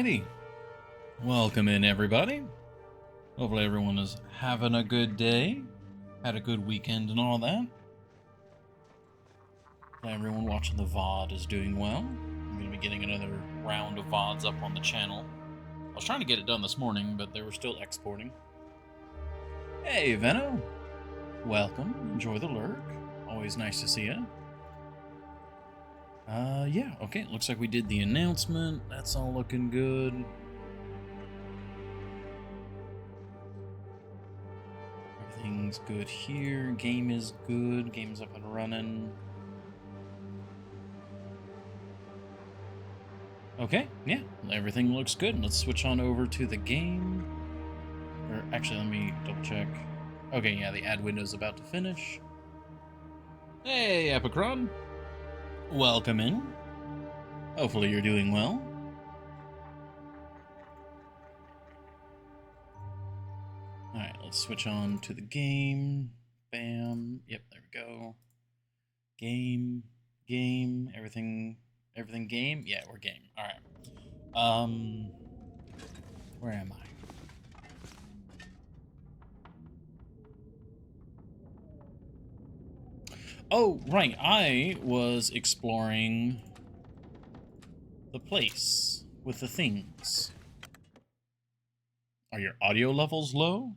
Alrighty, welcome in everybody. Hopefully everyone is having a good day, had a good weekend and all that. Everyone watching the VOD is doing well. I'm going to be getting another round of VODs up on the channel. I was trying to get it done this morning, but they were still exporting. Hey Venno, welcome, enjoy the lurk, always nice to see you. Yeah, okay, looks like we did the announcement, that's all looking good. Everything's good here, game is good, game's up and running. Okay, yeah, everything looks good. Let's switch on over to the game. Or actually, let me double check. Okay, yeah, the ad window's about to finish. Hey, Epicron. Welcome in. Hopefully you're doing well. Alright, let's switch on to the game. Bam. Yep, there we go. Game. Everything game? Yeah, we're game. Alright. Where am I? Oh, right. I was exploring the place with the things. Are your audio levels low?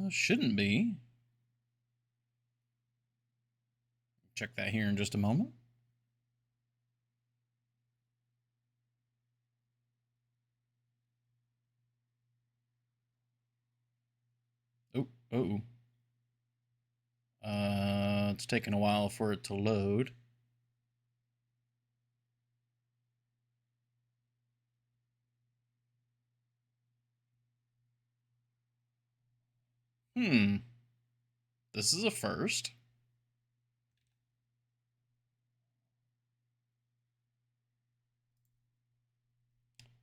Shouldn't be. Check that here in just a moment. Oh. It's taking a while for it to load. This is a first.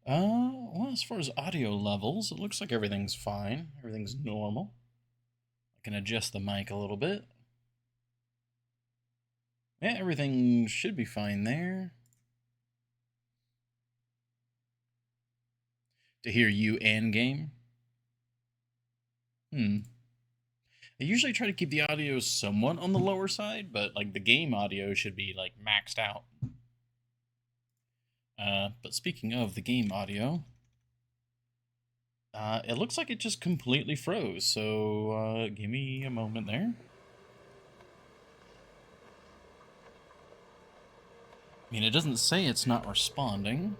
Well, as far as audio levels, it looks like everything's fine. Everything's normal. I can adjust the mic a little bit. Yeah, everything should be fine there. To hear you and game? I usually try to keep the audio somewhat on the lower side, but like the game audio should be like maxed out. But speaking of the game audio, it looks like it just completely froze, so give me a moment there. I mean, it doesn't say it's not responding.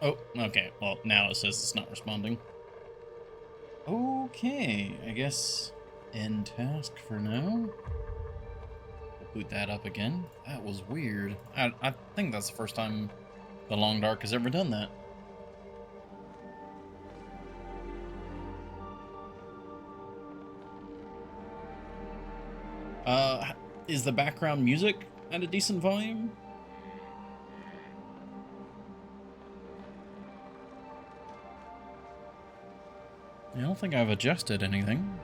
Oh, okay. Well, now it says it's not responding. Okay, I guess end task for now. We'll boot that up again. That was weird. I think that's the first time the Long Dark has ever done that. Is the background music at a decent volume? I don't think I've adjusted anything.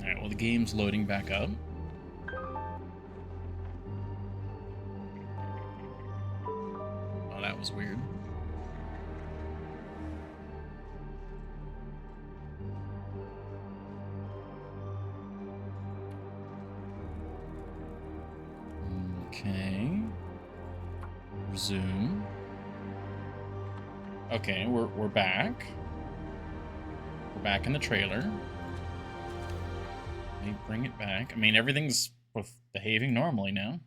Alright, well the game's loading back up. Oh, that was weird. Okay. Resume. Okay, we're back. We're back in the trailer. Let me bring it back. I mean, everything's behaving normally now.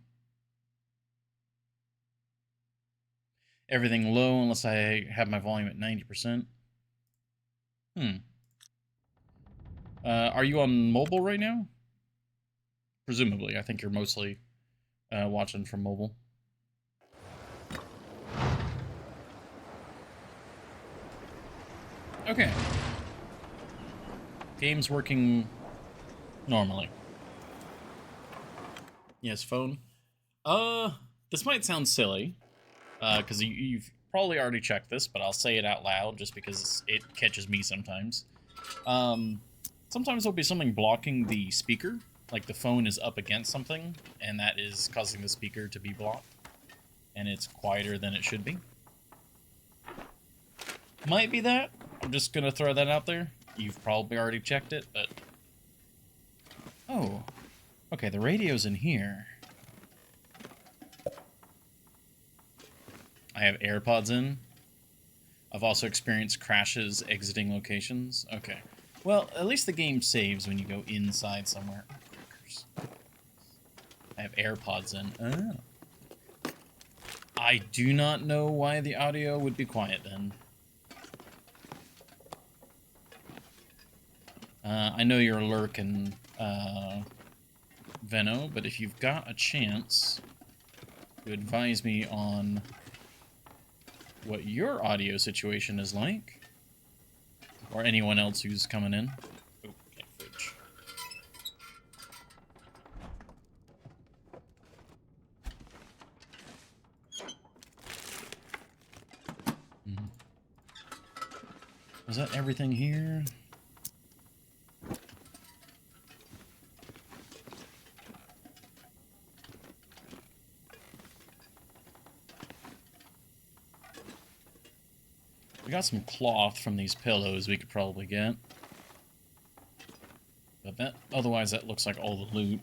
Everything low unless I have my volume at 90%. Are you on mobile right now? Presumably. I think you're mostly watching from mobile. Okay. Game's working normally. Yes, phone. This might sound silly, because you've probably already checked this, but I'll say it out loud just because it catches me sometimes. Sometimes there'll be something blocking the speaker, like the phone is up against something, and that is causing the speaker to be blocked, and it's quieter than it should be. Might be that. I'm just gonna throw that out there. You've probably already checked it, but... Oh. Okay, the radio's in here. I have AirPods in. I've also experienced crashes exiting locations. Okay. Well, at least the game saves when you go inside somewhere. I have AirPods in. Oh. I do not know why the audio would be quiet then. I know you're lurking, Venno, but if you've got a chance to advise me on what your audio situation is like, or anyone else who's coming in. Oh, okay, fridge. Is that everything here? We got some cloth from these pillows we could probably get. But that, otherwise that looks like all the loot.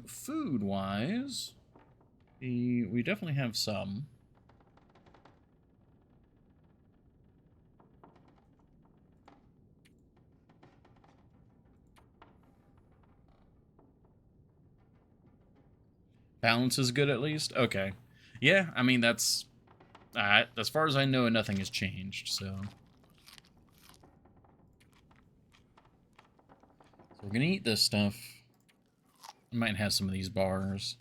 Food-wise, we definitely have some. Balance is good at least? Okay. Yeah, I mean, that's... as far as I know, nothing has changed, so... We're gonna eat this stuff. I might have some of these bars.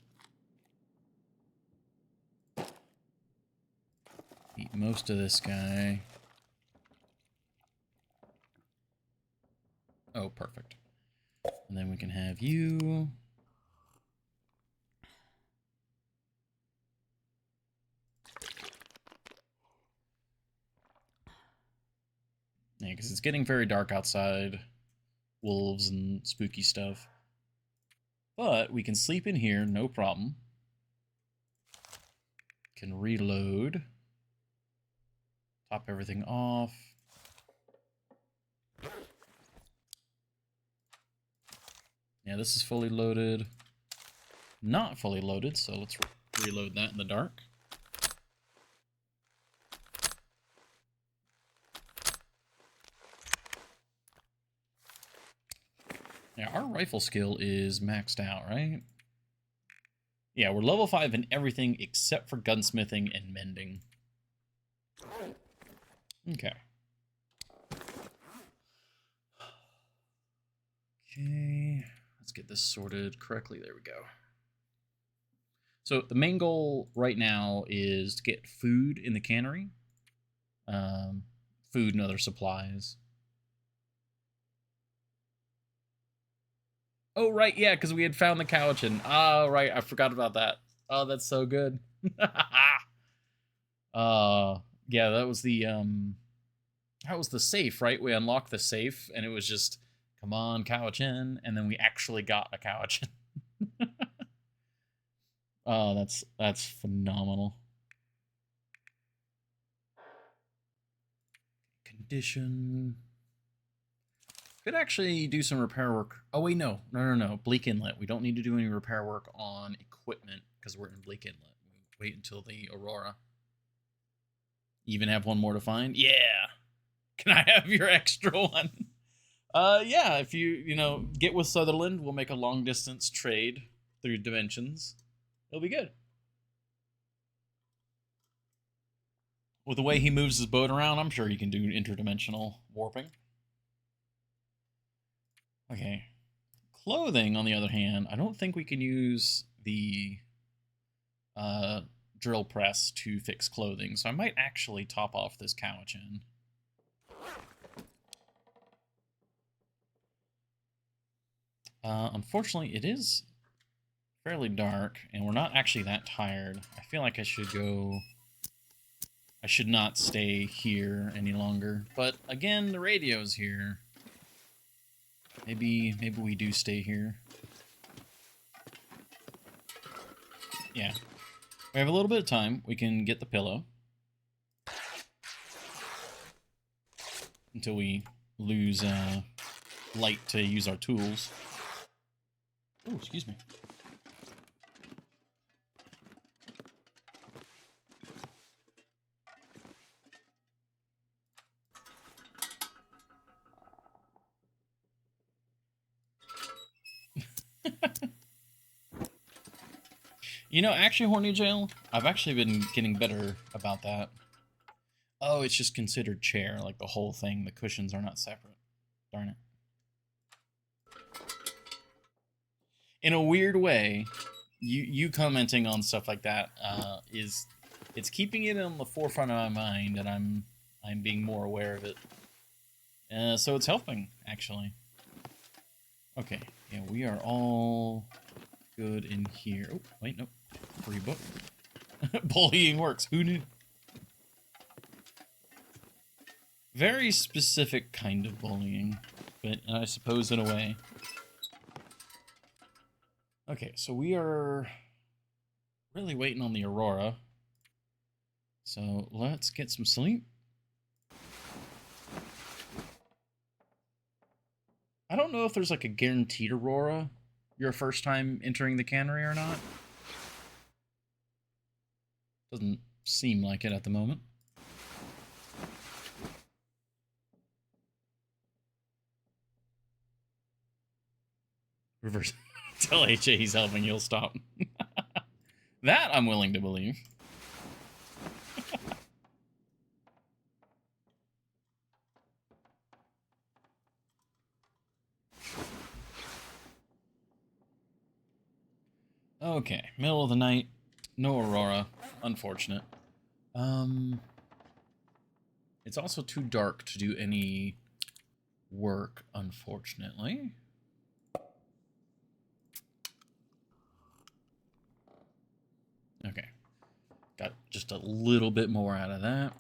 Eat most of this guy. Oh, perfect. And then we can have you. Yeah, because it's getting very dark outside. Wolves and spooky stuff. But we can sleep in here, no problem. Can reload. Top everything off. Yeah, this is fully loaded. Not fully loaded, so let's reload that in the dark. Yeah, our rifle skill is maxed out, right? Yeah, we're level 5 in everything except for gunsmithing and mending. Okay. Okay, let's get this sorted correctly. There we go. So the main goal right now is to get food in the cannery. Food and other supplies. Oh, right, yeah, because we had found the Cowichan. Oh, right, I forgot about that. Oh, that's so good. Yeah, that was the safe, right? We unlocked the safe, and it was just, come on, Cowichan, and then we actually got a Cowichan. Oh, that's phenomenal. Condition. Could actually do some repair work. Oh, wait, no. Bleak Inlet. We don't need to do any repair work on equipment because we're in Bleak Inlet. Wait until the Aurora. Even have one more to find? Yeah. Can I have your extra one? Yeah, if you get with Sutherland, we'll make a long distance trade through dimensions. It'll be good. With the way he moves his boat around, I'm sure he can do interdimensional warping. Okay. Clothing, on the other hand, I don't think we can use the drill press to fix clothing, so I might actually top off this Cowichan. Unfortunately, it is fairly dark, and we're not actually that tired. I feel like I should go... I should not stay here any longer. But again, the radio's here. Maybe we do stay here. Yeah. We have a little bit of time. We can get the pillow. Until we lose light to use our tools. Oh, excuse me. You know, actually, Horny Jail, I've actually been getting better about that. Oh, it's just considered chair, like the whole thing. The cushions are not separate. Darn it. In a weird way, you commenting on stuff like that it's keeping it on the forefront of my mind, and I'm being more aware of it. So it's helping, actually. Okay, yeah, we are all good in here. Oh, wait, no. Free book. Bullying works. Who knew? Very specific kind of bullying, but I suppose in a way. Okay, so we are really waiting on the Aurora. So let's get some sleep. I don't know if there's like a guaranteed Aurora your first time entering the cannery or not. Doesn't seem like it at the moment. Reverse. Tell HA he's helping, you'll stop. That I'm willing to believe. Okay, middle of the night, no Aurora. Unfortunate. It's also too dark to do any work, unfortunately. Okay. Got just a little bit more out of that.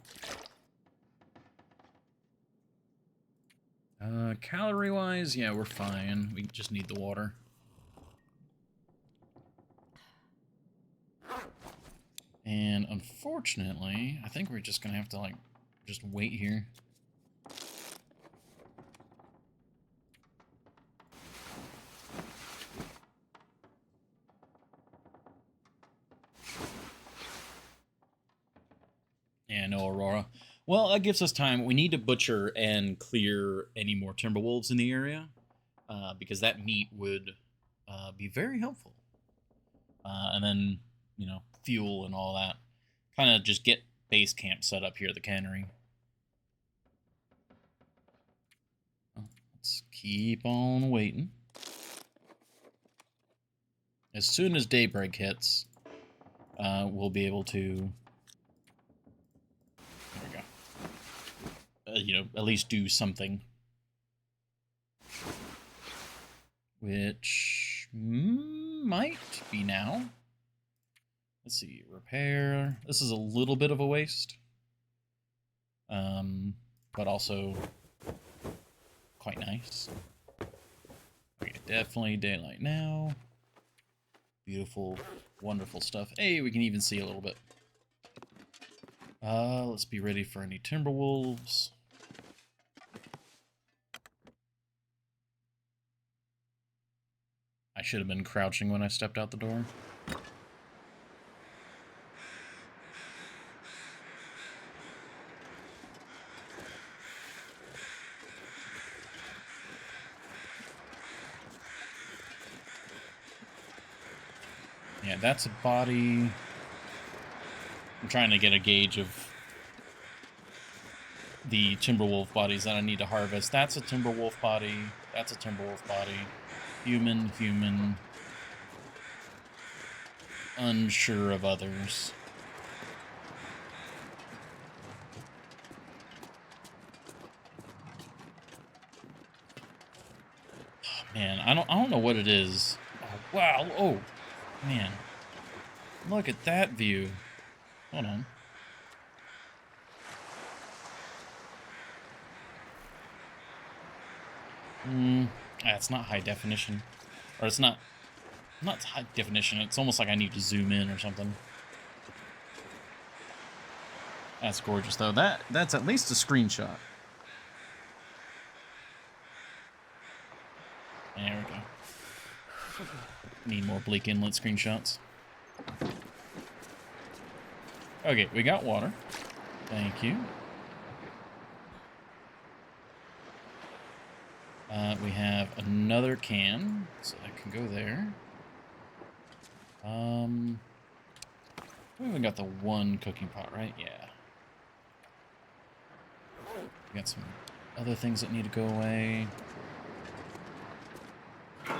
Calorie-wise, yeah, we're fine. We just need the water. And unfortunately, I think we're just gonna have to, like, just wait here. Yeah, no Aurora. Well, that gives us time. We need to butcher and clear any more Timberwolves in the area, because that meat would be very helpful. And then, you know, fuel and all that. Kind of just get base camp set up here at the cannery. Let's keep on waiting. As soon as daybreak hits, we'll be able to... There we go. You know, at least do something. Which might be now. Let's see, repair. This is a little bit of a waste. But also quite nice. Okay, definitely daylight now. Beautiful, wonderful stuff. Hey, we can even see a little bit. Let's be ready for any Timberwolves. I should have been crouching when I stepped out the door. Yeah, that's a body. I'm trying to get a gauge of the Timberwolf bodies that I need to harvest. That's a Timberwolf body. That's a Timberwolf body. Human, human. Unsure of others. Oh Man, I don't know what it is. Oh, wow. Oh, man. Look at that view. Hold on. It's not high definition. Or it's not high definition. It's almost like I need to zoom in or something. That's gorgeous, though. That's at least a screenshot. There we go. Need more Bleak Inlet screenshots. Okay, we got water. Thank you. We have another can, so I can go there. We even got the one cooking pot, right? Yeah. We got some other things that need to go away. Is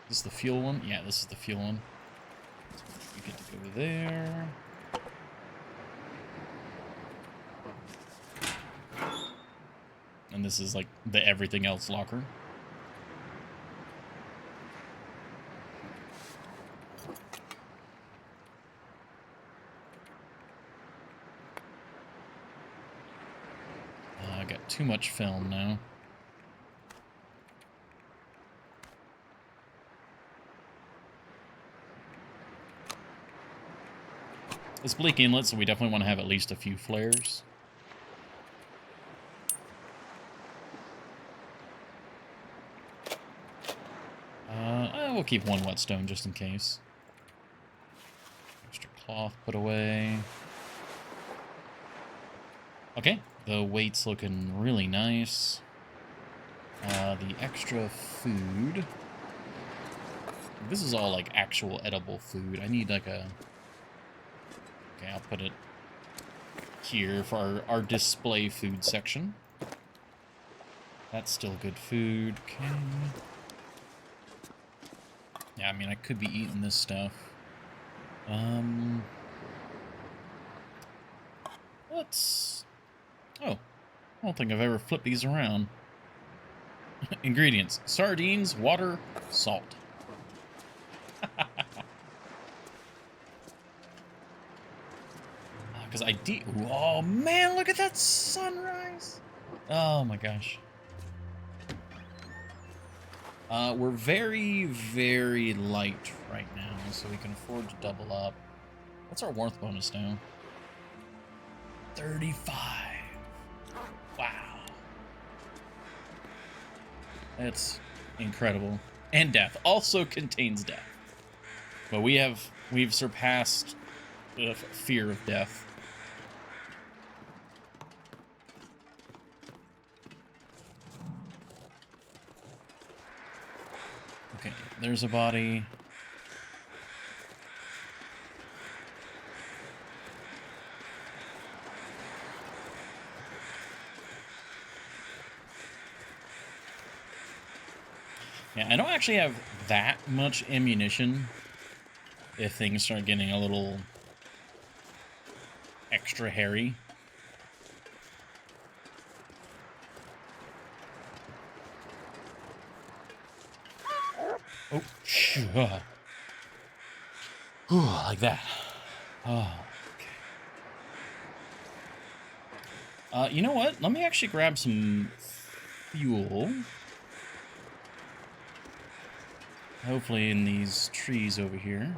this the fuel one? Yeah, this is the fuel one. So we get to go there. And this is like the everything else locker. I got too much film now. It's Bleak Inlet, so we definitely want to have at least a few flares. We'll keep one whetstone just in case. Extra cloth put away. Okay, the weight's looking really nice. The extra food. This is all like actual edible food. I need like a... Okay, I'll put it here for our display food section. That's still good food. Okay. Yeah, I mean, I could be eating this stuff. Let's... Oh, I don't think I've ever flipped these around. Ingredients: sardines, water, salt. Because oh man, look at that sunrise! Oh my gosh. We're very, very light right now, so we can afford to double up. What's our warmth bonus now? 35. Wow. That's incredible. And death. Also contains death. But we've surpassed the fear of death. Okay, there's a body. Yeah, I don't actually have that much ammunition if things start getting a little extra hairy. Oh, like that. Oh, okay. You know what? Let me actually grab some fuel. Hopefully in these trees over here.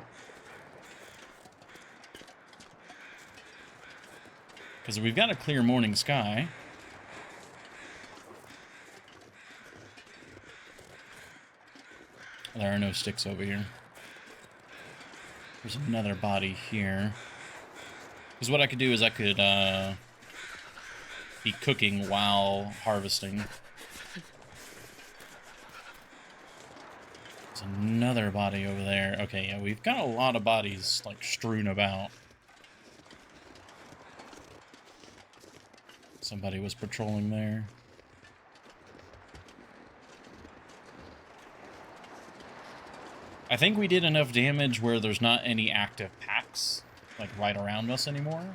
Because we've got a clear morning sky. There are no sticks over here. There's another body here. Because what I could do is I could be cooking while harvesting. There's another body over there. Okay, yeah, we've got a lot of bodies like strewn about. Somebody was patrolling there. I think we did enough damage where there's not any active packs, like, right around us anymore.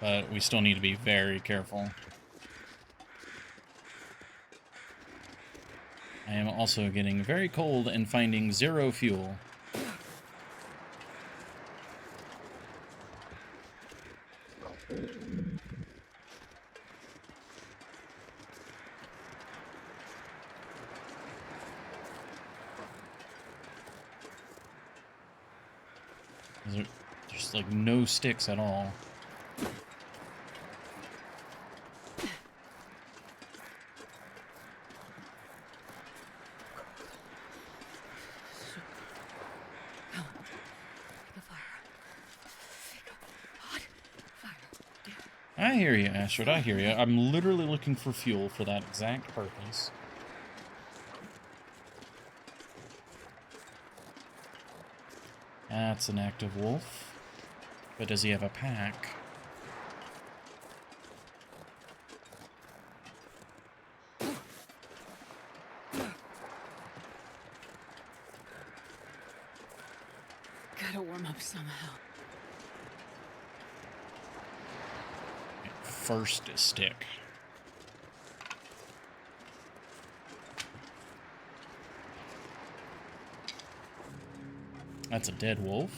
But we still need to be very careful. I am also getting very cold and finding 0 fuel. There's like no sticks at all. I hear you, Astrid, I hear you. I'm literally looking for fuel for that exact purpose. That's an active wolf. But does he have a pack? Gotta warm up somehow. First stick. That's a dead wolf.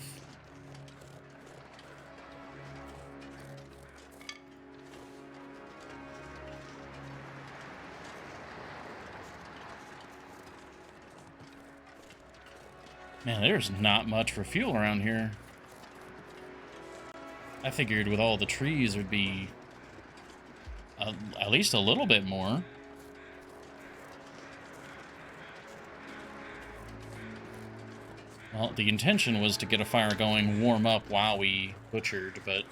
Man, there's not much for fuel around here. I figured with all the trees there'd be at least a little bit more. Well, the intention was to get a fire going, warm up while we butchered, but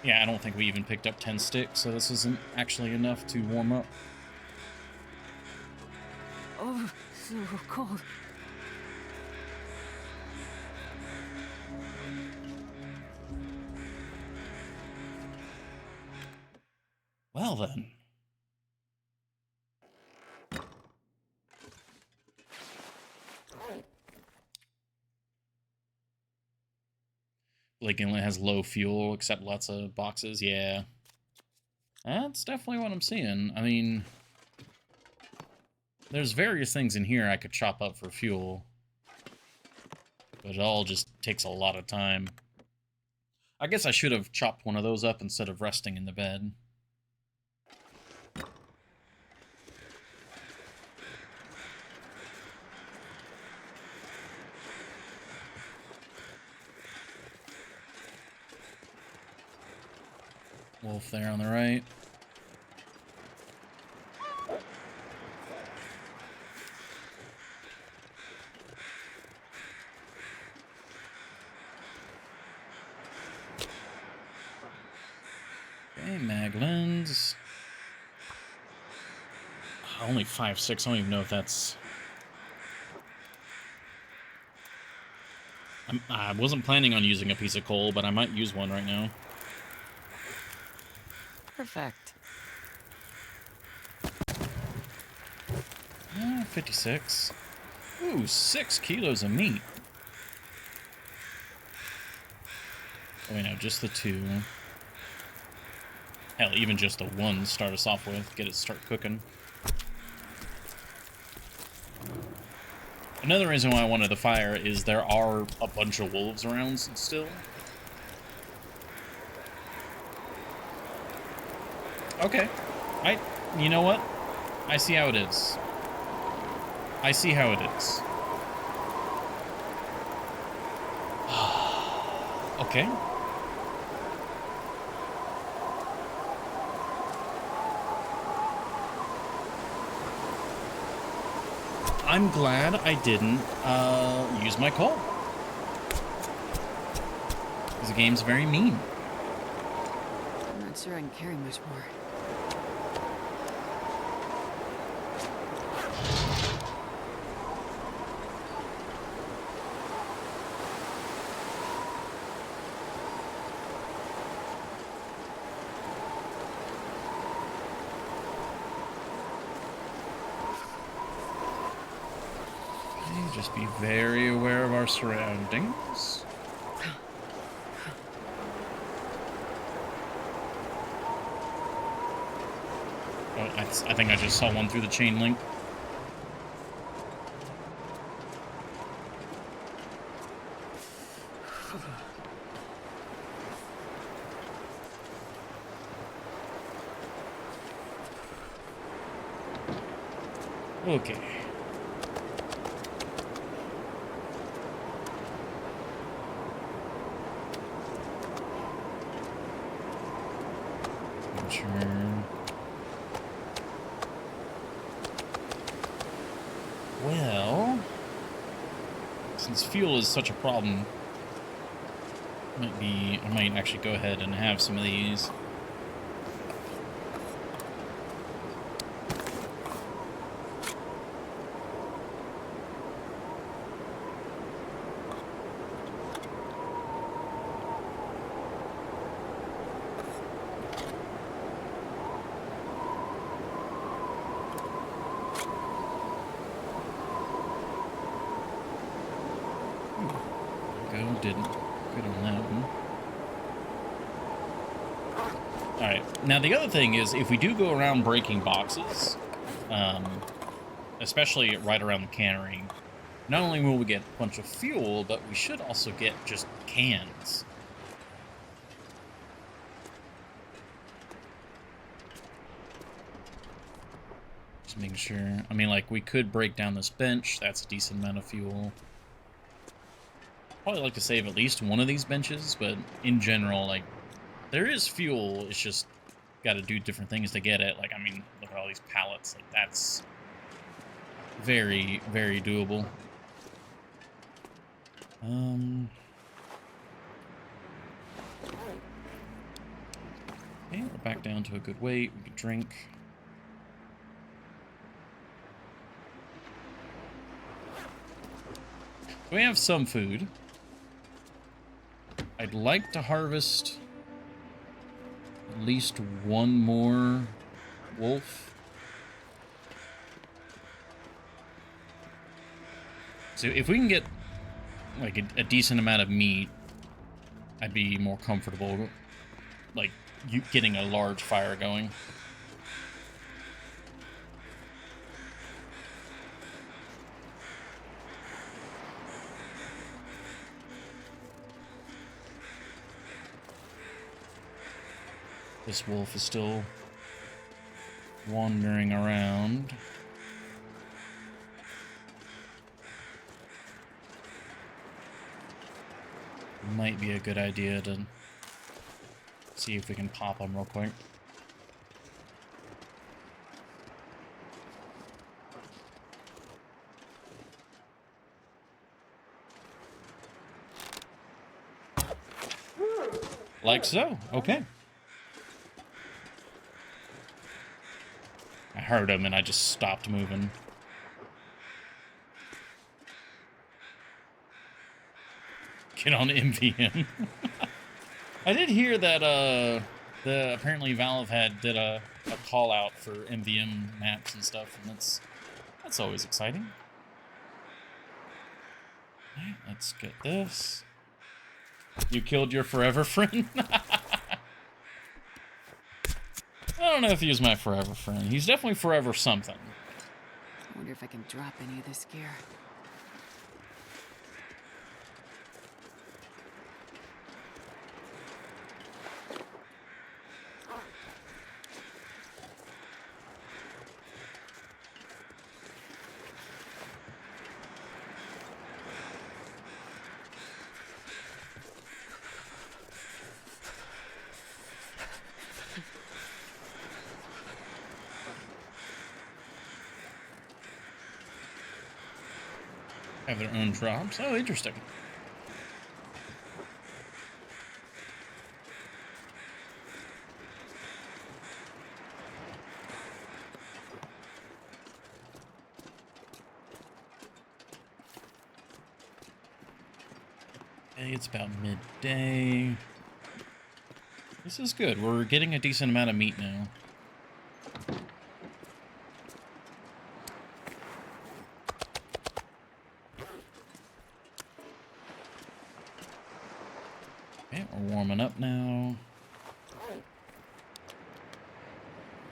yeah, I don't think we even picked up 10 sticks, so this isn't actually enough to warm up. Oh, so cold. Well then. Bleak Inlet has low fuel, except lots of boxes. Yeah. That's definitely what I'm seeing. I mean, there's various things in here I could chop up for fuel. But it all just takes a lot of time. I guess I should have chopped one of those up instead of resting in the bed. Wolf there on the right. Okay, mag lens. Only 5.6. I don't even know if that's... I wasn't planning on using a piece of coal, but I might use one right now. Perfect. 56. Ooh, 6 kilos of meat. Oh, wait, no, just the 2. Hell, even just the 1 to start us off with. Get it start cooking. Another reason why I wanted the fire is there are a bunch of wolves around still. Okay. You know what? I see how it is. I see how it is. Okay. I'm glad I didn't use my coal. Because the game's very mean. I'm not sure I can carry much more. Just be very aware of our surroundings. Oh, I think I just saw one through the chain link. Okay. Sure. Well, since fuel is such a problem, I might actually go ahead and have some of these. Didn't. Good on that one. Alright, now the other thing is, if we do go around breaking boxes, especially right around the cannery, not only will we get a bunch of fuel, but we should also get just cans. Just making sure. I mean, like, we could break down this bench. That's a decent amount of fuel. Probably like to save at least one of these benches, but in general, like, there is fuel. It's just got to do different things to get it. Like, I mean, look at all these pallets. Like, that's very, very doable. Okay, we're back down to a good weight. We can drink. So we have some food. I'd like to harvest at least one more wolf. So if we can get like a decent amount of meat, I'd be more comfortable, like, you getting a large fire going. This wolf is still wandering around. Might be a good idea to see if we can pop him real quick. Like so. Okay. I heard him and I just stopped moving. Get on MVM. I did hear that apparently Valve did a call out for MVM maps and stuff, and that's always exciting. Alright, let's get this. You killed your forever friend? I don't know if he's my forever friend. He's definitely forever something. I wonder if I can drop any of this gear. Have their own drops. Oh, interesting. Okay, it's about midday. This is good. We're getting a decent amount of meat now. Okay, we're warming up now.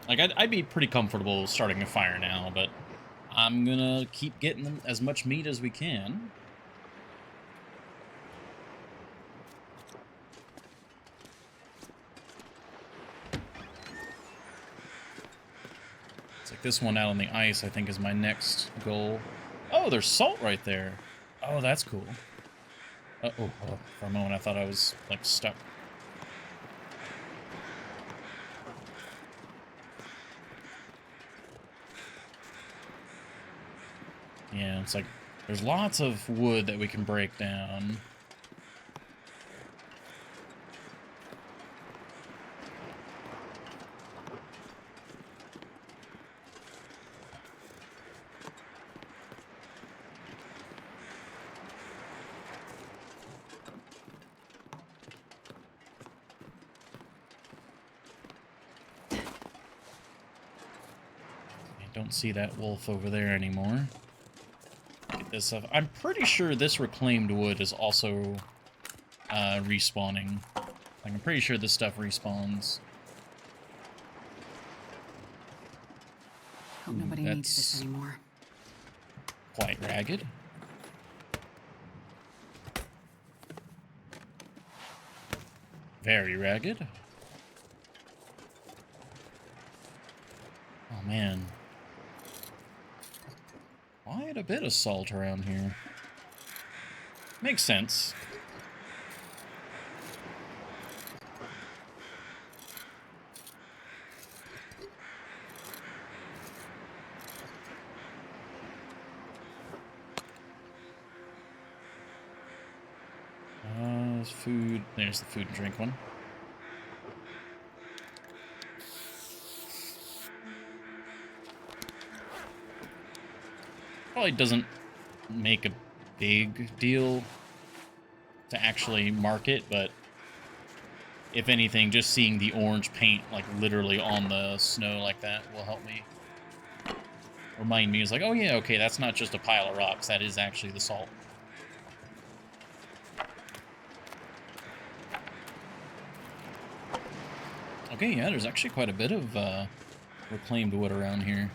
Like, I'd be pretty comfortable starting a fire now, but I'm gonna keep getting them as much meat as we can. It's like this one out on the ice, I think, is my next goal. Oh, there's salt right there. Oh, that's cool. Oh, for a moment I thought I was, like, stuck. Yeah, it's like, there's lots of wood that we can break down. Don't see that wolf over there anymore. Get this stuff. I'm pretty sure this reclaimed wood is also respawning. Like, I'm pretty sure this stuff respawns. Hope nobody needs this anymore. Quite ragged. Very ragged. Oh man. Quite a bit of salt around here. Makes sense. Food. There's the food and drink one. Probably doesn't make a big deal to actually mark it, but if anything, just seeing the orange paint, like, literally on the snow like that will help me. Remind me, it's like, oh yeah, okay, that's not just a pile of rocks, that is actually the salt. Okay, yeah, there's actually quite a bit of reclaimed wood around here.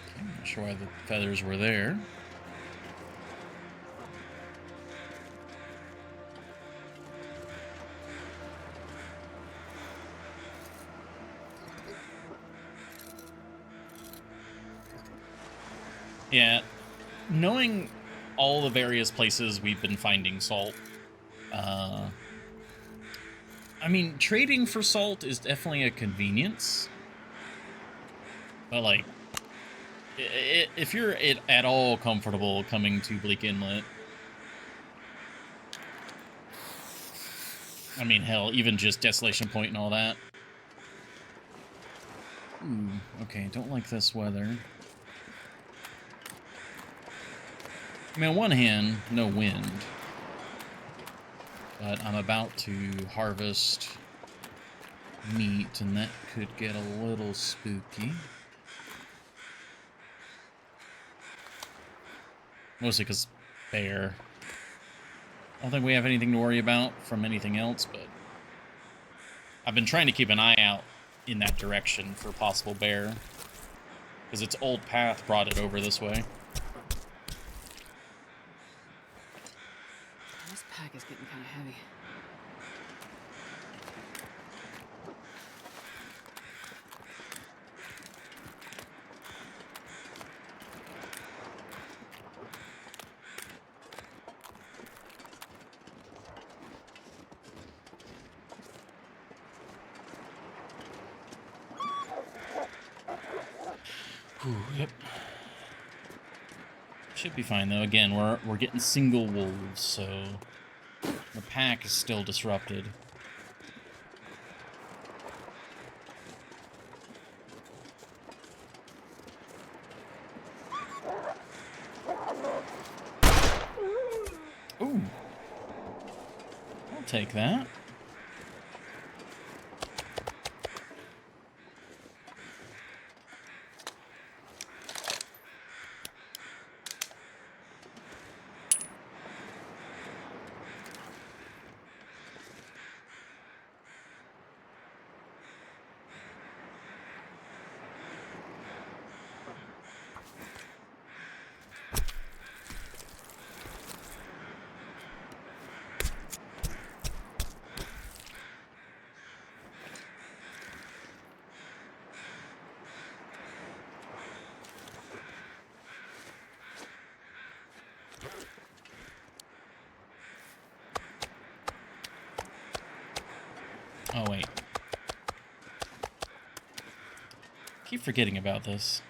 Okay, I'm not sure why the feathers were there. Yeah, knowing all the various places we've been finding salt, I mean, trading for salt is definitely a convenience, but, like, if you're at all comfortable coming to Bleak Inlet, I mean, hell, even just Desolation Point and all that. Ooh, okay, don't like this weather. I mean, on one hand, no wind. But I'm about to harvest meat, and that could get a little spooky. Mostly because bear. I don't think we have anything to worry about from anything else, but I've been trying to keep an eye out in that direction for possible bear, because its old path brought it over this way. This pack is getting kind of heavy. Ooh, yep. Should be fine though. Again, we're getting single wolves, so the pack is still disrupted. Ooh. I'll take that. Oh, wait. Keep forgetting about this.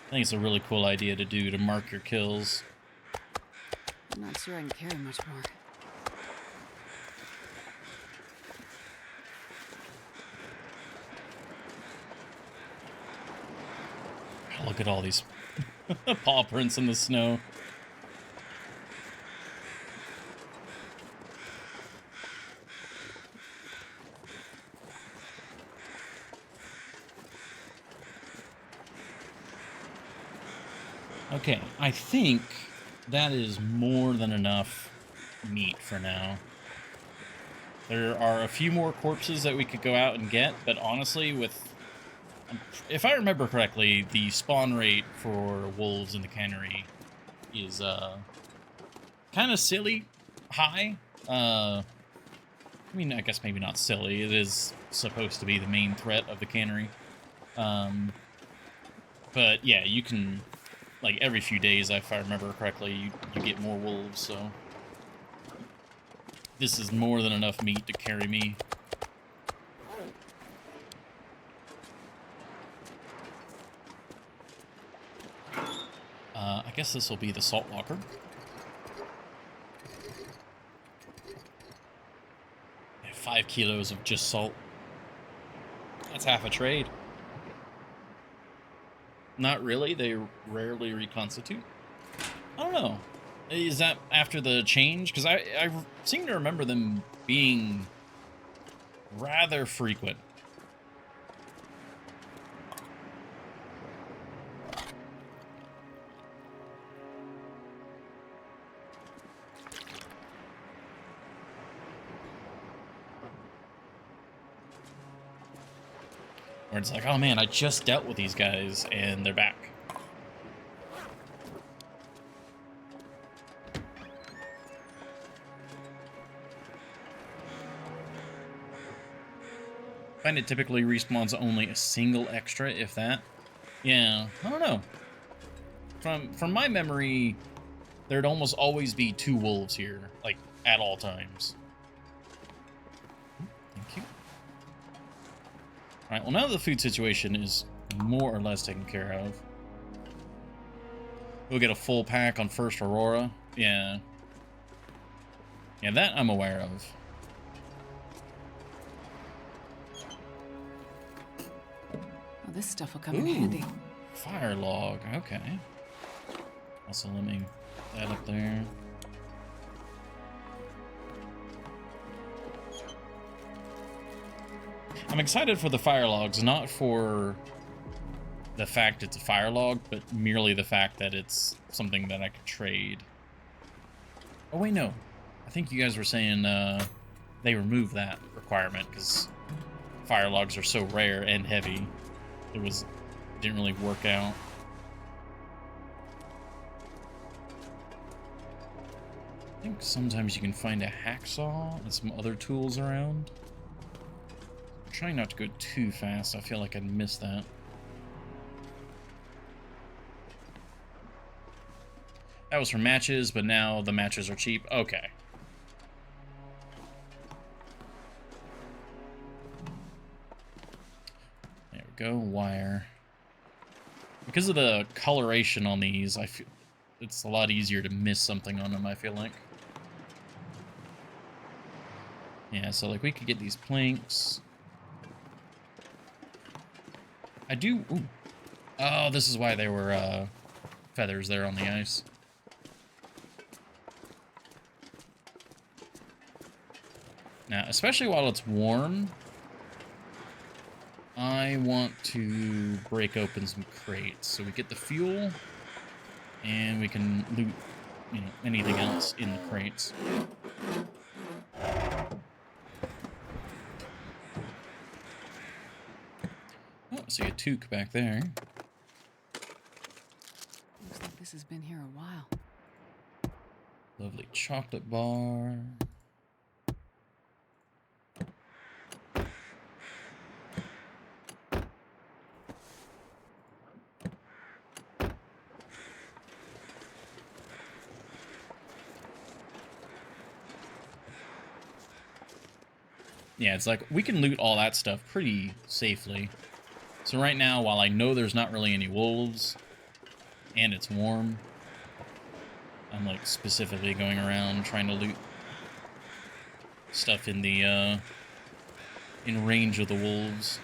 I think it's a really cool idea to do to mark your kills. I'm not sure I can carry much more. Look at all these paw prints in the snow. Okay, I think that is more than enough meat for now. There are a few more corpses that we could go out and get, but honestly, if I remember correctly, the spawn rate for wolves in the cannery is kind of silly high. I mean, I guess maybe not silly. It is supposed to be the main threat of the cannery. But yeah, you can, like, every few days, if I remember correctly, you get more wolves, so this is more than enough meat to carry me. I guess this will be the salt locker. Yeah, 5 kilos of just salt. That's half a trade. Not really. They rarely reconstitute. I don't know. Is that after the change? Because I seem to remember them being rather frequent. Where it's like, oh man, I just dealt with these guys and they're back. I find it typically respawns only a single extra, if that. Yeah, I don't know. From my memory, there'd almost always be 2 wolves here, like, at all times. Thank you. Alright, well now the food situation is more or less taken care of. We'll get a full pack on first Aurora. Yeah. Yeah, that I'm aware of. Oh, this stuff will come in handy. Fire log, okay. Also, let me put that up there. I'm excited for the fire logs, not for the fact it's a fire log, but merely the fact that it's something that I could trade. Oh, wait, no. I think you guys were saying they removed that requirement because fire logs are so rare and heavy. It didn't really work out. I think sometimes you can find a hacksaw and some other tools around. I'm trying not to go too fast. I feel like I'd miss that. That was for matches, but now the matches are cheap. Okay. There we go. Wire. Because of the coloration on these, I feel it's a lot easier to miss something on them, I feel like. Yeah, so like we could get these planks. I do... Ooh. Oh, this is why there were feathers there on the ice. Now, especially while it's warm, I want to break open some crates. So we get the fuel, and we can loot, you know, anything else in the crates. Oh, I see a toque back there. Looks like this has been here a while. Lovely chocolate bar. Yeah, it's like we can loot all that stuff pretty safely. So right now, while I know there's not really any wolves, and it's warm, I'm like specifically going around trying to loot stuff in the in range of the wolves.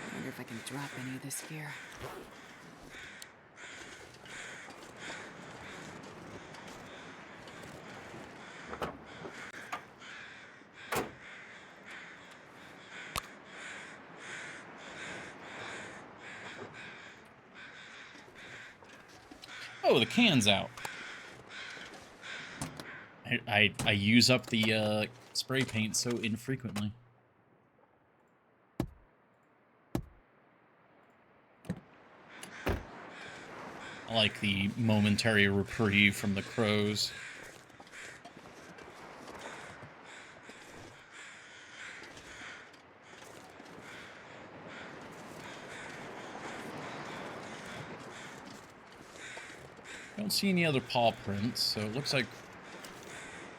I wonder if I can drop any of this gear. Oh, the can's out. I use up the spray paint so infrequently. I like the momentary reprieve from the crows. Don't see any other paw prints, so it looks like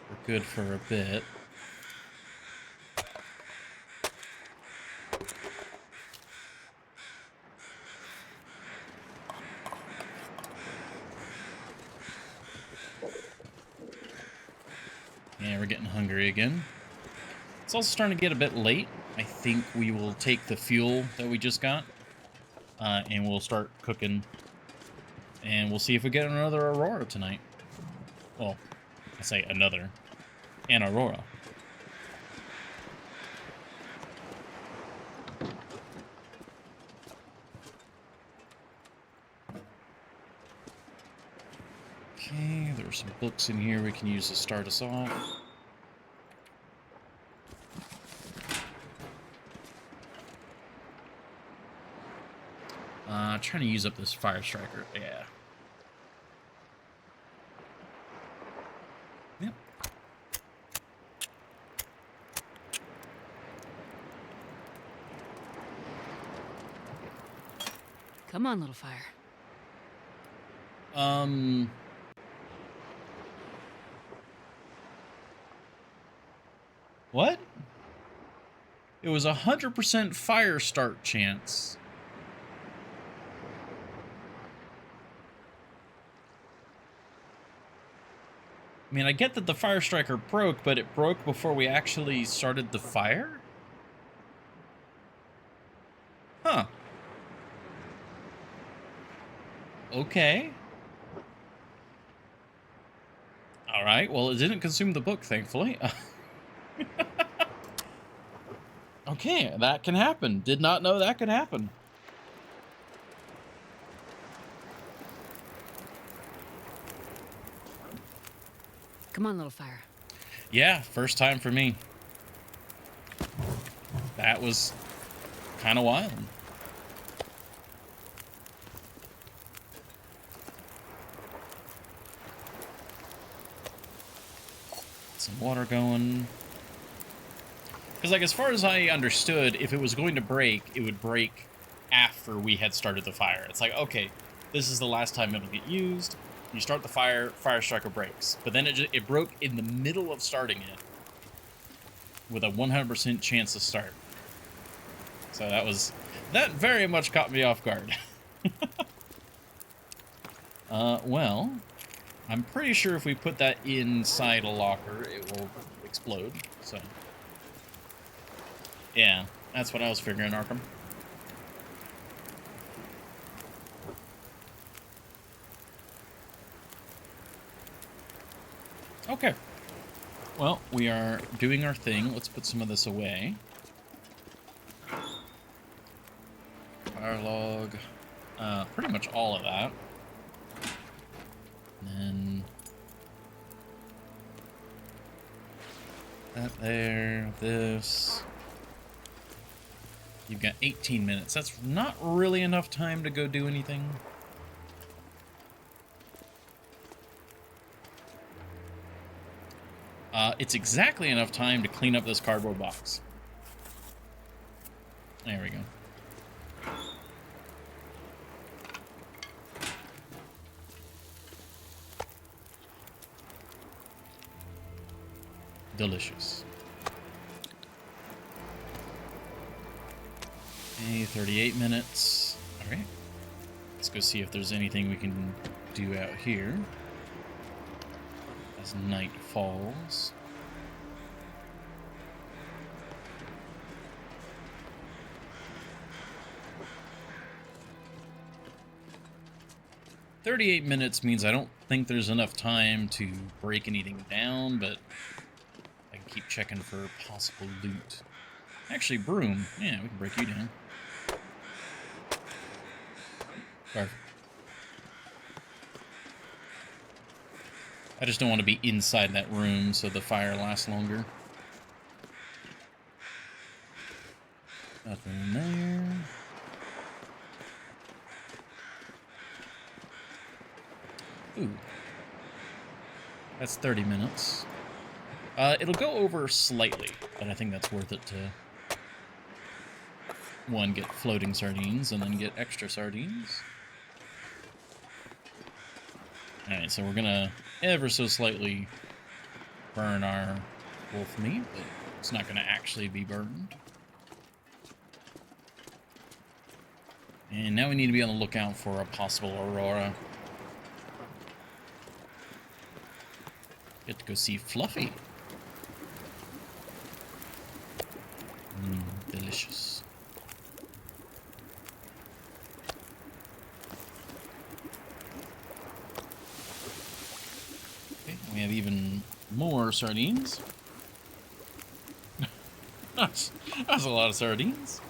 we're good for a bit. Yeah, we're getting hungry again. It's also starting to get a bit late. I think we will take the fuel that we just got, and we'll start cooking. And we'll see if we get another Aurora tonight. Well, I say another. An Aurora. Okay, there are some books in here we can use to start us off. Trying to use up this fire striker. Yeah. Yep. Come on, little fire. What? It was 100% fire start chance. I mean, I get that the fire striker broke, but it broke before we actually started the fire? Huh. Okay. Alright, well, it didn't consume the book, thankfully. Okay, that can happen. Did not know that could happen. Come on, little fire. Yeah, first time for me. That was kind of wild. Some water going. Because, like, as far as I understood, if it was going to break, it would break after we had started the fire. It's like, okay, this is the last time it'll get used. You start the fire, fire striker breaks. But then it broke in the middle of starting it with a 100% chance to start. So that very much caught me off guard. Well, I'm pretty sure if we put that inside a locker, it will explode, so. Yeah, that's what I was figuring, Arkham. Okay. Well, we are doing our thing. Let's put some of this away. Fire log. Pretty much all of that. And then that there, this. You've got 18 minutes. That's not really enough time to go do anything. It's exactly enough time to clean up this cardboard box. There we go. Delicious. Okay, 38 minutes. All right. Let's go see if there's anything we can do out here as night falls. $38 means I don't think there's enough time to break anything down, but I can keep checking for possible loot. Actually, broom. Yeah, we can break you down. Perfect. I just don't want to be inside that room so the fire lasts longer. Nothing there. Ooh. That's 30 minutes. It'll go over slightly, but I think that's worth it to, one, get floating sardines, and then get extra sardines. Alright, so we're gonna ever so slightly burn our wolf meat, but it's not gonna actually be burned. And now we need to be on the lookout for a possible aurora. Get to go see Fluffy. Delicious. Okay, we have even more sardines. That's a lot of sardines.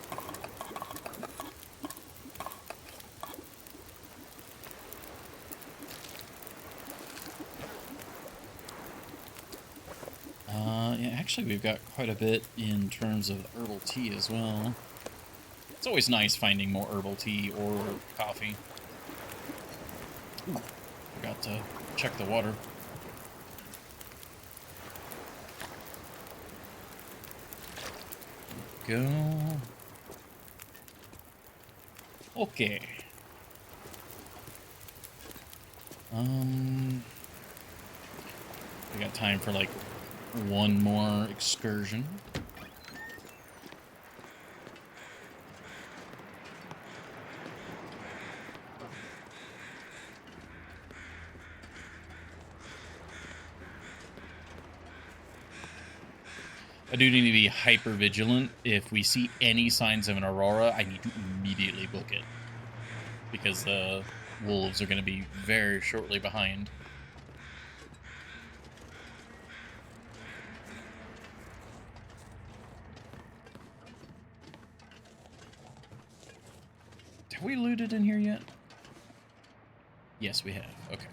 Yeah, actually we've got quite a bit in terms of herbal tea as well. It's always nice finding more herbal tea or coffee. Ooh, forgot to check the water. Go. Okay. We got time for like one more excursion. I do need to be hyper vigilant. If we see any signs of an aurora, I need to immediately book it, because the wolves are going to be very shortly behind. Have we looted in here yet? Yes, we have. Okay.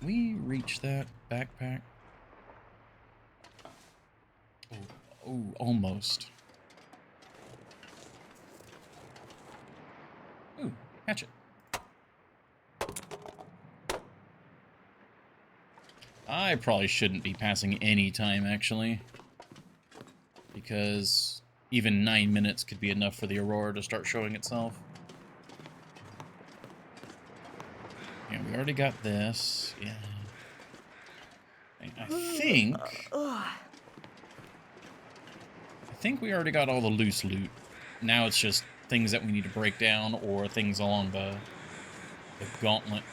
We reached that backpack. Oh, almost. Ooh, hatchet. I probably shouldn't be passing any time, actually, because even 9 minutes could be enough for the aurora to start showing itself. Yeah, we already got this. Yeah. I think we already got all the loose loot. Now it's just things that we need to break down or things along the gauntlet.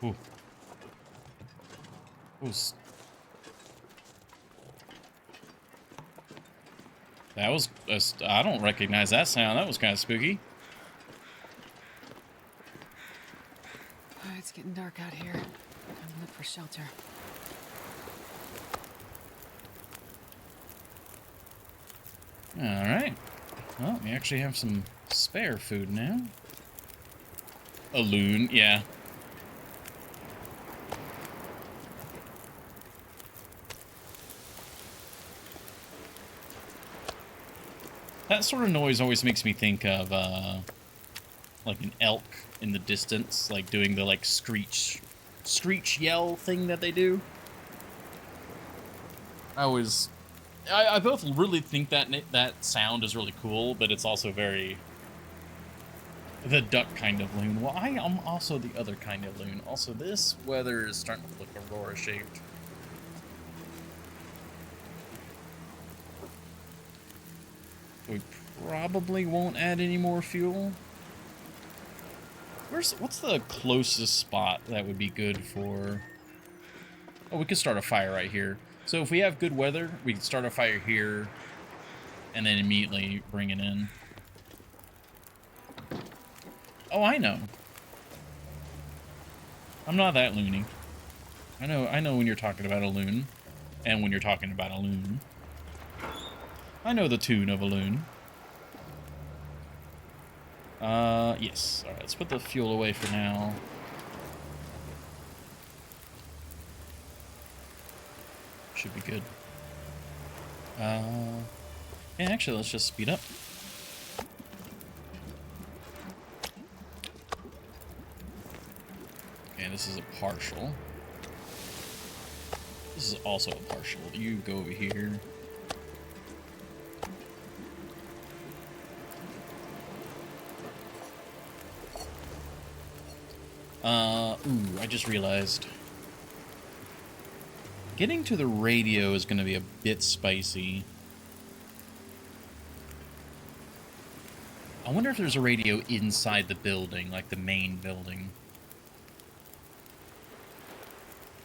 Ooh. Ooh. That was... I don't recognize that sound. That was kind of spooky. It's getting dark out here. Time to look for shelter. Alright. Well, we actually have some spare food now. A loon, yeah. That sort of noise always makes me think of, like an elk in the distance, like doing the, like, screech yell thing that they do. I both really think that sound is really cool, but it's also very the duck kind of loon. Well, I am also the other kind of loon. Also, this weather is starting to look Aurora shaped. We probably won't add any more fuel. What's the closest spot that would be good for? Oh, we could start a fire right here. So if we have good weather, we can start a fire here and then immediately bring it in. Oh, I know. I'm not that loony. I know when you're talking about a loon and when you're talking about a loon. I know the tune of a loon. Yes. All right, let's put the fuel away for now. Should be good. Yeah, actually, let's just speed up. Okay, this is a partial. This is also a partial. You go over here. Ooh, I just realized. Getting to the radio is going to be a bit spicy. I wonder if there's a radio inside the building, like the main building.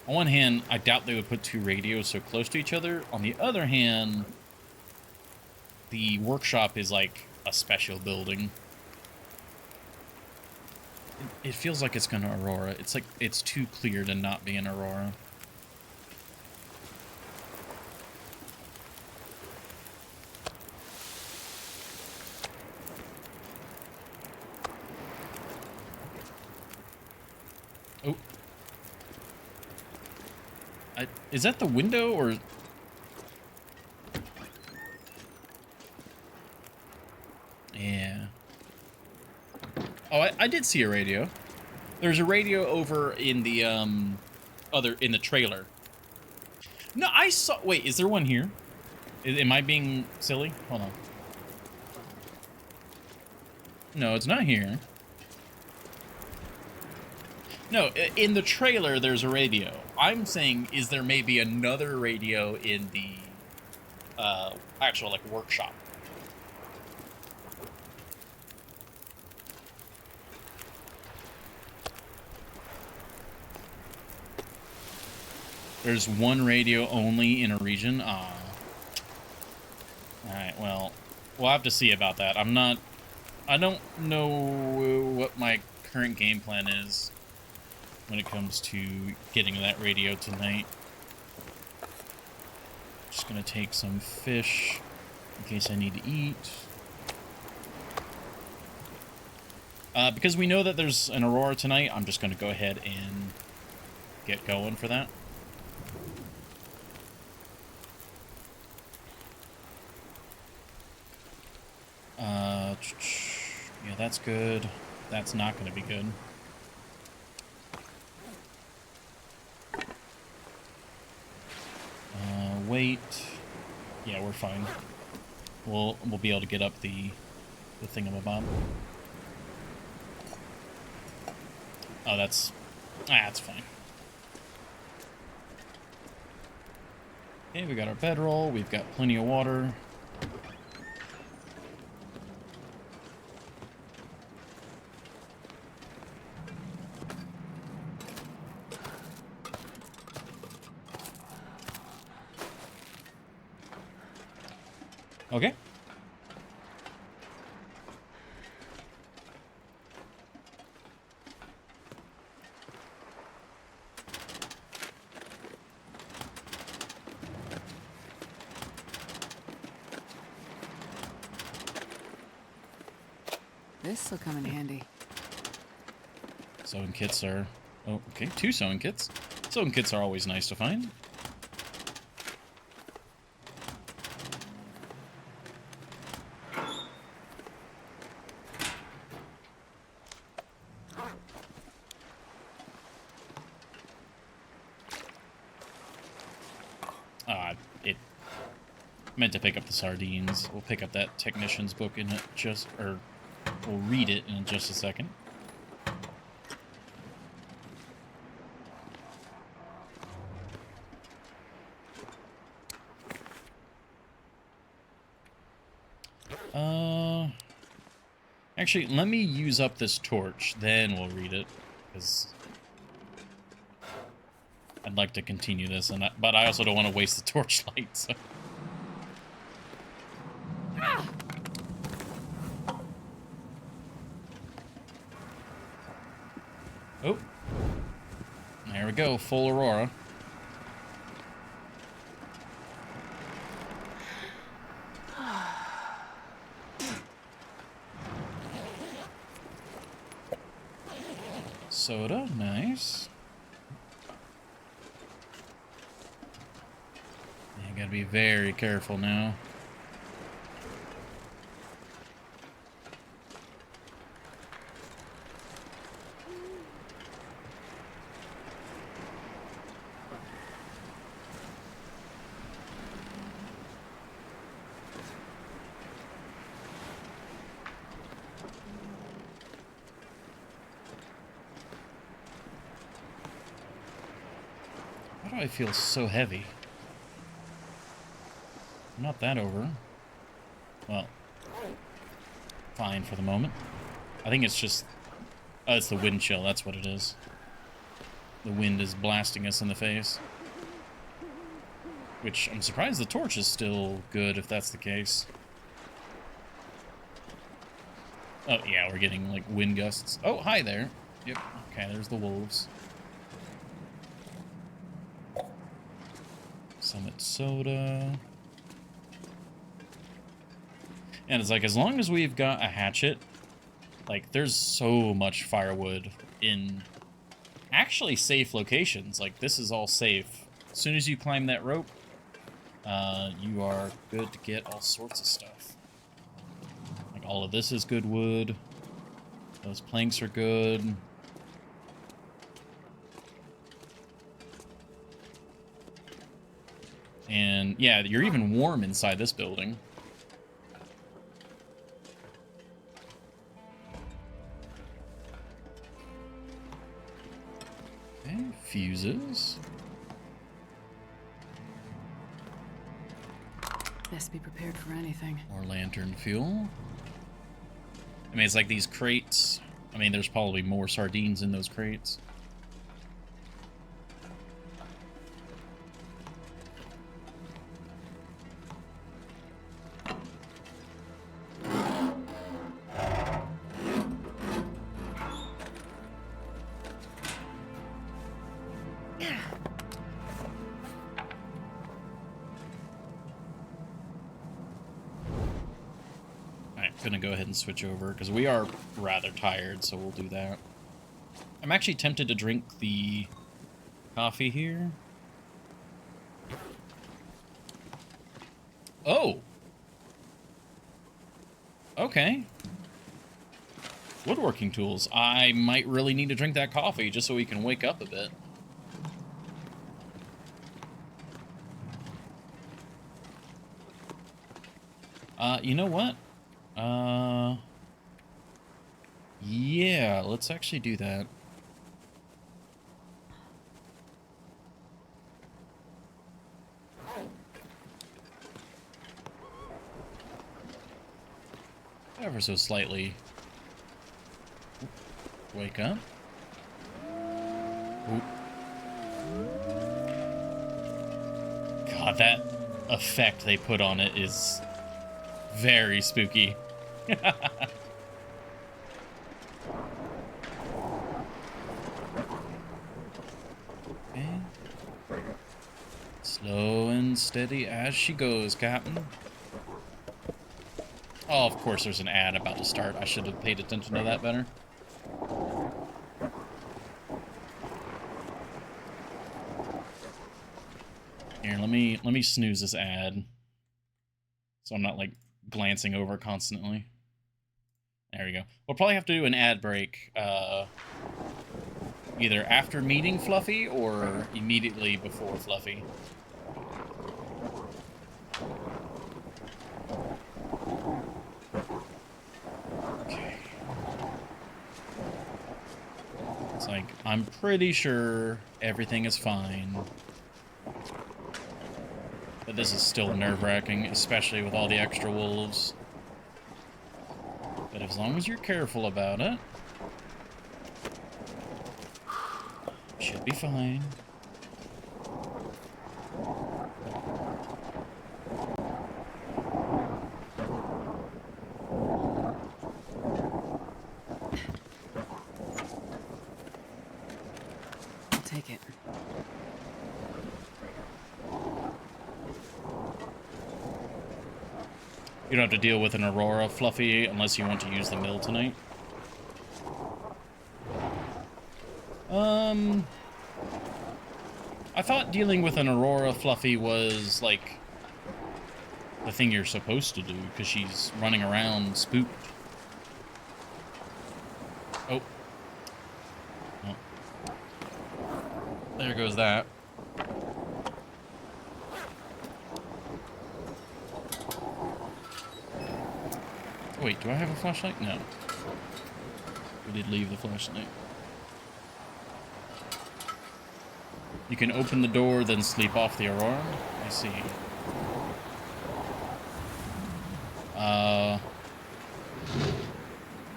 On one hand, I doubt they would put two radios so close to each other. On the other hand, the workshop is like a special building. It feels like it's gonna Aurora. It's like it's too clear to not be an Aurora. Oh. Is that the window or... Yeah. Oh, I did see a radio. There's a radio over in the, in the trailer. No, I saw... Wait, is there one here? Am I being silly? Hold on. No, it's not here. No, in the trailer, there's a radio. I'm saying, is there maybe another radio in the actual, like, workshop? There's one radio only in a region? Aw. Alright, well, we'll have to see about that. I don't know what my current game plan is when it comes to getting that radio tonight. Just gonna take some fish in case I need to eat. Because we know that there's an Aurora tonight, I'm just gonna go ahead and get going for that. Yeah, that's good. That's not gonna be good. Wait. Yeah, we're fine. We'll be able to get up the thingamabob. Oh, that's fine. Okay, we got our bedroll. We've got plenty of water. Okay. This'll come in handy. Sewing kits are... Oh, okay, 2 sewing kits. Sewing kits are always nice to find. Meant to pick up the sardines. We'll pick up that technician's book in we'll read it in just a second. Actually, let me use up this torch, then we'll read it, because I'd like to continue this, but I also don't want to waste the torchlight, so... Oh. There we go, full aurora. Soda, nice. You gotta be very careful now. Why do I feel so heavy? I'm not that over. Well, fine for the moment. I think it's just... Oh, it's the wind chill, that's what it is. The wind is blasting us in the face. Which, I'm surprised the torch is still good, if that's the case. Oh, yeah, we're getting, like, wind gusts. Oh, hi there. Yep, okay, there's the wolves. Summit soda. And it's like, as long as we've got a hatchet, like, there's so much firewood in actually safe locations. Like, this is all safe. As soon as you climb that rope, you are good to get all sorts of stuff. Like, all of this is good wood. Those planks are good. And, yeah, you're even warm inside this building. Okay, fuses. Best be prepared for anything. More lantern fuel. I mean, it's like these crates. I mean, there's probably more sardines in those crates. Gonna go ahead and switch over because we are rather tired, so we'll do that. I'm actually tempted to drink the coffee here. Oh, okay. Woodworking tools. I might really need to drink that coffee just so we can wake up a bit. You know what? Yeah, let's actually do that. Ever so slightly. Wake up. Oop. God, that effect they put on it is very spooky. Okay. Slow and steady as she goes, Captain. Oh, of course there's an ad about to start. I should have paid attention to that better. Here, let me snooze this ad. So I'm not, like, glancing over constantly. There we go. We'll probably have to do an ad break, either after meeting Fluffy or immediately before Fluffy. I'm pretty sure everything is fine. But this is still nerve-wracking, especially with all the extra wolves. But as long as you're careful about it, should be fine. I'll take it. You don't have to deal with an Aurora, Fluffy, unless you want to use the mill tonight. I thought dealing with an Aurora, Fluffy was, like, the thing you're supposed to do, because she's running around spooked. Oh. Oh. There goes that. Wait, do I have a flashlight? No. We did leave the flashlight. You can open the door, then sleep off the Aurora? I see.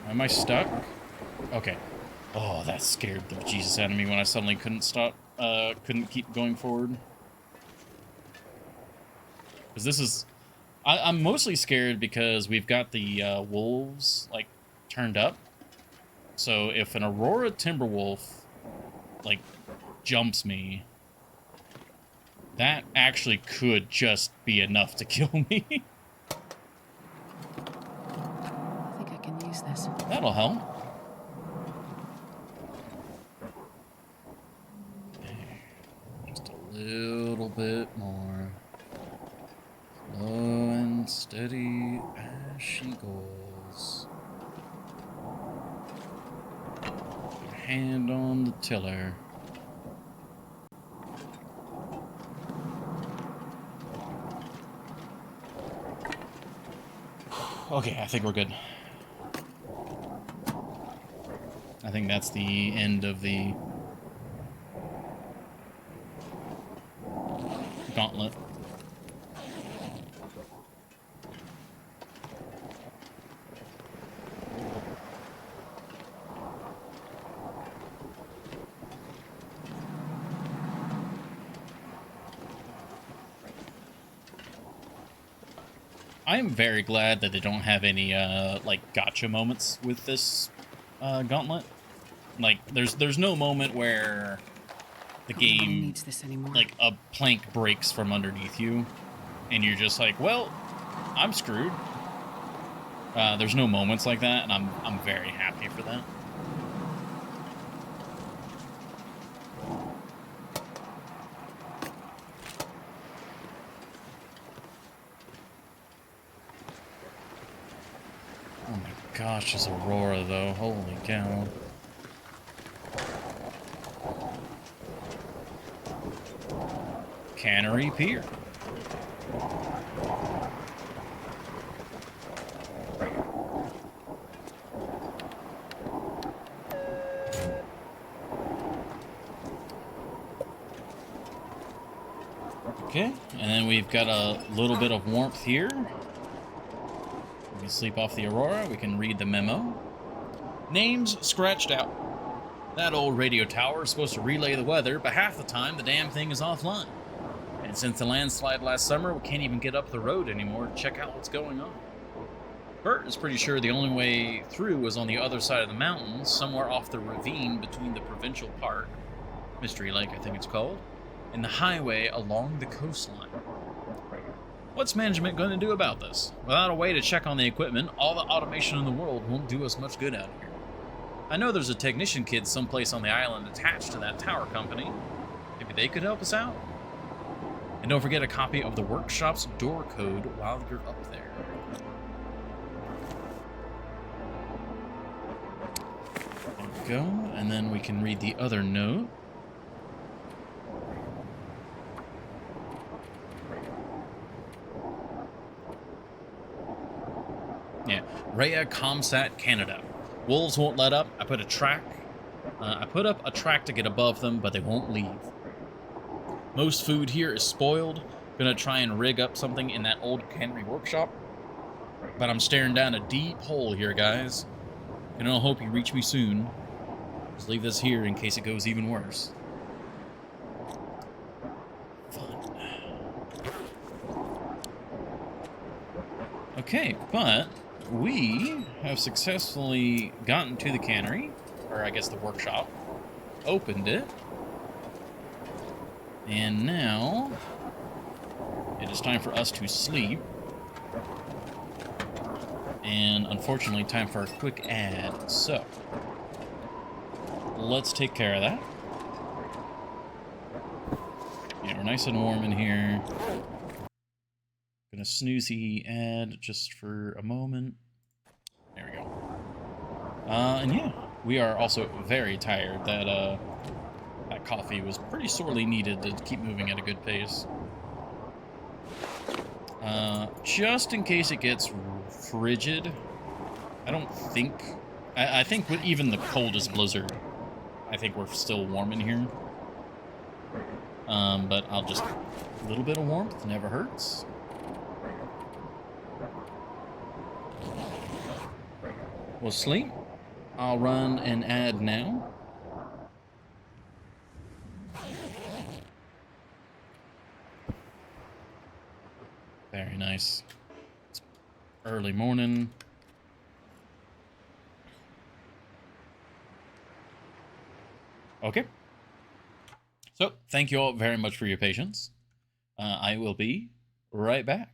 Am I stuck? Okay. Oh, that scared the bejesus out of me when I suddenly couldn't stop, couldn't keep going forward. Because this is... I'm mostly scared because we've got the wolves, like, turned up. So if an Aurora Timberwolf, like, jumps me, that actually could just be enough to kill me. I think I can use this. That'll help. Just a little bit more. Slow and steady as she goes. Your hand on the tiller. Okay, I think we're good. I think that's the end of the gauntlet. I am very glad that they don't have any, like, gotcha moments with this, gauntlet. Like, there's no moment where the game, needs this anymore. like, a plank breaks from underneath you, and you're just like, well, I'm screwed. There's no moments like that, and I'm very happy for that. Gosh, this Aurora, though. Holy cow. Cannery Pier. Okay, and then we've got a little bit of warmth here. We can sleep off the Aurora. We can read the memo. Names scratched out. That old radio tower is supposed to relay the weather, but half the time the damn thing is offline. And since the landslide last summer, we can't even get up the road anymore to check out what's going on. Bert is pretty sure the only way through was on the other side of the mountains, somewhere off the ravine between the provincial park, Mystery Lake I think it's called, and the highway along the coastline. What's management going to do about this? Without a way to check on the equipment, all the automation in the world won't do us much good out here. I know there's a technician kid someplace on the island attached to that tower company. Maybe they could help us out? And don't forget a copy of the workshop's door code while you're up there. There we go, and then we can read the other note. Yeah, Rhea Comsat Canada. Wolves won't let up. I put a track I put up a track to get above them, but they won't leave. Most food here is spoiled. Gonna try and rig up something in that old cannery workshop. But I'm staring down a deep hole here, guys. And I'll hope you reach me soon. Just leave this here in case it goes even worse. Fun. Okay, but we have successfully gotten to the cannery, or I guess the workshop, opened it, and now it is time for us to sleep, and unfortunately time for a quick ad, so let's take care of that. Yeah, we're nice and warm in here. Gonna snooze the ad just for a moment. There we go. And yeah, we are also very tired. That coffee was pretty sorely needed to keep moving at a good pace. Just in case it gets frigid, I don't think... I think with even the coldest blizzard, I think we're still warm in here. But I'll just... A little bit of warmth never hurts. We'll sleep. I'll run an ad now. Very nice. It's early morning. Okay. So, thank you all very much for your patience. I will be right back.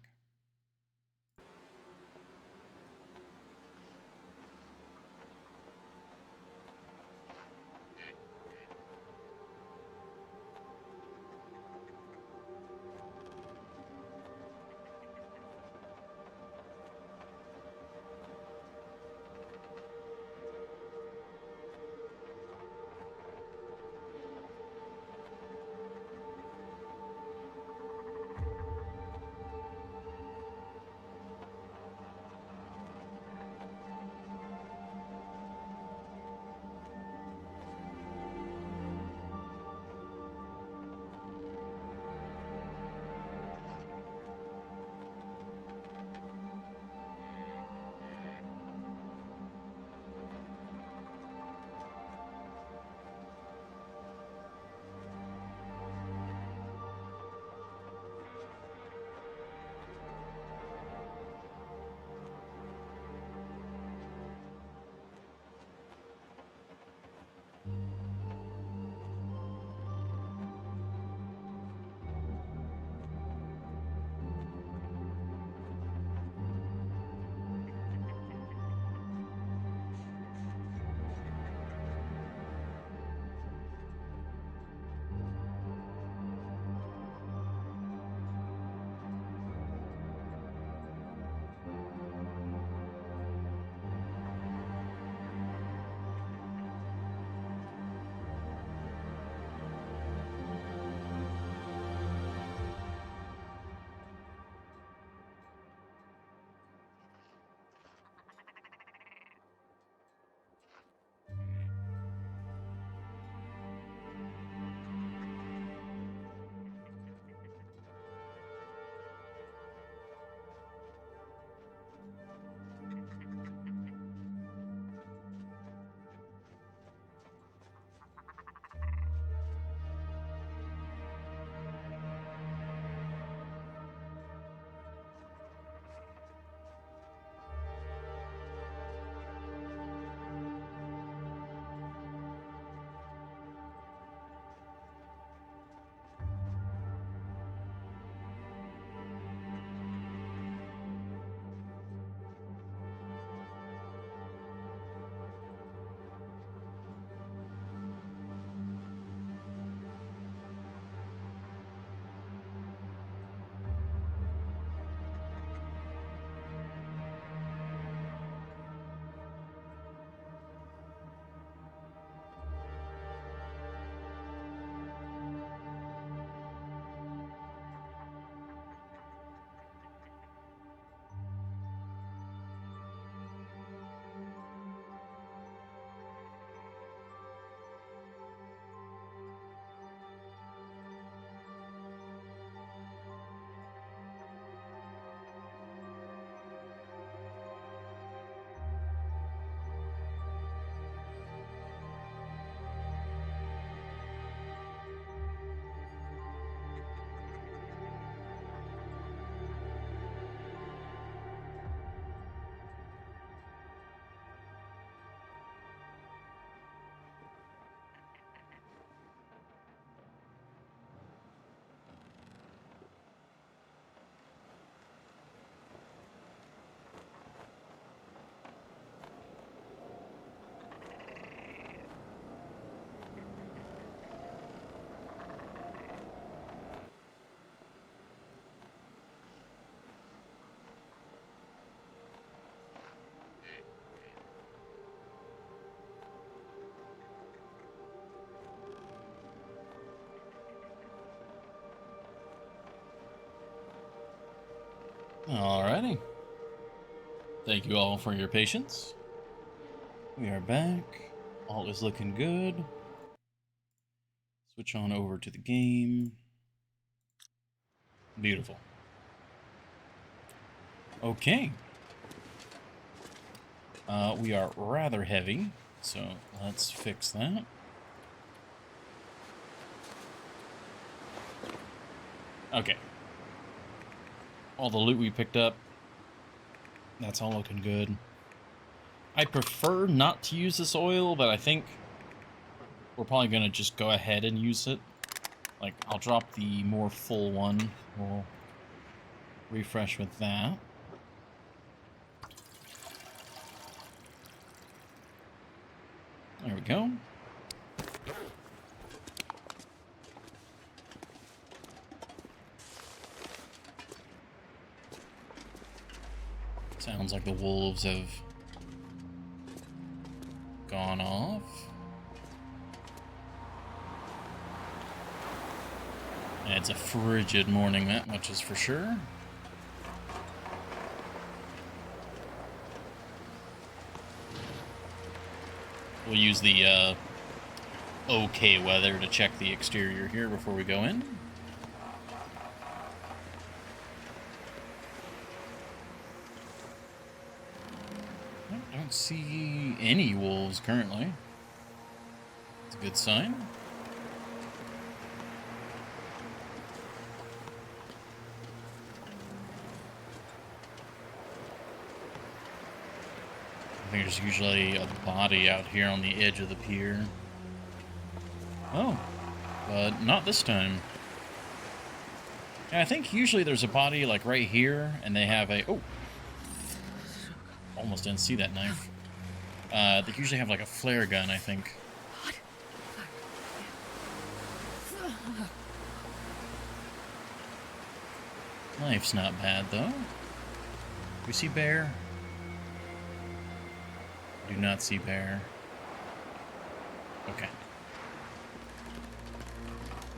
Alrighty. Thank you all for your patience. We are back. All is looking good. Switch on over to the game. Beautiful. Okay. We are rather heavy, so let's fix that. Okay. All the loot we picked up, that's all looking good. I prefer not to use this oil, but I think we're probably going to just go ahead and use it. Like, I'll drop the more full one. We'll refresh with that. There we go. Sounds like the wolves have gone off. And it's a frigid morning, that much is for sure. We'll use the okay weather to check the exterior here before we go in. I don't see any wolves currently. It's a good sign. I think there's usually a body out here on the edge of the pier. Oh, but not this time. Yeah, I think usually there's a body like right here, and they have a... Oh! Almost didn't see that knife. They usually have like a flare gun, I think. Knife's not bad, though. We see bear? Do not see bear. Okay.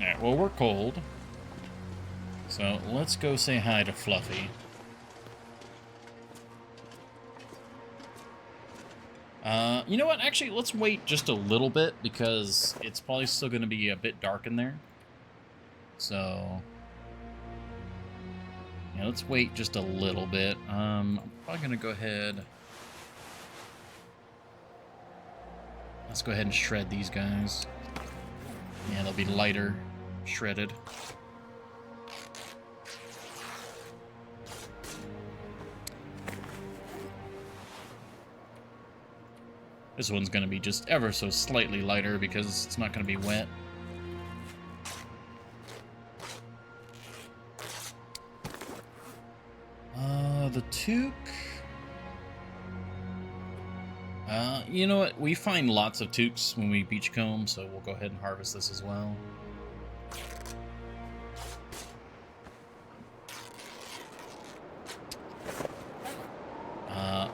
Alright, well, we're cold. So, let's go say hi to Fluffy. You know what? Actually, let's wait just a little bit, because it's probably still going to be a bit dark in there. So... yeah, let's wait just a little bit. I'm probably going to go ahead... Let's go ahead and shred these guys. Yeah, they'll be lighter, shredded. This one's going to be just ever so slightly lighter because it's not going to be wet. The toque... you know what? We find lots of toques when we beachcomb, so we'll go ahead and harvest this as well.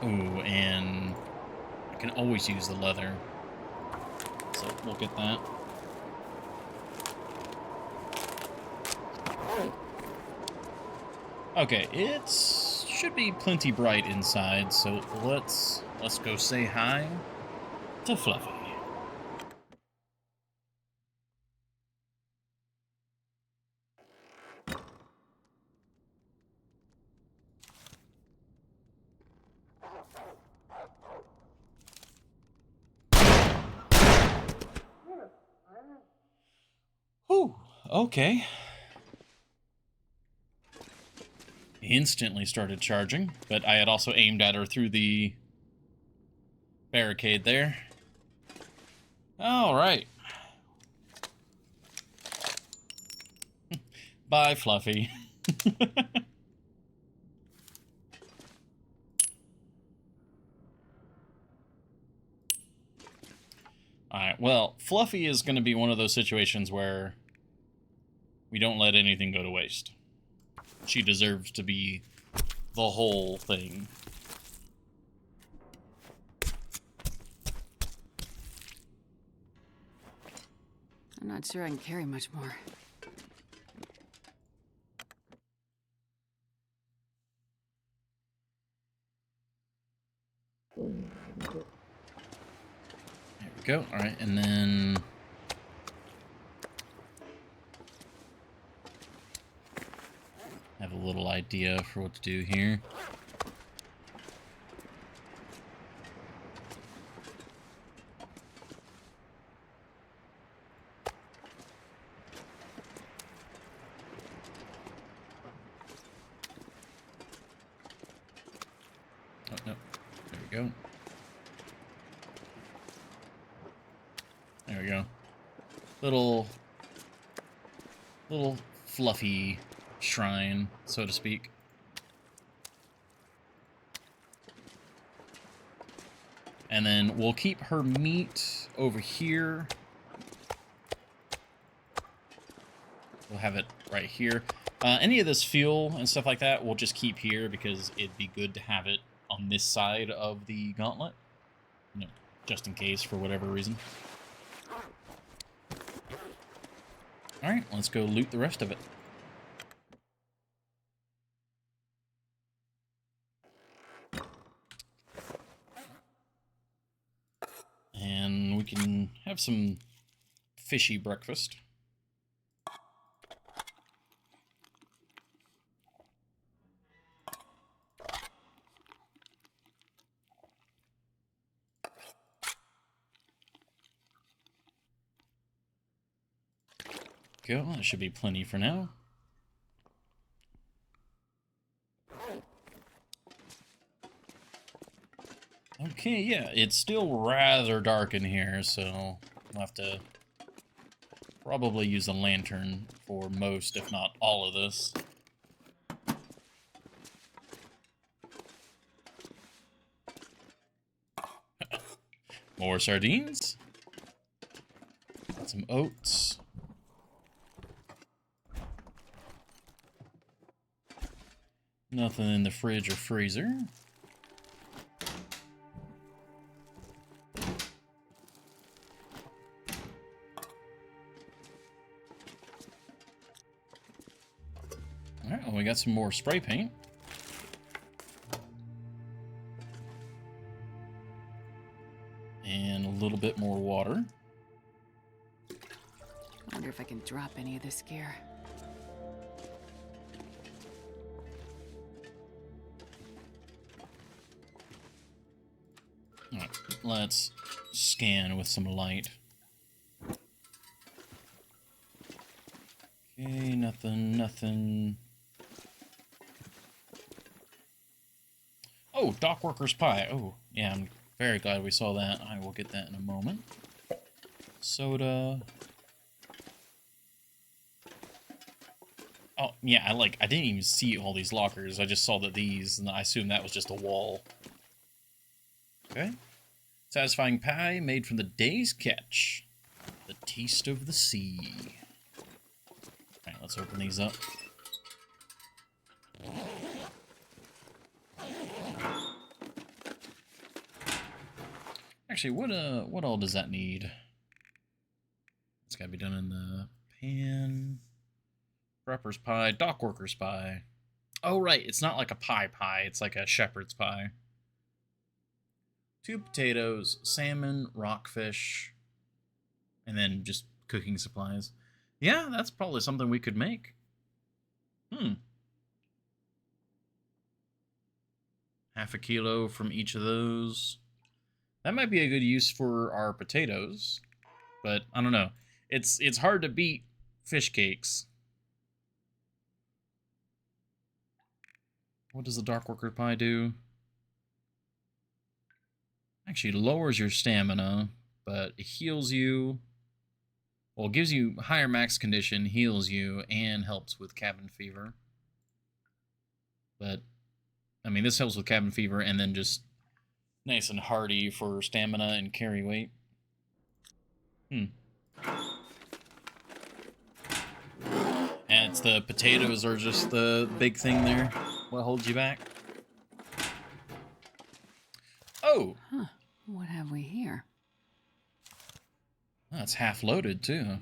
Ooh, and I can always use the leather, so we'll get that. Okay, it should be plenty bright inside, so let's go say hi to Fluffy. Whew, okay. Instantly started charging, but I had also aimed at her through the barricade there. All right. Bye, Fluffy. Alright, well, Fluffy is going to be one of those situations where we don't let anything go to waste. She deserves to be the whole thing. I'm not sure I can carry much more. There we go. All right, and then have a little idea for what to do here. Oh, no. There we go. There we go. Little fluffy shrine, so to speak. And then we'll keep her meat over here. We'll have it right here. Any of this fuel and stuff like that, we'll just keep here because it'd be good to have it on this side of the gauntlet. You know, just in case for whatever reason. Alright, let's go loot the rest of it. And we can have some fishy breakfast. Go, that should be plenty for now. Okay, yeah, it's still rather dark in here, so we'll have to probably use a lantern for most, if not all of this. More sardines. Got some oats. Nothing in the fridge or freezer. Alright, well, we got some more spray paint. And a little bit more water. I wonder if I can drop any of this gear. Alright, let's scan with some light. Okay, nothing. Oh, dock worker's pie. Oh, yeah, I'm very glad we saw that. I will get that in a moment. Soda. Oh, yeah, I didn't even see all these lockers. I just saw that these, and I assumed that was just a wall. Okay. Satisfying pie made from the day's catch. The taste of the sea. Alright, let's open these up. Actually, what all does that need? It's gotta be done in the pan. Prepper's pie, dock worker's pie. Oh, right, it's not like a pie, it's like a shepherd's pie. 2 potatoes, salmon, rockfish, and then just cooking supplies. Yeah, that's probably something we could make. Half a kilo from each of those. That might be a good use for our potatoes, but I don't know. It's hard to beat fish cakes. What does the dark worker pie do? Actually lowers your stamina, but it heals you. Well, it gives you higher max condition, heals you, and helps with cabin fever. But, I mean, this helps with cabin fever, and then just nice and hearty for stamina and carry weight. And it's the potatoes are just the big thing there. What holds you back? Oh! Huh. What have we here? That's half loaded, too.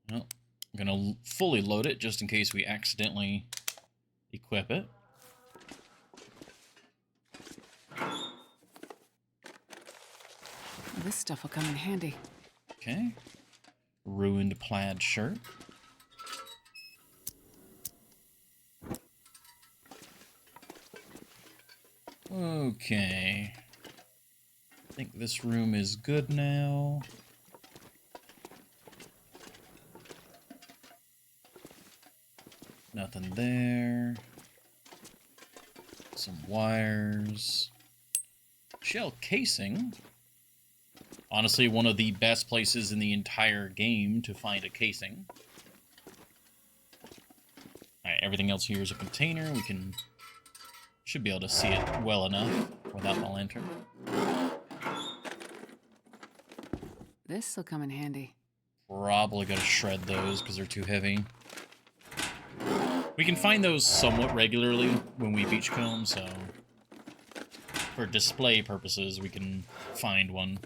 Well, I'm gonna fully load it just in case we accidentally equip it. This stuff will come in handy. Okay. Ruined plaid shirt. Okay. I think this room is good now. Nothing there. Some wires. Shell casing. Honestly, one of the best places in the entire game to find a casing. Alright, everything else here is a container. We should be able to see it well enough without the lantern. This'll come in handy. Probably gotta shred those because they're too heavy. We can find those somewhat regularly when we beachcomb, so for display purposes, we can find one.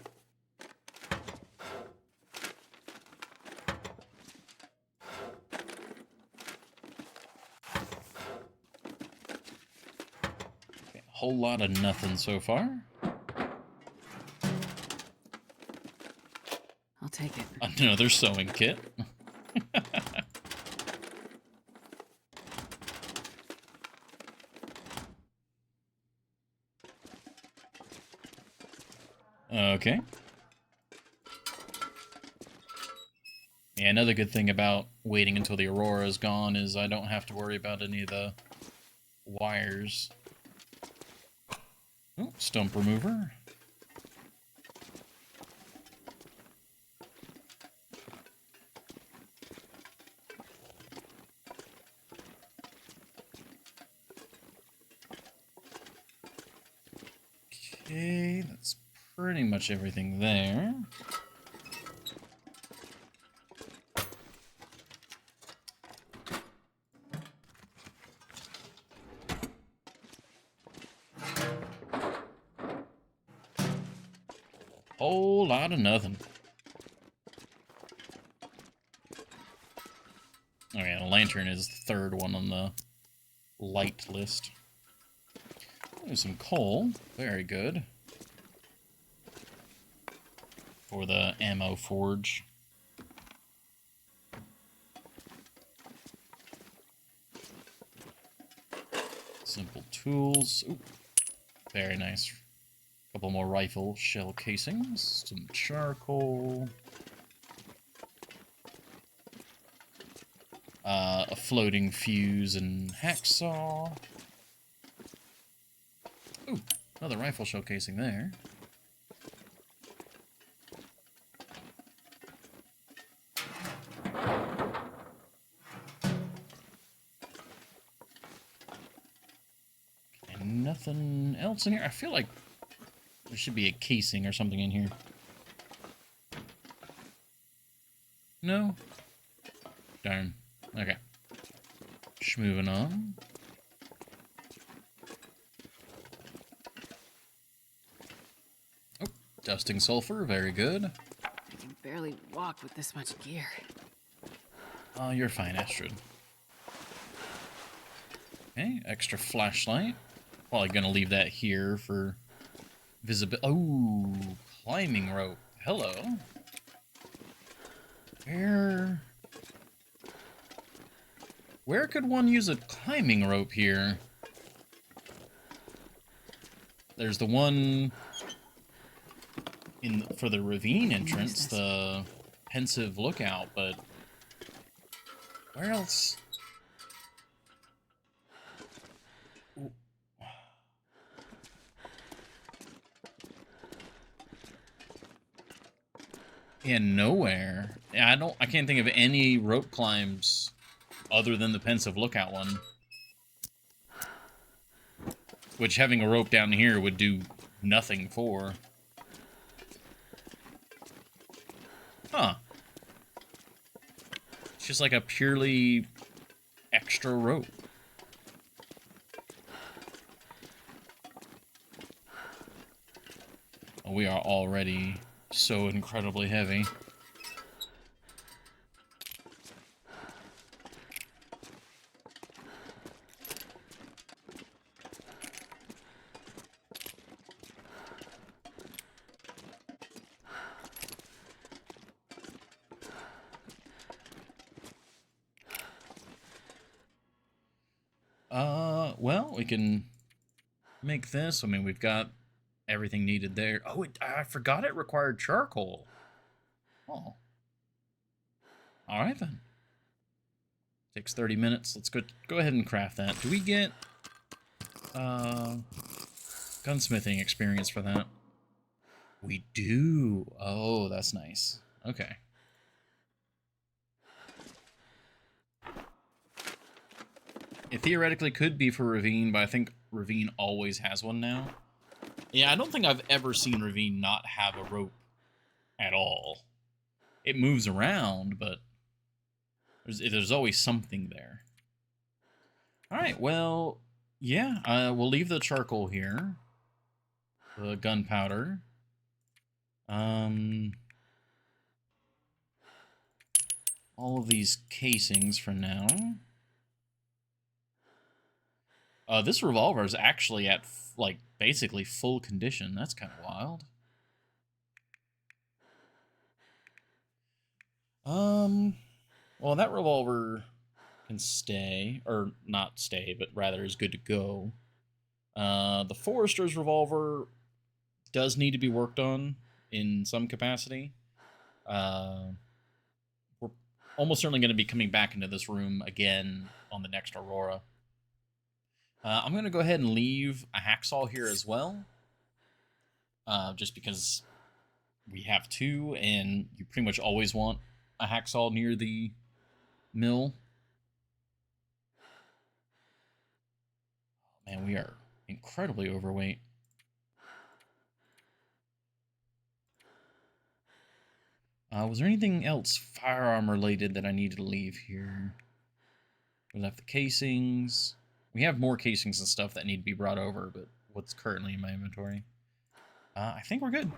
Okay, a whole lot of nothing so far. I'll take it. Another sewing kit. Okay. Yeah, another good thing about waiting until the aurora is gone is I don't have to worry about any of the wires. Oh, stump remover. Okay, that's pretty much everything there. Whole lot of nothing. Oh yeah, the lantern is the third one on the light list. There's some coal. Very good. For the ammo forge. Simple tools. Ooh, very nice. Couple more rifle shell casings. Some charcoal. A floating fuse and hacksaw. Ooh, another rifle shell casing there. And nothing else in here. I feel like there should be a casing or something in here. No? Darn. Okay. Just moving on. Oh, dusting sulfur. Very good. I can barely walk with this much gear. Oh, you're fine, Astrid. Okay, extra flashlight. Probably gonna leave that here for visibility. Oh, climbing rope. Hello. Where could one use a climbing rope here? There's the one for the ravine entrance, the pensive lookout, but where else? Yeah, nowhere. I can't think of any rope climbs other than the pensive lookout one. Which having a rope down here would do nothing for. Huh. It's just like a purely extra rope. Oh, we are already so incredibly heavy. Well, we can make this. I mean, we've got everything needed there. Oh, I forgot it required charcoal. Oh. All right, then. Takes 30 minutes. Let's go ahead and craft that. Do we get gunsmithing experience for that? We do. Oh, that's nice. Okay. It theoretically could be for Ravine, but I think Ravine always has one now. Yeah, I don't think I've ever seen Ravine not have a rope at all. It moves around, but there's always something there. All right, well, yeah, we'll leave the charcoal here. The gunpowder. All of these casings for now. This revolver is actually at, like, basically full condition. That's kind of wild. Well, that revolver can stay, or not stay, but rather is good to go. The Forester's revolver does need to be worked on in some capacity. We're almost certainly going to be coming back into this room again on the next Aurora. I'm going to go ahead and leave a hacksaw here as well. Just because we have two, and you pretty much always want a hacksaw near the mill. Oh, man, we are incredibly overweight. Was there anything else firearm related that I needed to leave here? We left the casings. We have more casings and stuff that need to be brought over, but what's currently in my inventory? I think we're good.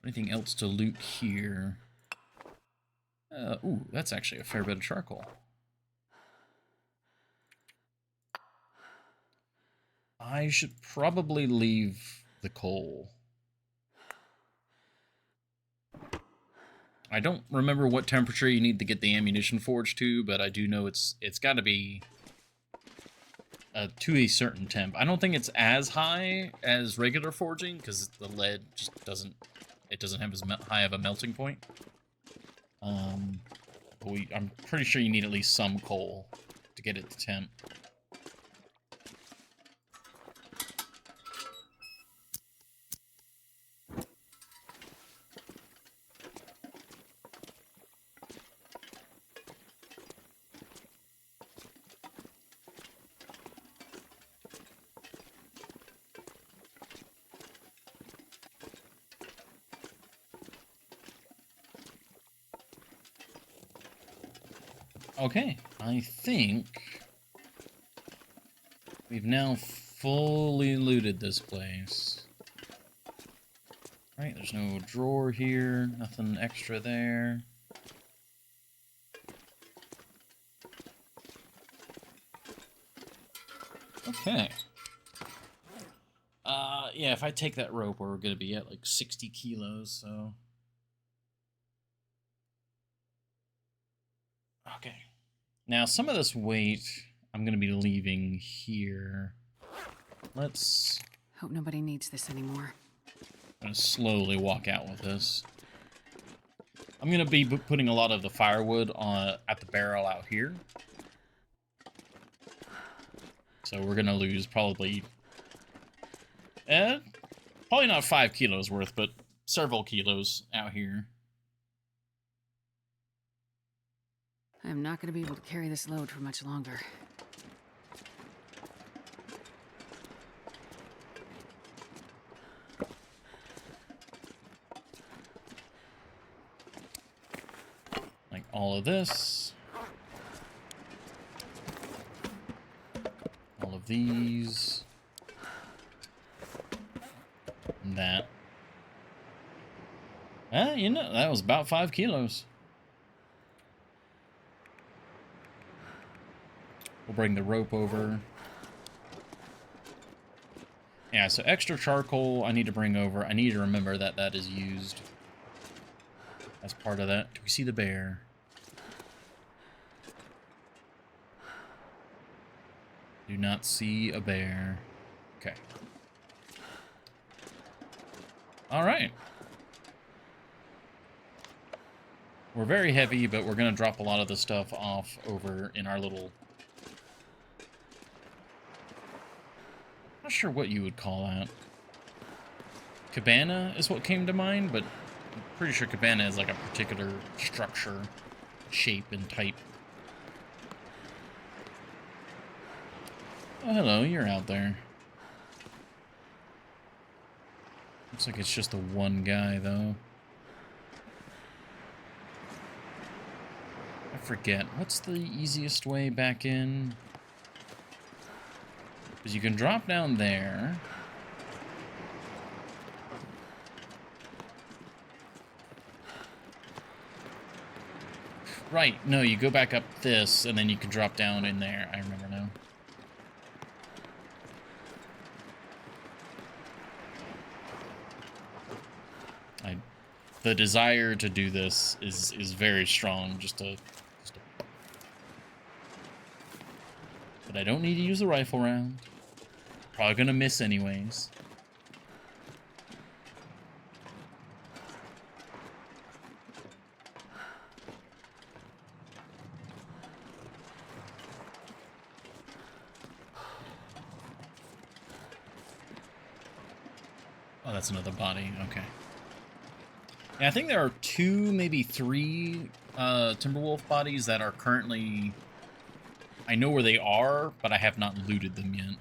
Anything else to loot here? Ooh, that's actually a fair bit of charcoal. I should probably leave the coal. I don't remember what temperature you need to get the ammunition forge to, but I do know it's got to be to a certain temp. I don't think it's as high as regular forging because the lead just doesn't have as high of a melting point. But I'm pretty sure you need at least some coal to get it to temp. Okay, I think we've now fully looted this place. Right, there's no drawer here, nothing extra there. Okay. Yeah, if I take that rope, we're gonna be at like 60 kilos, so... Okay. Now, some of this weight I'm going to be leaving here. Let's... Hope nobody needs this anymore. I'm going to slowly walk out with this. I'm going to be putting a lot of the firewood at the barrel out here. So we're going to lose probably not 5 kilos worth, but several kilos out here. I'm not going to be able to carry this load for much longer. Like all of this. All of these. And that. You know, that was about 5 kilos. We'll bring the rope over. Yeah, so extra charcoal I need to bring over. I need to remember that that is used as part of that. Do we see the bear? Do not see a bear. Okay. All right. We're very heavy, but we're going to drop a lot of the stuff off over in our little... Not sure what you would call that. Cabana is what came to mind, but I'm pretty sure cabana is like a particular structure, shape, and type. Oh, hello, you're out there. Looks like it's just the one guy, though. I forget. What's the easiest way back in? Because you can drop down there. Right, no, you go back up this, and then you can drop down in there. I remember now. The desire to do this is very strong, But I don't need to use the rifle round. Probably gonna miss anyways. Oh, that's another body. Okay. Yeah, I think there are 2, maybe 3 Timberwolf bodies that are currently... I know where they are, but I have not looted them yet.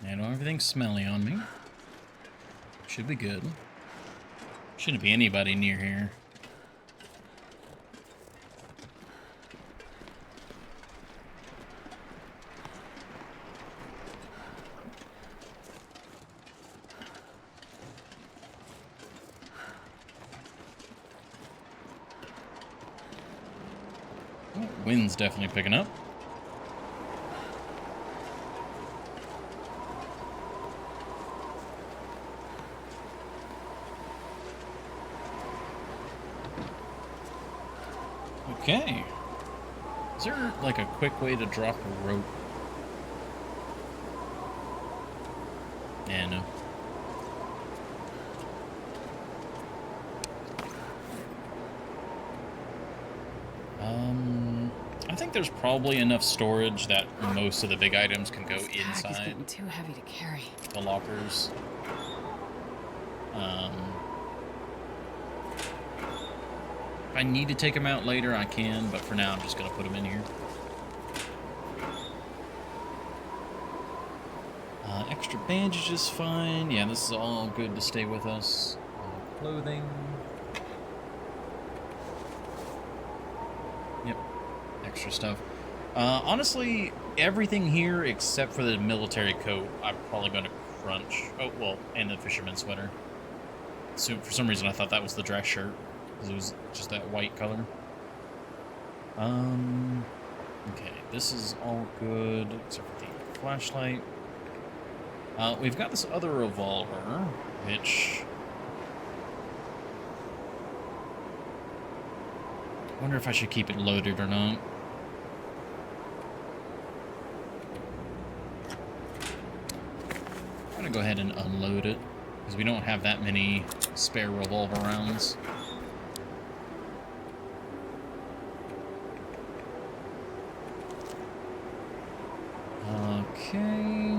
I know everything's smelly on me. Should be good. Shouldn't be anybody near here. Oh, wind's definitely picking up. Okay. Is there, like, a quick way to drop a rope? Yeah, no. I think there's probably enough storage that most of the big items can go This pack is inside getting too heavy to carry. the lockers. If I need to take them out later, I can, but for now, I'm just going to put them in here. Extra bandage is fine. Yeah, this is all good to stay with us. Clothing. Yep, extra stuff. Honestly, everything here except for the military coat, I'm probably going to crunch. Oh, well, and the fisherman's sweater. So for some reason, I thought that was the dress shirt. Because it was just that white color. Okay, this is all good, except for the flashlight. We've got this other revolver, which... I wonder if I should keep it loaded or not. I'm gonna go ahead and unload it, because we don't have that many spare revolver rounds. Okay.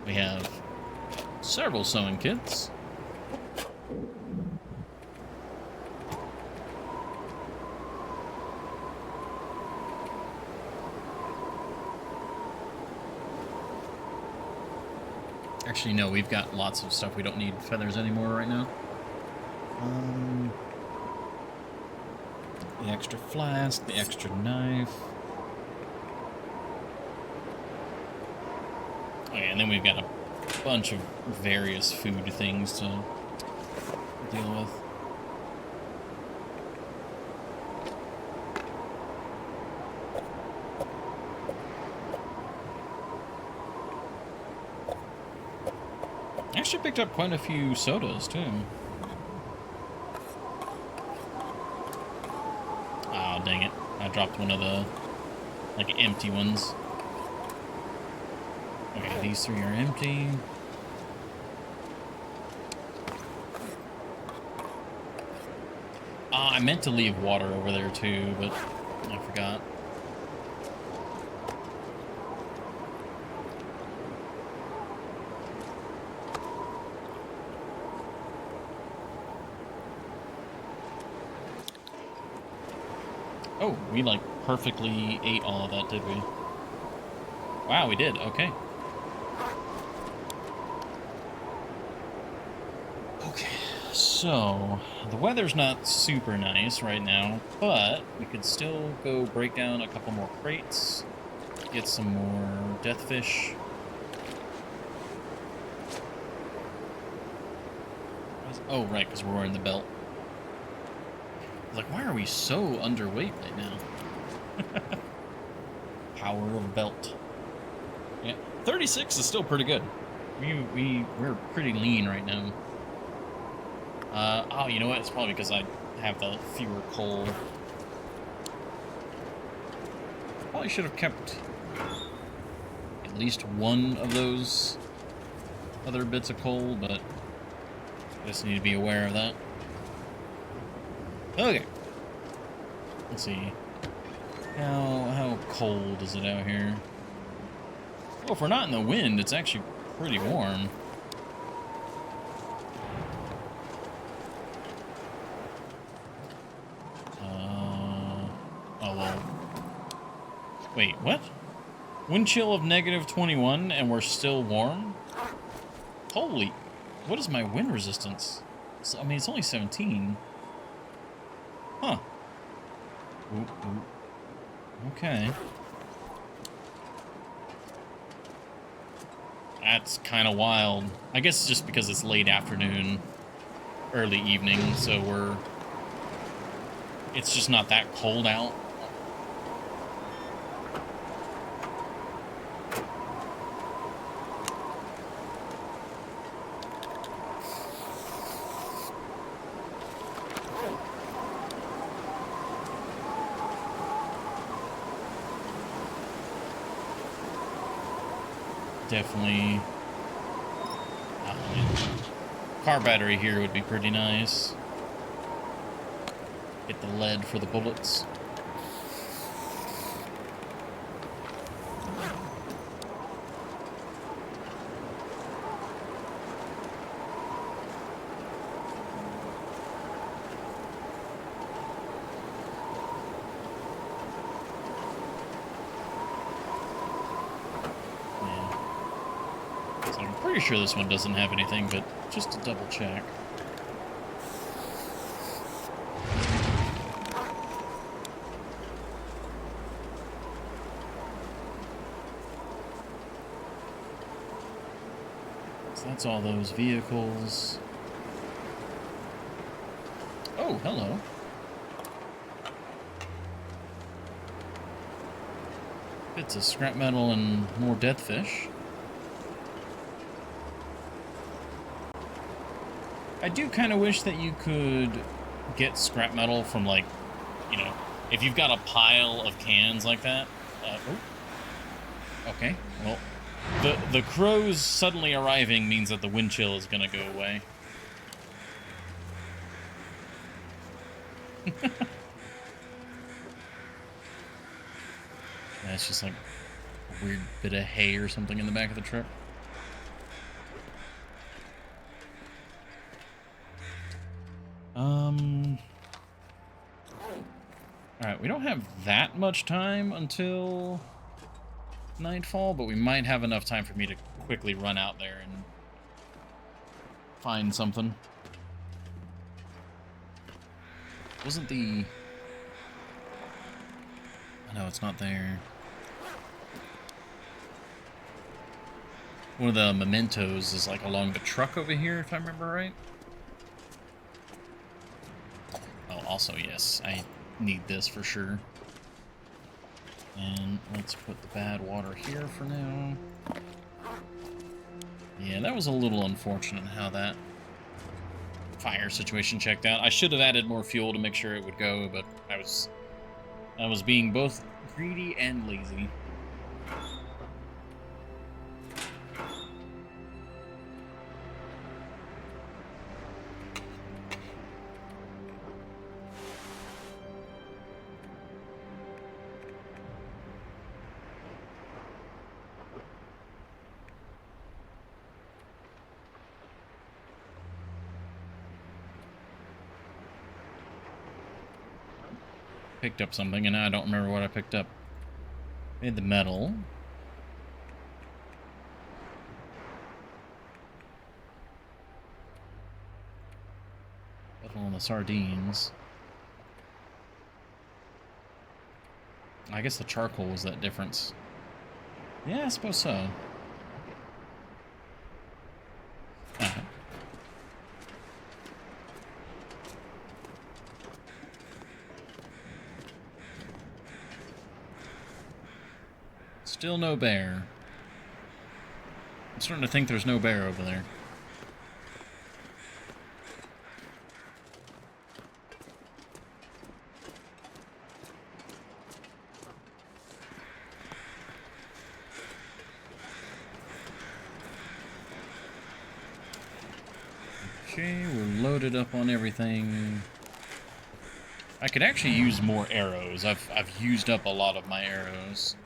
We have several sewing kits. Actually, no, we've got lots of stuff. We don't need feathers anymore right now. The extra flask, the extra knife. Oh, yeah, and then we've got a bunch of various food things to deal with. Actually picked up quite a few sodas, too. Oh, dang it. I dropped one of the, like, empty ones. Okay, these 3 are empty. I meant to leave water over there, too, but I forgot. Oh, we, like, perfectly ate all of that, did we? Wow, we did. Okay. Okay, so the weather's not super nice right now, but we could still go break down a couple more crates, get some more death fish. Oh, right, because we're wearing the belt. I was like, why are we so underweight right now? Power of belt. Yeah, 36 is still pretty good. We're pretty lean right now. Oh, you know what? It's probably because I have the fewer coal. Probably should have kept at least one of those other bits of coal, but I just need to be aware of that. Okay. Let's see. How cold is it out here? Well, if we're not in the wind, it's actually pretty warm. Oh, well. Wait, what? Wind chill of -21 and we're still warm? Holy, what is my wind resistance? I mean, it's only 17. Huh. Ooh, ooh. Okay. That's kind of wild. I guess it's just because it's late afternoon, early evening, so it's just not that cold out. Definitely. Car battery here would be pretty nice. Get the lead for the bullets. Pretty sure this one doesn't have anything, but just to double check. So that's all those vehicles. Oh, hello. Bits of scrap metal and more death fish. I do kind of wish that you could get scrap metal from, like, you know, if you've got a pile of cans like that. Okay, well, the crows suddenly arriving means that the wind chill is going to go away. That's just like a weird bit of hay or something in the back of the truck. Alright, we don't have that much time until nightfall, but we might have enough time for me to quickly run out there and find something. Wasn't the... Oh, no, it's not there. One of the mementos is like along the truck over here, if I remember right. Oh, also, yes, I need this for sure. And let's put the bad water here for now. Yeah, that was a little unfortunate how that fire situation checked out. I should have added more fuel to make sure it would go, but I was being both greedy and lazy. Picked up something, and I don't remember what I picked up. Made the metal. Metal on the sardines. I guess the charcoal was that difference. Yeah, I suppose so. Alright. Still no bear. I'm starting to think there's no bear over there. Okay, we're loaded up on everything. I could actually use more arrows. I've used up a lot of my arrows.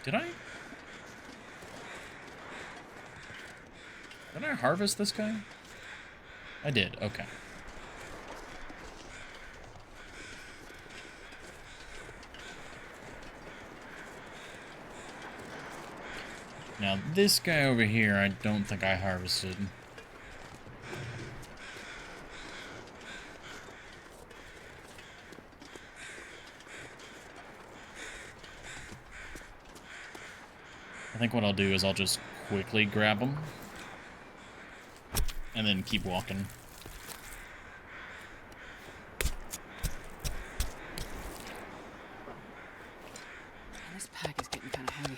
Did I harvest this guy? I did, okay. Now, this guy over here, I don't think I harvested. I think what I'll do is I'll just quickly grab them. And then keep walking. Man, this pack is getting kind of heavy.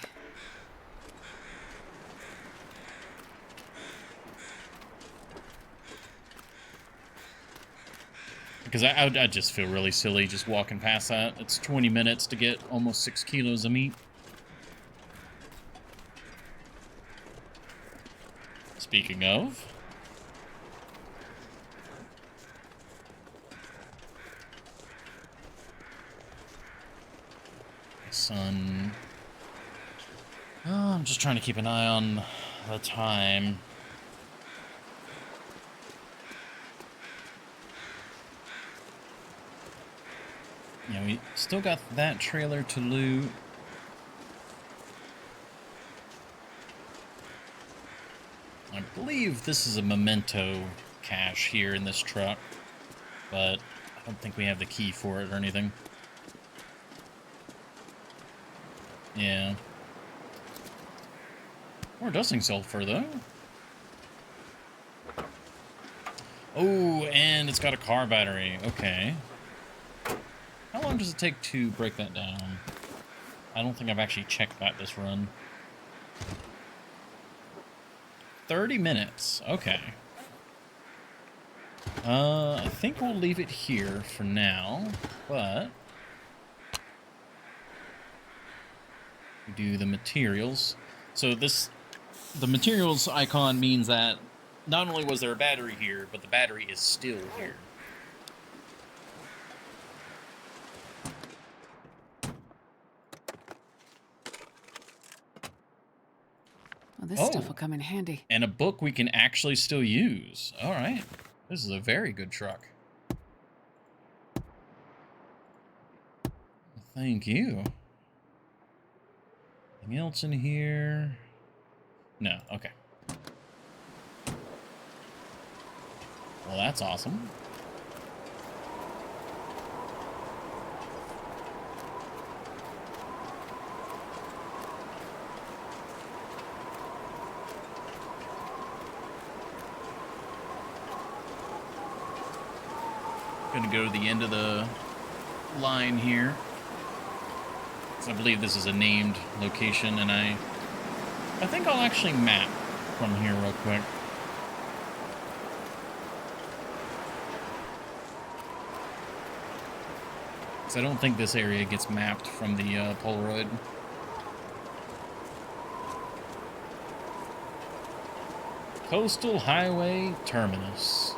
Because I just feel really silly just walking past that. It's 20 minutes to get almost 6 kilos of meat. Speaking of... Sun. Oh, I'm just trying to keep an eye on the time. Yeah, we still got that trailer to loot. I believe this is a memento cache here in this truck, but I don't think we have the key for it or anything. Yeah. We're dusting sulfur, though. Oh, and it's got a car battery. Okay. How long does it take to break that down? I don't think I've actually checked that this run. 30 minutes. Okay. I think we'll leave it here for now, but... we do the materials. So the materials icon means that not only was there a battery here, but the battery is still here. Well, this stuff will come in handy. And a book we can actually still use. All right. This is a very good truck. Thank you. Anything else in here? No, okay. that's awesome. Gonna go to the end of the line here. I believe this is a named location, and I think I'll actually map from here real quick. Because I don't think this area gets mapped from the Polaroid. Coastal Highway Terminus.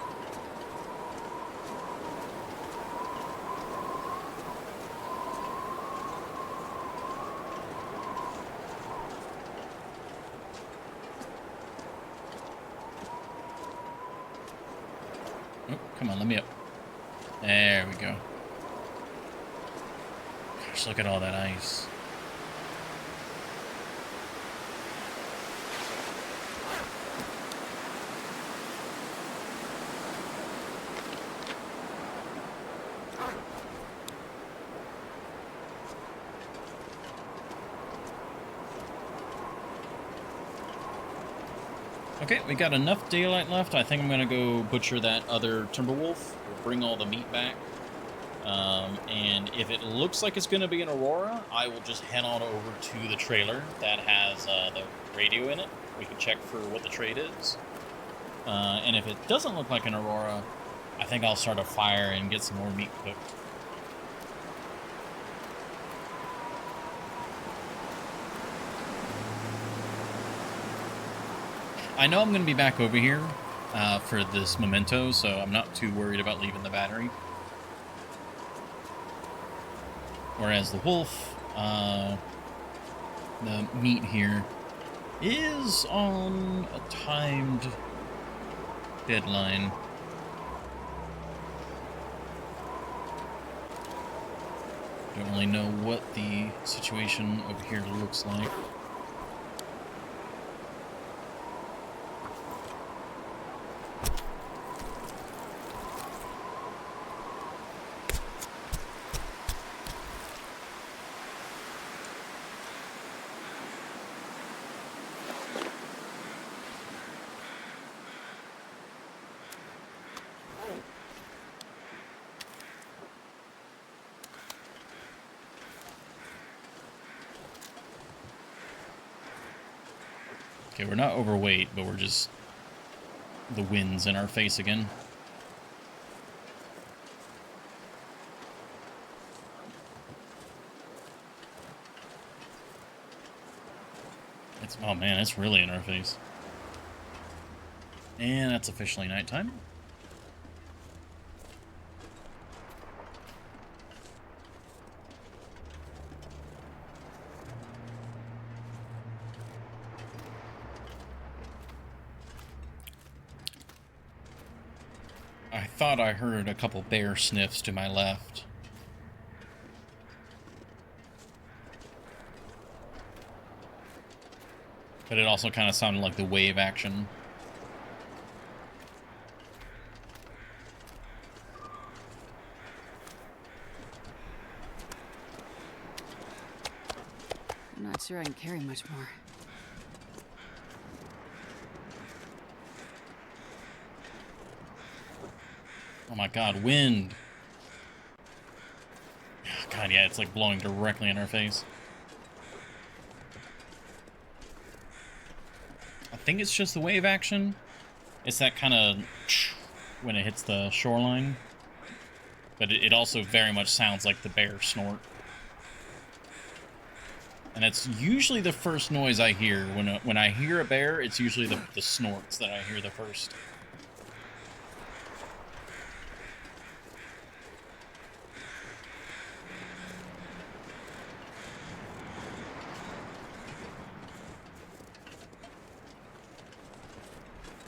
Oh, come on, let me up. There we go. Gosh, look at all that ice. Okay, we got enough daylight left. I think I'm gonna go butcher that other Timberwolf. We'll bring all the meat back. And if it looks like it's gonna be an Aurora, I will just head on over to the trailer that has the radio in it. We can check for what the trade is. And if it doesn't look like an Aurora, I think I'll start a fire and get some more meat cooked. I know I'm going to be back over here for this memento, so I'm not too worried about leaving the battery. Whereas the wolf, the meat here, is on a timed deadline. Don't really know what the situation over here looks like. Okay, we're not overweight, but we're just... the wind's in our face again. It's... oh man, it's really in our face. And that's officially nighttime. I thought I heard a couple bear sniffs to my left. But it also kind of sounded like the wave action. I'm not sure I can carry much more. Oh my god, wind! God, yeah, it's like blowing directly in our face. I think it's just the wave action. It's that kind of when it hits the shoreline. But it also very much sounds like the bear snort. And it's usually the first noise I hear. When I hear a bear, it's usually the snorts that I hear the first.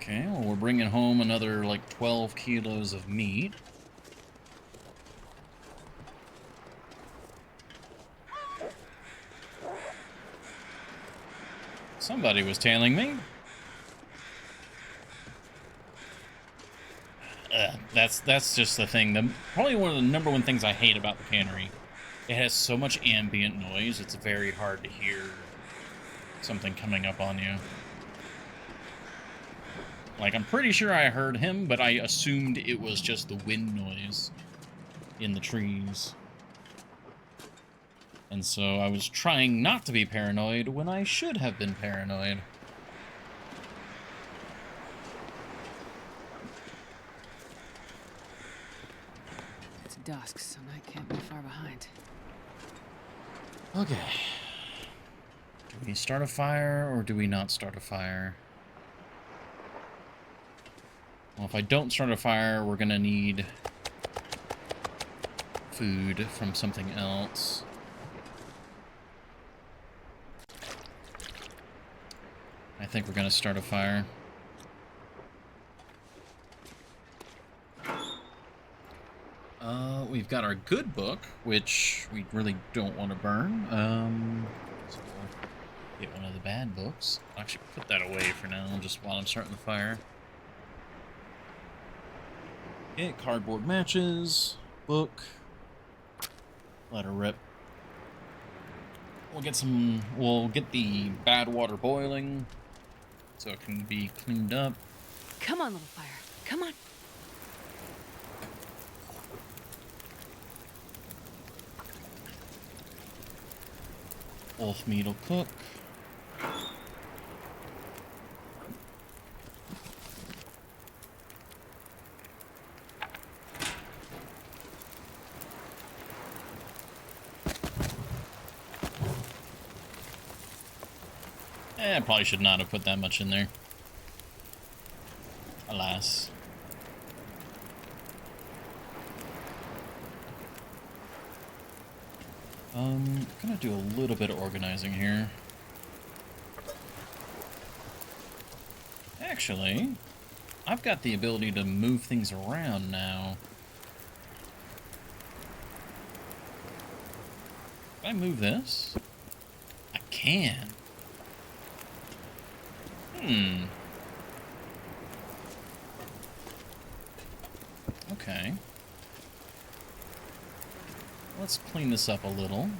Okay, well, we're bringing home another, like, 12 kilos of meat. Somebody was tailing me. That's just the thing. Probably one of the number one things I hate about the cannery. It has so much ambient noise. It's very hard to hear something coming up on you. Like, I'm pretty sure I heard him, but I assumed it was just the wind noise in the trees. And so I was trying not to be paranoid when I should have been paranoid. It's dusk, so night can't be far behind. Okay. Do we start a fire or do we not start a fire? Well, if I don't start a fire, we're gonna need food from something else. I think we're gonna start a fire. We've got our good book, which we really don't want to burn. So we'll get one of the bad books. I'll actually put that away for now, just while I'm starting the fire. Okay, cardboard matches, book, let her rip. We'll get the bad water boiling, so it can be cleaned up. Come on, little fire. Come on. Wolf meat will cook. I probably should not have put that much in there. Alas. I'm gonna do a little bit of organizing here. Actually, I've got the ability to move things around now. Can I move this? I can. Okay. Let's clean this up a little.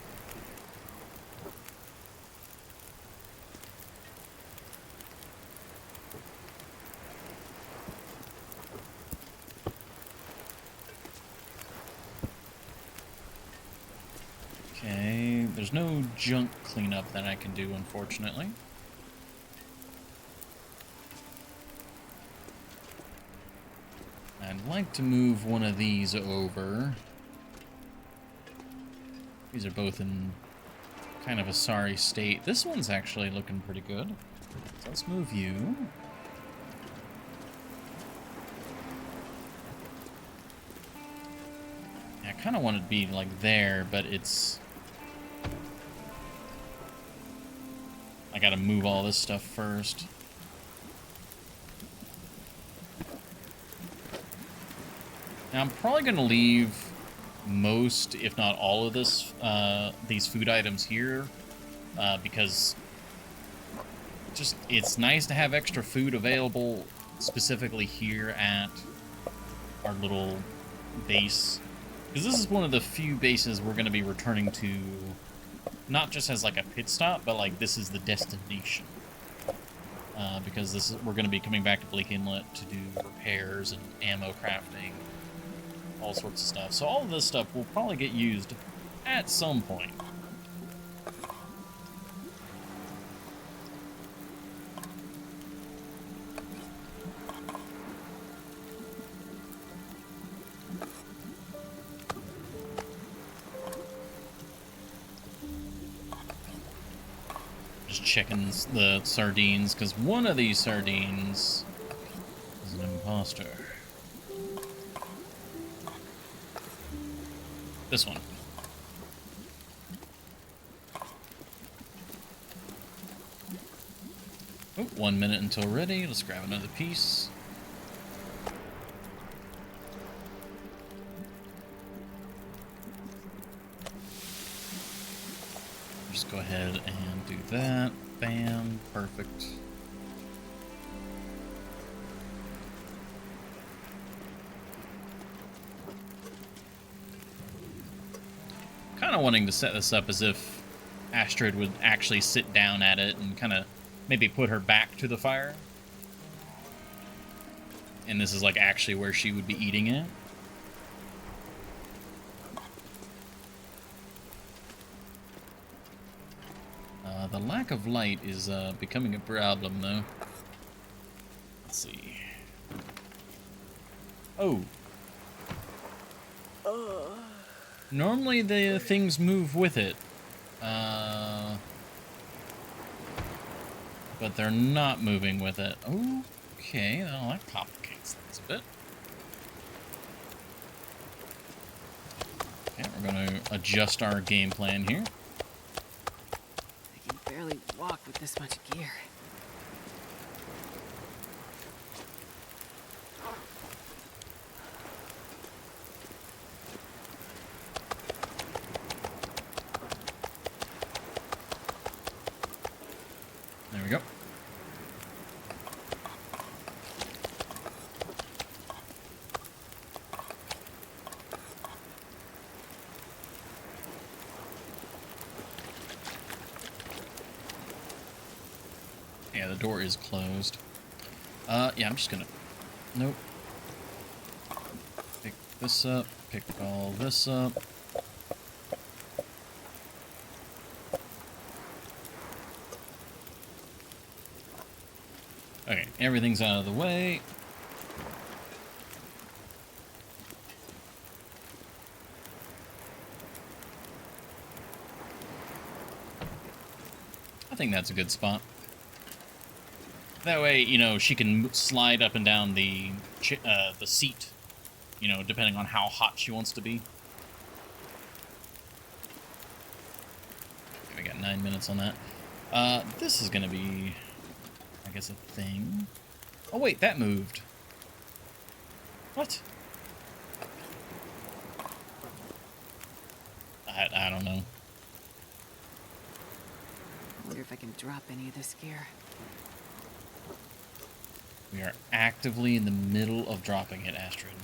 Okay, there's no junk cleanup that I can do, unfortunately. I'd like to move one of these over. These are both in kind of a sorry state. This one's actually looking pretty good. So let's move you. Yeah, I kind of want it to be like there, but it's... I gotta move all this stuff first. Now I'm probably gonna leave most, if not all of this, these food items here, because just it's nice to have extra food available, specifically here at our little base, because this is one of the few bases we're going to be returning to, not just as like a pit stop, but like this is the destination, because we're going to be coming back to Bleak Inlet to do repairs and ammo crafting, all sorts of stuff. So all of this stuff will probably get used at some point. Just checking the sardines, because one of these sardines is an imposter. This one. Oh, 1 minute until ready. Let's grab another piece. Just go ahead and do that. Bam. Perfect. kind of wanting to set this up as if Astrid would actually sit down at it and kind of maybe put her back to the fire. And this is like actually where she would be eating it. The lack of light is becoming a problem, though. Let's see. Oh. Normally the things move with it. But they're not moving with it. Okay, well, that complicates things a bit. Okay, we're going to adjust our game plan here. I can barely walk with this much gear. There we go. Yeah, the door is closed. Yeah, I'm just gonna... Nope. Pick this up. Pick all this up. Okay, everything's out of the way. I think that's a good spot. That way, you know, she can slide up and down the seat, you know, depending on how hot she wants to be. We got 9 minutes on that. This is gonna be, I guess, a thing. Oh wait, that moved. What? I don't know. I wonder if I can drop any of this gear. We are actively in the middle of dropping it, Astrid.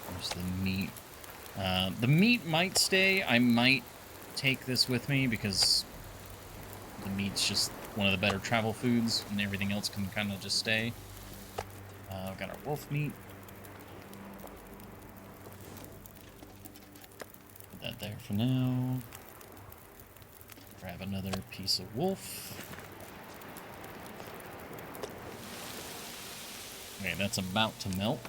There's the meat. The meat might stay. I might take this with me because the meat's just one of the better travel foods, and everything else can kind of just stay. We've got our wolf meat. Put that there for now. Grab another piece of wolf. Okay, that's about to melt.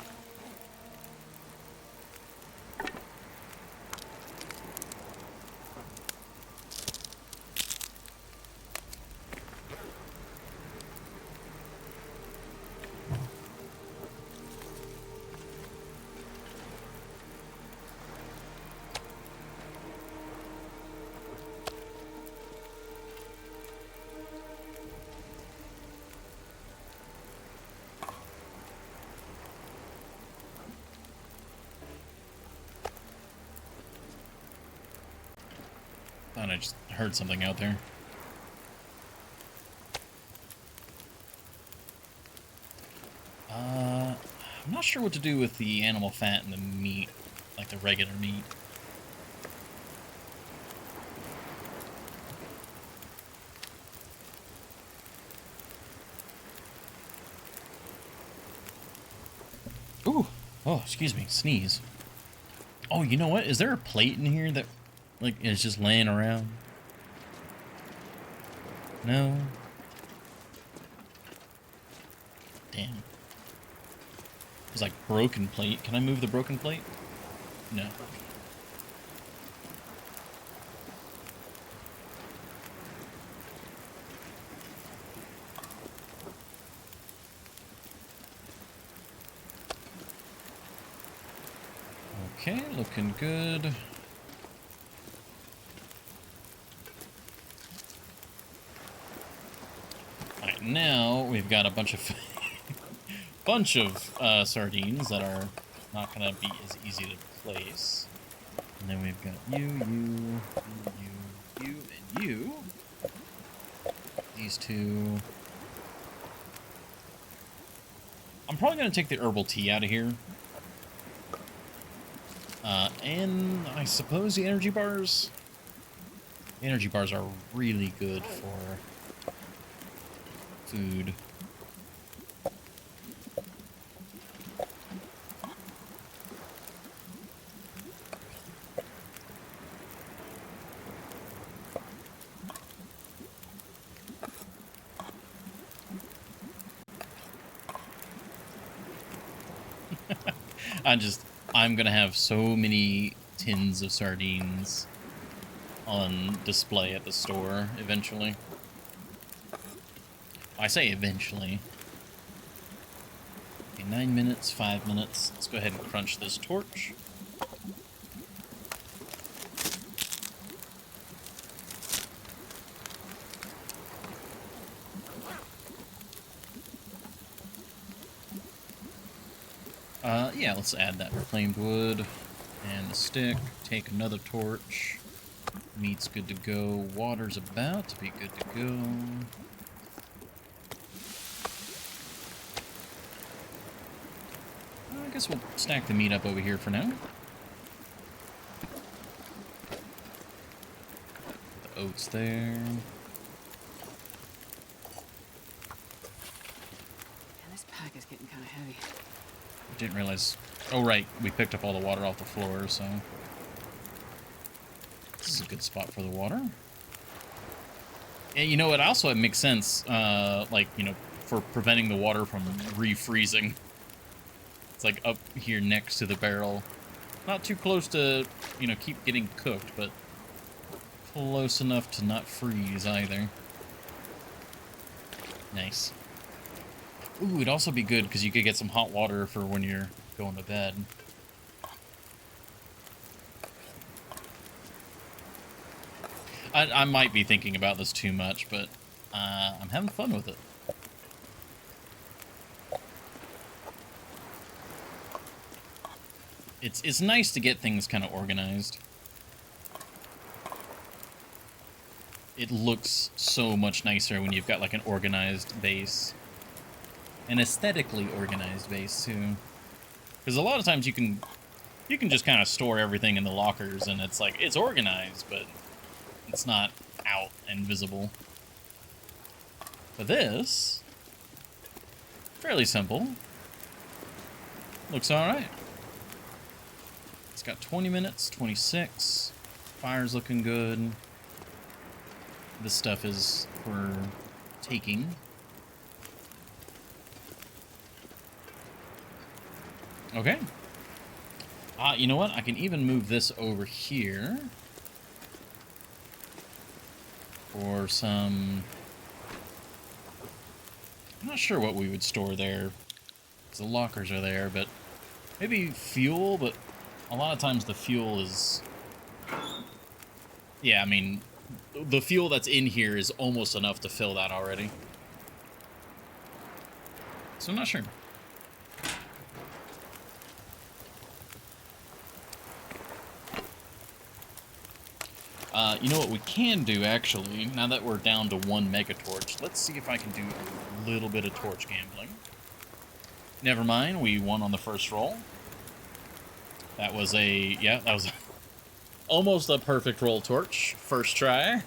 Thought I just heard something out there. I'm not sure what to do with the animal fat and the meat, like the regular meat. Ooh! Oh, excuse me, sneeze. Oh, you know what? Is there a plate in here that, like, is just laying around? No? Damn. It's like broken plate. Can I move the broken plate? No. Okay, looking good. Alright, Alright, now we've got a bunch of sardines that are not going to be as easy to place. And then we've got you, and you. These two. I'm probably going to take the herbal tea out of here. And I suppose the energy bars. The energy bars are really good for food. I'm gonna have so many tins of sardines on display at the store eventually. I say eventually. Okay, 9 minutes, 5 minutes. Let's go ahead and crunch this torch. Yeah, let's add that reclaimed wood and the stick. Take another torch. Meat's good to go. Water's about to be good to go. I guess we'll stack the meat up over here for now. Put the oats there. Man, this pack is getting kind of heavy. Didn't realize... Oh, right. We picked up all the water off the floor, so... This is a good spot for the water. And, you know, it makes sense, like, you know, for preventing the water from refreezing. It's, like, up here next to the barrel. Not too close to, you know, keep getting cooked, but close enough to not freeze either. Nice. Ooh, it'd also be good because you could get some hot water for when you're going to bed. I might be thinking about this too much, but I'm having fun with it. It's nice to get things kind of organized. It looks so much nicer when you've got like an organized base. An aesthetically organized base too, because a lot of times you can just kind of store everything in the lockers and it's like it's organized, but it's not out and visible. But this, fairly simple. Looks all right. It's got 20 minutes, 26. Fire's looking good. This stuff is for taking. Okay. You know what? I can even move this over here for some... I'm not sure what we would store there. The lockers are there, but maybe fuel, but a lot of times the fuel is... Yeah, I mean, the fuel that's in here is almost enough to fill that already. So I'm not sure. You know what we can do, actually, now that we're down to 1 mega torch, let's see if I can do a little bit of torch gambling. Never mind, we won on the first roll. That was that was almost a perfect roll torch. First try.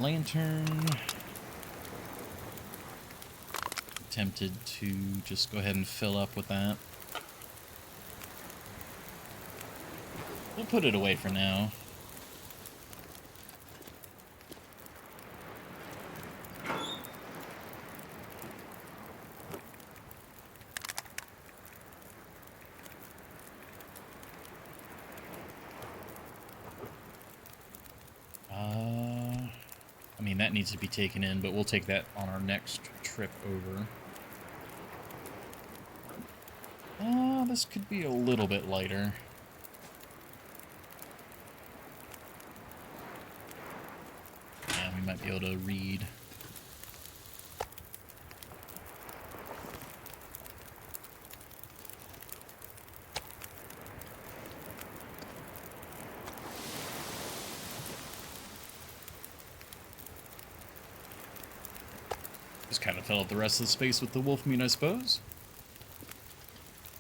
Lantern. Tempted to just go ahead and fill up with that. We'll put it away for now. I mean, that needs to be taken in, but we'll take that on our next trip over. This could be a little bit lighter. Yeah, kind of fill up the rest of the space with the wolf meat, I suppose.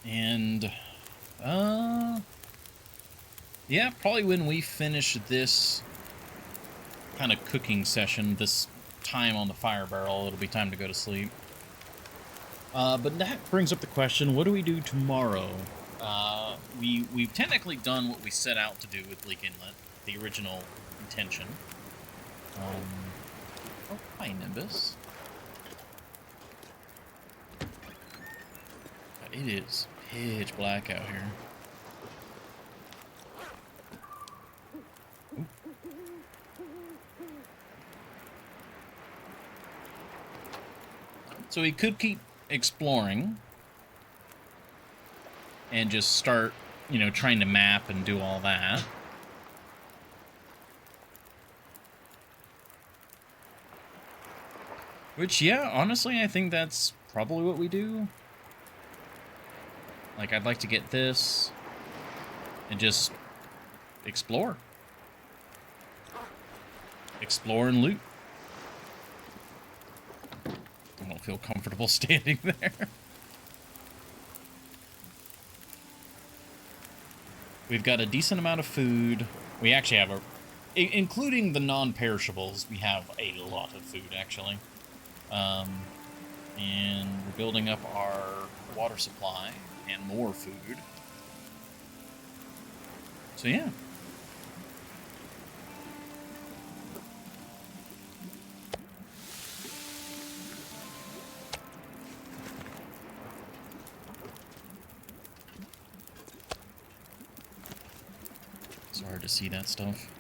And, yeah, probably when we finish this kind of cooking session, this time on the fire barrel, it'll be time to go to sleep. But that brings up the question, what do we do tomorrow? We've technically done what we set out to do with Bleak Inlet, the original intention. Oh, hi, Nimbus. It is pitch black out here. Ooh. So we could keep exploring and just start, you know, trying to map and do all that. Which, yeah, honestly, I think that's probably what we do. Like, I'd like to get this and just explore. Explore and loot. I don't feel comfortable standing there. We've got a decent amount of food. We actually have including the non-perishables, we have a lot of food, actually. And we're building up our water supply and more food. So, yeah. It's hard to see that stuff.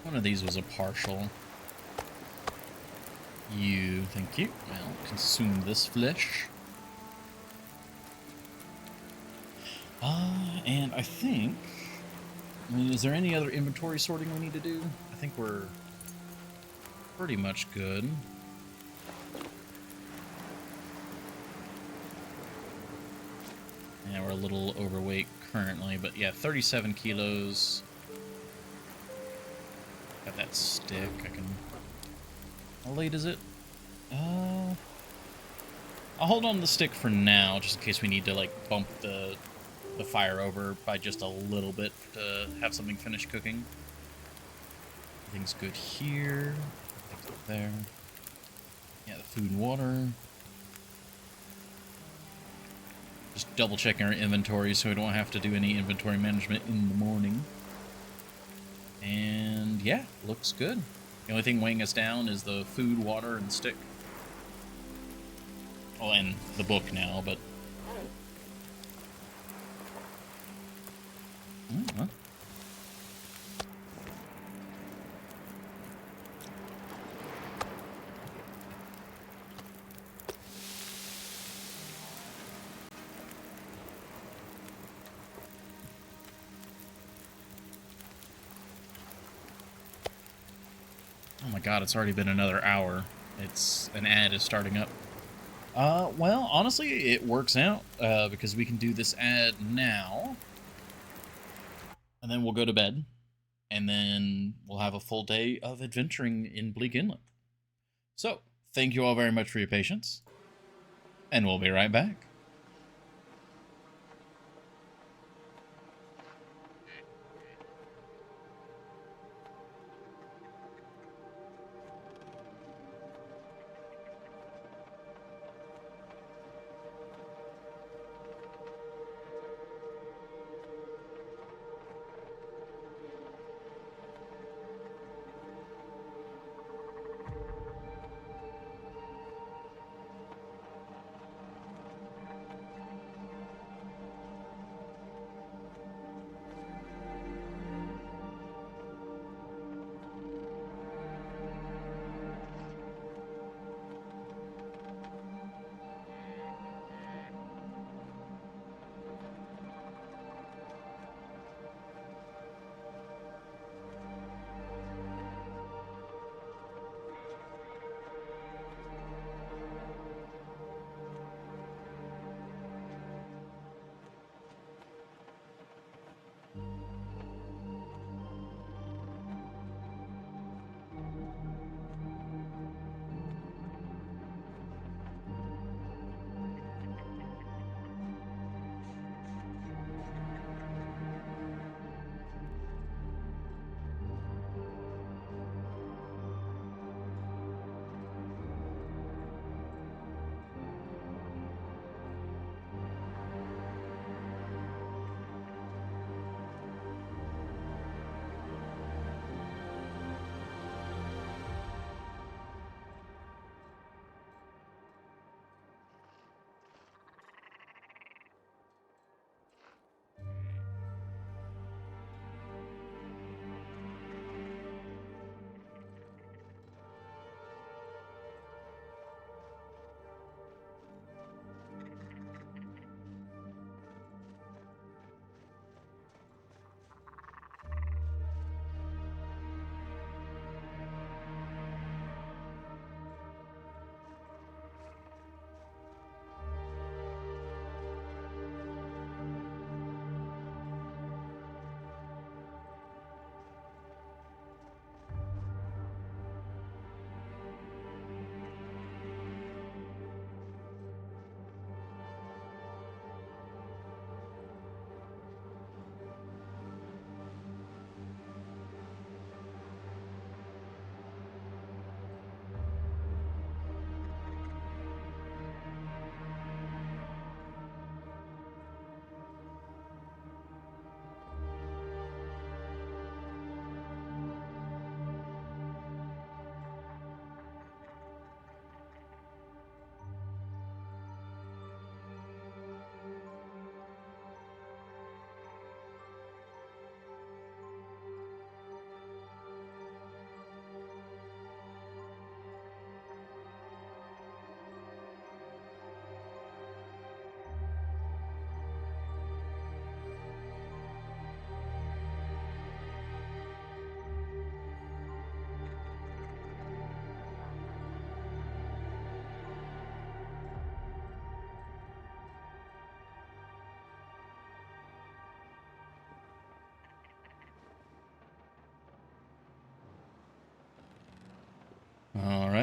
One of these was a partial. Thank you. I'll consume this flesh. And I think... I mean, is there any other inventory sorting we need to do? I think we're pretty much good. Yeah, we're a little overweight currently, but yeah, 37 kilos. Got that stick. I can... How late is it? I'll hold on to the stick for now, just in case we need to, like, bump the fire over by just a little bit to have something finish cooking. Everything's good here. Everything's up there. Yeah, the food and water. Just double checking our inventory so we don't have to do any inventory management in the morning. And yeah, looks good. The only thing weighing us down is the food, water, and stick. Oh, and the book now, but... Huh? Oh my god, it's already been another hour. An ad is starting up. Well, honestly, it works out, because we can do this ad now. And then we'll go to bed. And then we'll have a full day of adventuring in Bleak Inlet. So, thank you all very much for your patience. And we'll be right back.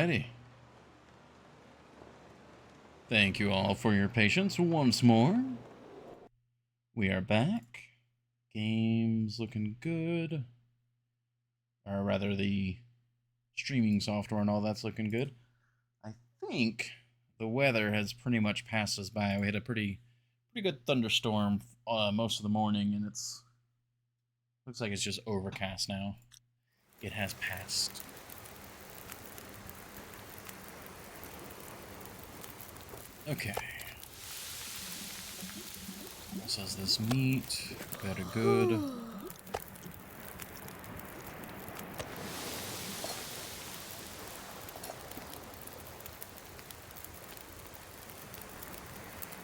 Alrighty. Thank you all for your patience once more. We are back. Game's looking good. Or rather, the streaming software and all that's looking good. I think the weather has pretty much passed us by. We had a pretty good thunderstorm most of the morning, and looks like it's just overcast now. It has passed. Okay. This has this meat. Better good.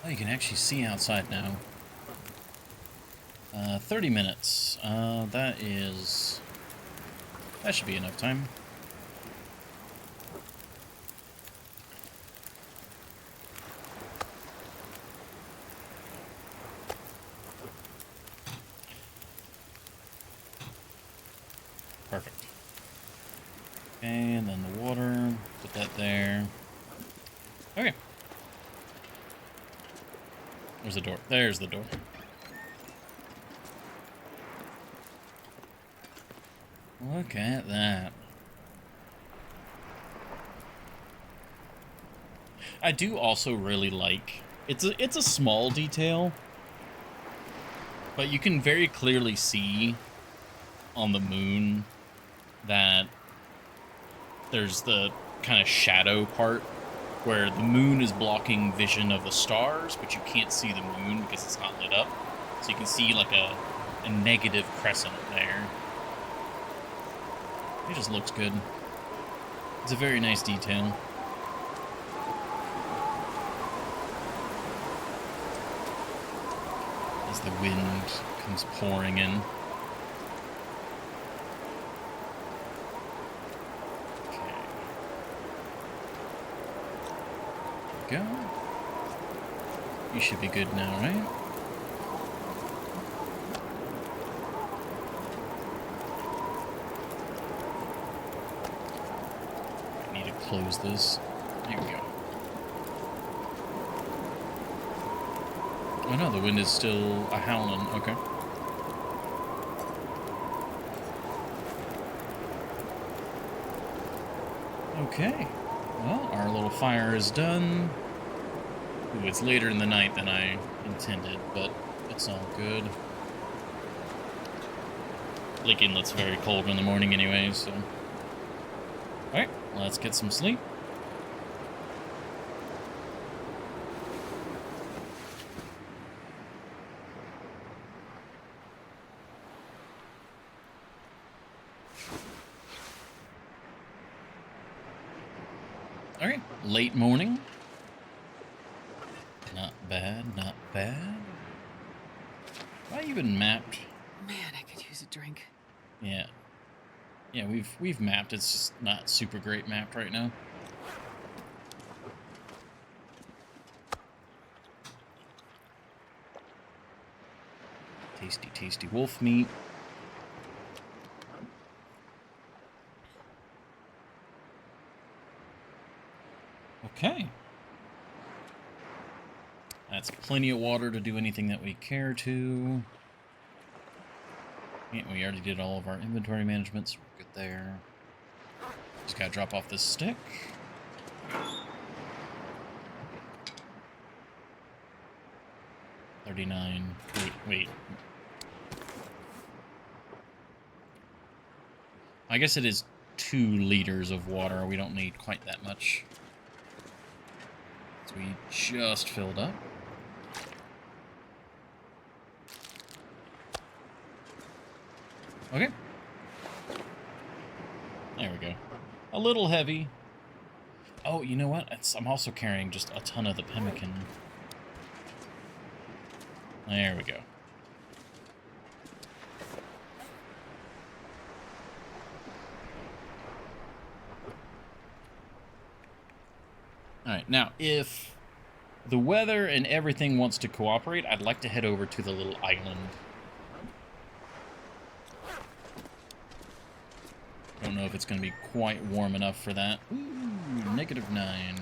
Oh, you can actually see outside now. 30 minutes. That should be enough time. Perfect. Okay, and then the water. Put that there. Okay. Where's the door? There's the door. Look at that. I do also really like... It's a small detail, but you can very clearly see on the moon that there's the kind of shadow part where the moon is blocking vision of the stars, but you can't see the moon because it's not lit up. So you can see like a negative crescent there. It just looks good. It's a very nice detail. As the wind comes pouring in. Go. You should be good now, right? I need to close this. There we go. Oh no, the wind is still howling. Okay. Okay. Well, our little fire is done. Ooh, it's later in the night than I intended, but it's all good. Bleak Inlet's very cold in the morning anyway, so... Alright, let's get some sleep. Alright, late morning. Not bad, not bad. Have I even mapped? Man, I could use a drink. Yeah. Yeah, we've mapped. It's just not super great mapped right now. Tasty, tasty wolf meat. Okay. That's plenty of water to do anything that we care to. Yeah, we already did all of our inventory management, so we're good there. Just gotta drop off this stick. $39. Wait. I guess it is 2 liters of water. We don't need quite that much. So we just filled up. Okay. There we go. A little heavy. Oh, you know what? I'm also carrying just a ton of the pemmican. There we go. Alright, now, if the weather and everything wants to cooperate, I'd like to head over to the little island. Don't know if it's going to be quite warm enough for that. Ooh, -9.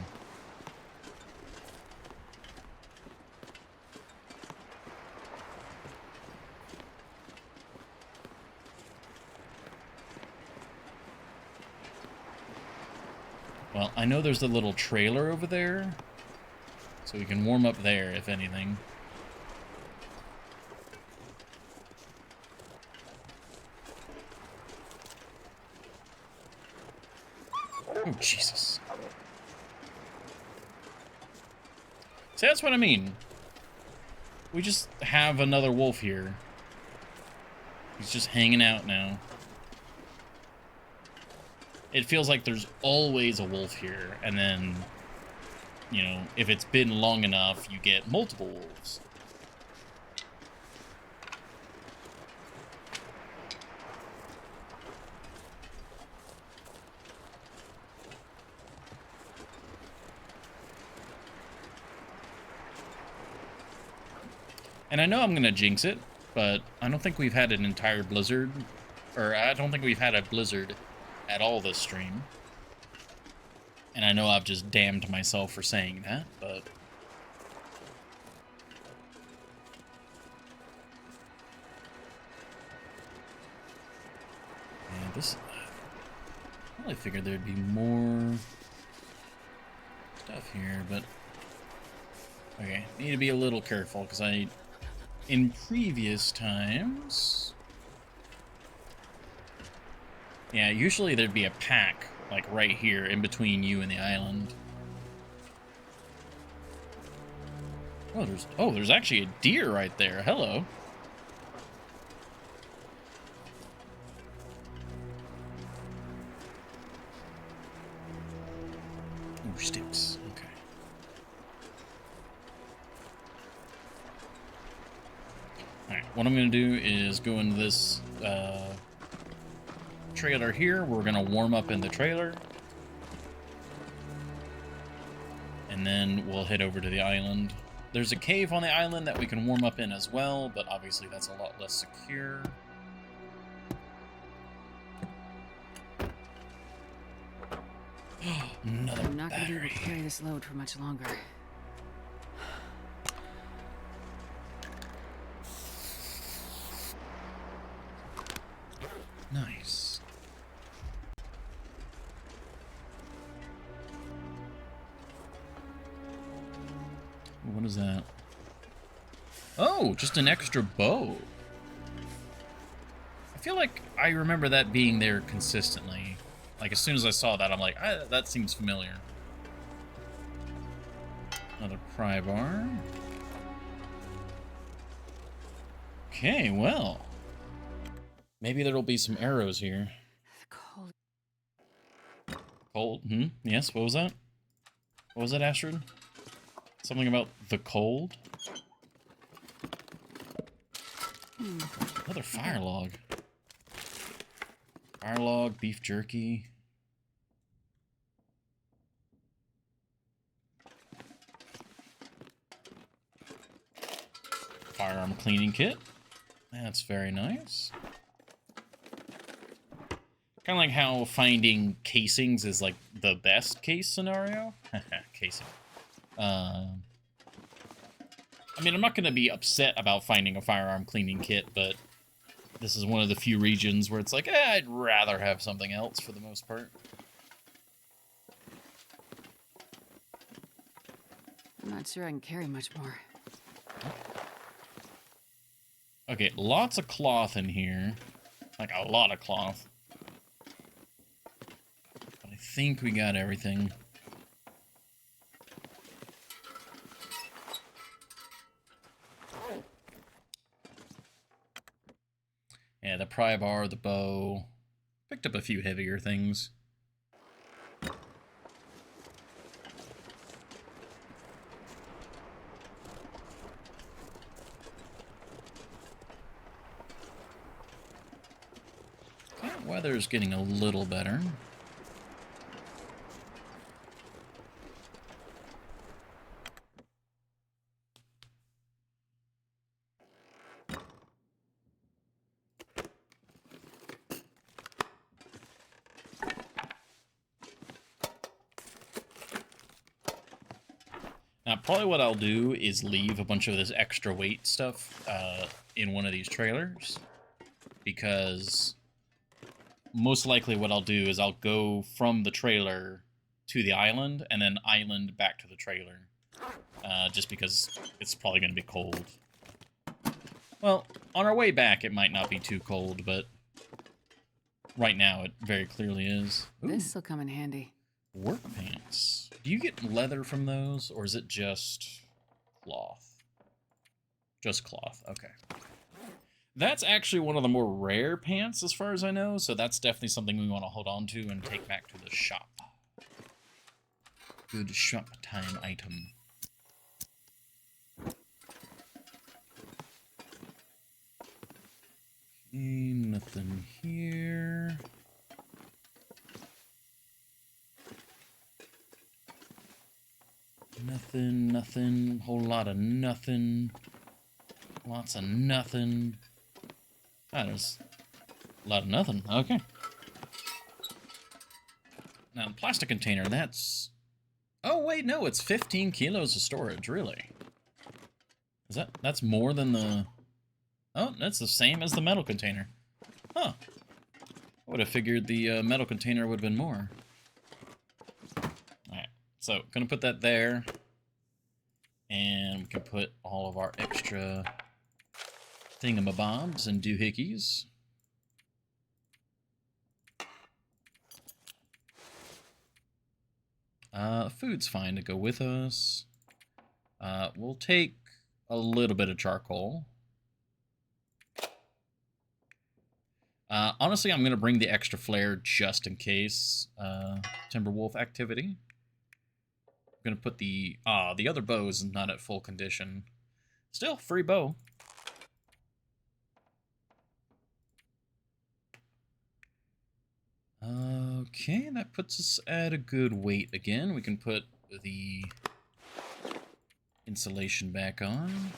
Well, I know there's a little trailer over there, so we can warm up there, if anything. Oh, Jesus. See, that's what I mean. We just have another wolf here. He's just hanging out now. It feels like there's always a wolf here, and then, you know, if it's been long enough, you get multiple wolves. And I know I'm gonna jinx it, but I don't think we've had an entire blizzard, or I don't think we've had a blizzard at all this stream. And I know I've just damned myself for saying that, but... yeah, this... well, I figured there'd be more stuff here, but... okay, need to be a little careful, because in previous times... yeah, usually there'd be a pack, like, right here, in between you and the island. Oh, there's actually a deer right there. Hello. Ooh, sticks. Okay. Alright, what I'm going to do is go into this trailer here. We're going to warm up in the trailer. And then we'll head over to the island. There's a cave on the island that we can warm up in as well, but obviously that's a lot less secure. Another I'm not going to be able battery. to carry this load for much longer. Nice. What is that? Oh, just an extra bow. I feel like I remember that being there consistently. Like, as soon as I saw that, I'm like, that seems familiar. Another pry bar. Okay, well. Maybe there'll be some arrows here. The cold. Cold? Yes, what was that? What was that, Astrid? Something about the cold? Another fire log. Fire log, beef jerky. Firearm cleaning kit. That's very nice. Kind of like how finding casings is like the best case scenario. Casing. I mean, I'm not going to be upset about finding a firearm cleaning kit, but this is one of the few regions where it's like, I'd rather have something else for the most part. I'm not sure I can carry much more. Okay, lots of cloth in here. Like, a lot of cloth. But I think we got everything. Yeah, the pry bar, the bow. Picked up a few heavier things. Okay, weather's getting a little better. Probably what I'll do is leave a bunch of this extra weight stuff in one of these trailers, because most likely what I'll do is I'll go from the trailer to the island and then island back to the trailer, just because it's probably going to be cold. Well, on our way back it might not be too cold, but right now it very clearly is. This'll come in handy. Work pants. Do you get leather from those, or is it just cloth? Just cloth, okay. That's actually one of the more rare pants as far as I know, so that's definitely something we want to hold on to and take back to the shop. Good shop time item. Okay, nothing here. Nothing, whole lot of nothing. Lots of nothing. Ah, there's a lot of nothing. Okay. Now, the plastic container, that's... Oh, wait, no, it's 15 kilos of storage, really. That's more than the... Oh, that's the same as the metal container. Huh. I would have figured the metal container would have been more. Alright, so, gonna put that there. And we can put all of our extra thingamabobs and doohickeys. Food's fine to go with us. We'll take a little bit of charcoal. Honestly, I'm going to bring the extra flare just in case Timberwolf activity. I'm going to put the other bow is not at full condition. Still, free bow. Okay, that puts us at a good weight again. We can put the insulation back on.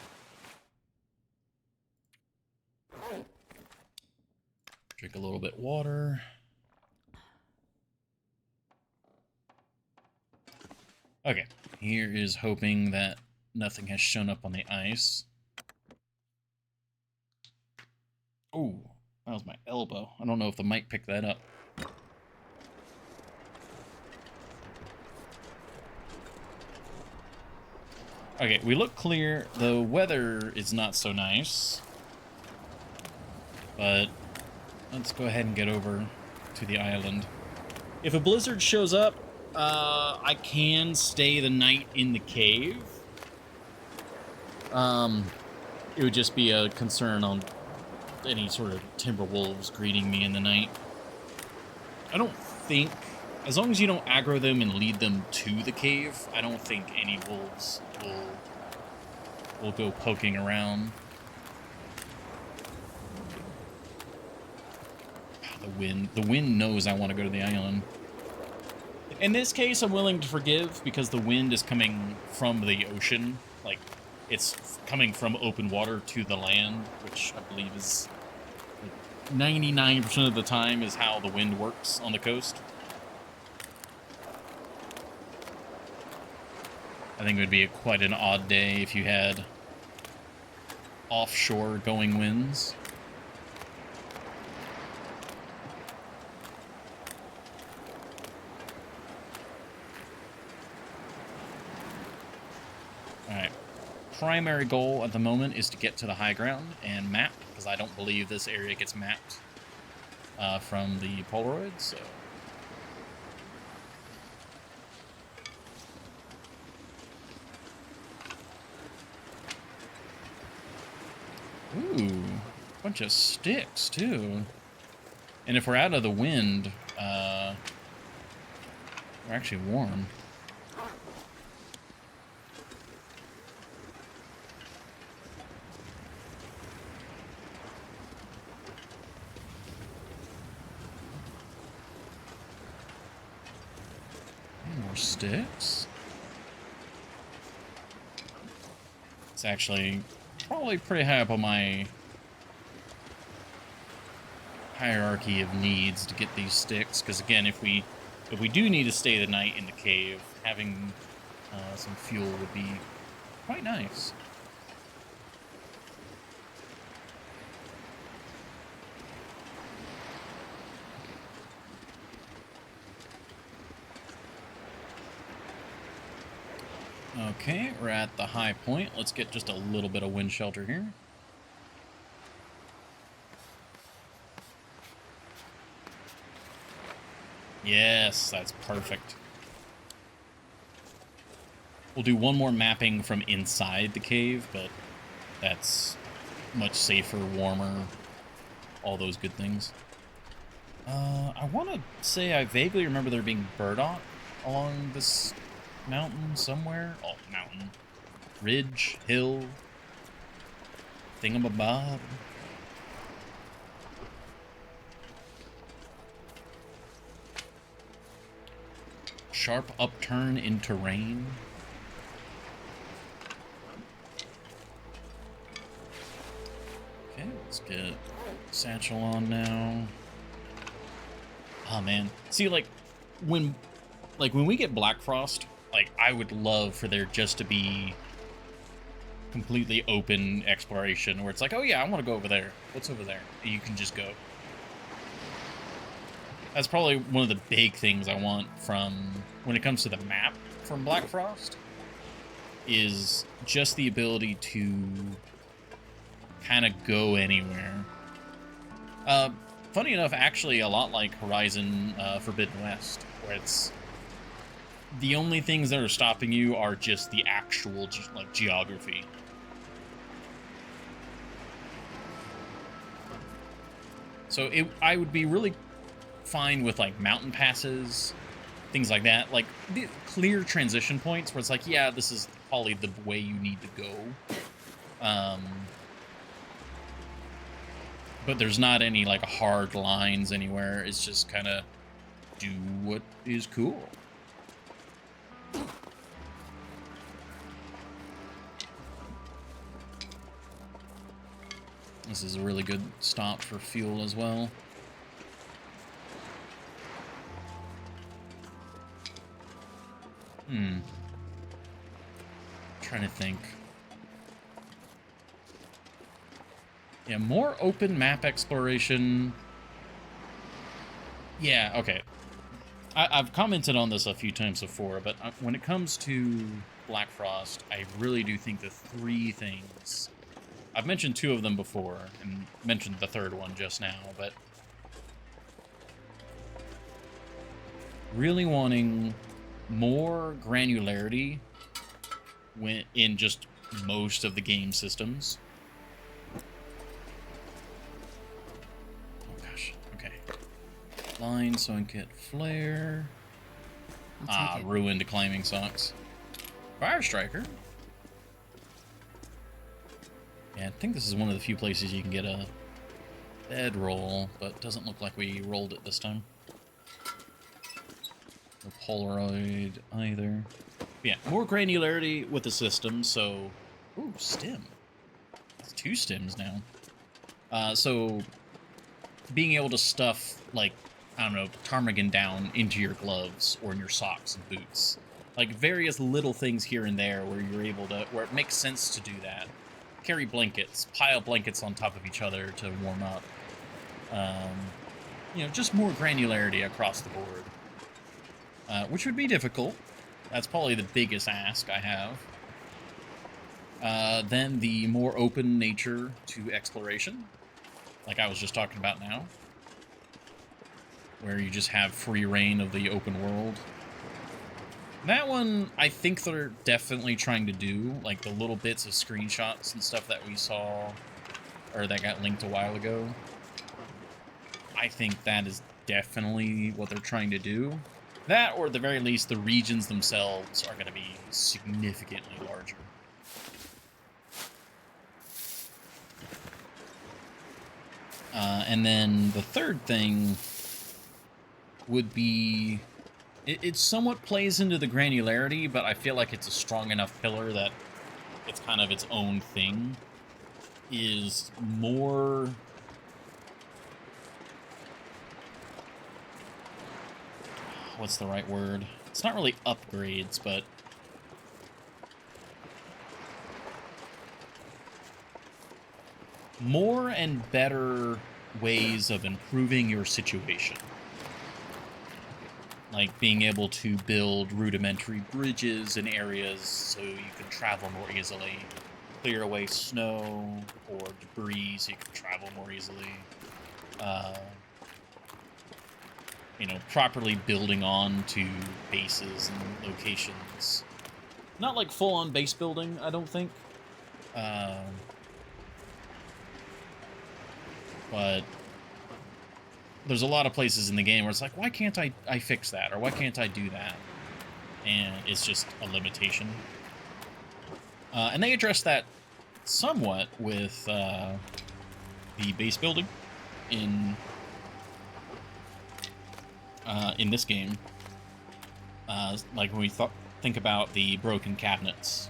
Drink a little bit water. Okay, here is hoping that nothing has shown up on the ice. Oh, that was my elbow. I don't know if the mic picked that up. Okay, we look clear. The weather is not so nice. But let's go ahead and get over to the island. If a blizzard shows up, I can stay the night in the cave. It would just be a concern on any sort of timber wolves greeting me in the night. I don't think, as long as you don't aggro them and lead them to the cave, I don't think any wolves will go poking around. The wind knows I want to go to the island. In this case, I'm willing to forgive because the wind is coming from the ocean. Like, it's coming from open water to the land, which I believe is 99% of the time is how the wind works on the coast. I think it would be quite an odd day if you had offshore going winds. Alright. Primary goal at the moment is to get to the high ground and map, because I don't believe this area gets mapped from the Polaroid, so... Ooh, bunch of sticks, too. And if we're out of the wind, we're actually warm. More sticks. It's actually probably pretty high up on my hierarchy of needs to get these sticks, because again, if we do need to stay the night in the cave, having some fuel would be quite nice. Okay, we're at the high point. Let's get just a little bit of wind shelter here. Yes, that's perfect. We'll do one more mapping from inside the cave, but that's much safer, warmer, all those good things. I want to say I vaguely remember there being burdock along this mountain somewhere. Oh, mountain. Ridge, hill, thingamabob. Sharp upturn in terrain. Okay, let's get satchel on now. Oh man, see, like when we get Black Frost, like I would love for there just to be completely open exploration where it's like, oh yeah, I want to go over there. What's over there? You can just go. That's probably one of the big things I want from when it comes to the map from Black Frost, is just the ability to kind of go anywhere. Funny enough, actually, a lot like Horizon Forbidden West, where it's the only things that are stopping you are just the actual geography. So I would be really fine with like mountain passes, things like that, like the clear transition points where it's like, yeah, this is probably the way you need to go. But there's not any like hard lines anywhere. It's just kind of do what is cool. This is a really good stop for fuel as well. Trying to think. Yeah, more open map exploration. Yeah, okay. I've commented on this a few times before, but when it comes to Black Frost, I really do think the three things... I've mentioned two of them before, and mentioned the third one just now, but... really wanting more granularity in just most of the game systems. Oh gosh, okay. Line so I can get flare. Ruined climbing socks. Fire Striker. Yeah, I think this is one of the few places you can get a bedroll, but doesn't look like we rolled it this time. No Polaroid either. But yeah, more granularity with the system, so... Ooh, stem. That's 2 stems now. So, being able to stuff, like, I don't know, ptarmigan down into your gloves or in your socks and boots. Like, various little things here and there where you're able to... where it makes sense to do that. Carry blankets, pile blankets on top of each other to warm up. You know, just more granularity across the board. Which would be difficult. That's probably the biggest ask I have. Then the more open nature to exploration, like I was just talking about now, where you just have free reign of the open world. That one, I think they're definitely trying to do, like the little bits of screenshots and stuff that we saw, or that got linked a while ago. I think that is definitely what they're trying to do. That, or at the very least, the regions themselves are going to be significantly larger. And then the third thing would be... It somewhat plays into the granularity, but I feel like it's a strong enough pillar that it's kind of its own thing. Is more... what's the right word? It's not really upgrades, but... more and better ways of improving your situation. Like being able to build rudimentary bridges in areas so you can travel more easily, clear away snow or debris so you can travel more easily. You know, properly building on to bases and locations. Not like full-on base building, I don't think. But there's a lot of places in the game where it's like, why can't I fix that? Or why can't I do that? And it's just a limitation. And they address that somewhat with the base building in this game. Like when we think about the broken cabinets,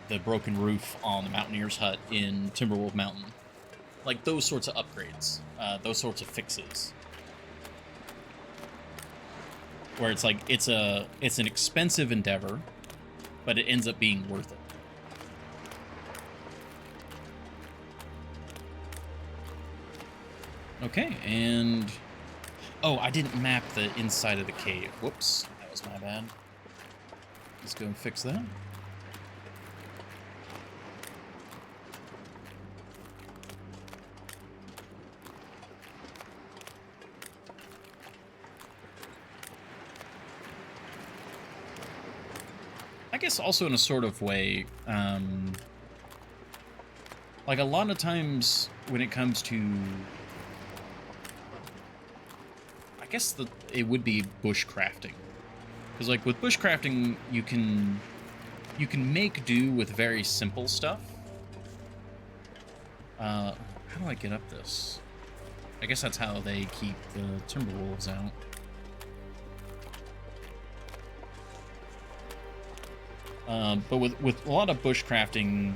the broken roof on the Mountaineer's hut in Timberwolf Mountain. Like those sorts of upgrades, those sorts of fixes. Where it's like, it's an expensive endeavor, but it ends up being worth it. Okay, and... oh, I didn't map the inside of the cave. Whoops, that was my bad. Let's go and fix that. I guess also in a sort of way, like a lot of times when it comes to, I guess it would be bushcrafting. Because like with bushcrafting, you can make do with very simple stuff. How do I get up this? I guess that's how they keep the Timberwolves out. But with a lot of bushcrafting,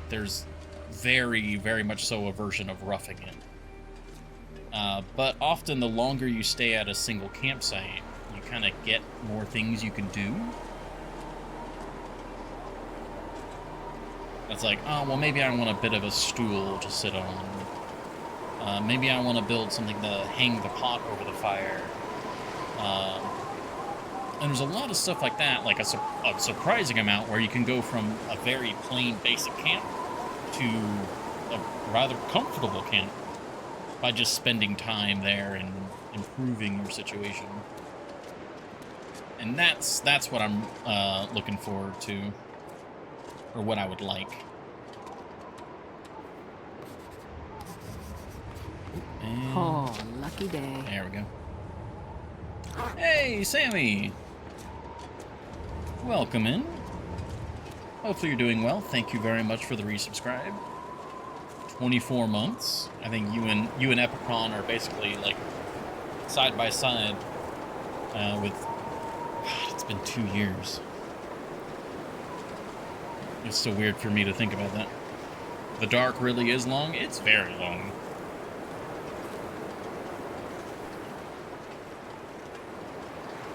there's very, very much so a version of roughing it. But often the longer you stay at a single campsite, you kind of get more things you can do. It's like, oh, well, maybe I want a bit of a stool to sit on. Maybe I want to build something to hang the pot over the fire. And there's a lot of stuff like that, like a surprising amount, where you can go from a very plain basic camp to a rather comfortable camp by just spending time there and improving your situation. And that's what I'm looking forward to, or what I would like. And Oh, lucky day. there we go. Hey, Sammy! Welcome in. Hopefully you're doing well. Thank you very much for the resubscribe. 24 months. I think you and Epicron are basically like side by side with... it's been 2 years. It's so weird for me to think about that. The dark really is long. It's very long.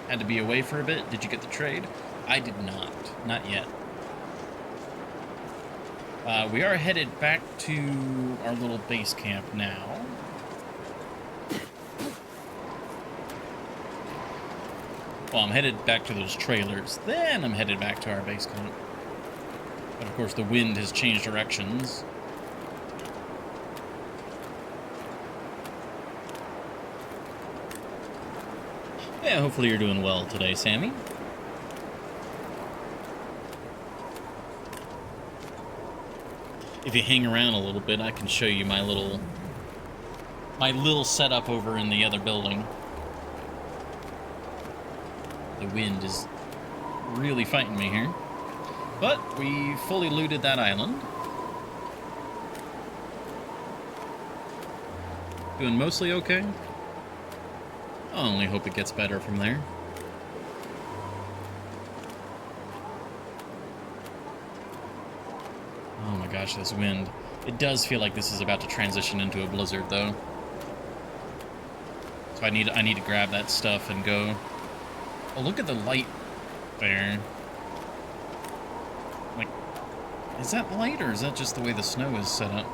Had to be away for a bit. Did you get the trade? I did not. Not yet. We are headed back to our little base camp now. Well, I'm headed back to those trailers. Then I'm headed back to our base camp. But of course the wind has changed directions. Yeah, hopefully you're doing well today, Sammy. If you hang around a little bit, I can show you my little setup over in the other building. The wind is really fighting me here. But we fully looted that island. Doing mostly okay. I only hope it gets better from there. Oh my gosh, this wind. It does feel like this is about to transition into a blizzard, though. So I need to grab that stuff and go. Oh, look at the light there. Like, is that light, or is that just the way the snow is set up?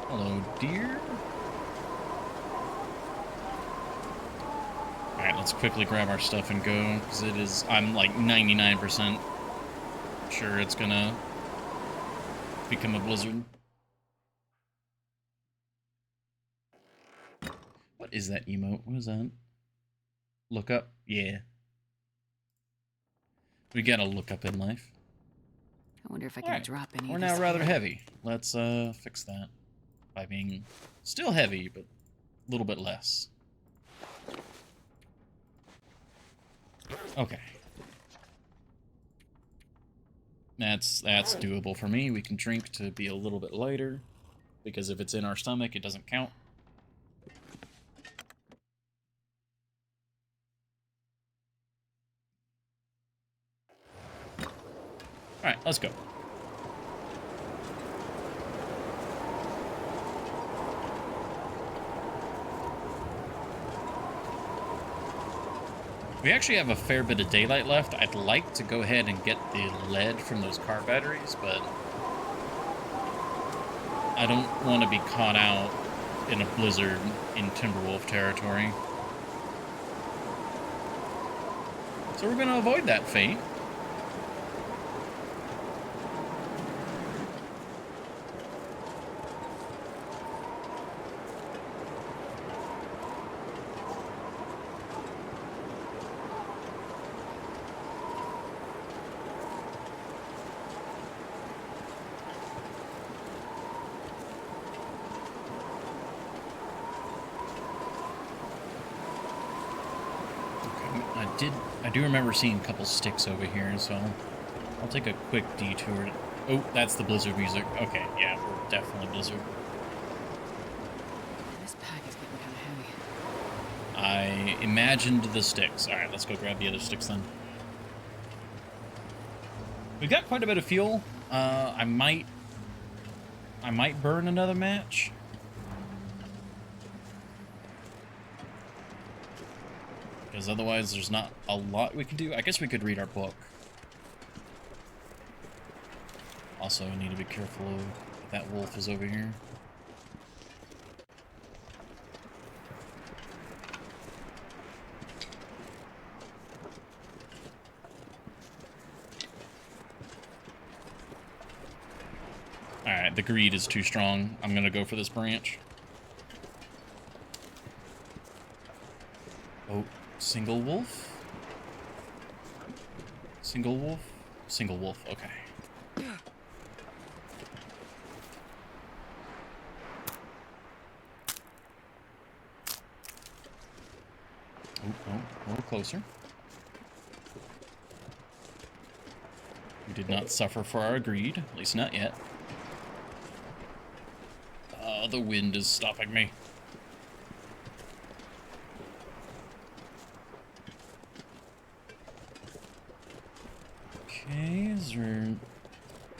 Hello, dear. Alright, let's quickly grab our stuff and go, because it is, I'm like 99% sure it's gonna become a blizzard. What is that emote? What is that? Look up? Yeah. We gotta look up in life. I wonder if I can drop any We're of now this rather hay. heavy. Let's fix that by being still heavy, but a little bit less. Okay. That's doable for me. We can drink to be a little bit lighter, because if it's in our stomach, it doesn't count. Alright, let's go. We actually have a fair bit of daylight left. I'd like to go ahead and get the lead from those car batteries, but I don't want to be caught out in a blizzard in Timberwolf territory. So we're going to avoid that fate. I do remember seeing a couple sticks over here, so I'll take a quick detour. Oh, that's the blizzard music. Okay, yeah, we're definitely blizzard. This pack is getting kind of heavy. I imagined the sticks. All right, let's go grab the other sticks then. We've got quite a bit of fuel. I might burn another match. Because otherwise there's not a lot we can do. I guess we could read our book. Also, I need to be careful if that wolf is over here. Alright, the greed is too strong. I'm gonna go for this branch. Oh, single wolf? Single wolf? Single wolf, okay. Oh, a little closer. We did not suffer for our greed, at least not yet. The wind is stopping me. Okay, is there...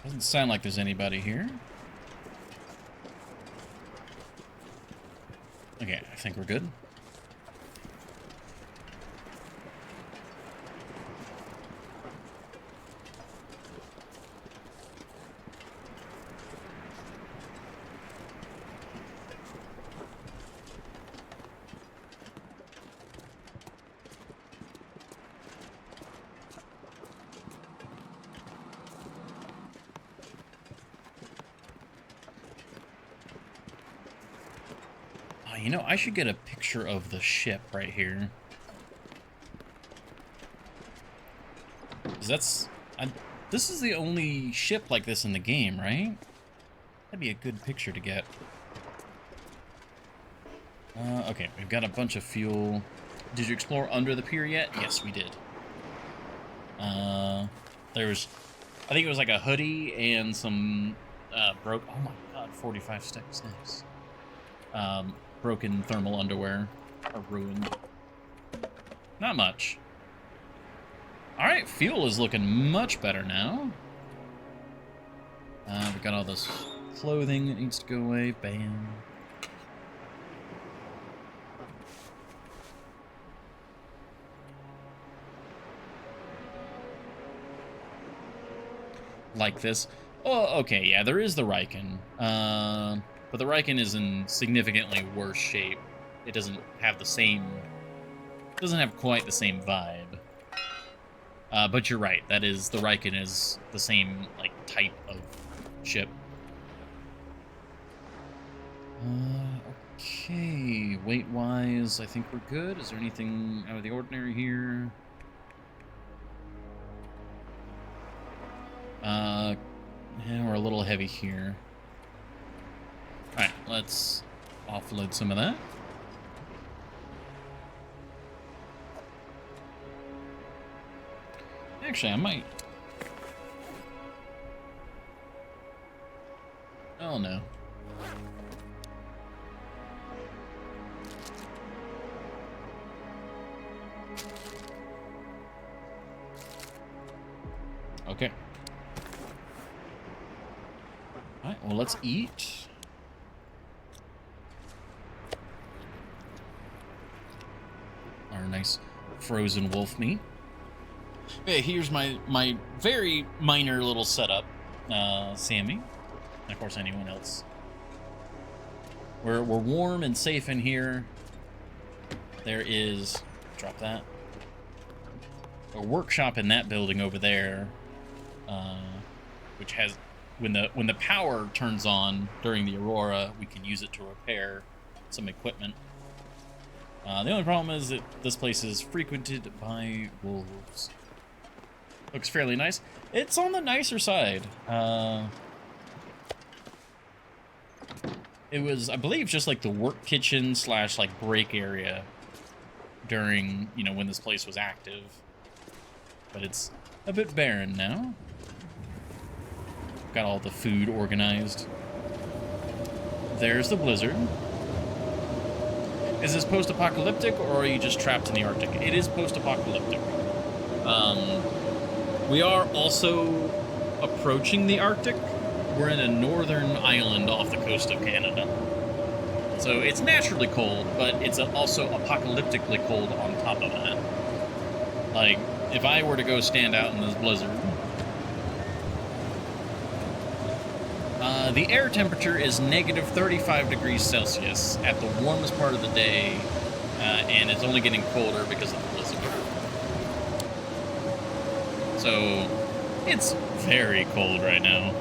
Doesn't sound like there's anybody here. Okay, I think we're good. You know, I should get a picture of the ship right here. 'Cause that's... this is the only ship like this in the game, right? That'd be a good picture to get. Okay, we've got a bunch of fuel. Did you explore under the pier yet? Yes, we did. There's... I think it was like a hoodie and some... oh my god, 45 sticks, nice. Broken thermal underwear are ruined. Not much. Alright, fuel is looking much better now. We got all this clothing that needs to go away. Bam. Like this. Oh, okay, yeah, there is the Riken. But the Riken is in significantly worse shape. It doesn't have the same... doesn't have quite the same vibe. But you're right, that is... the Riken is the same, like, type of ship. Okay, weight-wise, I think we're good. Is there anything out of the ordinary here? Yeah, we're a little heavy here. Alright, let's offload some of that. Actually, I might... oh, no. Okay. Alright, well, let's eat. Our nice frozen wolf meat. Okay, here's my very minor little setup, Sammy. And of course, anyone else. We're warm and safe in here. There is... drop that. A workshop in that building over there, which has... when the power turns on during the aurora, we can use it to repair some equipment. The only problem is that this place is frequented by wolves. Looks fairly nice. It's on the nicer side. It was, I believe, just like the work kitchen / like break area during, you know, when this place was active. But it's a bit barren now. Got all the food organized. There's the blizzard. Is this post-apocalyptic, or are you just trapped in the Arctic? It is post-apocalyptic. We are also approaching the Arctic. We're in a northern island off the coast of Canada. So it's naturally cold, but it's also apocalyptically cold on top of that. Like, if I were to go stand out in this blizzard... the air temperature is negative 35 degrees Celsius at the warmest part of the day, and it's only getting colder because of the blizzard. So, it's very cold right now.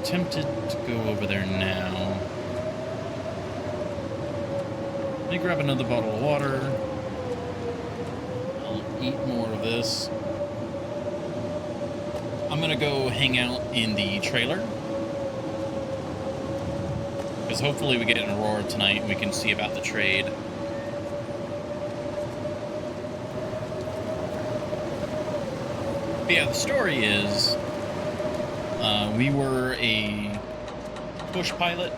Tempted to go over there now. Let me grab another bottle of water. I'll eat more of this. I'm gonna go hang out in the trailer, because hopefully we get an aurora tonight and we can see about the trade. But yeah, the story is... we were a push pilot.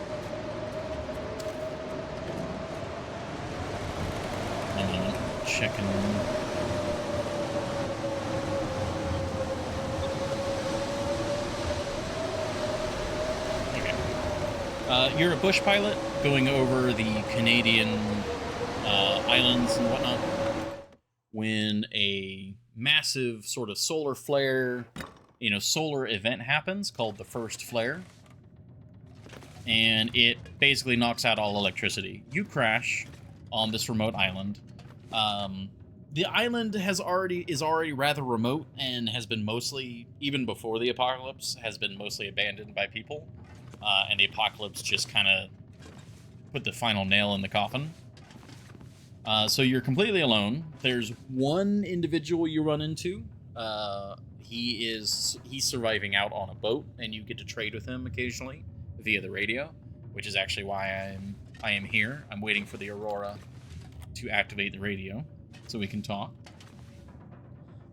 Checking. Okay. You're a bush pilot going over the Canadian islands and whatnot when a massive sort of solar flare, solar event happens called the first flare, and it basically knocks out all electricity. You crash on this remote island. The island is already rather remote and has been mostly, even before the apocalypse, has been mostly abandoned by people, and the apocalypse just kind of put the final nail in the coffin. So you're completely alone. There's one individual you run into. He's surviving out on a boat, and you get to trade with him occasionally via the radio, which is actually why I am here. I'm waiting for the aurora to activate the radio so we can talk.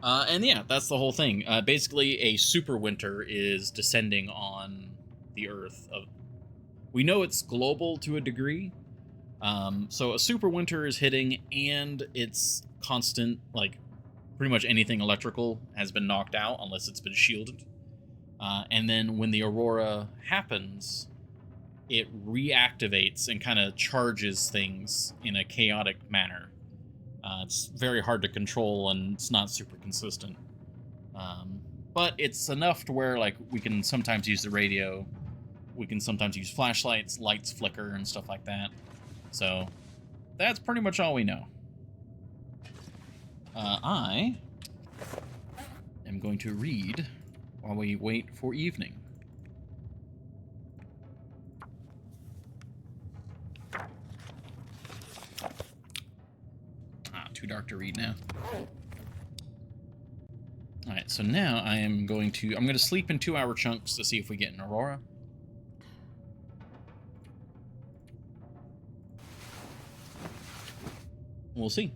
And yeah, that's the whole thing. Basically, a super winter is descending on the Earth. We know it's global to a degree. So a super winter is hitting, and it's constant, like, pretty much anything electrical has been knocked out unless it's been shielded. And then when the aurora happens, it reactivates and kind of charges things in a chaotic manner. It's very hard to control and it's not super consistent. But it's enough to where, like, we can sometimes use the radio. We can sometimes use flashlights, lights flicker, and stuff like that. So that's pretty much all we know. I am going to read while we wait for evening. Too dark to read now. Alright, so now I'm going to sleep in 2-hour chunks to see if we get an aurora. We'll see.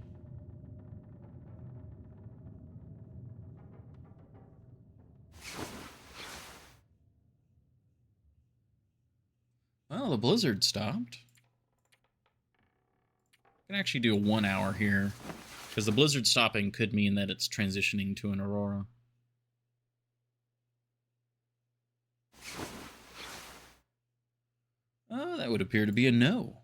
Well, the blizzard stopped. I can actually do a 1 hour here, because the blizzard stopping could mean that it's transitioning to an aurora. Oh, that would appear to be a no.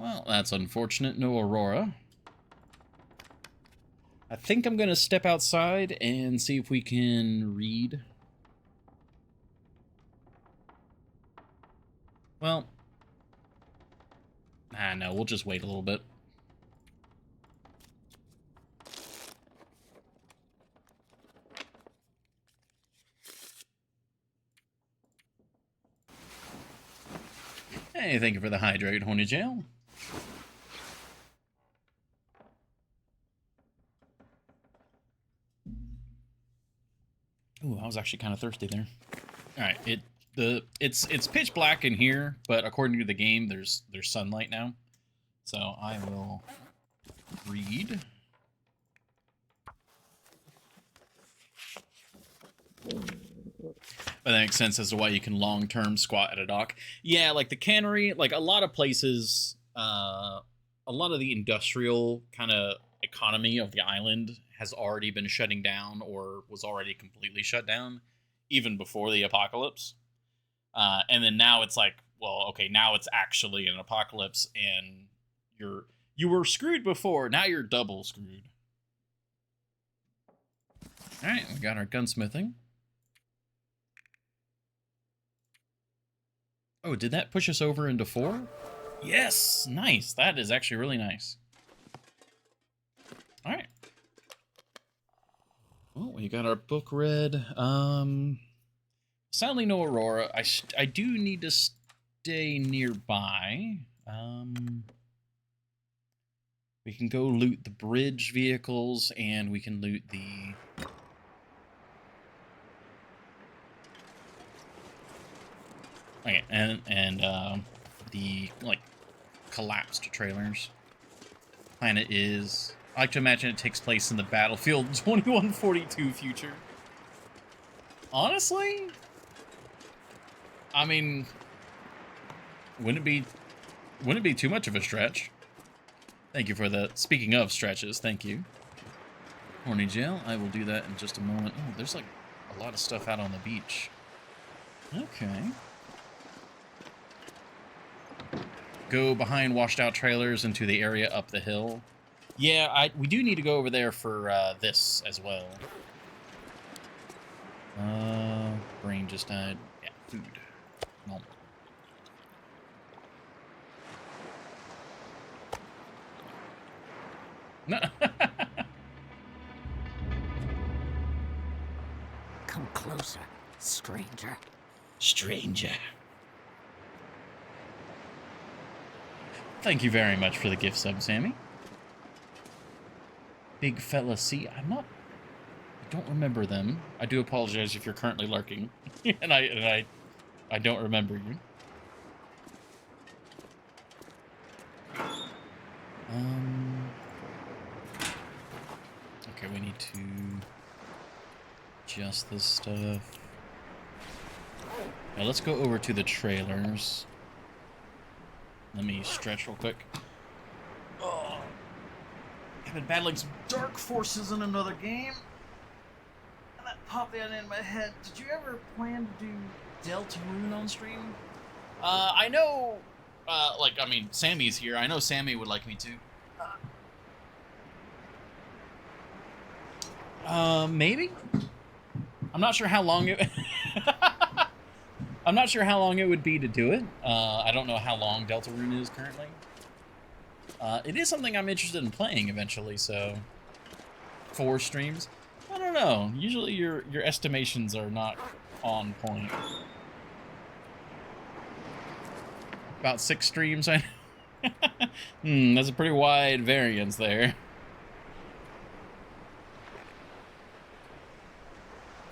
Well, that's unfortunate. No aurora. I think I'm going to step outside and see if we can read. Well, no, we'll just wait a little bit. Hey, thank you for the hydrate, Horny Jail. Ooh, I was actually kind of thirsty there. All right, it's pitch black in here, but according to the game, there's sunlight now. So I will read. But that makes sense as to why you can long-term squat at a dock. Yeah, like the cannery, like a lot of places, a lot of the industrial kind of economy of the island has already been shutting down or was already completely shut down even before the apocalypse. And then now it's like, well, okay, now it's actually an apocalypse and you were screwed before, now you're double screwed. All right, we got our gunsmithing. Oh, did that push us over into 4? Yes, nice. That is actually really nice. All right. Well, we got our book read. Sadly, no aurora. I do need to stay nearby. We can go loot the bridge vehicles, and we can loot the... Okay, and the, like, collapsed trailers. Planet is... I like to imagine it takes place in the Battlefield 2142 future. Honestly? I mean... Wouldn't it be too much of a stretch? Thank you for the... Speaking of stretches, thank you. Horny Jail, I will do that in just a moment. Oh, there's, like, a lot of stuff out on the beach. Okay. Go behind washed out trailers into the area up the hill. Yeah, we do need to go over there for this as well. Brain just died. Yeah, food. No. No. Come closer, stranger. Stranger. Thank you very much for the gift sub, Sammy. Big fella C. I don't remember them. I do apologize if you're currently lurking. and I don't remember you. Okay, we need to adjust this stuff. Now let's go over to the trailers. Let me stretch real quick. Oh, I've been battling some dark forces in another game. And that popped that in my head. Did you ever plan to do Deltarune on stream? I know, I mean, Sammy's here. I know Sammy would like me to. Maybe? I'm not sure how long it... I'm not sure how long it would be to do it. I don't know how long Deltarune is currently. It is something I'm interested in playing eventually, so... 4 streams? I don't know. Usually your estimations are not on point. About 6 streams, I know. That's a pretty wide variance there.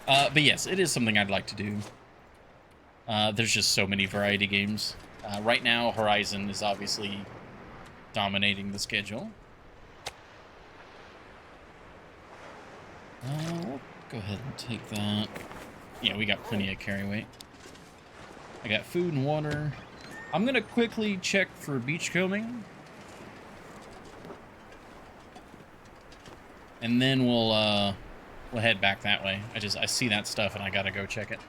But yes, it is something I'd like to do. There's just so many variety games. Right now, Horizon is obviously dominating the schedule. We'll go ahead and take that. Yeah, we got plenty of carry weight. I got food and water. I'm gonna quickly check for beachcombing. And then we'll head back that way. I see that stuff and I gotta go check it.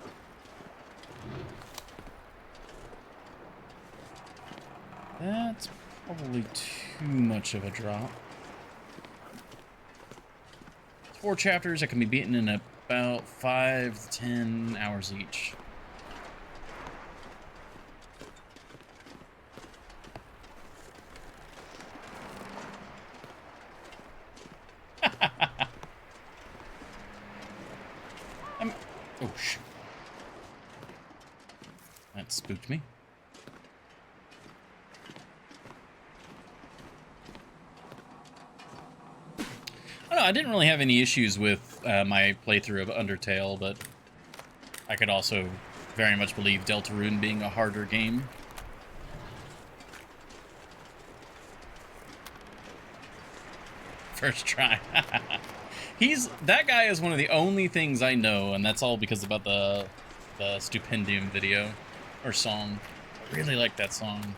That's probably too much of a drop. 4 chapters that can be beaten in about 5 to 10 hours each. Oh, shoot. That spooked me. I don't know, I didn't really have any issues with my playthrough of Undertale, but I could also very much believe Deltarune being a harder game. First try. That guy is one of the only things I know, and that's all because about the Stupendium video or song. I really like that song.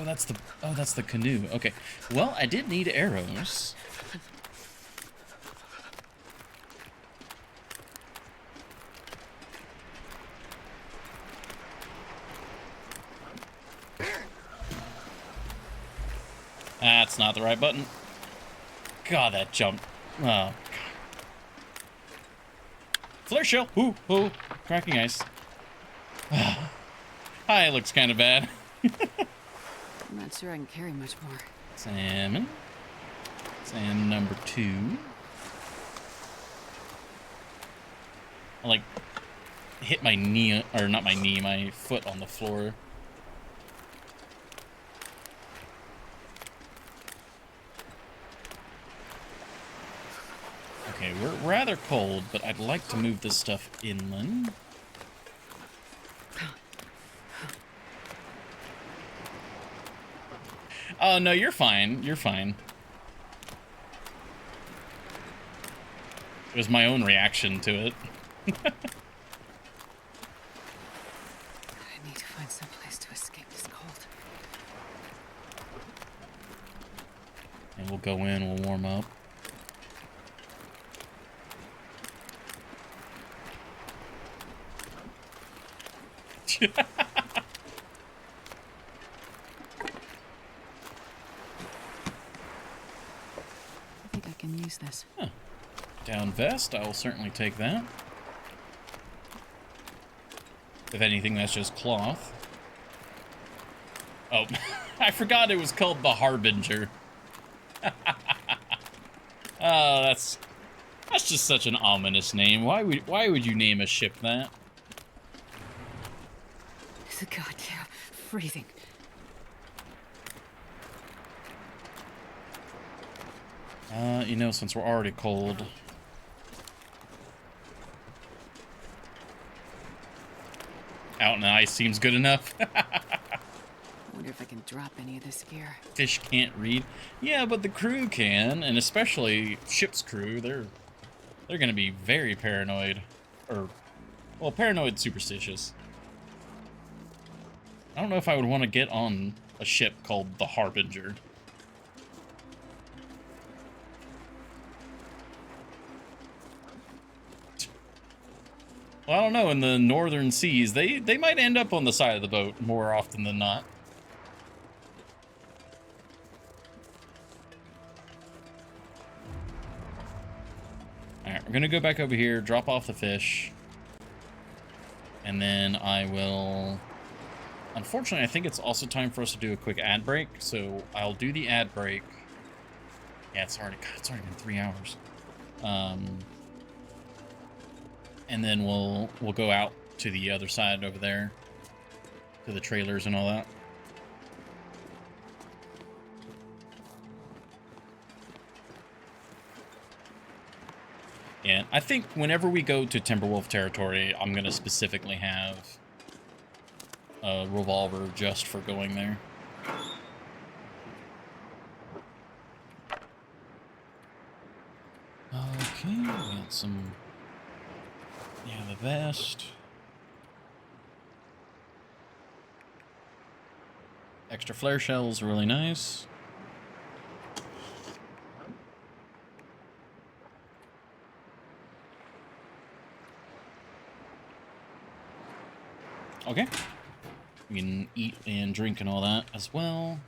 Oh, that's the canoe. Okay. Well, I did need arrows. That's not the right button. God, that jump. Oh, God. Flare shell. Ooh, ooh. Cracking ice. Hi, looks kind of bad. I'm not sure I can carry much more. Salmon. Salmon number 2. I, like, hit my knee, or not my knee, my foot on the floor. Okay, we're rather cold, but I'd like to move this stuff inland. Oh, no, you're fine. You're fine. It was my own reaction to it. I need to find some place to escape this cold. And we'll go in, we'll warm up. I think I can use this. Huh. Down vest, I will certainly take that. If anything, that's just cloth. Oh, I forgot it was called the Harbinger. Oh, that's just such an ominous name. Why would you name a ship that? God, yeah, freezing. You know, since we're already cold. Out in the ice seems good enough. I wonder wonder if I can drop any of this gear. Fish can't read. Yeah, but the crew can, and especially ship's crew. They're gonna be very paranoid, or well, paranoid, superstitious. I don't know if I would want to get on a ship called the Harbinger. Well, I don't know. In the northern seas, they might end up on the side of the boat more often than not. Alright, we're gonna go back over here, drop off the fish, and then I will... Unfortunately, I think it's also time for us to do a quick ad break, so I'll do the ad break. Yeah, it's already been 3 hours. And then we'll go out to the other side over there, to the trailers and all that. Yeah, I think whenever we go to Timberwolf territory, I'm going to specifically have a revolver just for going there. Okay, we got some... Yeah, the vest. Extra flare shells, really nice. Okay. We can eat and drink and all that as well.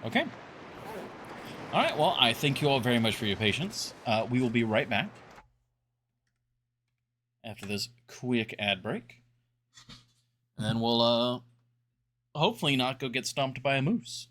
Okay. All right, well, I thank you all very much for your patience. We will be right back after this quick ad break. And then we'll hopefully not go get stomped by a moose.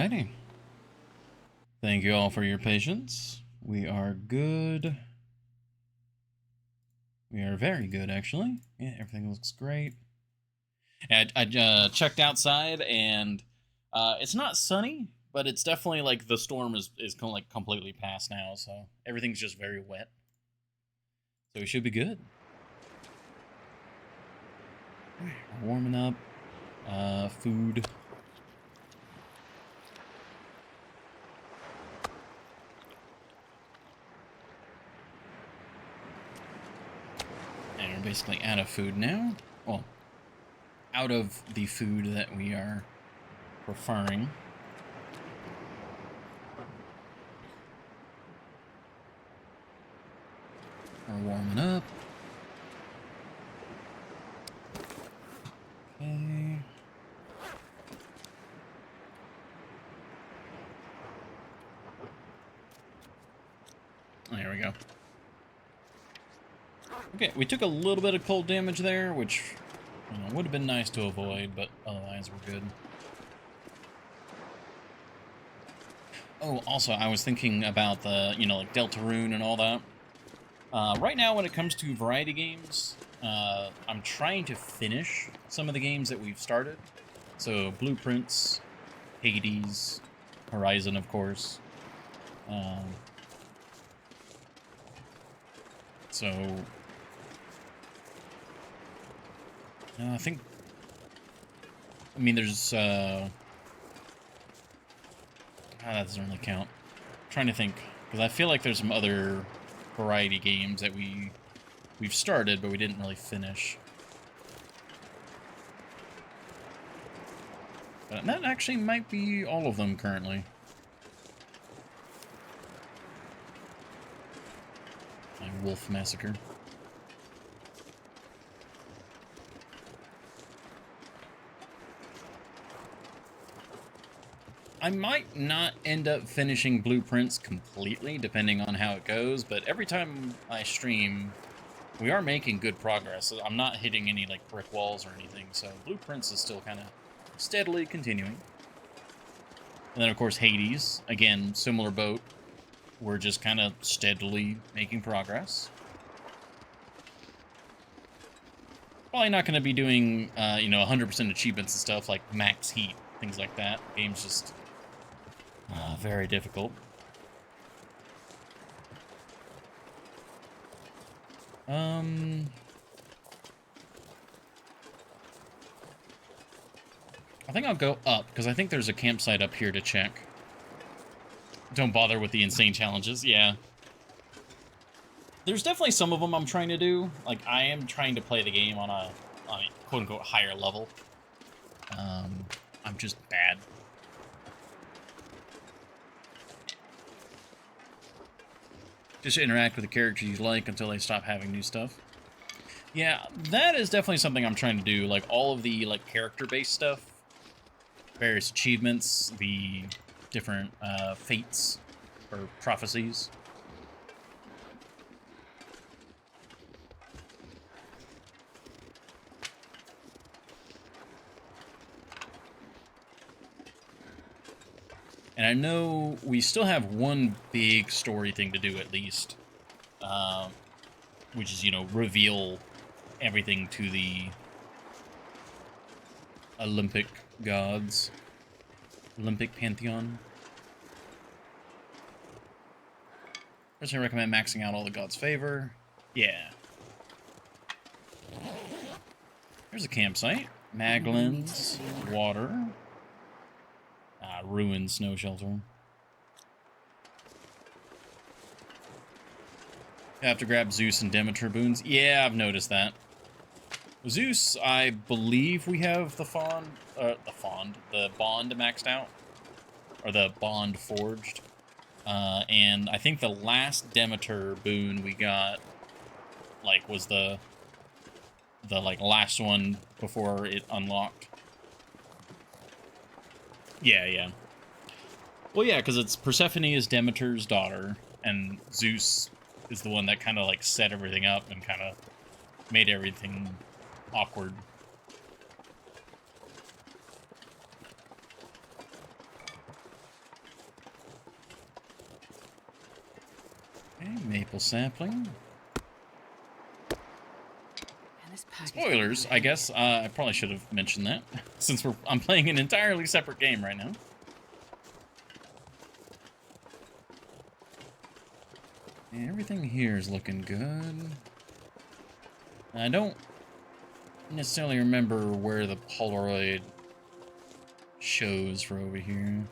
Alrighty. Thank you all for your patience. We are good. We are very good, actually. Yeah, everything looks great. I checked outside, and it's not sunny, but it's definitely like the storm is like completely past now, so everything's just very wet. So we should be good. We're warming up. Food. And we're basically out of food now. Well, out of the food that we are preferring. We're warming up. Okay. There we go. Okay, we took a little bit of cold damage there, which would have been nice to avoid, but otherwise we're good. Oh, also, I was thinking about the, like Deltarune and all that. Right now, when it comes to variety games, I'm trying to finish some of the games that we've started. So, Blueprints, Hades, Horizon, of course. I think... I mean, there's... that doesn't really count. I'm trying to think, because I feel like there's some other variety games that we've started, but we didn't really finish. But that actually might be all of them currently. Like Wolf Massacre. I might not end up finishing Blueprints completely, depending on how it goes, but every time I stream, we are making good progress. I'm not hitting any, like, brick walls or anything, so Blueprints is still kind of steadily continuing. And then, of course, Hades. Again, similar boat. We're just kind of steadily making progress. Probably not going to be doing, 100% achievements and stuff like max heat, things like that. Game's just very difficult. I think I'll go up, because I think there's a campsite up here to check. Don't bother with the insane challenges, yeah. There's definitely some of them I'm trying to do. Like, I am trying to play the game on a quote-unquote higher level. I'm just bad. Just interact with the characters you like until they stop having new stuff. Yeah, that is definitely something I'm trying to do. Like, all of the, like, character-based stuff. Various achievements, the different fates or prophecies. And I know we still have one big story thing to do at least, which is, reveal everything to the Olympic gods. Olympic pantheon. First, I recommend maxing out all the gods' favor. Yeah. There's a campsite. Maglins. Water. Ruined snow shelter. You have to grab Zeus and Demeter boons. Yeah, I've noticed that. Zeus, I believe we have the bond maxed out. Or the bond forged. And I think the last Demeter boon we got, like, was the last one before it unlocked. Yeah. Well, yeah, because it's Persephone is Demeter's daughter, and Zeus is the one that kind of, like, set everything up and kind of made everything awkward. Okay, maple sapling. And this package. Spoilers, I guess. I probably should have mentioned that, since I'm playing an entirely separate game right now. And everything here is looking good. I don't necessarily remember where the Polaroid shows for over here.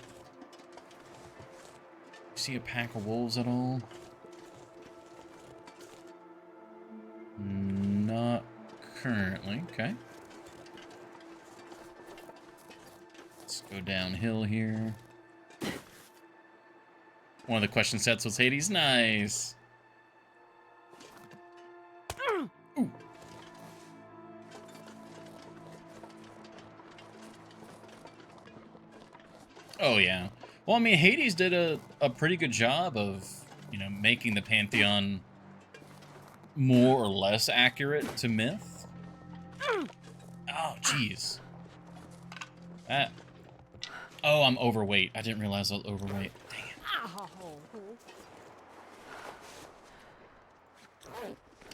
See a pack of wolves at all? Not currently. Okay. Let's go downhill here. One of the question sets was Hades. Nice. Ooh. Oh, yeah. Well, I mean, Hades did a pretty good job of, you know, making the Pantheon more or less accurate to myth. Oh, jeez. That... Oh, I'm overweight. I didn't realize I was overweight. Dang it.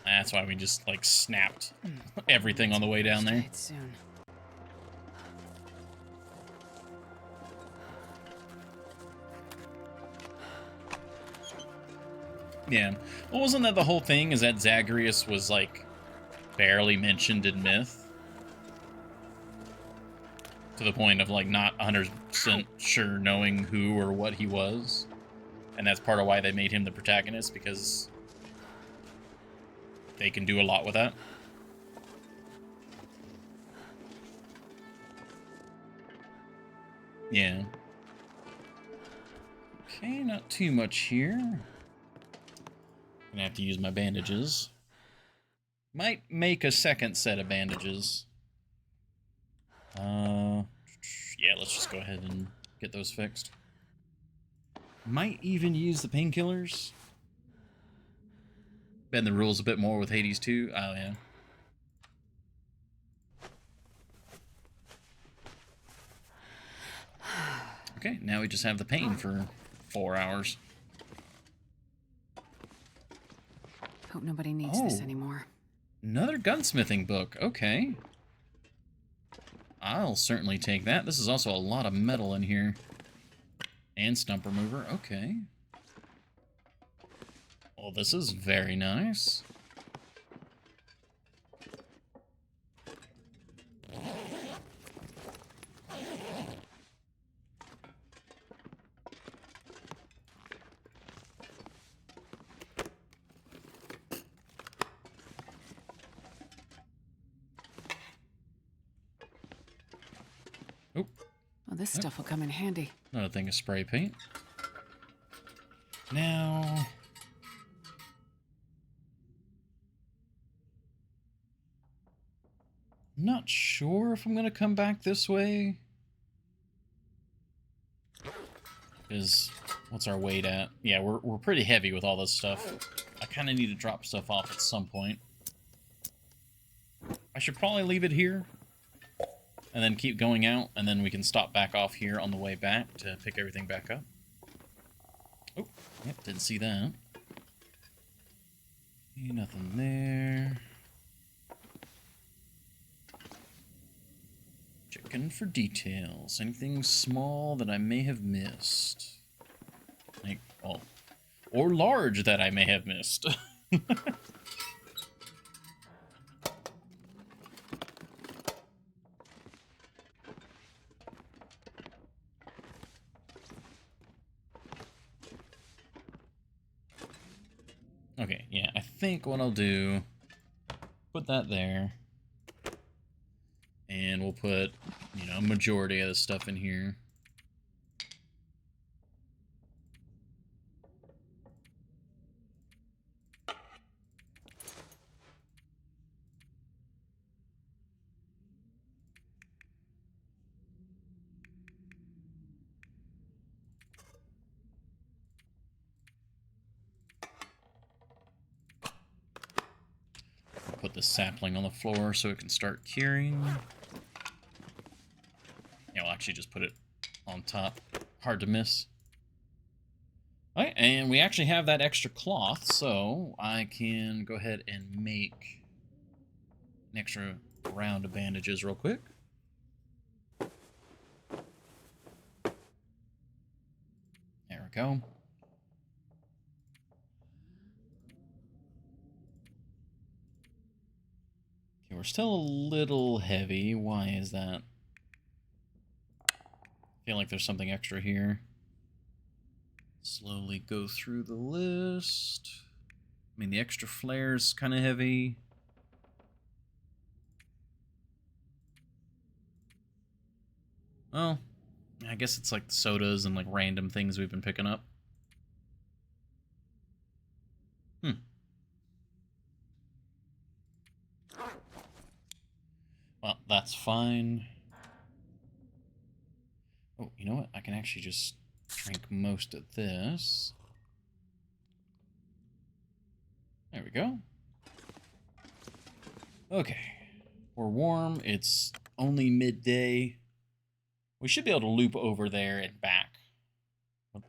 That's why we just, like, snapped everything on the way down there. Soon. Yeah. Well, wasn't that the whole thing, is that Zagreus was, like, barely mentioned in myth? To the point of, like, not 100% sure knowing who or what he was. And that's part of why they made him the protagonist, because they can do a lot with that. Yeah. Okay, not too much here. Gonna have to use my bandages. Might make a second set of bandages. Yeah, let's just go ahead and get those fixed. Might even use the painkillers. Bend the rules a bit more with Hades 2. Oh, yeah. Okay, now we just have the pain for 4 hours. Hope nobody needs this anymore. Another gunsmithing book. Okay. I'll certainly take that. This is also a lot of metal in here. And stump remover. Okay. Well, this is very nice. Oh. Well, this stuff will come in handy. Another thing of spray paint. Now... not sure if I'm going to come back this way. Because, what's our weight at? Yeah, we're pretty heavy with all this stuff. I kind of need to drop stuff off at some point. I should probably leave it here. And then keep going out, and then we can stop back off here on the way back to pick everything back up. Oh, yep, didn't see that. Nothing there. Checking for details. Anything small that I may have missed? Like, oh, or large that I may have missed. Okay, yeah, I think what I'll do, put that there, and we'll put, you know, a majority of the stuff in here. Put the sapling on the floor so it can start curing. Yeah, we'll actually just put it on top. Hard to miss. Alright, and we actually have that extra cloth, so I can go ahead and make an extra round of bandages real quick. There we go. Okay, we're still a little heavy. Why is that? I feel like there's something extra here. Slowly go through the list. I mean, the extra flare's kind of heavy. Well, I guess it's like the sodas and like random things we've been picking up. Well, that's fine. Oh, you know what? I can actually just drink most of this. There we go. Okay. We're warm. It's only midday. We should be able to loop over there and back. As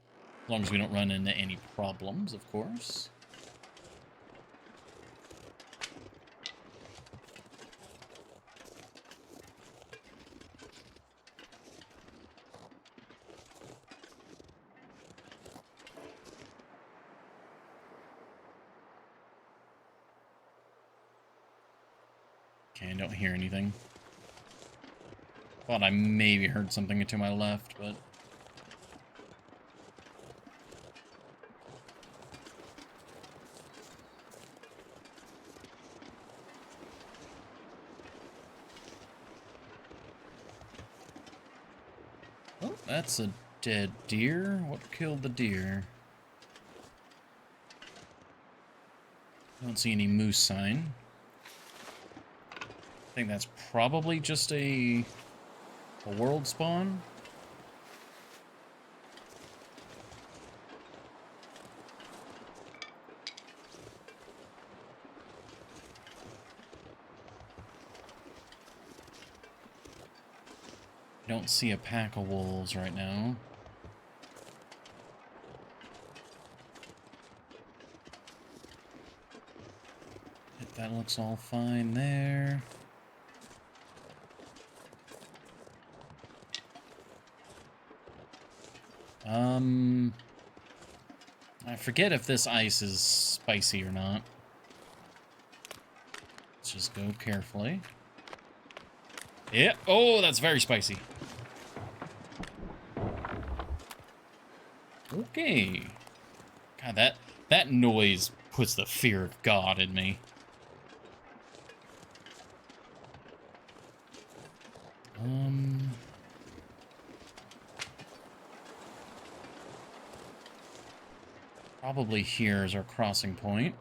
long as we don't run into any problems, of course. Okay, I don't hear anything. Thought I maybe heard something to my left, but... Oh, that's a dead deer. What killed the deer? I don't see any moose sign. I think that's probably just a world spawn. I don't see a pack of wolves right now. That looks all fine there. I forget if this ice is spicy or not. Let's just go carefully. Yeah. Oh, that's very spicy. Okay. God, that noise puts the fear of God in me. Probably here is our crossing point.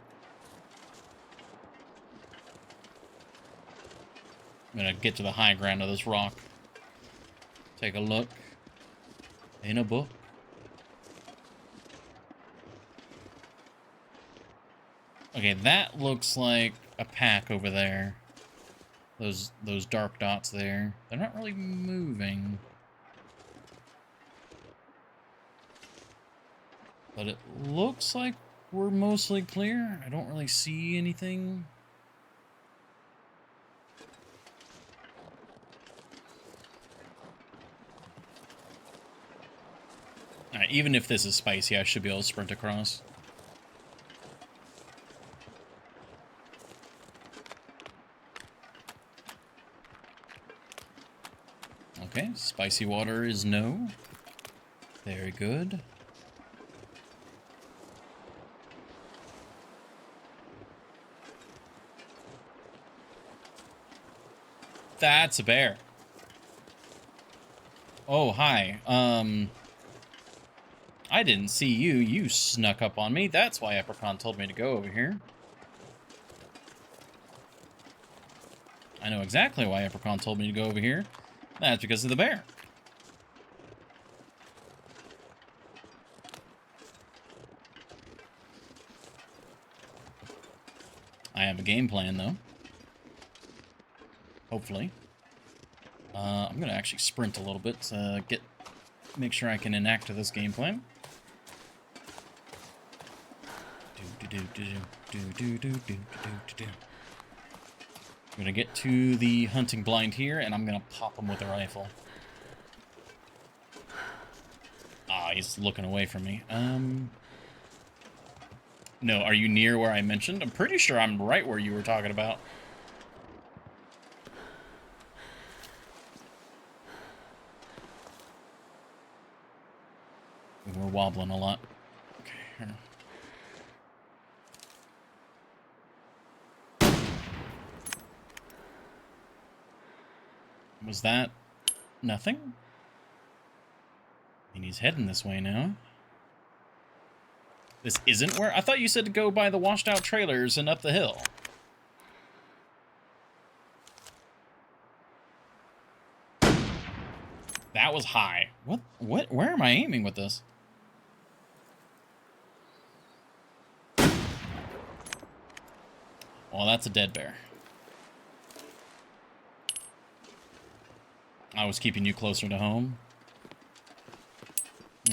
I'm gonna get to the high ground of this rock. Take a look. In a book. Okay, that looks like a pack over there. Those dark dots there. They're not really moving. But it looks like we're mostly clear. I don't really see anything. Alright, even if this is spicy, I should be able to sprint across. Okay, spicy water is no. Very good. That's a bear. Oh, hi. I didn't see you. You snuck up on me. That's why Epicon told me to go over here. I know exactly why Epicon told me to go over here. That's because of the bear. I have a game plan, though. Hopefully. I'm going to actually sprint a little bit to make sure I can enact this game plan. I'm gonna get to the hunting blind here, and I'm gonna pop him with a rifle. Ah, he's looking away from me. No, are you near where I mentioned? I'm pretty sure I'm right where you were talking about. We're wobbling a lot. Okay, here. Was that nothing? And he's heading this way now. This isn't where... I thought you said to go by the washed out trailers and up the hill. That was high. What? Where am I aiming with this? Well, that's a dead bear. I was keeping you closer to home.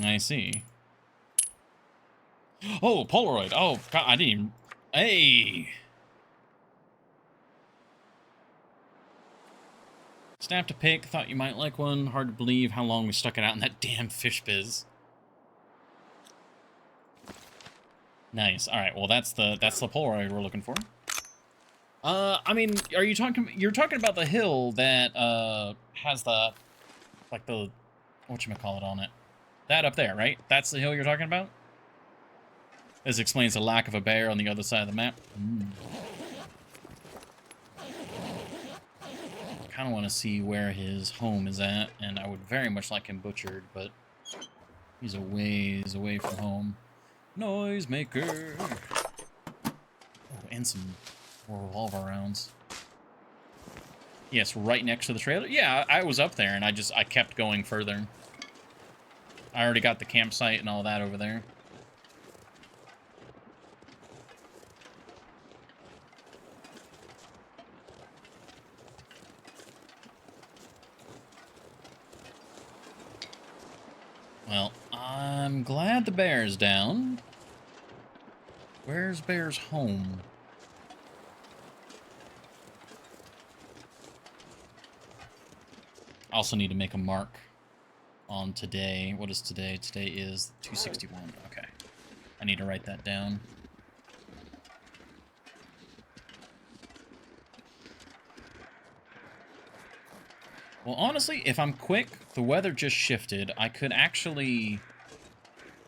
I see. Oh, Polaroid. Oh, God, I didn't even... Hey! Snapped a pic. Thought you might like one. Hard to believe how long we stuck it out in that damn fish biz. Nice. All right. Well, that's the Polaroid we're looking for. I mean, are you talking... You're talking about the hill that, has the... Like the... Whatchamacallit on it. That up there, right? That's the hill you're talking about? This explains the lack of a bear on the other side of the map. I kind of want to see where his home is at, and I would very much like him butchered, but he's a ways away from home. Noisemaker! Oh, and some more revolver rounds. Yes, right next to the trailer. Yeah, I was up there, and I kept going further. I already got the campsite and all that over there. Well, I'm glad the bear's down. Where's Bear's home? I also need to make a mark on today. What is today? Today is 261. Okay. I need to write that down. Well, honestly, if I'm quick, the weather just shifted. I could actually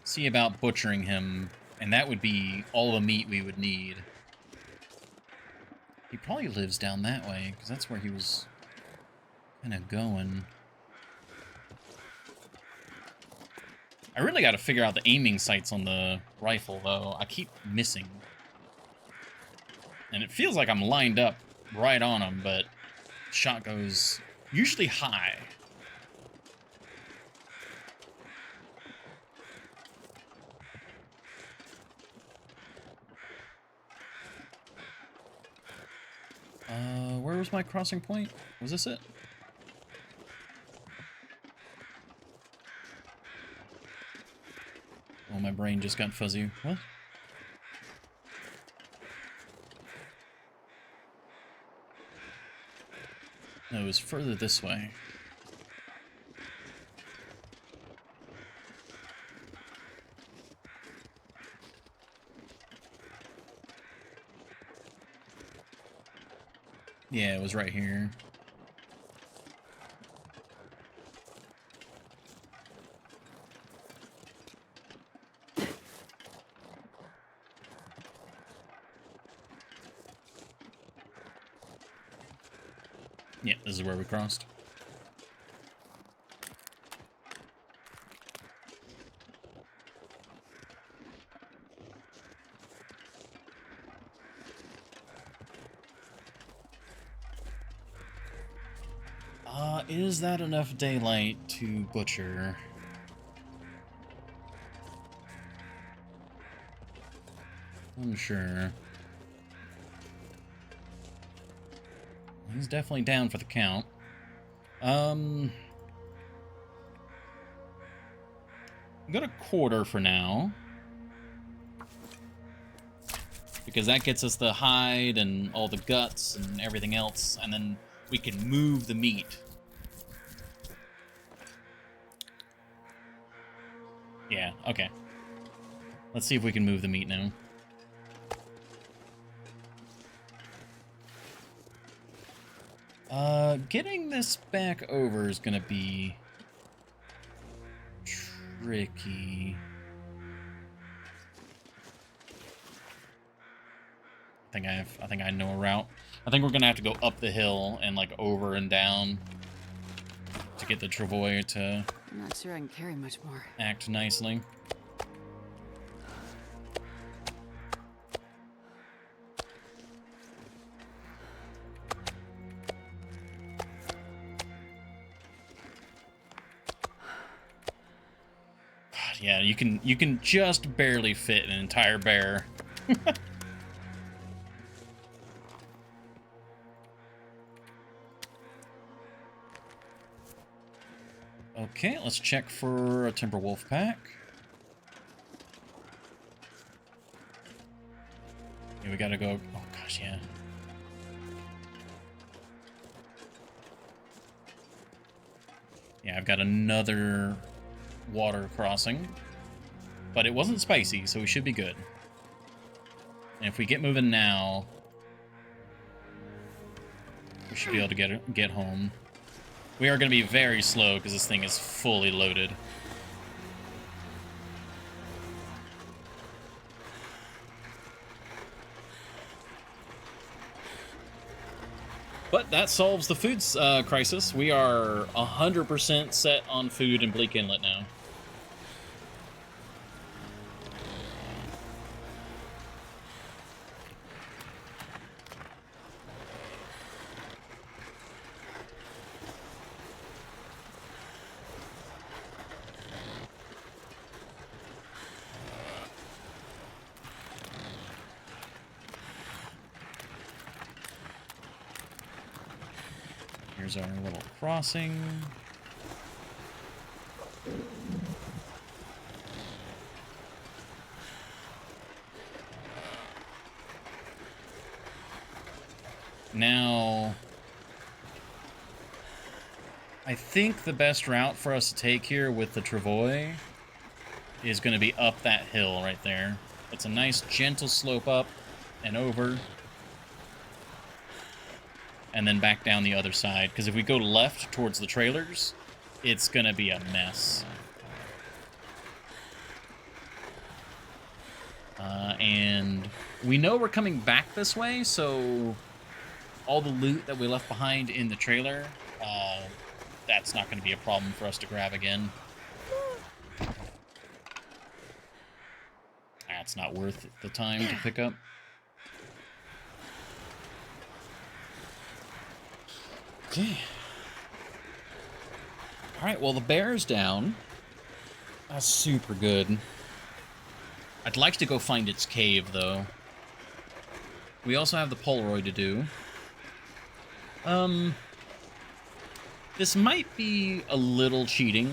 see about butchering him, and that would be all the meat we would need. He probably lives down that way, because that's where he was kind of going. I really got to figure out the aiming sights on the rifle, though. I keep missing. And it feels like I'm lined up right on him, but shot goes usually high. Where was my crossing point? Was this it? Oh, my brain just got fuzzy. What? No, it was further this way. Yeah, it was right here. Yeah, this is where we crossed. Is that enough daylight to butcher? Unsure. He's definitely down for the count. I'm gonna quarter for now. because that gets us the hide and all the guts and everything else, and then we can move the meat. Yeah, okay. Let's see if we can move the meat now. Getting this back over is gonna be tricky. I think I know a route. I think we're gonna have to go up the hill and like over and down to get the travois to I'm not sure I can carry much more. act nicely. God, yeah, you can just barely fit an entire bear. Okay, let's check for a timber wolf pack. Yeah, we gotta go. Oh gosh, yeah. Yeah, I've got another water crossing, but it wasn't spicy, so we should be good. And if we get moving now, we should be able to get home. We are going to be very slow because this thing is fully loaded. But that solves the food crisis. We are 100% set on food in Bleak Inlet now. Here's our little crossing. Now, I think the best route for us to take here with the travois is going to be up that hill right there. It's a nice gentle slope up and over. And then back down the other side. Because if we go left towards the trailers, it's going to be a mess. And we know we're coming back this way, so all the loot that we left behind in the trailer, that's not going to be a problem for us to grab again. That's not worth the time to pick up. Okay. Alright, well, the bear's down. That's super good. I'd like to go find its cave, though. We also have the Polaroid to do. This might be a little cheating,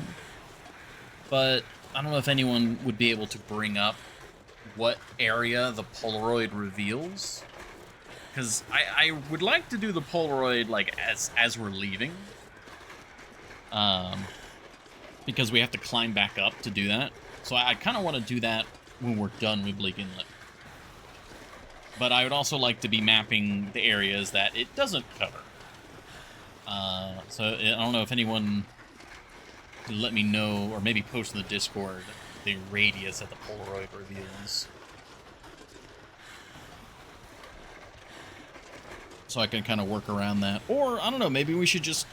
but I don't know if anyone would be able to bring up what area the Polaroid reveals. Because I would like to do the Polaroid, like, as we're leaving. Because we have to climb back up to do that. So I kind of want to do that when we're done with Bleak Inlet. But I would also like to be mapping the areas that it doesn't cover. So I don't know if anyone can let me know, or maybe post in the Discord, the radius that the Polaroid reveals. So I can kind of work around that. Or, I don't know, maybe we should just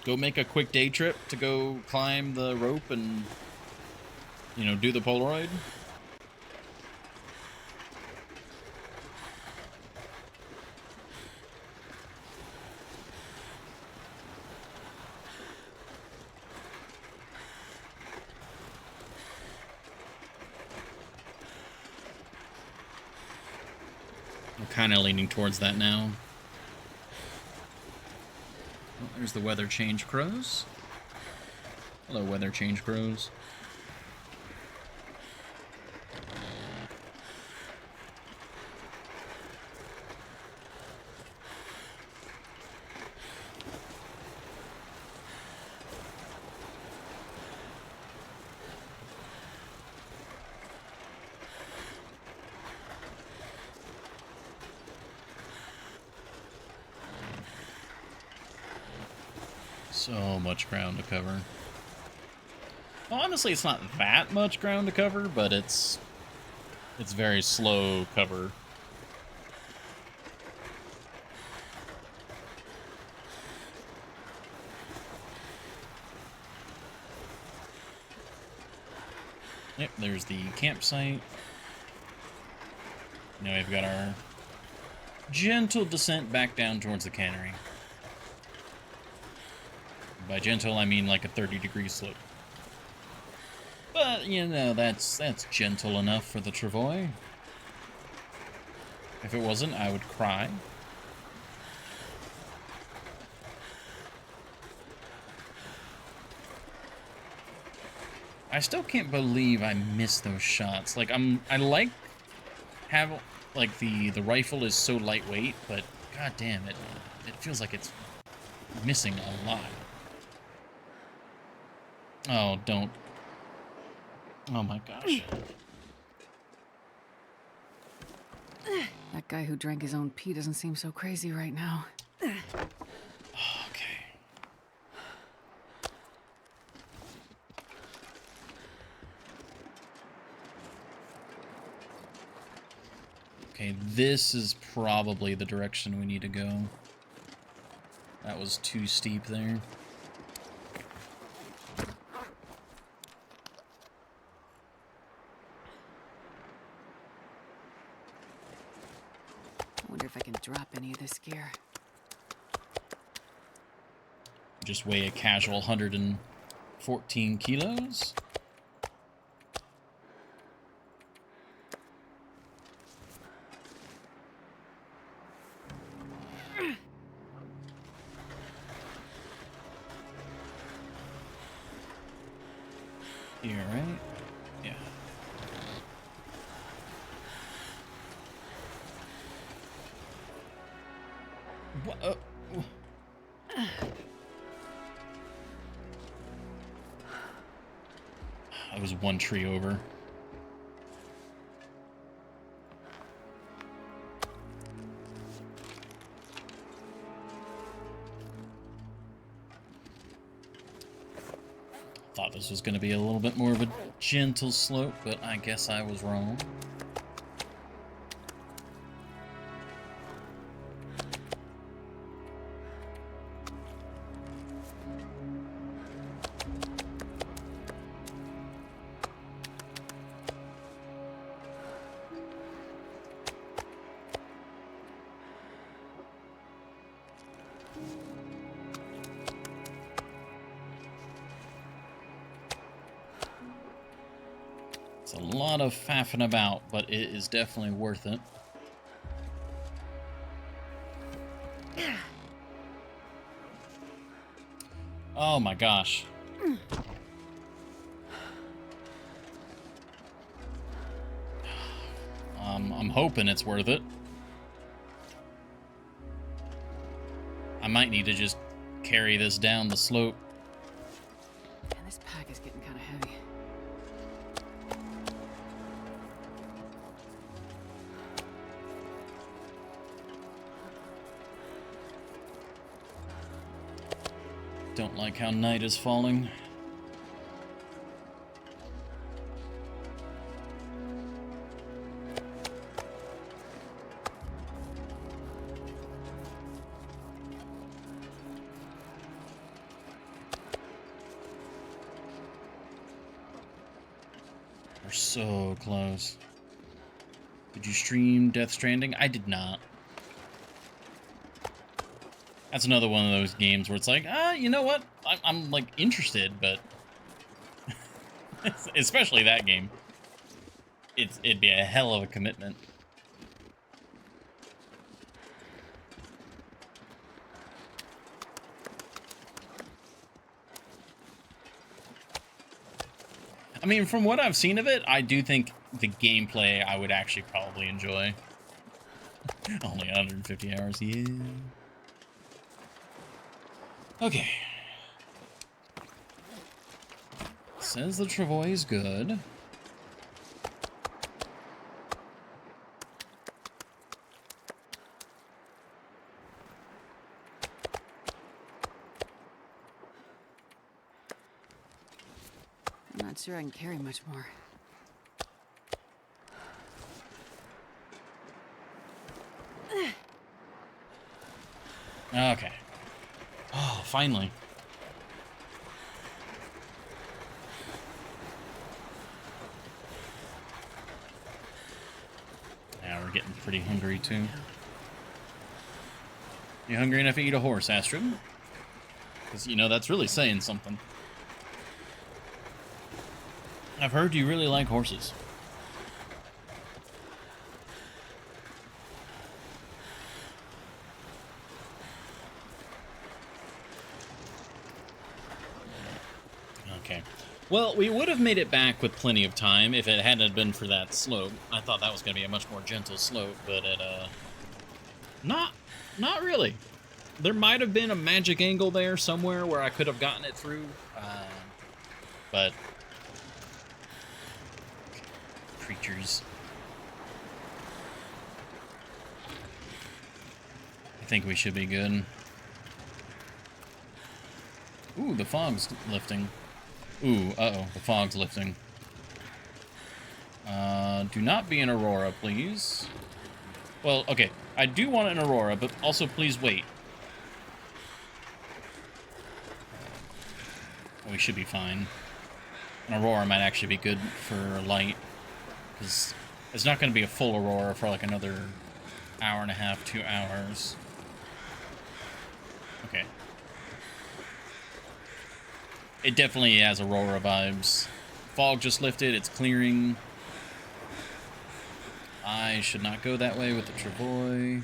go make a quick day trip to go climb the rope and, you know, do the Polaroid. I'm kind of leaning towards that now. Oh, there's the weather change crows. Hello, weather change crows. So much ground to cover. Well, honestly, it's not that much ground to cover, but it's very slow cover. Yep, there's the campsite. Now we've got our gentle descent back down towards the cannery. By gentle, I mean like a 30-degree slope. But, you know, that's gentle enough for the travois. If it wasn't, I would cry. I still can't believe I missed those shots. Like, I like the rifle is so lightweight, but god damn it, it feels like it's missing a lot. Oh, don't. Oh my gosh. That guy who drank his own pee doesn't seem so crazy right now. Okay. Okay, this is probably the direction we need to go. That was too steep there. I wonder if I can drop any of this gear. Just weigh a casual 114 kilos. Here, right? Yeah. What? I was one tree over. Thought this was going to be a little bit more of a gentle slope, but I guess I was wrong. It's a lot of faffing about, but it is definitely worth it. Oh my gosh. I'm hoping it's worth it. I might need to just carry this down the slope. Man, this pack is getting kind of heavy. Don't like how night is falling. We're so close. Did you stream Death Stranding? I did not. That's another one of those games where it's like, you know what? I'm like interested, but especially that game. It'd be a hell of a commitment. I mean, from what I've seen of it, I do think the gameplay I would actually probably enjoy. Only 150 hours, yeah. Okay. Says the travois is good. not sure I can carry much more. Okay. Oh, finally. Yeah, we're getting pretty hungry, too. You hungry enough to eat a horse, Astrid? Because, you know, that's really saying something. I've heard you really like horses. Okay. Well, we would have made it back with plenty of time if it hadn't been for that slope. I thought that was going to be a much more gentle slope, but it, not really. There might have been a magic angle there somewhere where I could have gotten it through, but creatures. I think we should be good. Ooh, the fog's lifting. Ooh, uh-oh, the fog's lifting. Do not be an Aurora, please. Well, okay, I do want an Aurora, but also please wait. We should be fine. An Aurora might actually be good for light, because it's not going to be a full Aurora for like another hour and a half, 2 hours. Okay. It definitely has Aurora vibes. Fog just lifted, it's clearing. I should not go that way with the travois.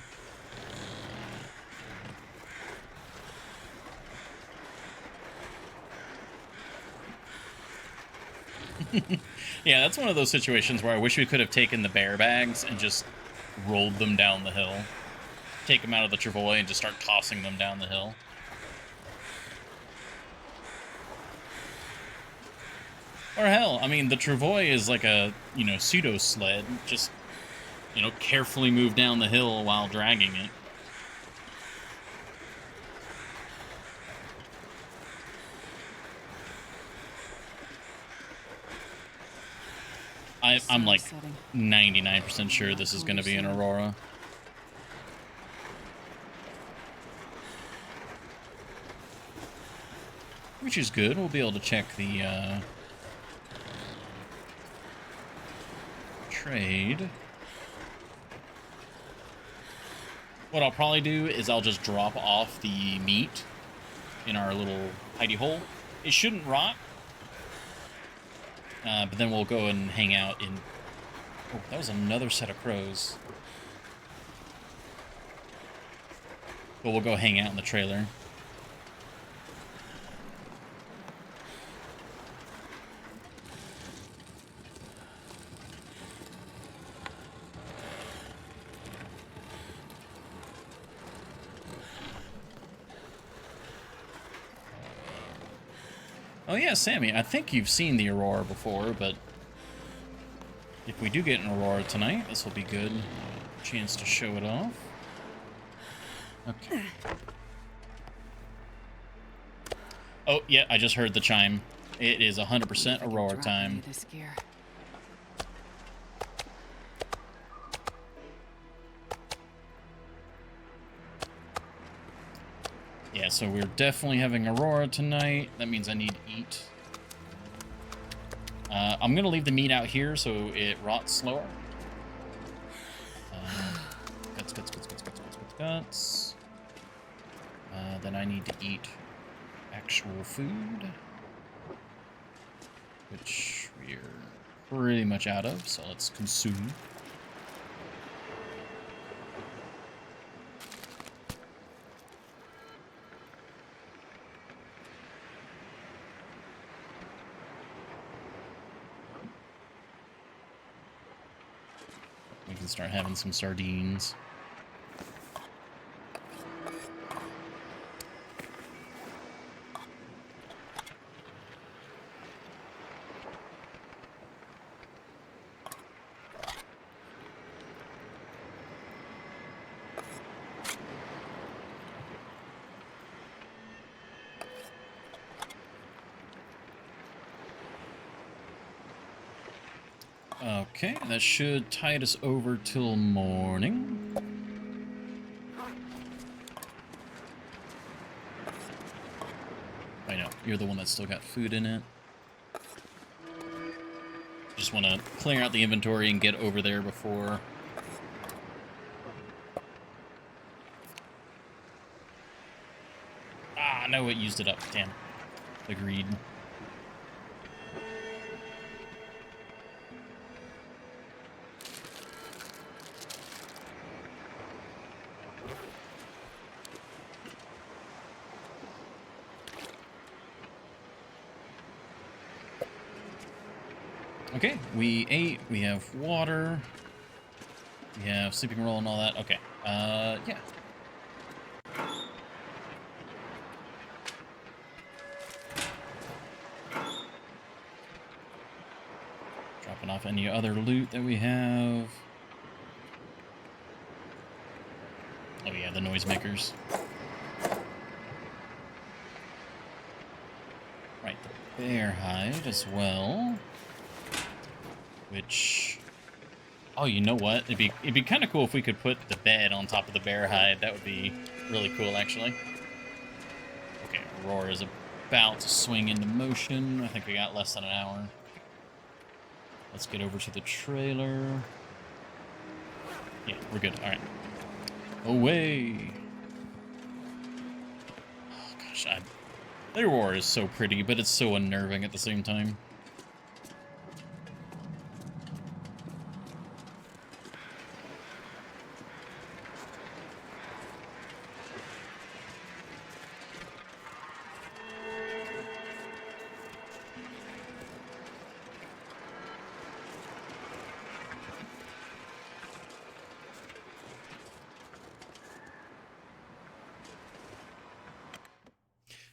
Yeah, that's one of those situations where I wish we could have taken the bear bags and just rolled them down the hill. Take them out of the travois and just start tossing them down the hill. Or hell, I mean, the travois is like a, you know, pseudo sled. Just, you know, carefully move down the hill while dragging it. I'm like 99% sure this is going to be an Aurora. Which is good. We'll be able to check the trade. What I'll probably do is I'll just drop off the meat in our little hidey hole. It shouldn't rot. But then we'll go and hang out in... Oh, that was another set of crows. But we'll go hang out in the trailer. Oh yeah, Sammy, I think you've seen the Aurora before, but if we do get an Aurora tonight, this will be good. Chance to show it off. Okay. Oh, yeah, I just heard the chime. It is 100% Aurora time. This gear. Yeah, so we're definitely having Aurora tonight. That means I need to eat. I'm going to leave the meat out here so it rots slower. Guts. Then I need to eat actual food, which we're pretty much out of, so let's consume. We can start having some sardines. Okay, that should tide us over till morning. I know, you're the one that's still got food in it. Just want to clear out the inventory and get over there before... Ah, no, it used it up. Damn. Agreed. Okay, we ate, we have water, we have sleeping roll and all that. Okay, yeah. Dropping off any other loot that we have. Oh yeah, the noisemakers. Right, the bear hide as well. Which, oh, you know what? It'd be kind of cool if we could put the bed on top of the bear hide. That would be really cool, actually. Okay, Aurora is about to swing into motion. I think we got less than an hour. Let's get over to the trailer. Yeah, we're good. All right. Away. Oh gosh, the Aurora is so pretty, but it's so unnerving at the same time.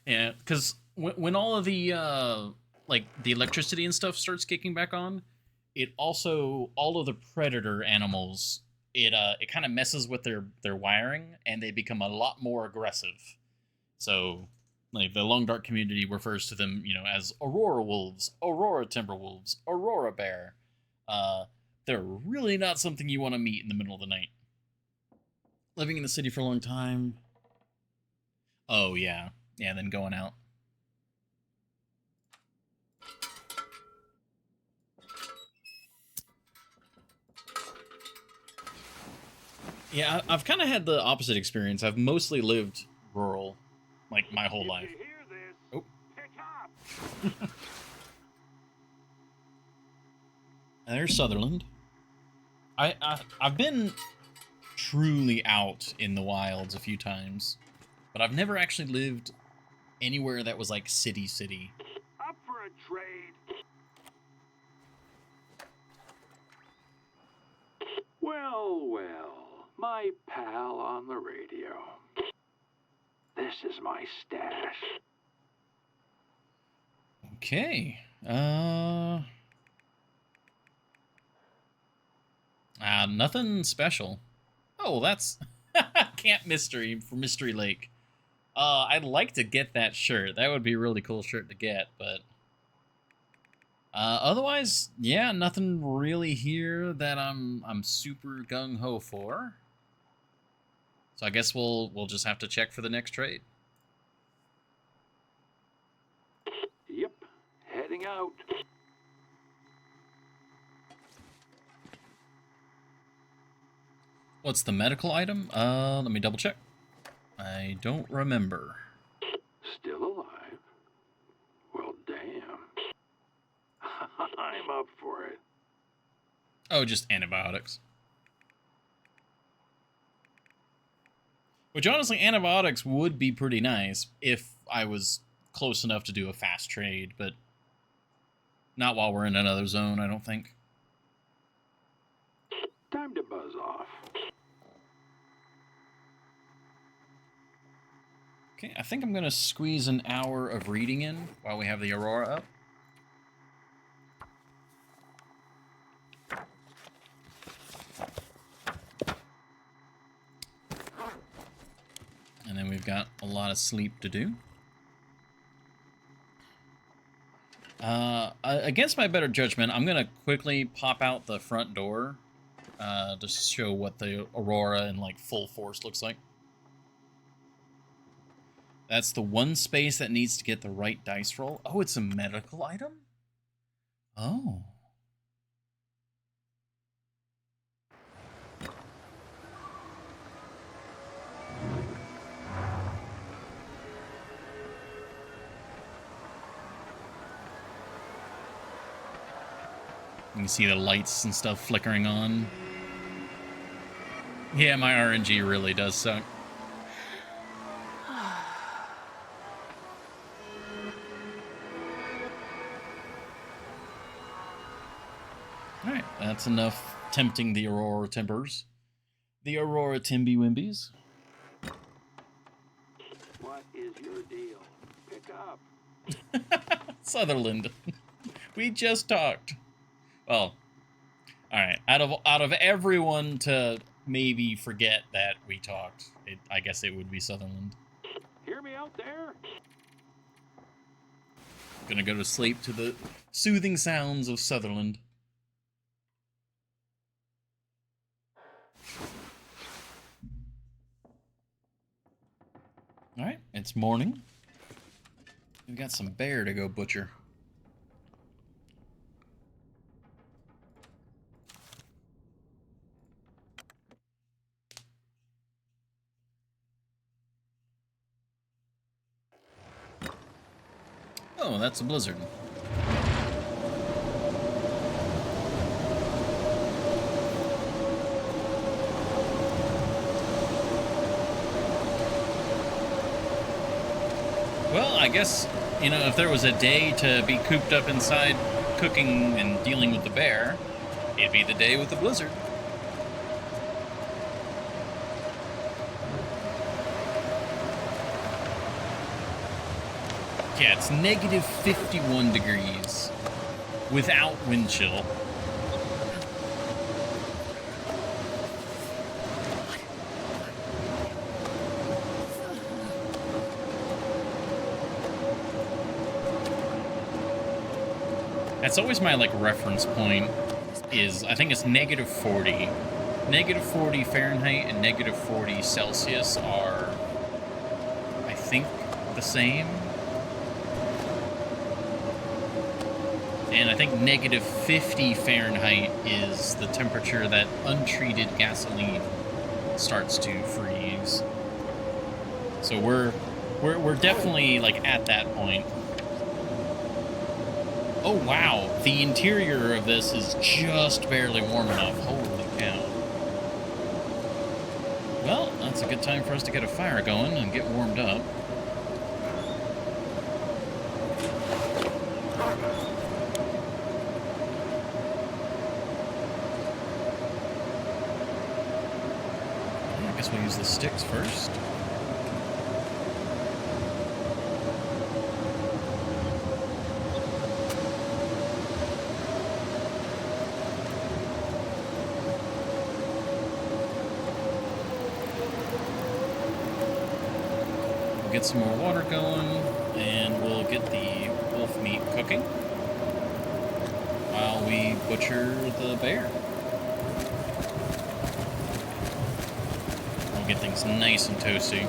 Yeah, because when all of the like the electricity and stuff starts kicking back on, it also all of the predator animals it kind of messes with their wiring and they become a lot more aggressive. So like the Long Dark community refers to them, you know, as Aurora wolves, Aurora timberwolves, Aurora bear. Uh, they're really not something you want to meet in the middle of the night. Living in the city for a long time. Oh yeah, yeah. Then going out. Yeah, I've kind of had the opposite experience. I've mostly lived rural, like my whole life. Oh. There's Sutherland. I've been truly out in the wilds a few times, but I've never actually lived anywhere that was like city. Up for a trade. Well, my pal on the radio. This is my stash. Okay. Nothing special. Oh, well, that's Camp Mystery for Mystery Lake. I'd like to get that shirt. That would be a really cool shirt to get, but otherwise, yeah, nothing really here that I'm super gung ho for. So I guess we'll just have to check for the next trade. Yep, heading out. What's the medical item? Let me double check. I don't remember. Still alive? Well, damn. I'm up for it. Oh, just antibiotics. Which honestly, antibiotics would be pretty nice if I was close enough to do a fast trade, but not while we're in another zone, I don't think. Time to buzz off. Okay, I think I'm going to squeeze an hour of reading in while we have the Aurora up. And then we've got a lot of sleep to do. Against my better judgment, I'm gonna quickly pop out the front door, to show what the aurora in like full force looks like. That's the one space that needs to get the right dice roll. Oh, it's a medical item? Oh. You can see the lights and stuff flickering on. Yeah, my RNG really does suck. Alright, that's enough tempting the Aurora Timbers. The Aurora Timby Wimbies. What is your deal? Pick up. Sutherland. We just talked. Well, alright. Out of everyone to maybe forget that we talked, I guess it would be Sutherland. Hear me out there? Gonna go to sleep to the soothing sounds of Sutherland. Alright, it's morning. We've got some bear to go butcher. Oh, that's a blizzard. Well, I guess, you know, if there was a day to be cooped up inside cooking and dealing with the bear, it'd be the day with the blizzard. Yeah, it's negative 51 degrees without wind chill. That's always my, like, reference point is, I think it's negative 40. Negative 40 Fahrenheit and negative 40 Celsius are, I think, the same. And I think negative 50 Fahrenheit is the temperature that untreated gasoline starts to freeze. So we're definitely, like, at that point. Oh, wow. The interior of this is just barely warm enough. Holy cow. Well, that's a good time for us to get a fire going and get warmed up. I guess we'll use the sticks first. Get some more water going, and we'll get the wolf meat cooking while we butcher the bear. We'll get things nice and toasty.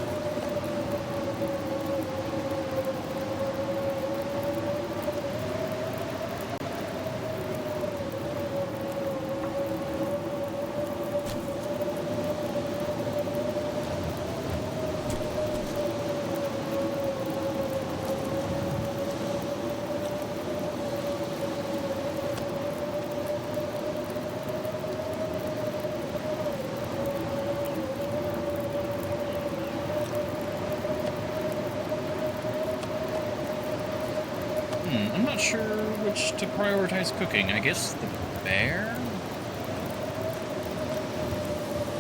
I'm not sure which to prioritize cooking. I guess the bear?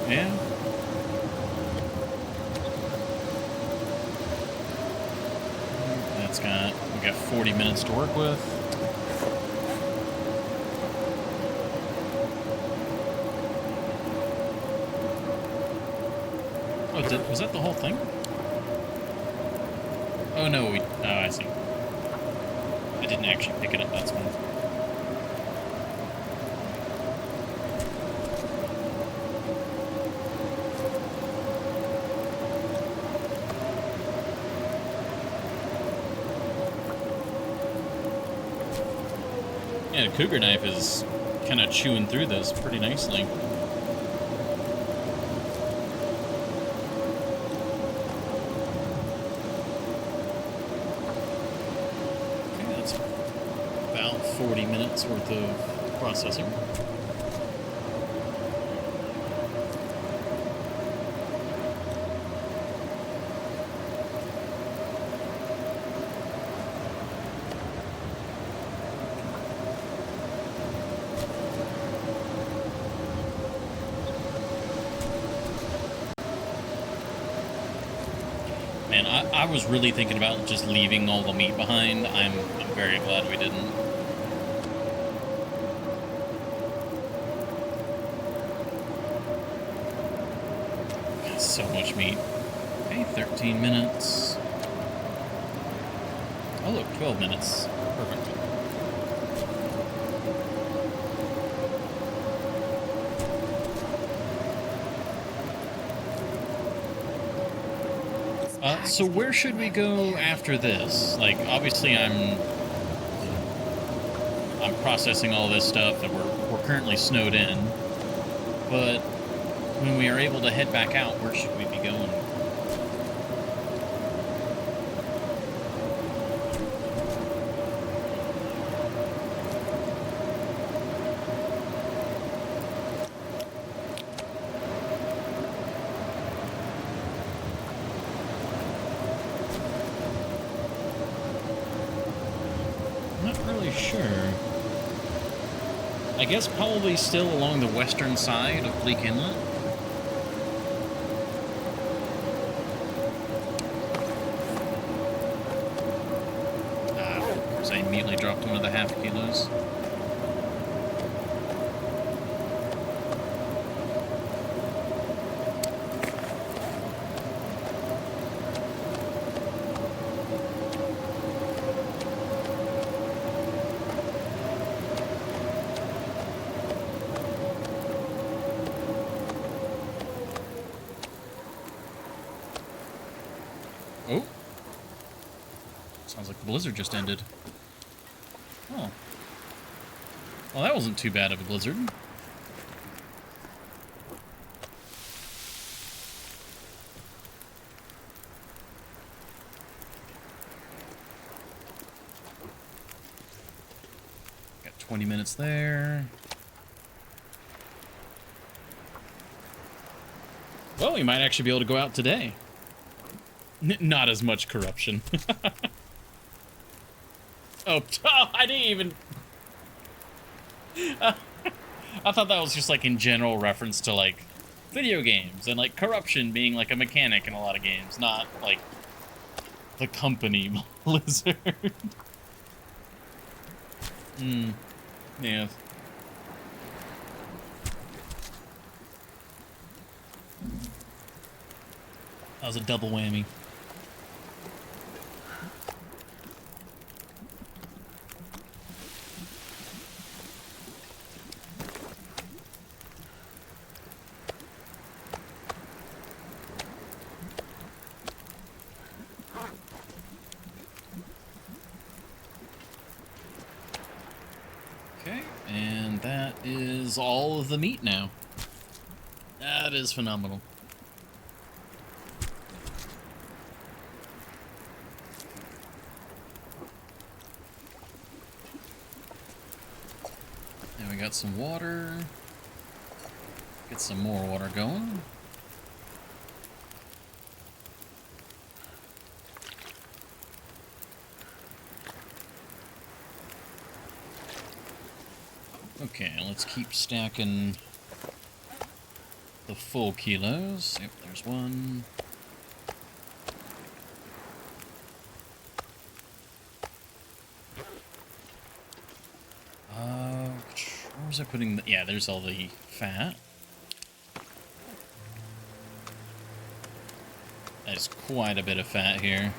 Yeah. We got 40 minutes to work with. Oh, was that the whole thing? Oh no, I see. I didn't actually pick it up, that's fine. Yeah, the cougar knife is kind of chewing through this pretty nicely. Okay, that's about 40 minutes worth of processing. Man, I was really thinking about just leaving all the meat behind. I'm very glad we didn't. Got so much meat. Okay, 13 minutes. Oh look, 12 minutes. Perfect. So where should we go after this? Like, obviously I'm processing all this stuff, and we're currently snowed in. But when we are able to head back out, where should we be going? Sure. I guess probably still along the western side of Bleak Inlet. Of course, I immediately dropped one of the half kilos. Oh. Sounds like the blizzard just ended. Oh. Well, that wasn't too bad of a blizzard. Got 20 minutes there. Well, we might actually be able to go out today. Not as much corruption. Oh, I didn't even... I thought that was just, like, in general reference to, like, video games and, like, corruption being, like, a mechanic in a lot of games, not, like, the company Blizzard. Yeah. That was a double whammy. Okay, and that is all of the meat now. That is phenomenal. And we got some water. Get some more water going. Okay, let's keep stacking the full kilos. Yep, there's one. Where was I putting the... Yeah, there's all the fat. That is quite a bit of fat here.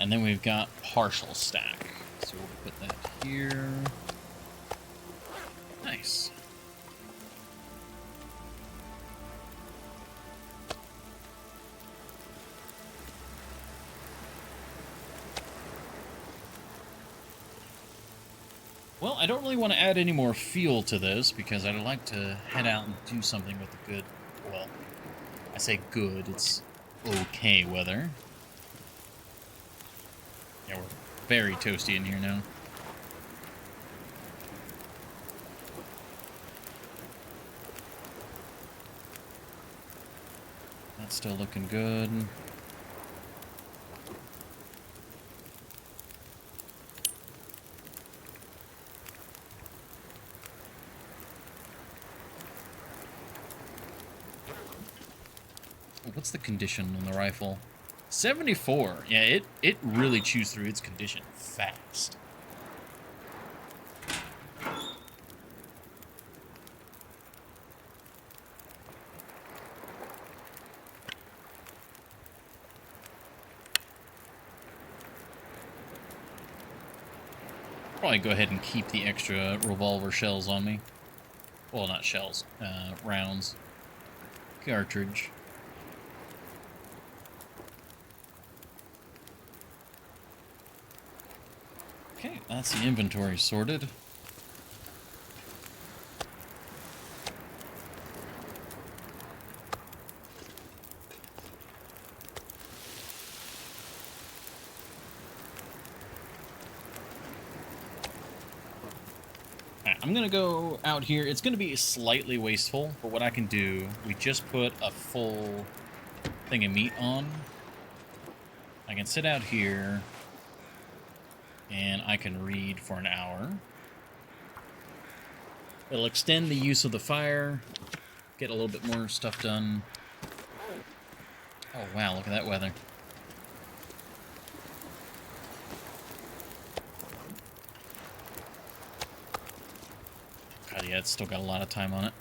and then we've got partial stack. So we'll put that here. Nice. Well, I don't really want to add any more fuel to this because I'd like to head out and do something with the good, well, I say good, it's okay weather. Yeah, we're very toasty in here now. That's still looking good. What's the condition on the rifle? 74. Yeah, it really chews through its condition fast. Probably go ahead and keep the extra revolver shells on me. Well, not shells, rounds. Cartridge. Okay, that's the inventory sorted. Alright, I'm gonna go out here. It's gonna be slightly wasteful, but what I can do, we just put a full thing of meat on. I can sit out here and I can read for an hour. It'll extend the use of the fire, get a little bit more stuff done. Oh wow, look at that weather. God, yeah, it's still got a lot of time on it.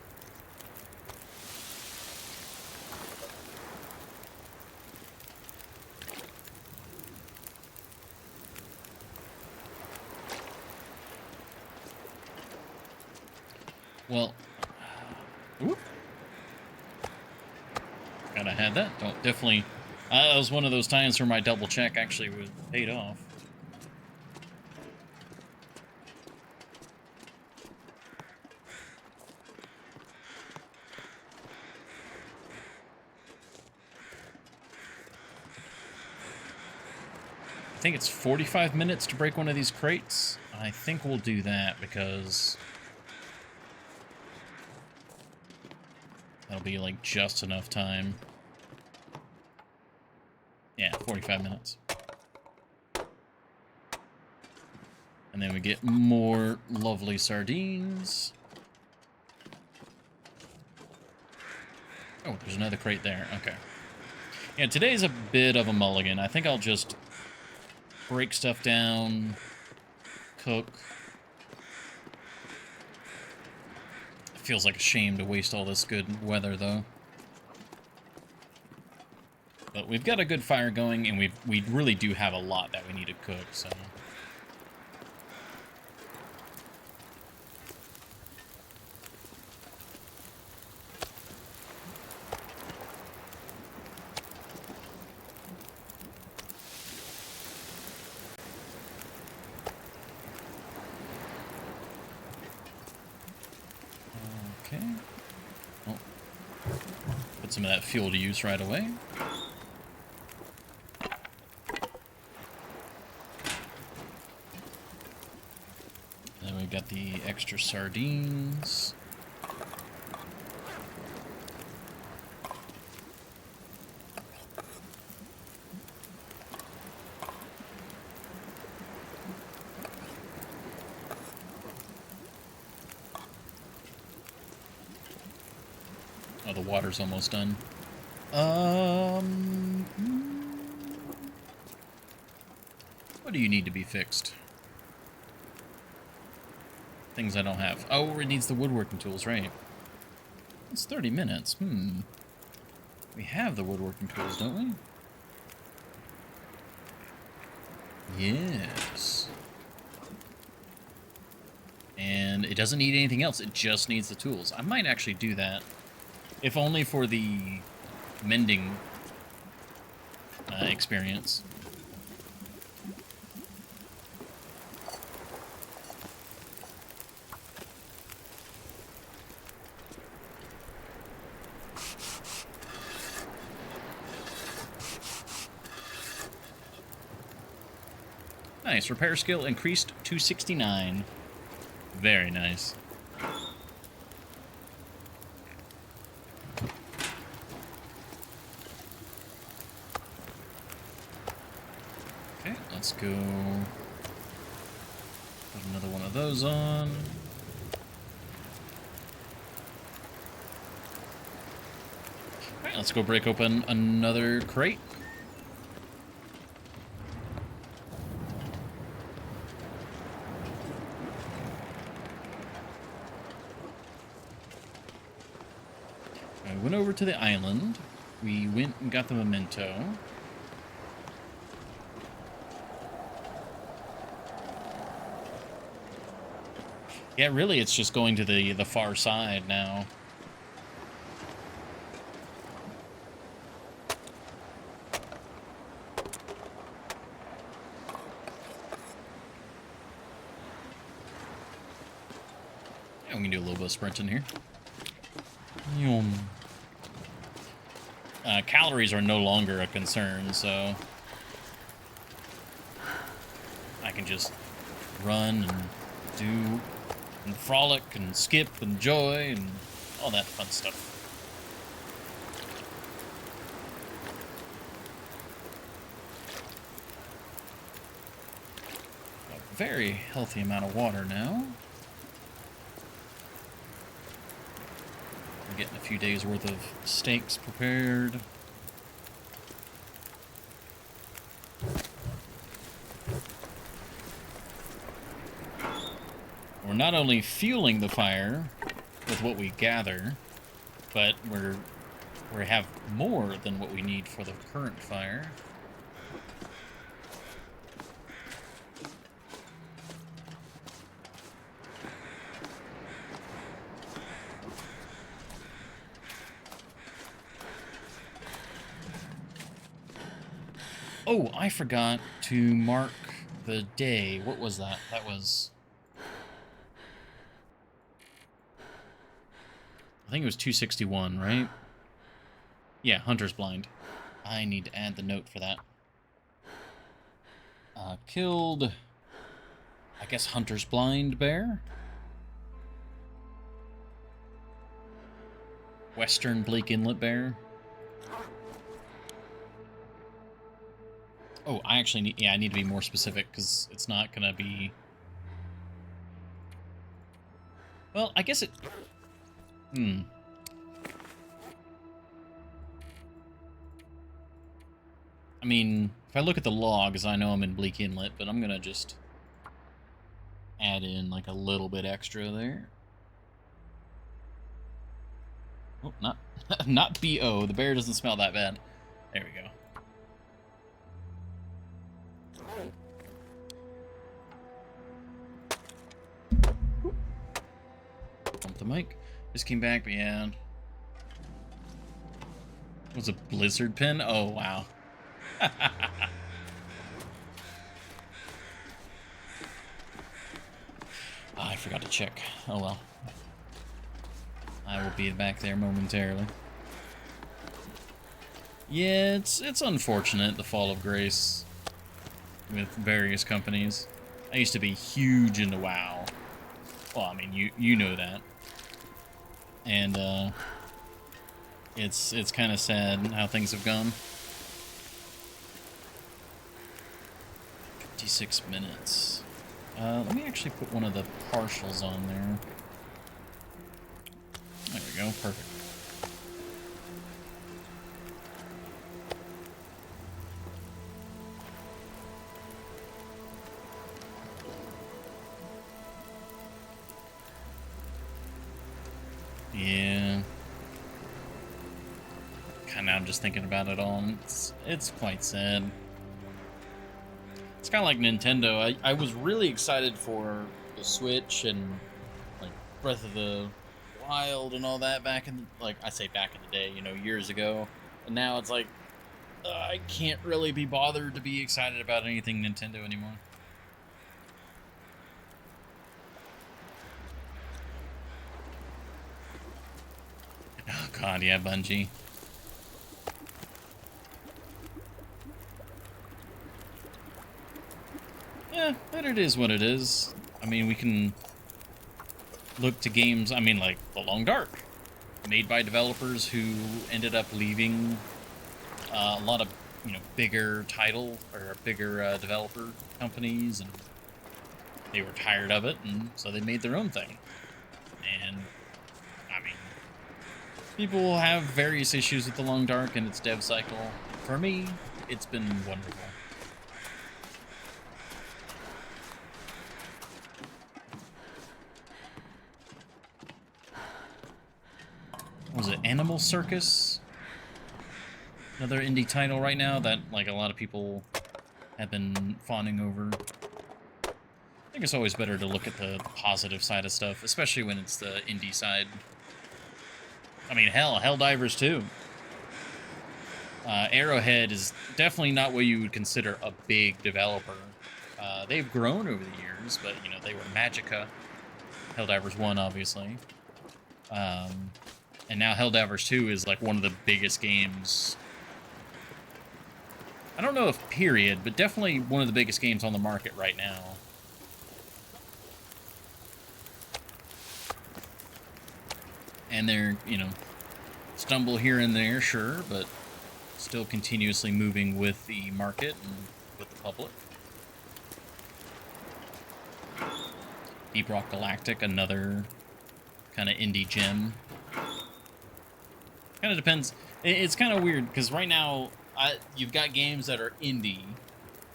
Well, whoop. Gotta have that. Don't definitely. That was one of those times where my double check actually was paid off. I think it's 45 minutes to break one of these crates. I think we'll do that because that'll be like just enough time. Yeah, 45 minutes. And then we get more lovely sardines. Oh, there's another crate there. Okay. Yeah, today's a bit of a mulligan. I think I'll just break stuff down, cook. It feels like a shame to waste all this good weather, though. But we've got a good fire going, and we really do have a lot that we need to cook, so. Okay. Oh. Put some of that fuel to use right away. Then we've got the extra sardines. Oh, the water's almost done. What do you need to be fixed? Things I don't have. Oh, it needs the woodworking tools, right? It's 30 minutes. We have the woodworking tools, don't we? Yes. And it doesn't need anything else. It just needs the tools. I might actually do that. If only for the mending experience. Nice. Repair skill increased to 69. Very nice. Okay, let's go put another one of those on. Alright, let's go break open another crate. I went over to the island. We went and got the memento. Yeah, really, it's just going to the far side now. Yeah, we can do a little bit of sprinting here. Yum. Calories are no longer a concern, so I can just run and do and frolic and skip and joy and all that fun stuff. A very healthy amount of water now. We're getting a few days worth of steaks prepared. We're not only fueling the fire with what we gather, but we have more than what we need for the current fire. Oh, I forgot to mark the day. What was that? That was... I think it was 261, right? Yeah, Hunter's Blind. I need to add the note for that. Killed... I guess Hunter's Blind bear? Western Bleak Inlet bear? Oh, I actually need... Yeah, I need to be more specific, because it's not going to be... Well, I guess it... I mean, if I look at the logs, I know I'm in Bleak Inlet, but I'm going to just add in, like, a little bit extra there. Oh, not... not B.O. The bear doesn't smell that bad. There we go. Bump the mic. Just came back, but yeah. It was a blizzard pin? Oh, wow. I forgot to check. Oh, well. I will be back there momentarily. Yeah, it's unfortunate, the fall of grace with various companies. I used to be huge into WoW. Well, I mean, you know that. And, it's kind of sad how things have gone. 56 minutes. Let me actually put one of the partials on there. There we go, perfect. Yeah. Kinda, I'm just thinking about it all, and it's quite sad. It's kind of like Nintendo. I was really excited for the Switch and like Breath of the Wild and all that back in like I say back in the day, you know, years ago. And now it's like I can't really be bothered to be excited about anything Nintendo anymore. Oh god, yeah, Bungie. Yeah, but it is what it is. I mean, we can look to games, I mean, like The Long Dark, made by developers who ended up leaving a lot of, you know, bigger title or bigger developer companies, and they were tired of it, and so they made their own thing. And, I mean, people have various issues with The Long Dark and its dev cycle. For me, it's been wonderful. Was it Animal Circus? Another indie title right now that like a lot of people have been fawning over. I think it's always better to look at the positive side of stuff, especially when it's the indie side. I mean, hell, Helldivers 2. Arrowhead is definitely not what you would consider a big developer. They've grown over the years, but, you know, they were Magica. Helldivers 1, obviously. And now Helldivers 2 is like one of the biggest games. I don't know if period, but definitely one of the biggest games on the market right now. And they're, you know, stumble here and there, sure, but still continuously moving with the market and with the public. Deep Rock Galactic, another kind of indie gem. Kind of depends. It's kind of weird because right now you've got games that are indie.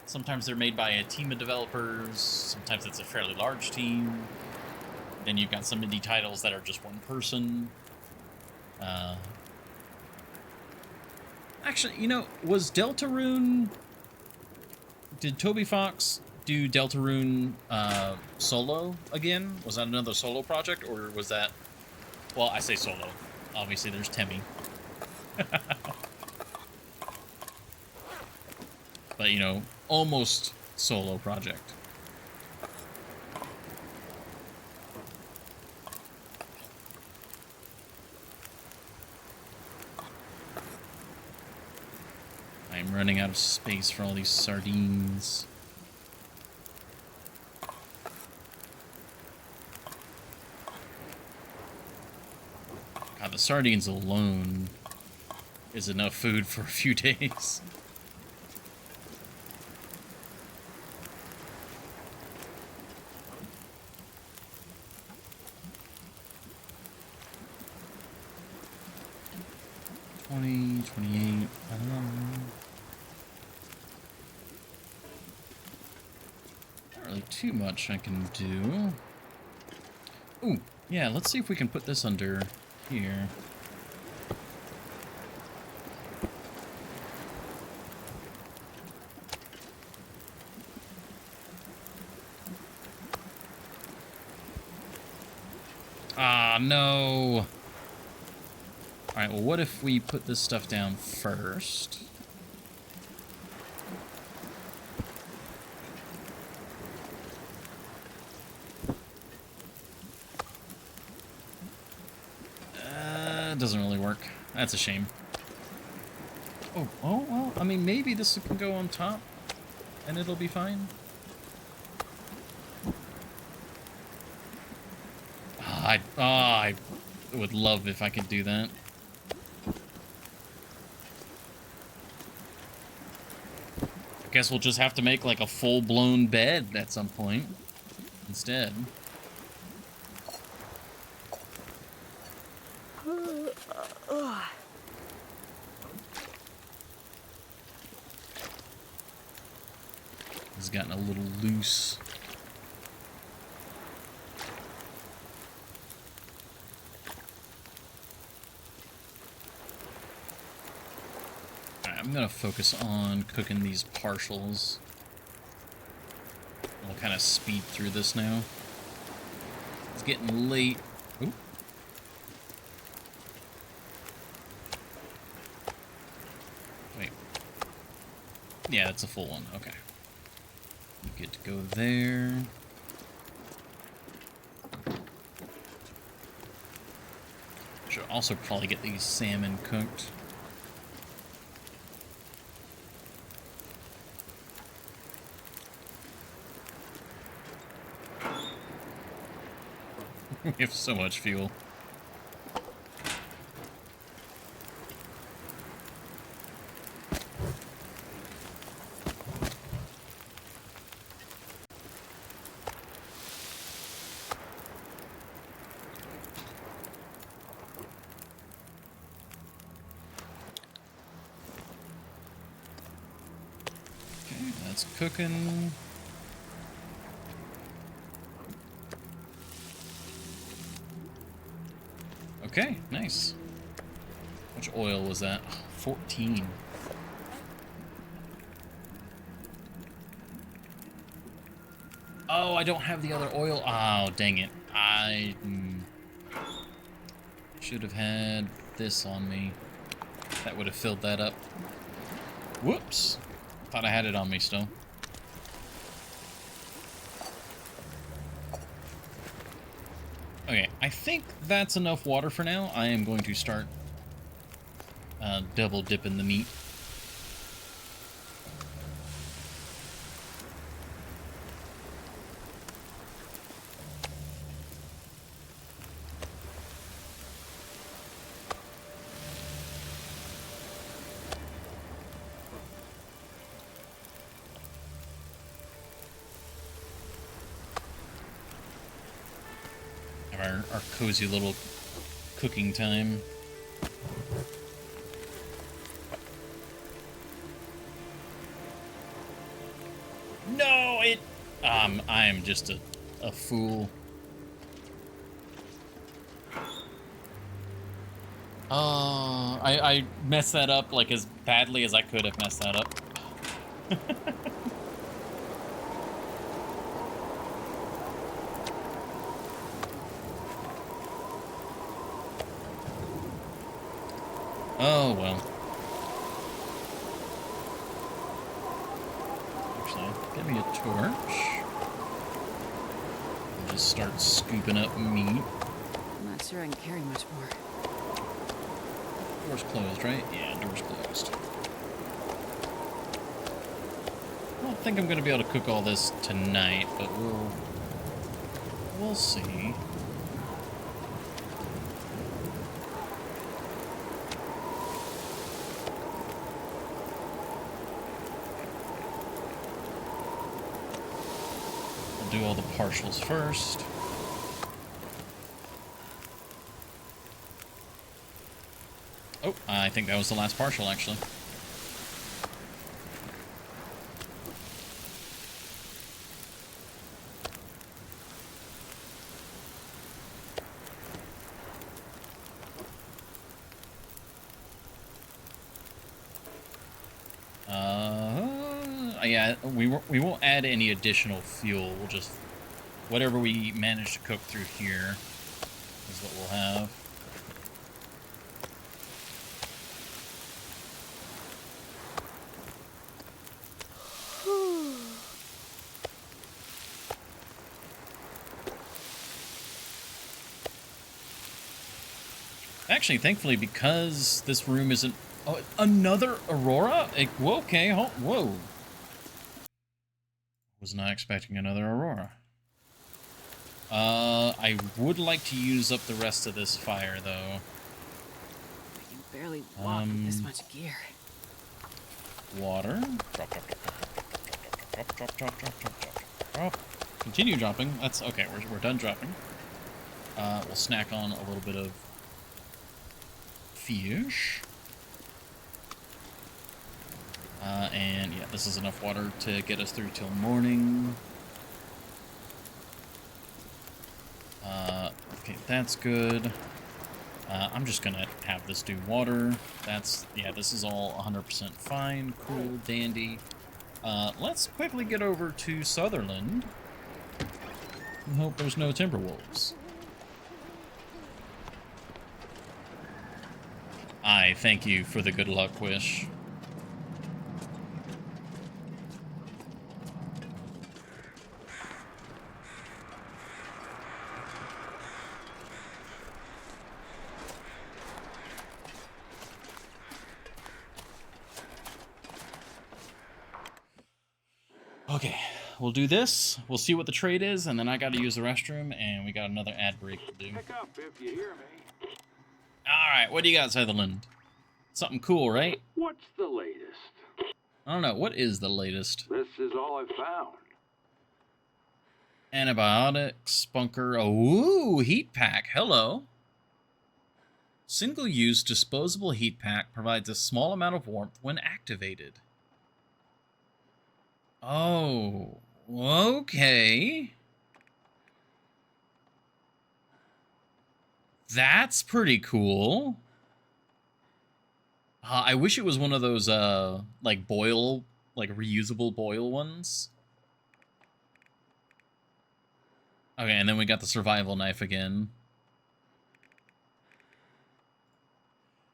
Sometimes they're made by a team of developers. Sometimes it's a fairly large team. Then you've got some indie titles that are just one person. Actually, you know, was Deltarune... Did Toby Fox do Deltarune solo again? Was that another solo project, or was that... Well, I say solo. Obviously, there's Temmie. But, you know, almost solo project. I'm running out of space for all these sardines. God, the sardines alone is enough food for a few days. $20, $28, not really too much I can do. Ooh, yeah, let's see if we can put this under here. Ah, no. Alright, well, what if we put this stuff down first? Doesn't really work. That's a shame. Oh, well, I mean, maybe this can go on top, and it'll be fine. I would love if I could do that. I guess we'll just have to make like a full-blown bed at some point instead. It's gotten a little loose. I'm gonna focus on cooking these partials. kind of speed through this now. It's getting late. Ooh. Wait. Yeah, that's a full one. Okay. You get to go there. Should also probably get these salmon cooked. We have so much fuel. Okay, that's cooking. Okay, nice. How much oil was that? 14. Oh, I don't have the other oil. Oh, dang it. I should have had this on me. That would have filled that up. Whoops. Thought I had it on me still. Okay, I think that's enough water for now. I am going to start double dipping the meat. Our cozy little cooking time. No, it... I am just a fool. I messed that up like as badly as I could have messed that up. Oh, well. Actually, give me a torch. I'll just start scooping up meat. I'm not sure I can carry much more. Door's closed, right? Yeah, door's closed. I don't think I'm going to be able to cook all this tonight, but we'll see. Do all the partials first. Oh, I think that was the last partial, actually. Yeah, we won't add any additional fuel. We'll just, whatever we manage to cook through here is what we'll have. Actually, thankfully, because this room isn't... Oh, another Aurora? Whoa, okay, whoa. Was not expecting another Aurora. I would like to use up the rest of this fire, though. I can barely walk with this much gear. Water. Drop. Continue dropping. That's okay. We're done dropping. We'll snack on a little bit of fish. And yeah, this is enough water to get us through till morning. Okay, that's good. I'm just gonna have this do water. Yeah, this is all 100% fine, cool, dandy. Let's quickly get over to Sutherland Hope there's no timber wolves. I thank you for the good luck wish. Okay, we'll do this. We'll see what the trade is, and then I gotta use the restroom, and we got another ad break to do. Pick up if you hear me. Alright, what do you got, Sutherland? Something cool, right? What's the latest? I don't know, what is the latest? This is all I found. Antibiotics, bunker. Ooh, heat pack. Hello. Single-use disposable heat pack provides a small amount of warmth when activated. Oh, okay. That's pretty cool. I wish it was one of those, like boil, like reusable boil ones. Okay, and then we got the survival knife again.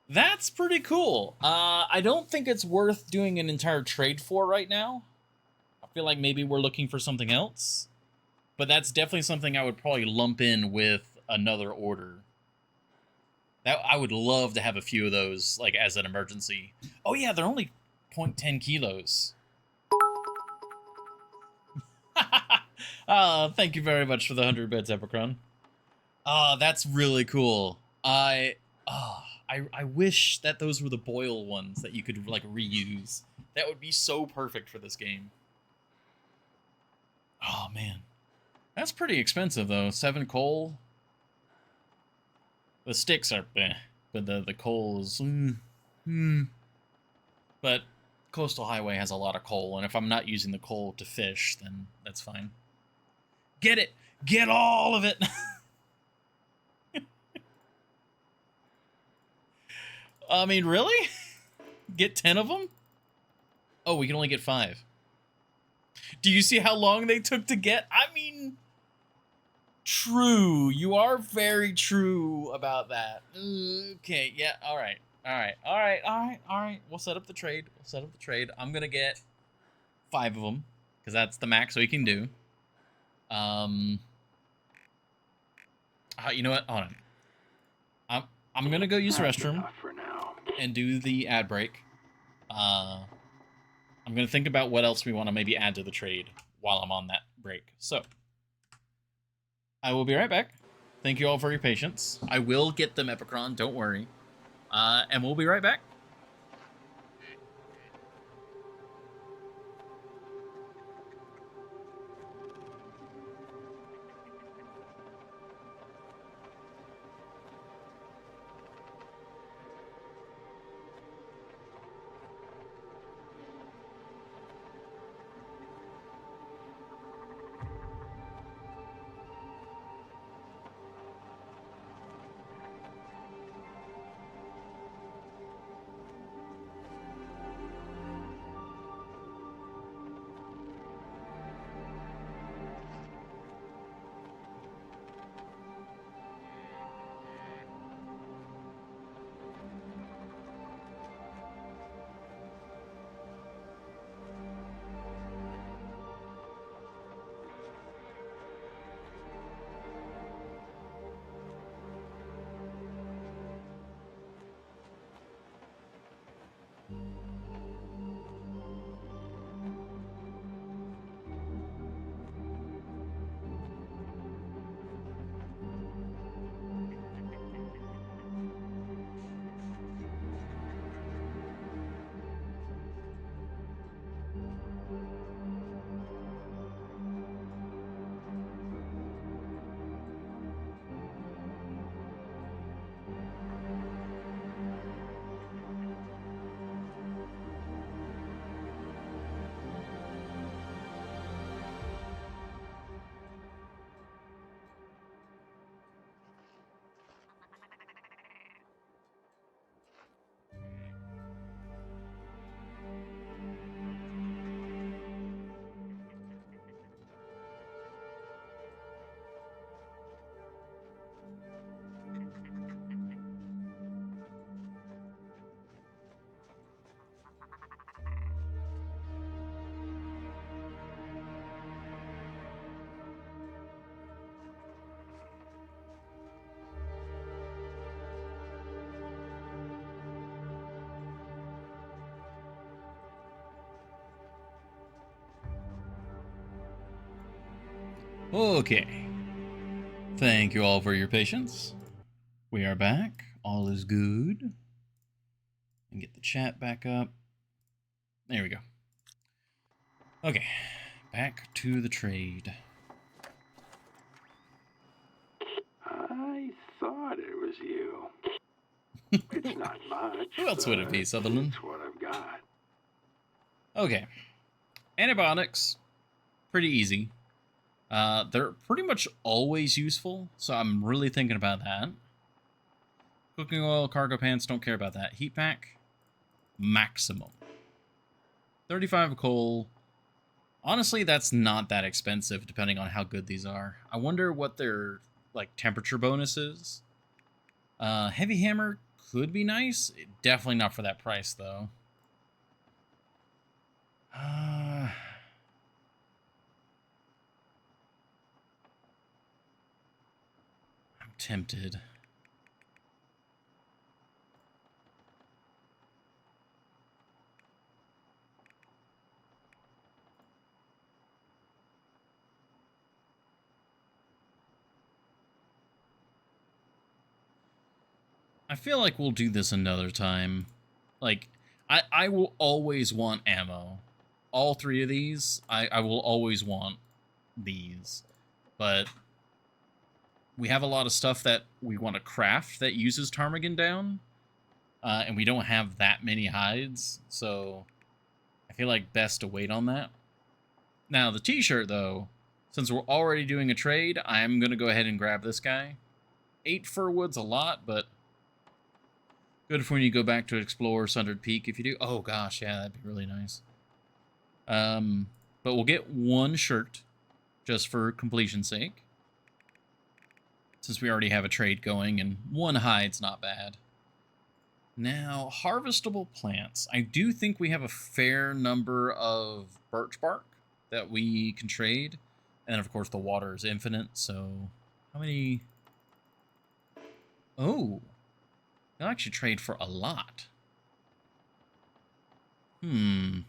That's pretty cool. I don't think it's worth doing an entire trade for right now. I feel like maybe we're looking for something else. But that's definitely something I would probably lump in with another order. That I would love to have a few of those, like, as an emergency. Oh yeah, they're only 0.10 kilos. Thank you very much for the 100 bits, Epicron. That's really cool. I wish that those were the boil ones that you could, like, reuse. That would be so perfect for this game. Oh, man. That's pretty expensive, though. 7 coal. The sticks are but the coal is... But Coastal Highway has a lot of coal, and if I'm not using the coal to fish, then that's fine. Get it! Get all of it! I mean, really? Get 10 of them? Oh, we can only get 5. Do you see how long they took to get? I mean... True. You are very true about that. Okay, yeah, alright. Alright. We'll set up the trade. I'm gonna get 5 of them, because that's the max we can do. You know what? Hold on. I'm gonna go use the restroom For now. and do the ad break. I'm gonna think about what else we want to maybe add to the trade while I'm on that break. So, I will be right back. Thank you all for your patience. I will get them, Epicron, don't worry. And we'll be right back. Okay. Thank you all for your patience. We are back. All is good. And get the chat back up. There we go. Okay. Back to the trade. I thought it was you. It's not much. Who else would it be, but Sutherland? It's what I've got. Okay. Antibiotics. Pretty easy. They're pretty much always useful, so I'm really thinking about that. Cooking oil, cargo pants, don't care about that. Heat pack, maximum. 35 coal. Honestly, that's not that expensive, depending on how good these are. I wonder what their, like, temperature bonus is. Heavy hammer could be nice. Definitely not for that price, though. I'm tempted. I feel like we'll do this another time. Like, I will always want ammo. All three of these, I will always want these. But we have a lot of stuff that we want to craft that uses ptarmigan down. And we don't have that many hides, so I feel like best to wait on that. Now, the t-shirt, though, since we're already doing a trade, I'm going to go ahead and grab this guy. 8 fir wood's a lot, but good for when you go back to explore Sundered Peak if you do. Oh, gosh, yeah, that'd be really nice. But we'll get 1 shirt, just for completion's sake. Since we already have a trade going, and 1 hide's not bad. Now, harvestable plants. I do think we have a fair number of birch bark that we can trade. And, of course, the water is infinite, so... How many... Oh! They'll actually trade for a lot. Well,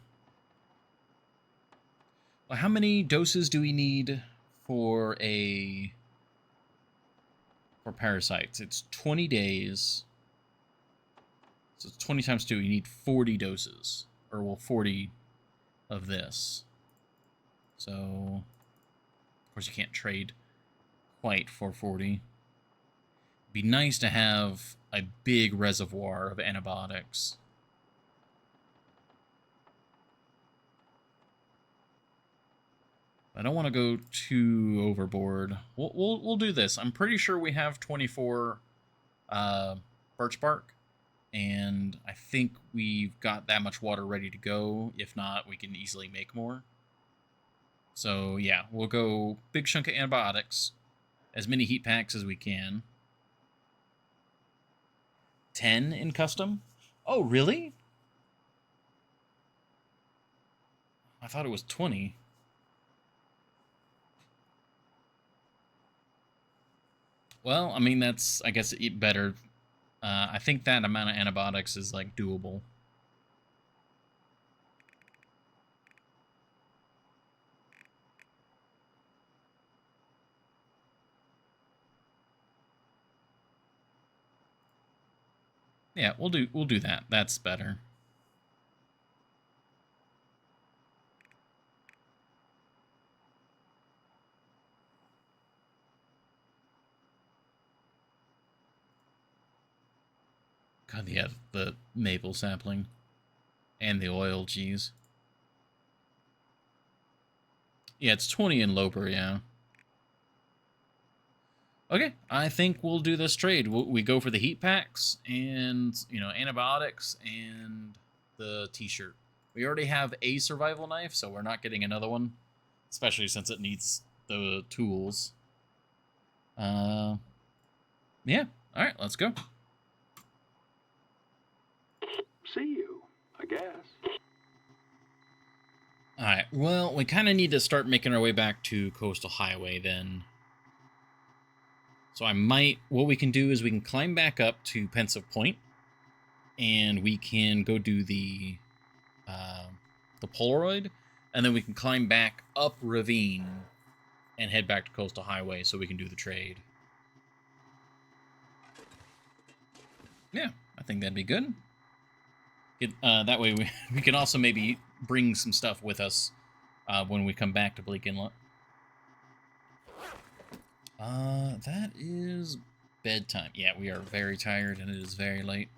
how many doses do we need for parasites? It's 20 days. So it's 20 times 2. You need 40 doses. Or, well, 40 of this. So, of course, you can't trade quite for 40. It'd be nice to have a big reservoir of antibiotics. I don't want to go too overboard. We'll do this. I'm pretty sure we have 24 birch bark, and I think we've got that much water ready to go. If not, we can easily make more. So yeah, we'll go big chunk of antibiotics, as many heat packs as we can. 10 in custom? Oh, really? I thought it was 20. Well, I mean, that's, I guess, better. I think that amount of antibiotics is, like, doable. Yeah, we'll do that. That's better. God, yeah, the maple sapling. And the oil, geez. Yeah, it's 20 in Loper, yeah. Okay, I think we'll do this trade. We go for the heat packs and, you know, antibiotics and the t-shirt. We already have a survival knife, so we're not getting another one. Especially since it needs the tools. Yeah, alright, let's go. See you, I guess. Alright, well, we kind of need to start making our way back to Coastal Highway then. So what we can do is we can climb back up to Pensive Point, and we can go do the Polaroid, and then we can climb back up Ravine and head back to Coastal Highway so we can do the trade. Yeah, I think that'd be good. That way we can also maybe bring some stuff with us when we come back to Bleak Inlet. That is bedtime. Yeah, we are very tired and it is very late.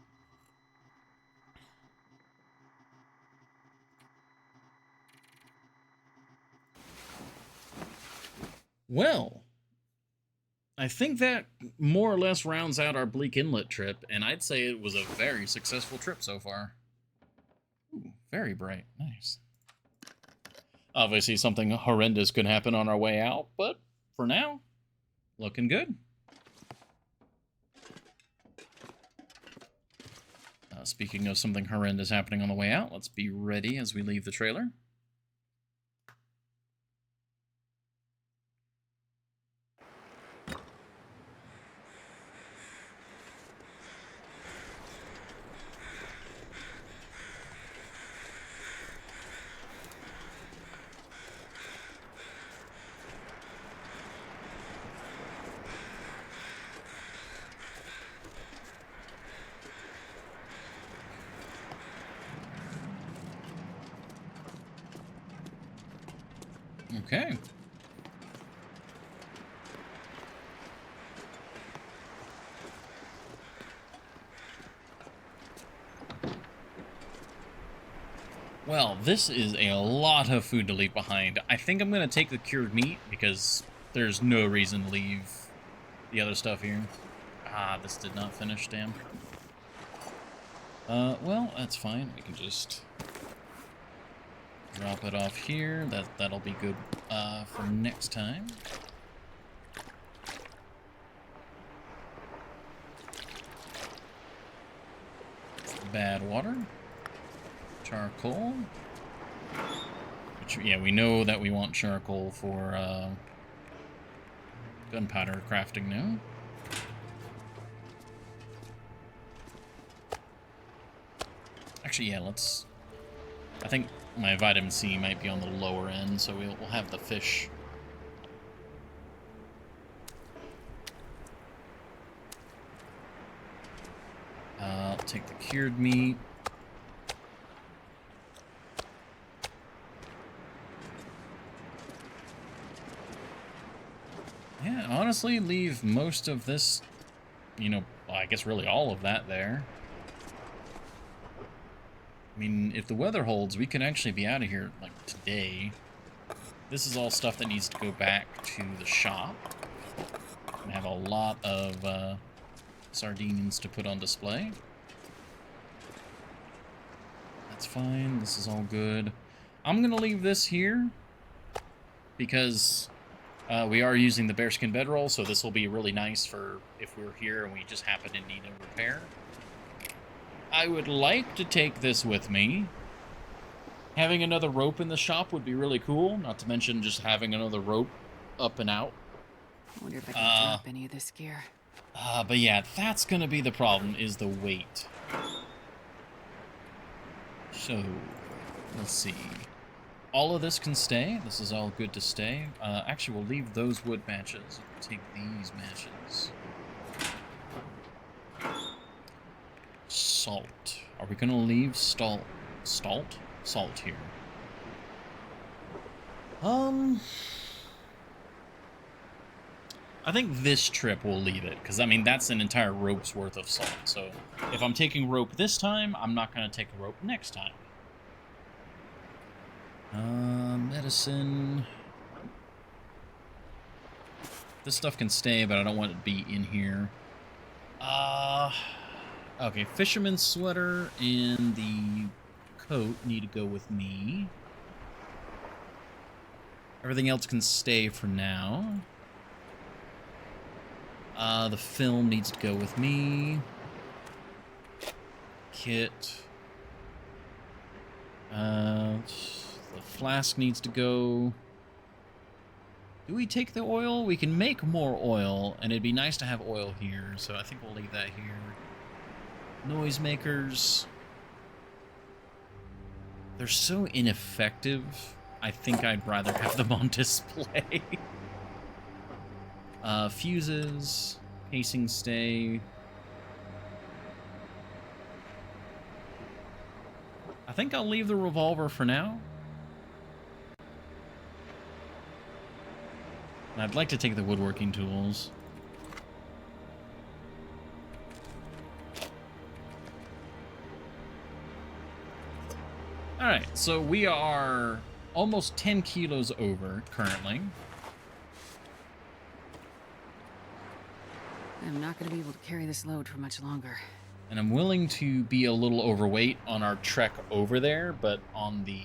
Well, I think that more or less rounds out our Bleak Inlet trip, and I'd say it was a very successful trip so far. Ooh, very bright. Nice. Obviously, something horrendous could happen on our way out, but for now, looking good. Speaking of something horrendous happening on the way out, let's be ready as we leave the trailer. Okay. Well, this is a lot of food to leave behind. I think I'm going to take the cured meat because there's no reason to leave the other stuff here. Ah, this did not finish, damn. Well, that's fine. We can just drop it off here. That'll be good for next time. Bad water. Charcoal. Which, yeah, we know that we want charcoal for gunpowder crafting now. Actually, yeah, let's... I think my vitamin C might be on the lower end, so we'll have the fish. I'll take the cured meat. Yeah, honestly, leave most of this, you know, well, I guess really all of that there. I mean, if the weather holds, we can actually be out of here, like, today. This is all stuff that needs to go back to the shop. We have a lot of sardines to put on display. That's fine. This is all good. I'm going to leave this here because we are using the bearskin bedroll, so this will be really nice for if we're here and we just happen to need a repair. I would like to take this with me. Having another rope in the shop would be really cool, not to mention just having another rope up and out. I wonder if I can drop any of this gear. But yeah, that's going to be the problem, is the weight. So, let's see. All of this can stay. This is all good to stay. Actually, we'll leave those wood matches. Take these matches. Salt. Are we going to leave salt here? I think this trip we'll leave it, because, I mean, that's an entire rope's worth of salt. So, if I'm taking rope this time, I'm not going to take a rope next time. Medicine. This stuff can stay, but I don't want it to be in here. Okay, fisherman's sweater and the coat need to go with me. Everything else can stay for now. The film needs to go with me. Kit. The flask needs to go. Do we take the oil? We can make more oil, and it'd be nice to have oil here, so I think we'll leave that here. Noisemakers. They're so ineffective. I think I'd rather have them on display. Fuses, casing stay. I think I'll leave the revolver for now. And I'd like to take the woodworking tools. Alright, so we are almost 10 kilos over currently. I'm not going to be able to carry this load for much longer. And I'm willing to be a little overweight on our trek over there, but on the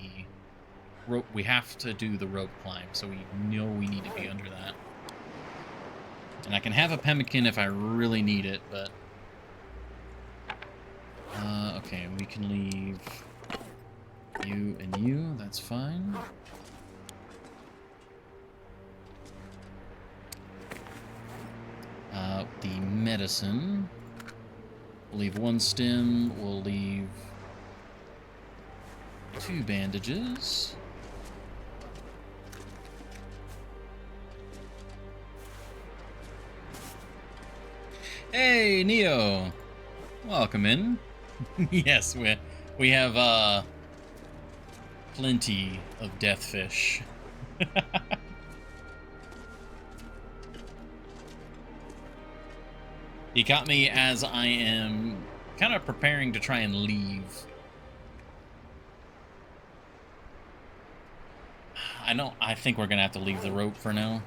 rope, we have to do the rope climb, so we know we need to be under that. And I can have a pemmican if I really need it, but... okay, we can leave you and you, that's fine. The medicine. We'll leave one stem, we'll leave 2 bandages. Hey, Neo! Welcome in. Yes, we have plenty of death fish. He got me as I am kind of preparing to try and leave. I think we're gonna have to leave the rope for now.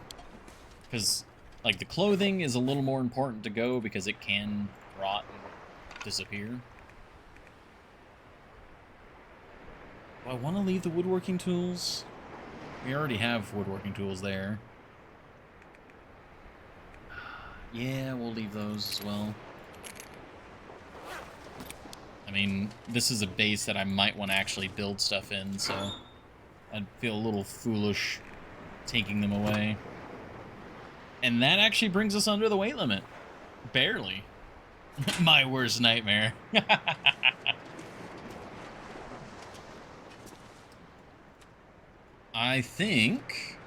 Because, like, the clothing is a little more important to go because it can rot and disappear. Do I want to leave the woodworking tools? We already have woodworking tools there. Yeah, we'll leave those as well. I mean, this is a base that I might want to actually build stuff in, so I'd feel a little foolish taking them away. And that actually brings us under the weight limit. Barely. My worst nightmare. I think...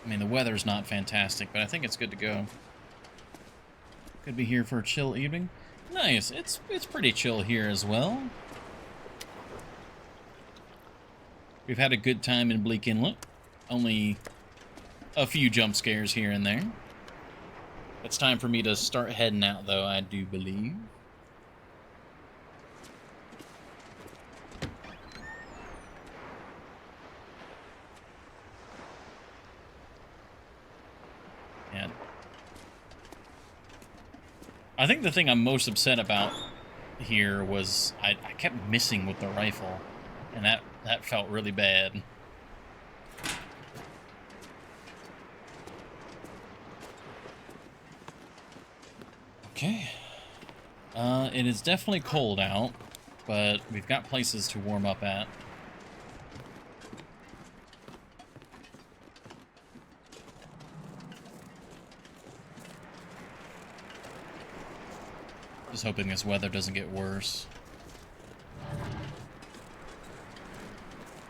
I mean, the weather's not fantastic, but I think it's good to go. Could be here for a chill evening. Nice. It's pretty chill here as well. We've had a good time in Bleak Inlet. Only a few jump scares here and there. It's time for me to start heading out, though, I do believe. And I think the thing I'm most upset about here was I kept missing with the rifle, and that felt really bad. Okay. It is definitely cold out, but we've got places to warm up at. Just hoping this weather doesn't get worse.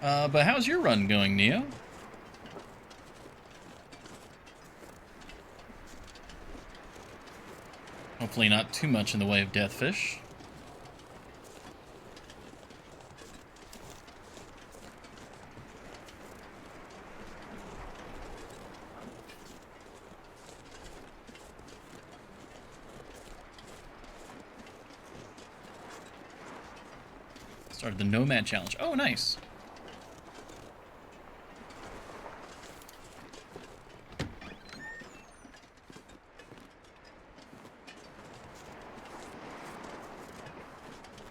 But how's your run going, Neo? Hopefully not too much in the way of deathfish. Started the Nomad Challenge. Oh, nice.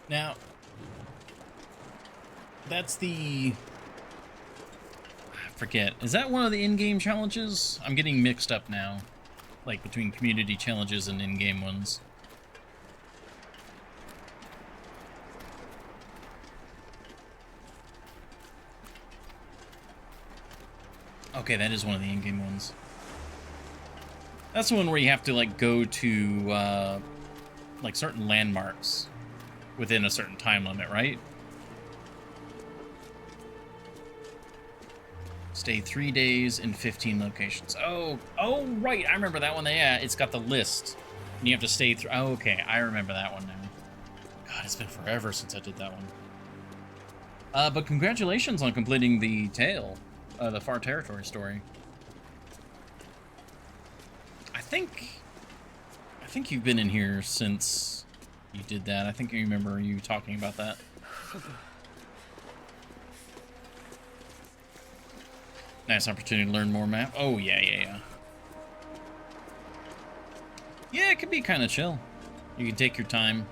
Now, that's the... I forget. Is that one of the in-game challenges? I'm getting mixed up now. Like, between community challenges and in-game ones. Okay, that is one of the in-game ones. That's the one where you have to, like, go to, like, certain landmarks within a certain time limit, right? Stay 3 days in 15 locations. Oh, right. I remember that one. Yeah, it's got the list. And you have to stay through. Oh, okay. I remember that one now. God, it's been forever since I did that one. But congratulations on completing the tale, the Far Territory story. I think you've been in here since you did that. I think I remember you talking about that. Nice opportunity to learn more map. Oh, yeah. Yeah, it could be kind of chill. You can take your time.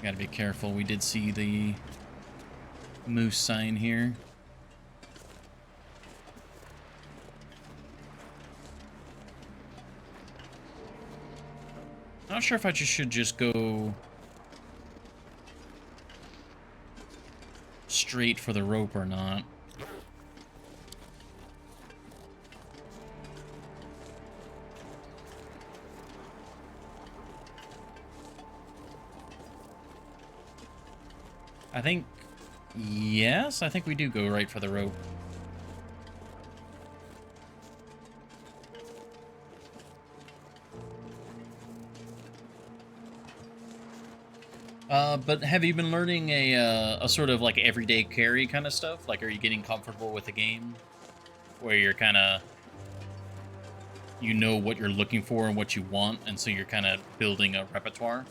Gotta be careful. We did see the moose sign here. Not sure if I should just go straight for the rope or not. I think, yes, I think we do go right for the rope. But have you been learning a sort of like everyday carry kind of stuff? Like, are you getting comfortable with the game? Where you're kind of, you know what you're looking for and what you want, and so you're kind of building a repertoire?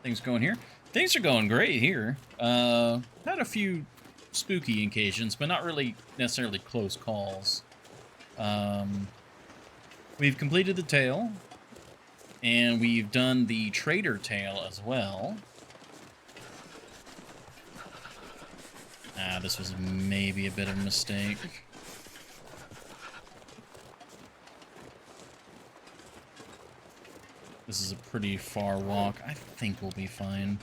Things going here? Things are going great here. Had a few spooky occasions, but not really necessarily close calls. We've completed the tale, and we've done the trader tale as well. This was maybe a bit of a mistake. This is a pretty far walk. I think we'll be fine.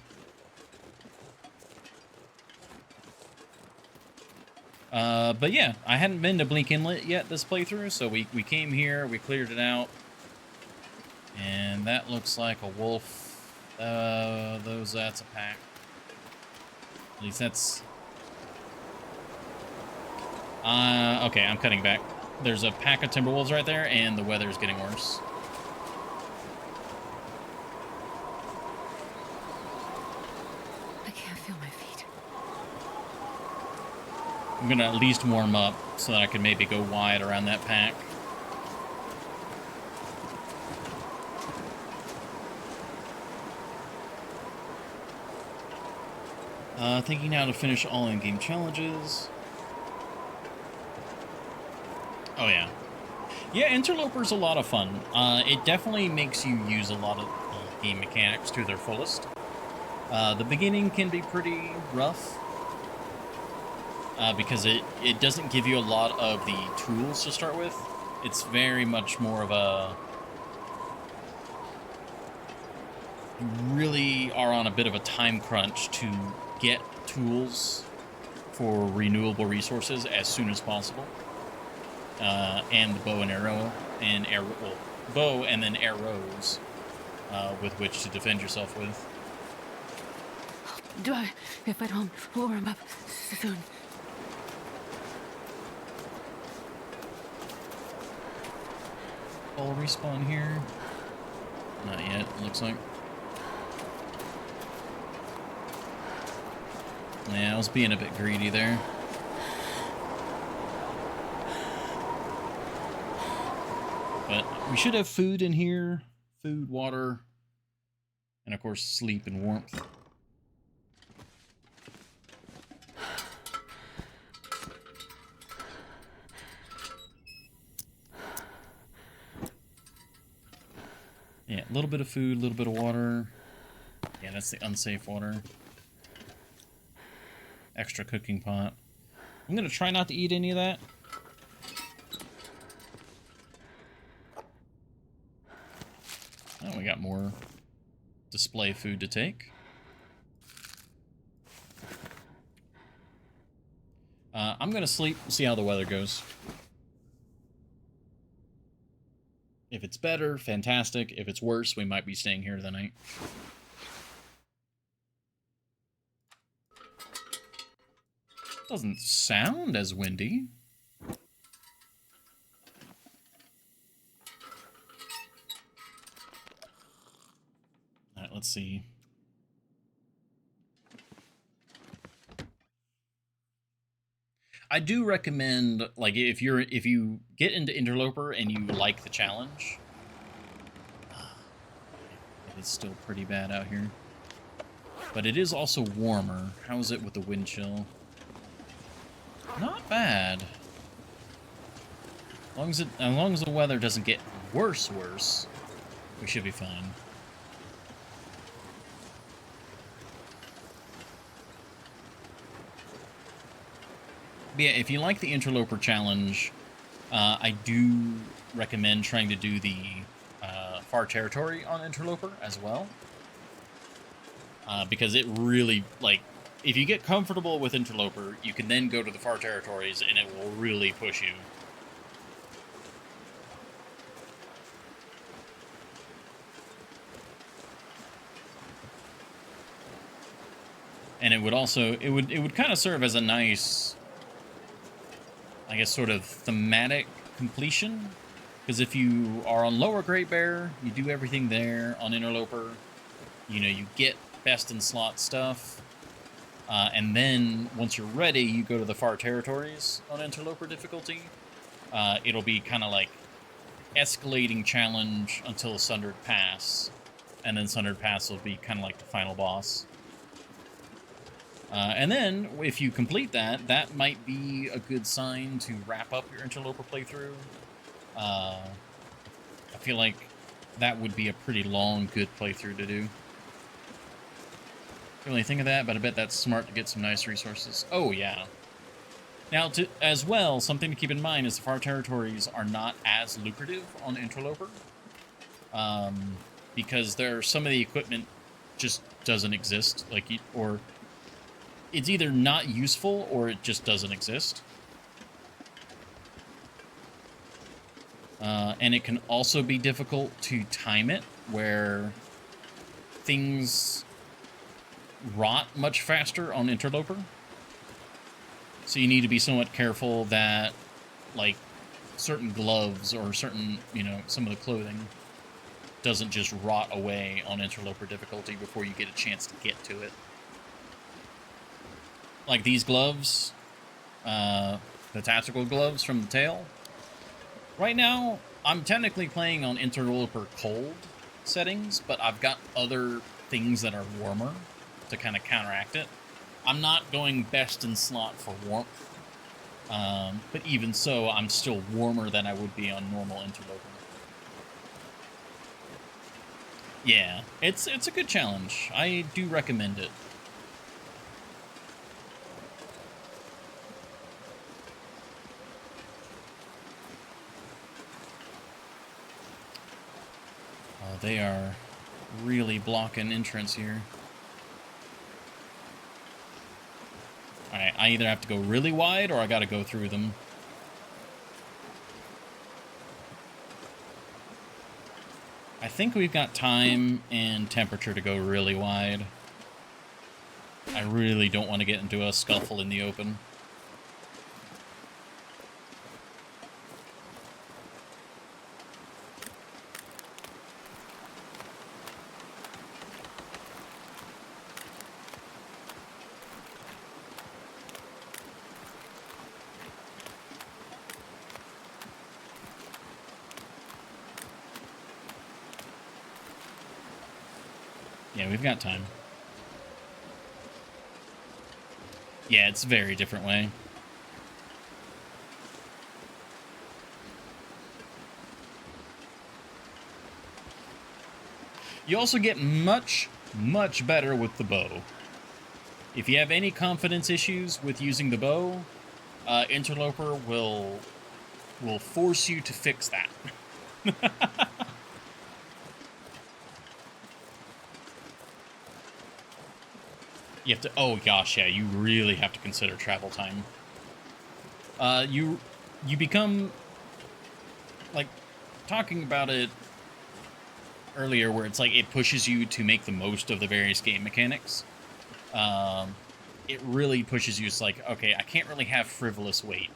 But yeah, I hadn't been to Bleak Inlet yet this playthrough, so we came here, we cleared it out. And that looks like a wolf. That's a pack. At least that's... okay, I'm cutting back. There's a pack of timberwolves right there, and the weather is getting worse. I can't feel my feet. I'm gonna at least warm up so that I can maybe go wide around that pack. Thinking now to finish all in-game challenges. Oh yeah. Yeah, Interloper's a lot of fun. It definitely makes you use a lot of the game mechanics to their fullest. The beginning can be pretty rough. Because it doesn't give you a lot of the tools to start with. It's very much more of a... You really are on a bit of a time crunch to get tools for renewable resources as soon as possible. And the bow and arrow, bow and then arrows with which to defend yourself with. Do I, if I don't warm up soon? All respawn here? Not yet, it looks like. Yeah, I was being a bit greedy there. But we should have food in here. Food, water, and of course sleep and warmth. Yeah, a little bit of food, a little bit of water. Yeah, that's the unsafe water. Extra cooking pot. I'm gonna try not to eat any of that. Oh, we got more display food to take. I'm gonna sleep, see how the weather goes. If it's better, fantastic. If it's worse, we might be staying here tonight. Doesn't sound as windy. All right, let's see. I do recommend, like, if you get into Interloper and you like the challenge, it is still pretty bad out here. But it is also warmer. How is it with the wind chill? Not bad. As long as the weather doesn't get worse, we should be fine. But yeah, if you like the Interloper challenge, I do recommend trying to do the Far Territory on Interloper as well. Because it really, like, if you get comfortable with Interloper, you can then go to the Far Territories and it will really push you. And it would also, it would kind of serve as a nice, I guess, sort of thematic completion. Because if you are on Lower Great Bear, you do everything there. On Interloper, you know, you get best in slot stuff. And then, once you're ready, you go to the Far Territories on Interloper difficulty. It'll be kind of like escalating challenge until Sundered Pass. And then Sundered Pass will be kind of like the final boss. And then, if you complete that, that might be a good sign to wrap up your Interloper playthrough. I feel like that would be a pretty long, good playthrough to do. Don't really think of that, but I bet that's smart to get some nice resources. Oh, yeah. Now, as well, something to keep in mind is the Far Territories are not as lucrative on Interloper. Because some of the equipment just doesn't exist. Or it's either not useful or it just doesn't exist. And it can also be difficult to time it, where things rot much faster on Interloper. So you need to be somewhat careful that, like, certain gloves or certain, you know, some of the clothing doesn't just rot away on Interloper difficulty before you get a chance to get to it. Like these gloves, the tactical gloves from the tail. Right now, I'm technically playing on Interloper cold settings, but I've got other things that are warmer to kind of counteract it. I'm not going best in slot for warmth, but even so, I'm still warmer than I would be on normal Interloper. Yeah, it's a good challenge. I do recommend it. Oh, they are really blocking entrance here. Alright, I either have to go really wide or I gotta go through them. I think we've got time and temperature to go really wide. I really don't want to get into a scuffle in the open. Yeah, we've got time. Yeah, it's a very different way. You also get much, much better with the bow. If you have any confidence issues with using the bow, Interloper will force you to fix that. You have to, oh gosh, yeah, you really have to consider travel time. You become, like, talking about it earlier, where it's like it pushes you to make the most of the various game mechanics. It really pushes you. It's like, okay, I can't really have frivolous weight.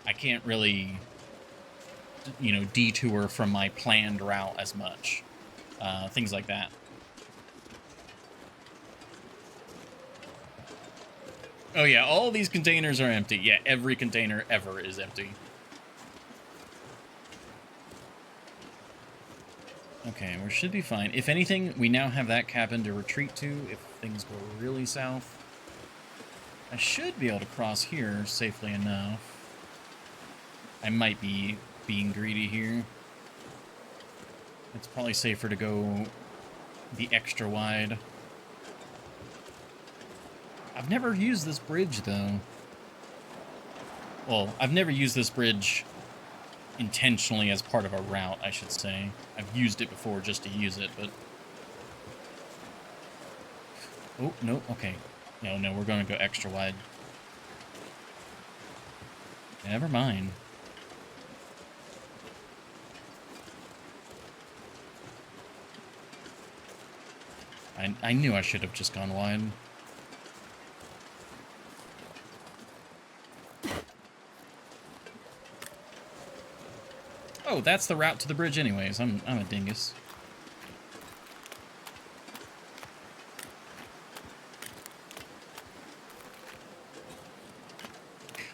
I can't really, detour from my planned route as much. Things like that. Oh yeah, all these containers are empty. Yeah, every container ever is empty. Okay, we should be fine. If anything, we now have that cabin to retreat to if things go really south. I should be able to cross here safely enough. I might be being greedy here. It's probably safer to go the extra wide. I've never used this bridge, though. Well, I've never used this bridge intentionally as part of a route, I should say. I've used it before just to use it, but... Oh, no, okay. No, we're going to go extra wide. Never mind. I knew I should have just gone wide. Oh, that's the route to the bridge anyways. I'm a dingus.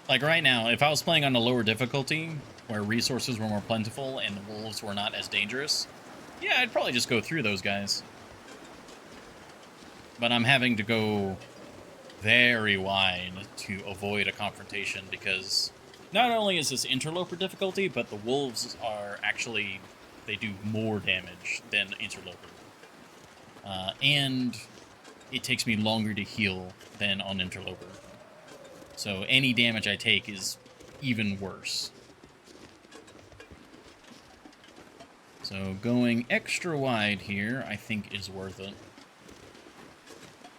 Like right now, if I was playing on a lower difficulty, where resources were more plentiful and the wolves were not as dangerous, yeah, I'd probably just go through those guys. But I'm having to go very wide to avoid a confrontation because not only is this interloper difficulty, but the wolves are actually, they do more damage than interloper. And it takes me longer to heal than on interloper. So any damage I take is even worse. So going extra wide here, I think is worth it.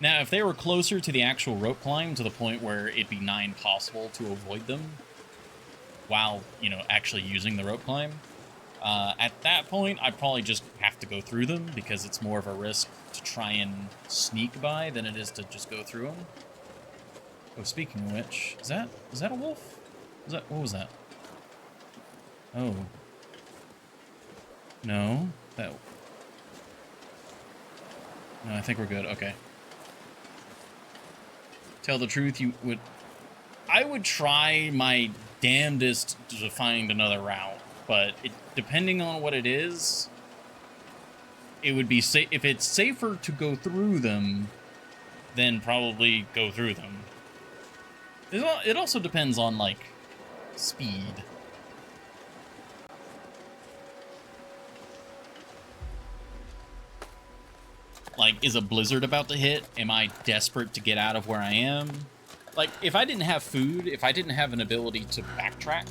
Now, if they were closer to the actual rope climb, to the point where it'd be nigh impossible to avoid them, while, actually using the rope climb, at that point, I'd probably just have to go through them, because it's more of a risk to try and sneak by than it is to just go through them. Oh, speaking of which, is that a wolf? What was that? Oh. No, no, I think we're good, okay. Tell the truth, I would try my damnedest to find another route, but depending on what it is, it would be safe. If it's safer to go through them, then probably go through them. It also depends on, like, speed. Like, is a blizzard about to hit? Am I desperate to get out of where I am? Like, if I didn't have food, if I didn't have an ability to backtrack,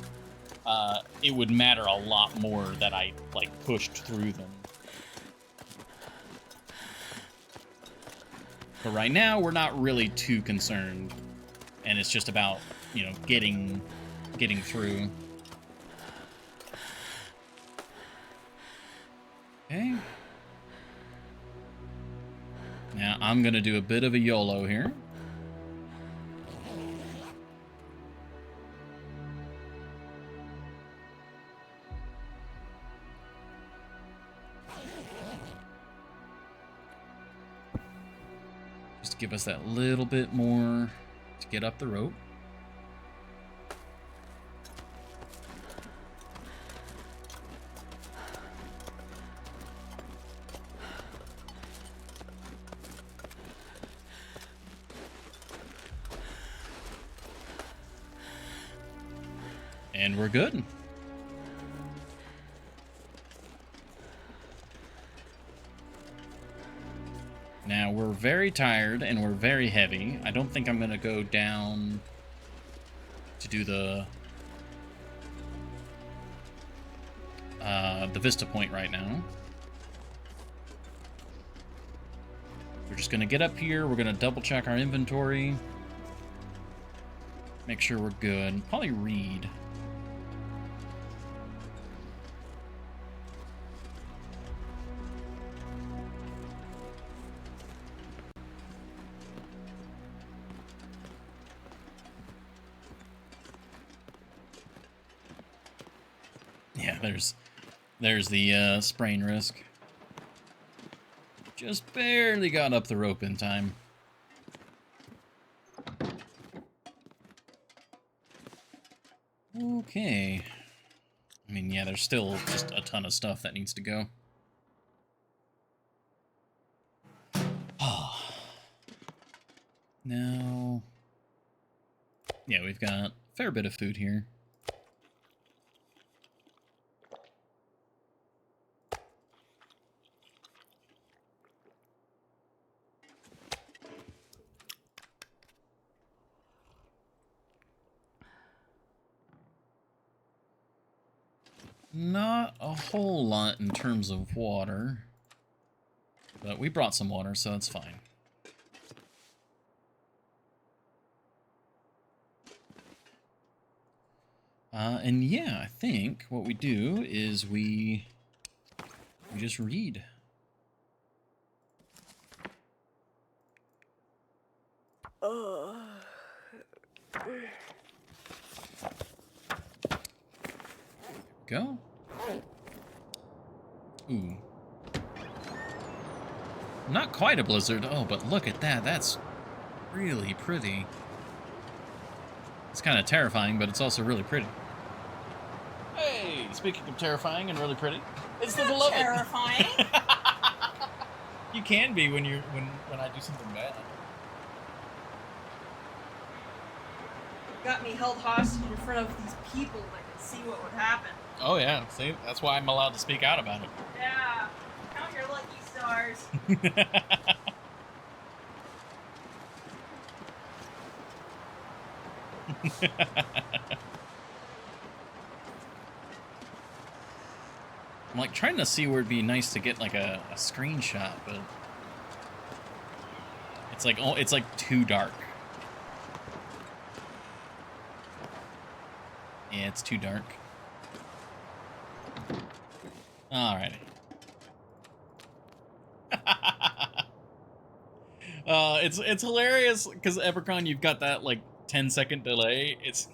it would matter a lot more that I, like, pushed through them. But right now, we're not really too concerned. And it's just about, getting through. Okay. Now, I'm going to do a bit of a YOLO here. Just to give us that little bit more to get up the rope. And we're good. Now, we're very tired and we're very heavy. I don't think I'm going to go down to do the Vista Point right now. We're just going to get up here. We're going to double check our inventory. Make sure we're good. Probably read. Yeah, there's the sprain risk. Just barely got up the rope in time. Okay. I mean, yeah, there's still just a ton of stuff that needs to go. Oh. Now... Yeah, we've got a fair bit of food here. Not a whole lot in terms of water. But we brought some water, so that's fine. And yeah, I think what we do is we just read. Go. Ooh. Not quite a blizzard. Oh, but look at that. That's really pretty. It's kind of terrifying, but it's also really pretty. Hey, speaking of terrifying and really pretty, it's the beloved. Terrifying. You can be when I do something bad. Got me held hostage in front of these people and I could see what would happen. Oh yeah, see, that's why I'm allowed to speak out about it. Yeah. Count your lucky stars. I'm like trying to see where it'd be nice to get like a screenshot, but it's like too dark. Yeah, it's too dark. Alrighty. It's hilarious because Evercon, you've got that like 10-second delay. It's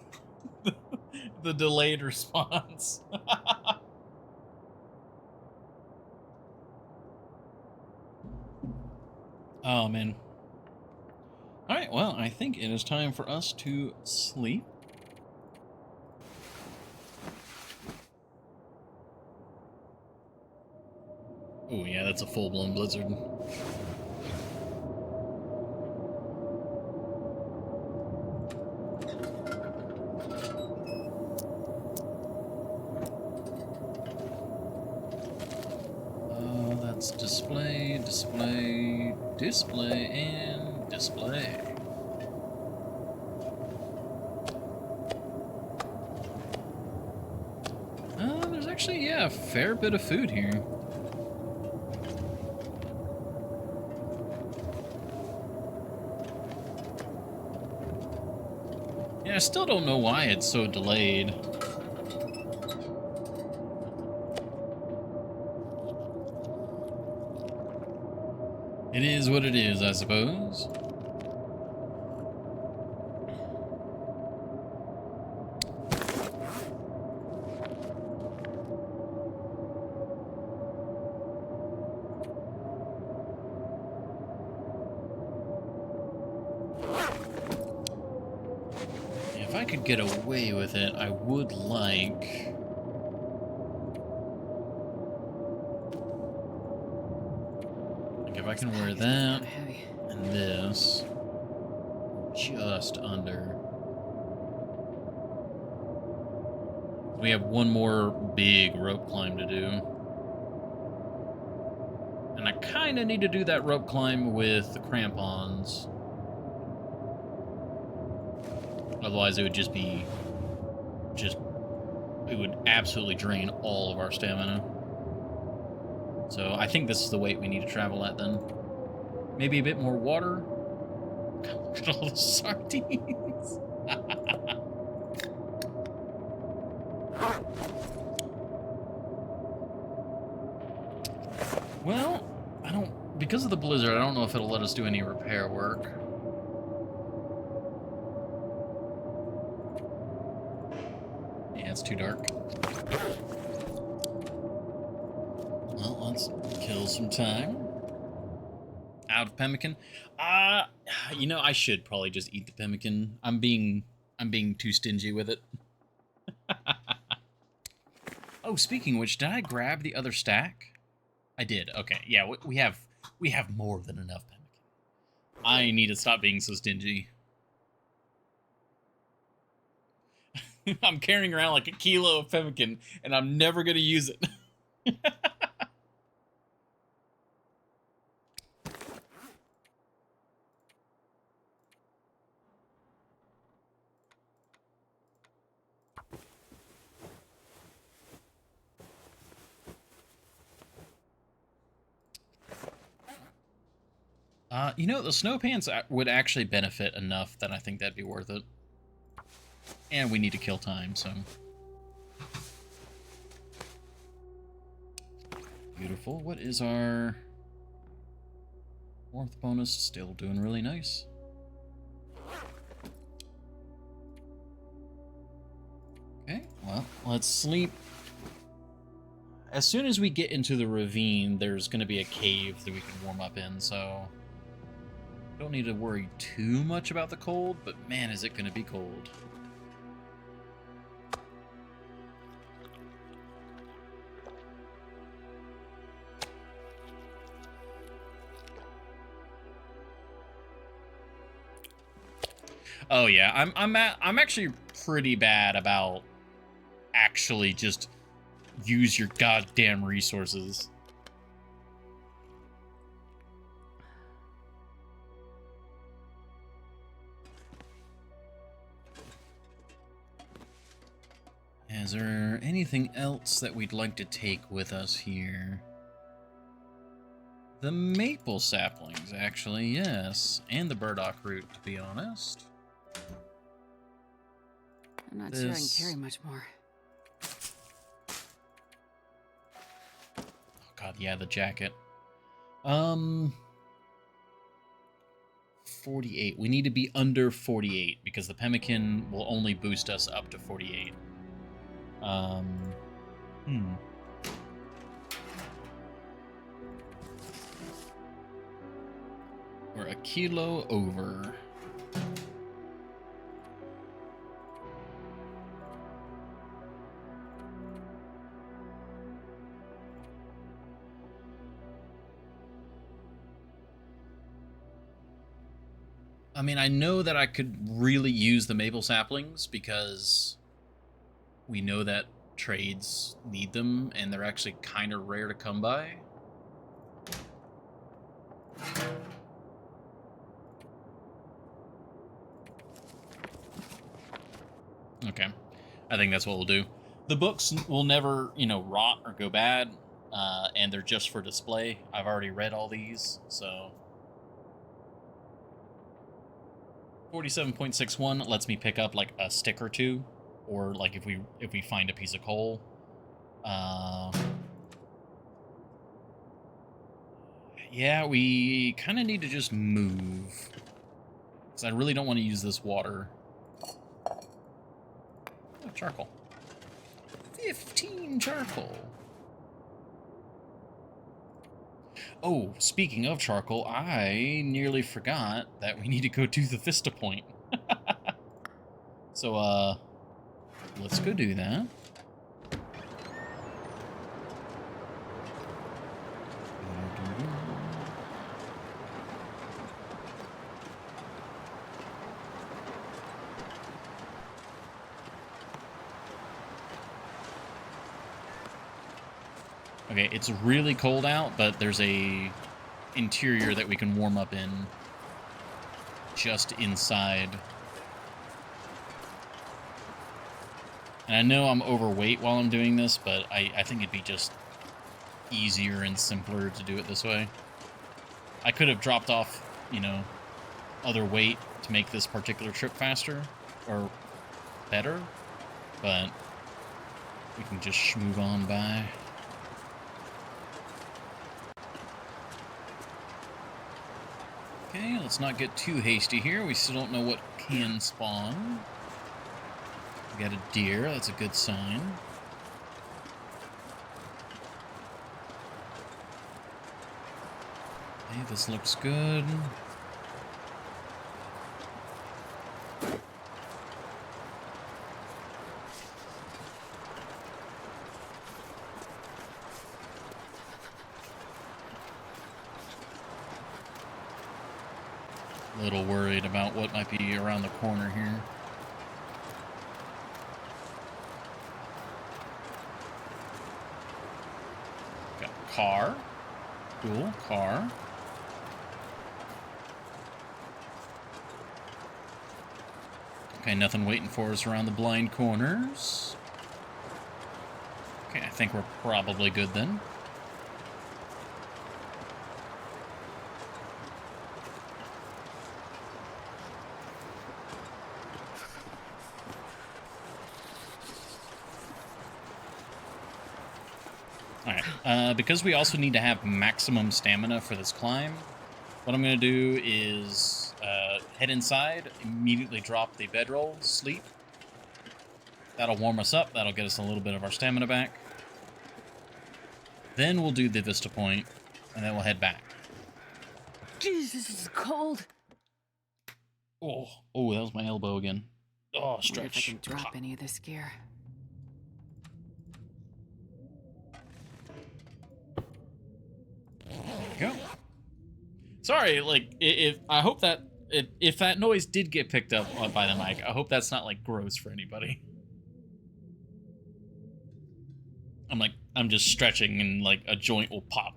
the delayed response. Oh man. Alright, well, I think it is time for us to sleep. Oh yeah, that's a full-blown blizzard. That's display, display, display, and display. There's actually, yeah, a fair bit of food here. Yeah, I still don't know why it's so delayed. It is what it is, I suppose. If I could get away with it, I would like... If I can wear that and this just under. We have one more big rope climb to do. And I kind of need to do that rope climb with the crampons. Otherwise it would just be... it would absolutely drain all of our stamina. So I think this is the weight we need to travel at then. Maybe a bit more water. Look at all the sardines. Well, because of the blizzard, I don't know if it'll let us do any repair work. Yeah, it's too dark. let's kill some time. Out of pemmican. You know, I should probably just eat the pemmican. I'm being too stingy with it. Oh, speaking of which, did I grab the other stack? I did. Okay, yeah, we have more than enough pemmican. I need to stop being so stingy. I'm carrying around like a kilo of pemmican, and I'm never gonna use it. You know, the snow pants would actually benefit enough that I think that'd be worth it. And we need to kill time, so. Beautiful. What is our fourth bonus? Still doing really nice. Okay, well, let's sleep. As soon as we get into the ravine, there's going to be a cave that we can warm up in, so don't need to worry too much about the cold, but man, is it going to be cold. Oh yeah, I'm actually pretty bad about actually just use your goddamn resources. Is there anything else that we'd like to take with us here? The maple saplings, actually, yes. And the burdock root, to be honest. I'm not sure I can carry much more. Oh god, yeah, the jacket. 48. We need to be under 48 because the pemmican will only boost us up to 48. We're a kilo over. I mean, I know that I could really use the maple saplings because we know that trades need them and they're actually kind of rare to come by. Okay, I think that's what we'll do. The books will never, you know, rot or go bad, and they're just for display. I've already read all these, so 47.61 lets me pick up like a stick or two, or like if we find a piece of coal. Yeah, we kind of need to just move, because I really don't want to use this water. Oh, charcoal. 15 charcoal. Oh, speaking of charcoal, I nearly forgot that we need to go do the Vista Point. So, let's go do that. Okay, it's really cold out, but there's a interior that we can warm up in just inside. And I know I'm overweight while I'm doing this, but I think it'd be just easier and simpler to do it this way. I could have dropped off, you know, other weight to make this particular trip faster or better, but we can just move on by. Okay, let's not get too hasty here. We still don't know what can spawn. We got a deer, that's a good sign. Okay, this looks good. A little worried about what might be around the corner here. Got a car. Cool, car. Okay, nothing waiting for us around the blind corners. Okay, I think we're probably good then. Alright, because we also need to have maximum stamina for this climb, what I'm going to do is head inside, immediately drop the bedroll, sleep. That'll warm us up, that'll get us a little bit of our stamina back. Then we'll do the Vista Point, and then we'll head back. Jesus, it's cold. Oh, that was my elbow again. Oh, Wonder if I stretch. can drop any of this gear. Go. Sorry, like, if I hope that if that noise did get picked up by the mic, I hope that's not like gross for anybody. I'm just stretching and like a joint will pop.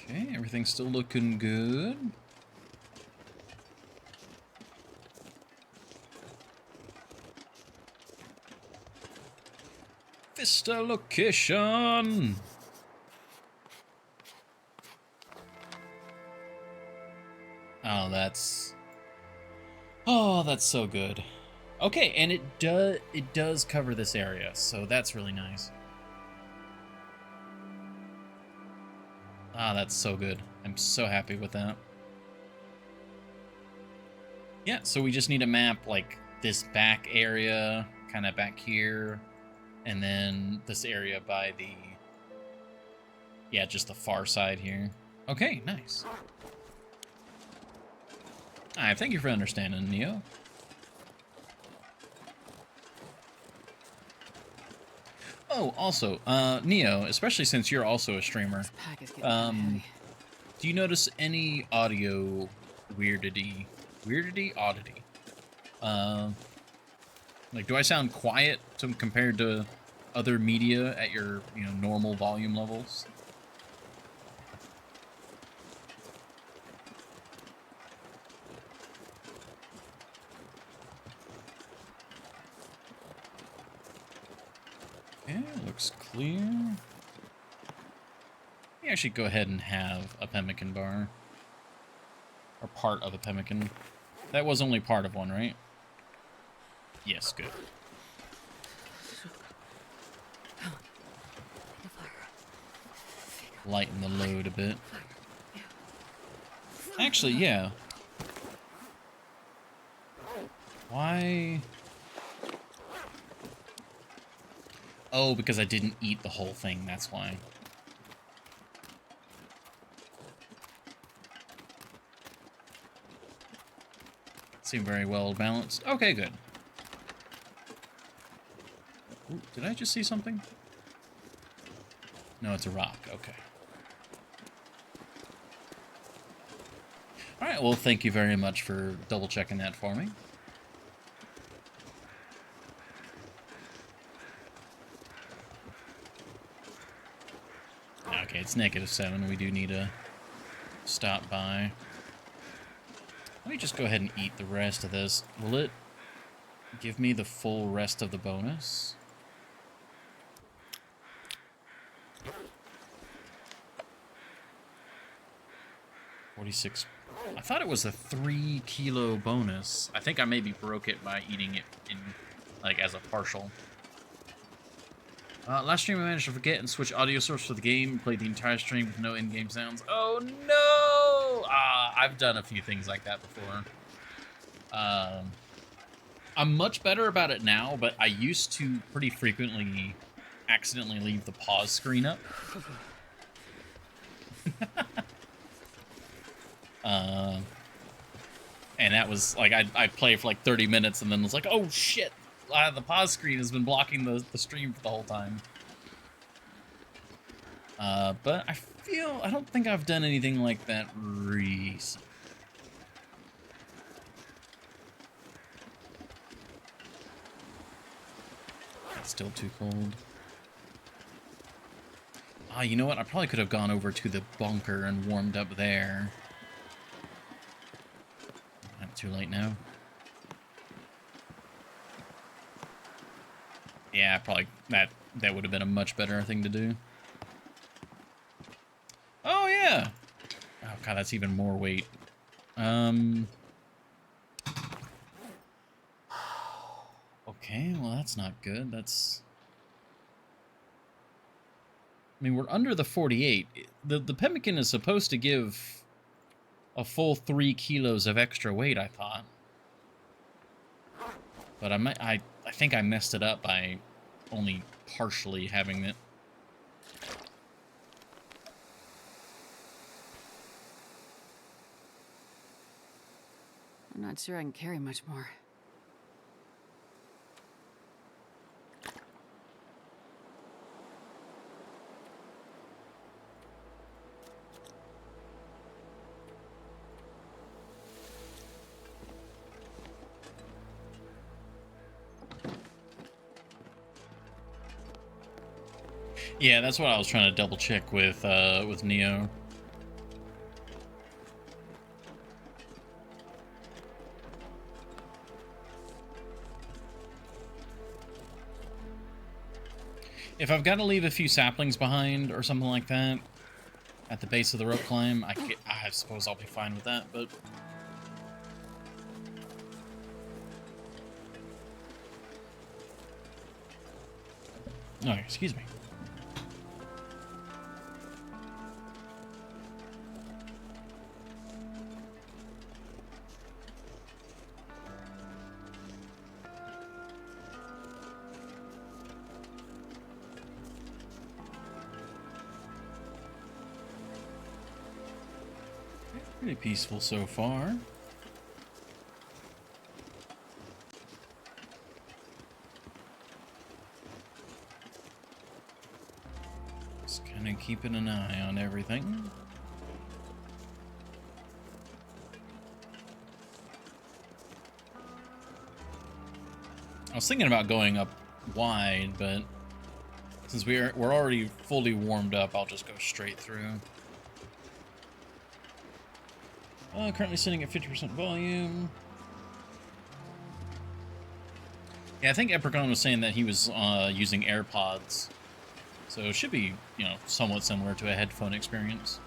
Okay, everything's still looking good. Vista location. Oh, that's so good. Okay, and it does cover this area, so that's really nice. Ah, that's so good. I'm so happy with that. Yeah, so we just need to map like this back area, kind of back here, and then this area by the, yeah, just the far side here. Okay, nice. Alright, thank you for understanding, Neo. Oh, also, Neo, especially since you're also a streamer, This pack is getting kinda heavy. do you notice any audio weirdity? Oddity? Like, do I sound quiet compared to other media at your, normal volume levels? Okay, looks clear. We actually go ahead and have a pemmican bar. Or part of a pemmican. That was only part of one, right? Yes, good. Lighten the load a bit. Actually, yeah. Why? Oh, because I didn't eat the whole thing, that's why. Seem very well balanced. Okay, good. Ooh, did I just see something? No, it's a rock. Okay. Alright, well, thank you very much for double-checking that for me. Okay, it's -7. We do need to stop by. Let me just go ahead and eat the rest of this. Will it give me the full rest of the bonus? $46. I thought it was a 3-kilo bonus. I think I maybe broke it by eating it in, like, as a partial. Last stream I managed to forget and switch audio source for the game. Played the entire stream with no in-game sounds. Oh I've done a few things like that before. I'm much better about it now, but I used to pretty frequently accidentally leave the pause screen up. And that was like, I'd play for like 30 minutes and then was like, oh shit, the pause screen has been blocking the stream for the whole time. But I don't think I've done anything like that recently. It's still too cold. Ah, you know what? I probably could have gone over to the bunker and warmed up there. Not too late now. Yeah, probably that would have been a much better thing to do. Oh yeah. Oh god, that's even more weight. Okay, well that's not good. I mean, we're under the 48. The pemmican is supposed to give a full 3 kilos of extra weight, I thought. But I think I messed it up by only partially having it. I'm not sure I can carry much more. Yeah, that's what I was trying to double check with Neo. If I've got to leave a few saplings behind or something like that at the base of the rope climb, I suppose I'll be fine with that, but... Oh, excuse me. Pretty peaceful so far. Just kind of keeping an eye on everything. I was thinking about going up wide, but since we're already fully warmed up, I'll just go straight through. Currently sitting at 50% volume. Yeah, I think Epigon was saying that he was using AirPods. So it should be, you know, somewhat similar to a headphone experience.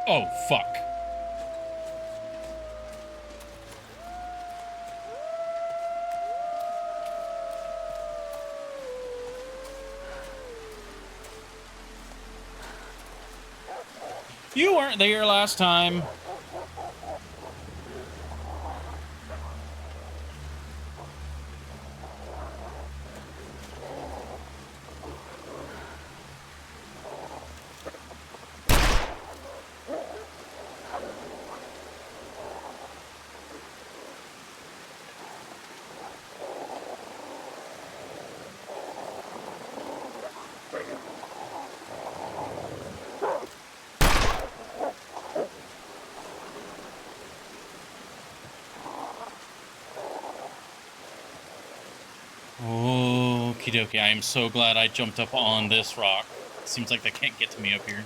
Oh, fuck. You weren't there last time. Okie dokie, I am so glad I jumped up on this rock. Seems like they can't get to me up here.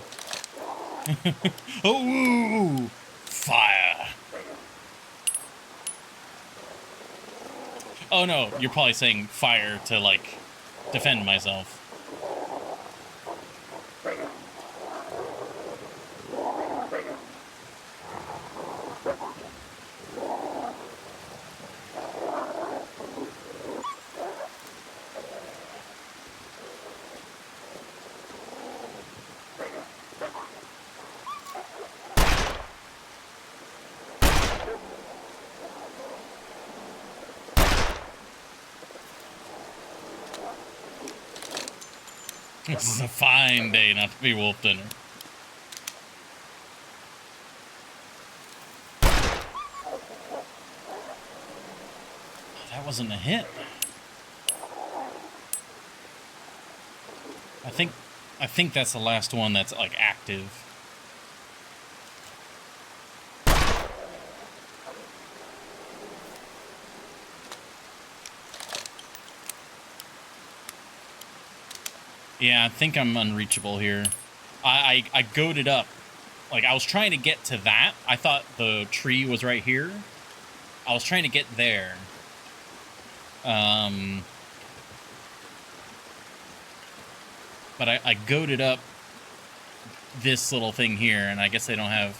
Oh, fire. Oh no, you're probably saying fire to, like, defend myself. This is a fine day not to be wolf dinner. That wasn't a hit. I think that's the last one that's like active. Yeah, I think I'm unreachable here. I goaded up. Like, I was trying to get to that. I thought the tree was right here. I was trying to get there. But I goaded up this little thing here, and I guess they don't have...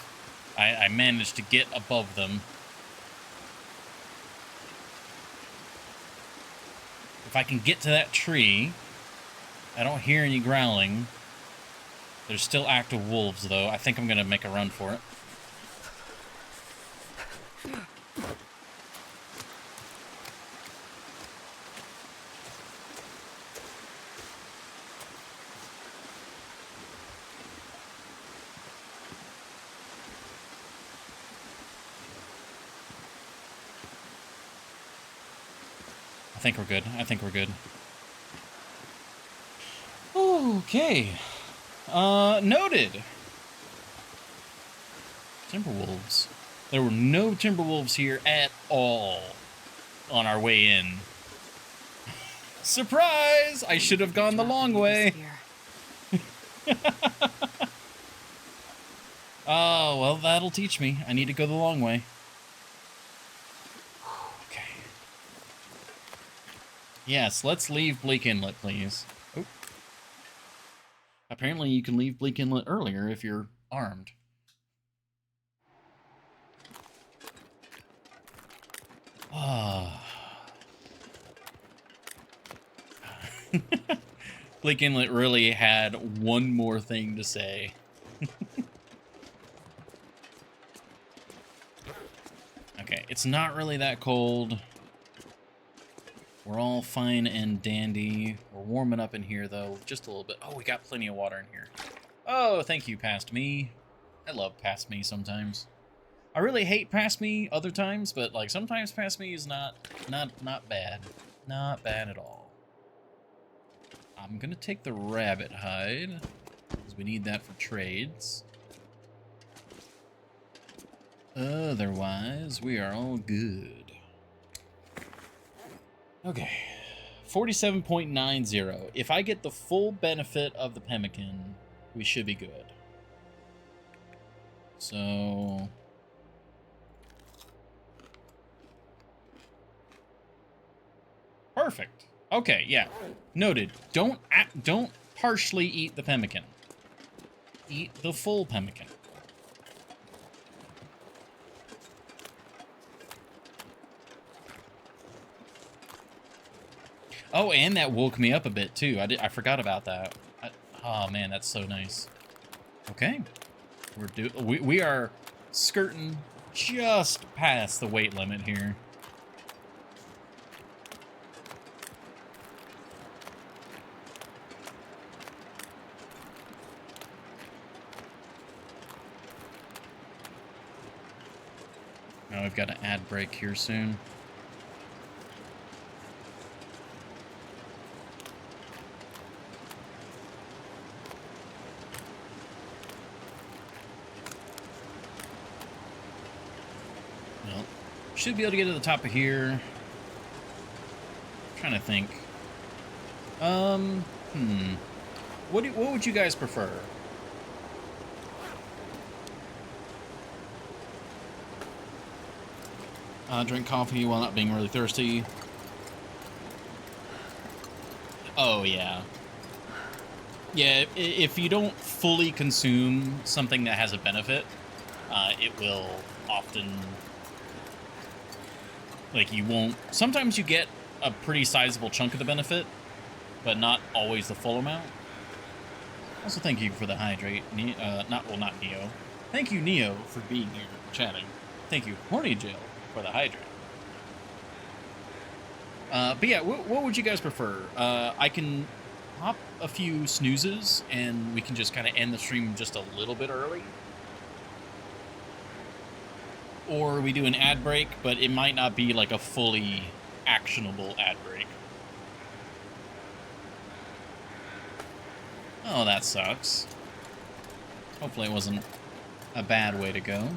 I managed to get above them. If I can get to that tree... I don't hear any growling. There's still active wolves, though. I think I'm going to make a run for it. I think we're good. I think we're good. Okay. Noted. Timberwolves. There were no Timberwolves here at all on our way in. Surprise! I should have gone the long way. Oh, well, that'll teach me. I need to go the long way. Okay. Yes, let's leave Bleak Inlet, please. Oh. Apparently you can leave Bleak Inlet earlier if you're armed. Ah. Bleak Inlet really had one more thing to say. Okay, it's not really that cold. We're all fine and dandy. We're warming up in here, though, just a little bit. Oh, we got plenty of water in here. Oh, thank you, Past Me. I love Past Me sometimes. I really hate Past Me other times, but, like, sometimes Past Me is not bad. Not bad at all. I'm gonna take the rabbit hide, because we need that for trades. Otherwise, we are all good. Okay, 47.90. If I get the full benefit of the pemmican, we should be good. So... Perfect. Okay, yeah. Noted. Don't partially eat the pemmican. Eat the full pemmican. Oh, and that woke me up a bit, too. I forgot about that. Oh, man, that's so nice. Okay. We are skirting just past the weight limit here. Now we've got an ad break here soon. Should be able to get to the top of here. I'm trying to think. What would you guys prefer? Drink coffee while not being really thirsty. Oh, yeah. Yeah, if you don't fully consume something that has a benefit, it will often... Like, you won't... Sometimes you get a pretty sizable chunk of the benefit, but not always the full amount. Also, thank you for the hydrate. Not Neo. Thank you, Neo, for being here, chatting. Thank you, Horny Jill, for the hydrate. But yeah, what would you guys prefer? I can pop a few snoozes and we can just kind of end the stream just a little bit early. Or we do an ad break, but it might not be like a fully actionable ad break. Oh, that sucks. Hopefully it wasn't a bad way to go.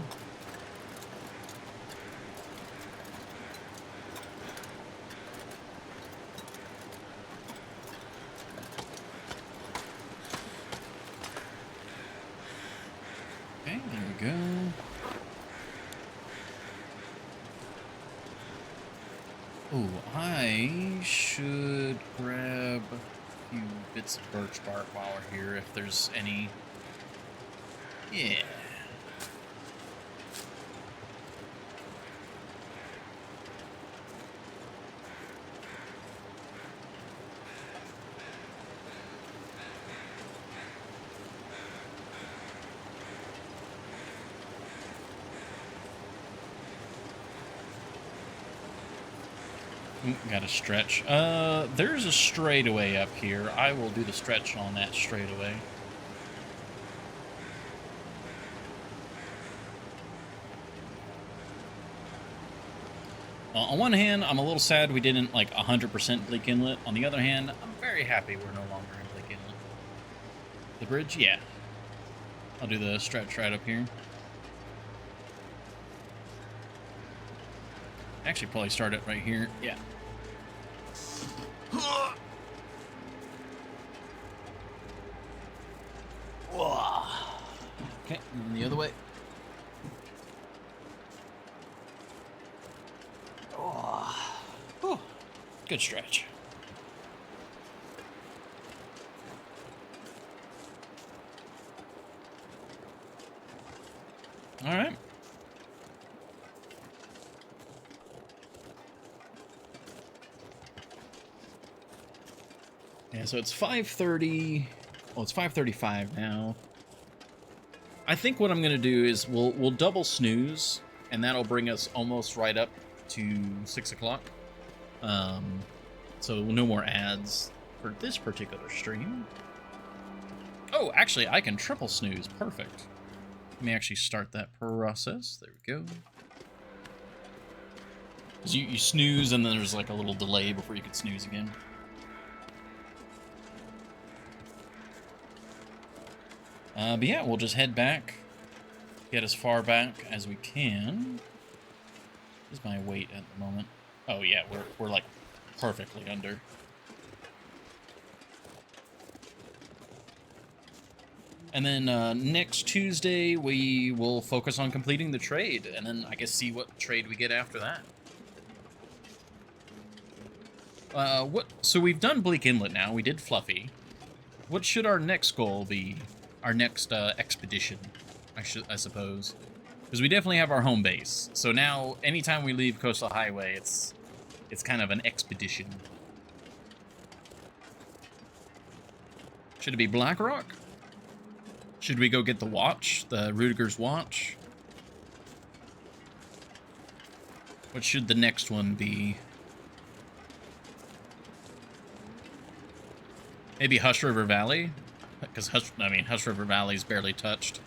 Okay, there we go. Oh, I should grab a few bits of birch bark while we're here, if there's any. Yeah. Ooh, got a stretch. There's a straightaway up here. I will do the stretch on that straightaway. On one hand, I'm a little sad we didn't like 100% Bleak Inlet. On the other hand, I'm very happy we're no longer in Bleak Inlet. The bridge? Yeah. I'll do the stretch right up here. Actually, probably start it right here. Yeah. Okay, and then the other way. Oh, good stretch. All right. Yeah, so it's 5:30. Well, it's 5:35 now. I think what I'm gonna do is we'll double snooze, and that'll bring us almost right up to 6 o'clock. So no more ads for this particular stream. Oh, actually, I can triple snooze. Perfect. Let me actually start that process. There we go. 'Cause you snooze, and then there's like a little delay before you can snooze again. But yeah, we'll just head back. Get as far back as we can. What is my weight at the moment? Oh yeah, we're like perfectly under. And then next Tuesday we will focus on completing the trade, and then I guess see what trade we get after that. So we've done Bleak Inlet now. We did Fluffy. What should our next goal be? Our next expedition, I suppose, because we definitely have our home base. So now, anytime we leave Coastal Highway, it's kind of an expedition. Should it be Blackrock? Should we go get the watch, the Rudiger's watch? What should the next one be? Maybe Hush River Valley? Because Hush River Valley is barely touched.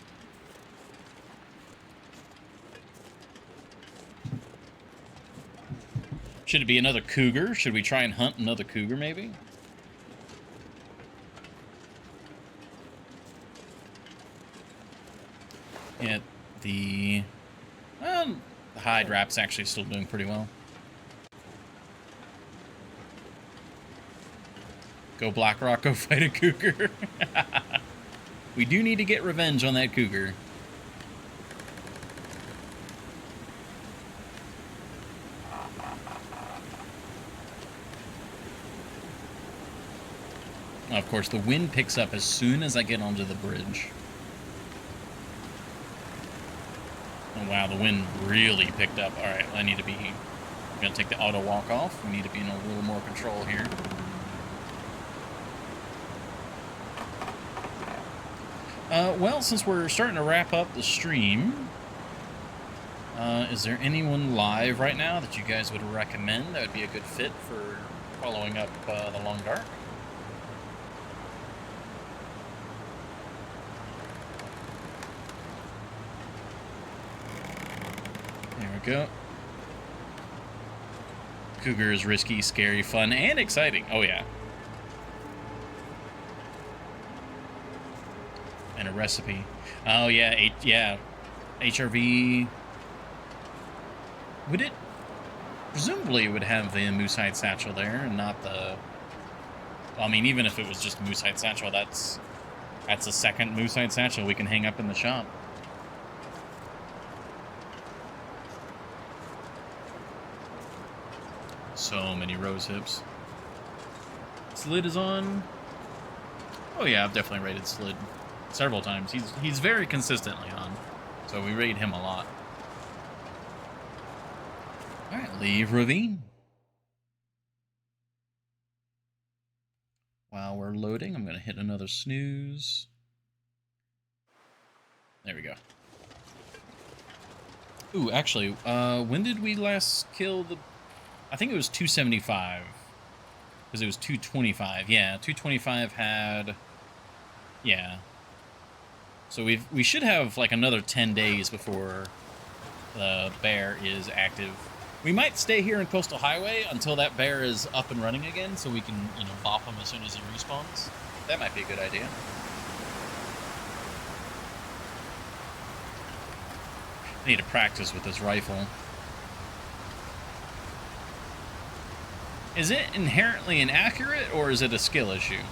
Should it be another cougar? Should we try and hunt another cougar, maybe? Yeah, the hide wrap's actually still doing pretty well. Go Blackrock, go fight a cougar. We do need to get revenge on that cougar. Of course, the wind picks up as soon as I get onto the bridge. Oh wow, the wind really picked up. Alright, I need to be... I'm going to take the auto walk off. We need to be in a little more control here. Well, since we're starting to wrap up the stream, is there anyone live right now that you guys would recommend that would be a good fit for following up the Long Dark? go. Cougar is risky, scary, fun, and exciting. Oh, yeah. And a recipe. Oh, yeah. Yeah. HRV. Would it? Presumably it would have the moose hide satchel there and not the... Well, I mean, even if it was just moose hide satchel, that's a second moose hide satchel we can hang up in the shop. So many rose hips. Slid is on. Oh yeah, I've definitely rated Slid several times. He's very consistently on, so we rate him a lot. All right, leave ravine. While we're loading, I'm gonna hit another snooze. There we go. Ooh, actually, when did we last kill the... I think it was 275. Because it was 225. Yeah, 225 had... Yeah. So we should have, like, another 10 days before the bear is active. We might stay here in Coastal Highway until that bear is up and running again, so we can, you know, bop him as soon as he respawns. That might be a good idea. I need to practice with this rifle. Is it inherently inaccurate, or is it a skill issue?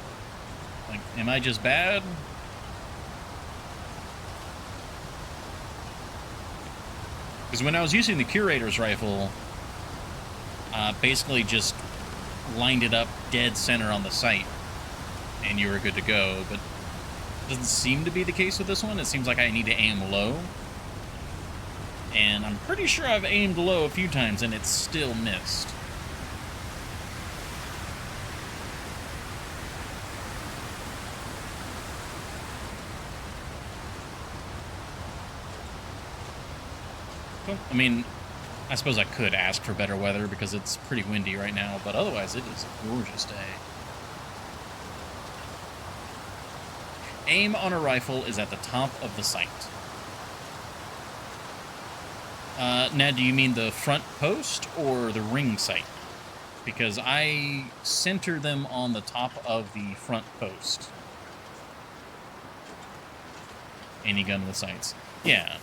Like, am I just bad? Because when I was using the Curator's rifle, basically just lined it up dead center on the sight, and you were good to go, but it doesn't seem to be the case with this one. It seems like I need to aim low. And I'm pretty sure I've aimed low a few times, and it's still missed. I mean, I suppose I could ask for better weather because it's pretty windy right now, but otherwise it is a gorgeous day. Aim on a rifle is at the top of the sight. Now, do you mean the front post or the ring sight? Because I center them on the top of the front post. Any gun with sights. Yeah.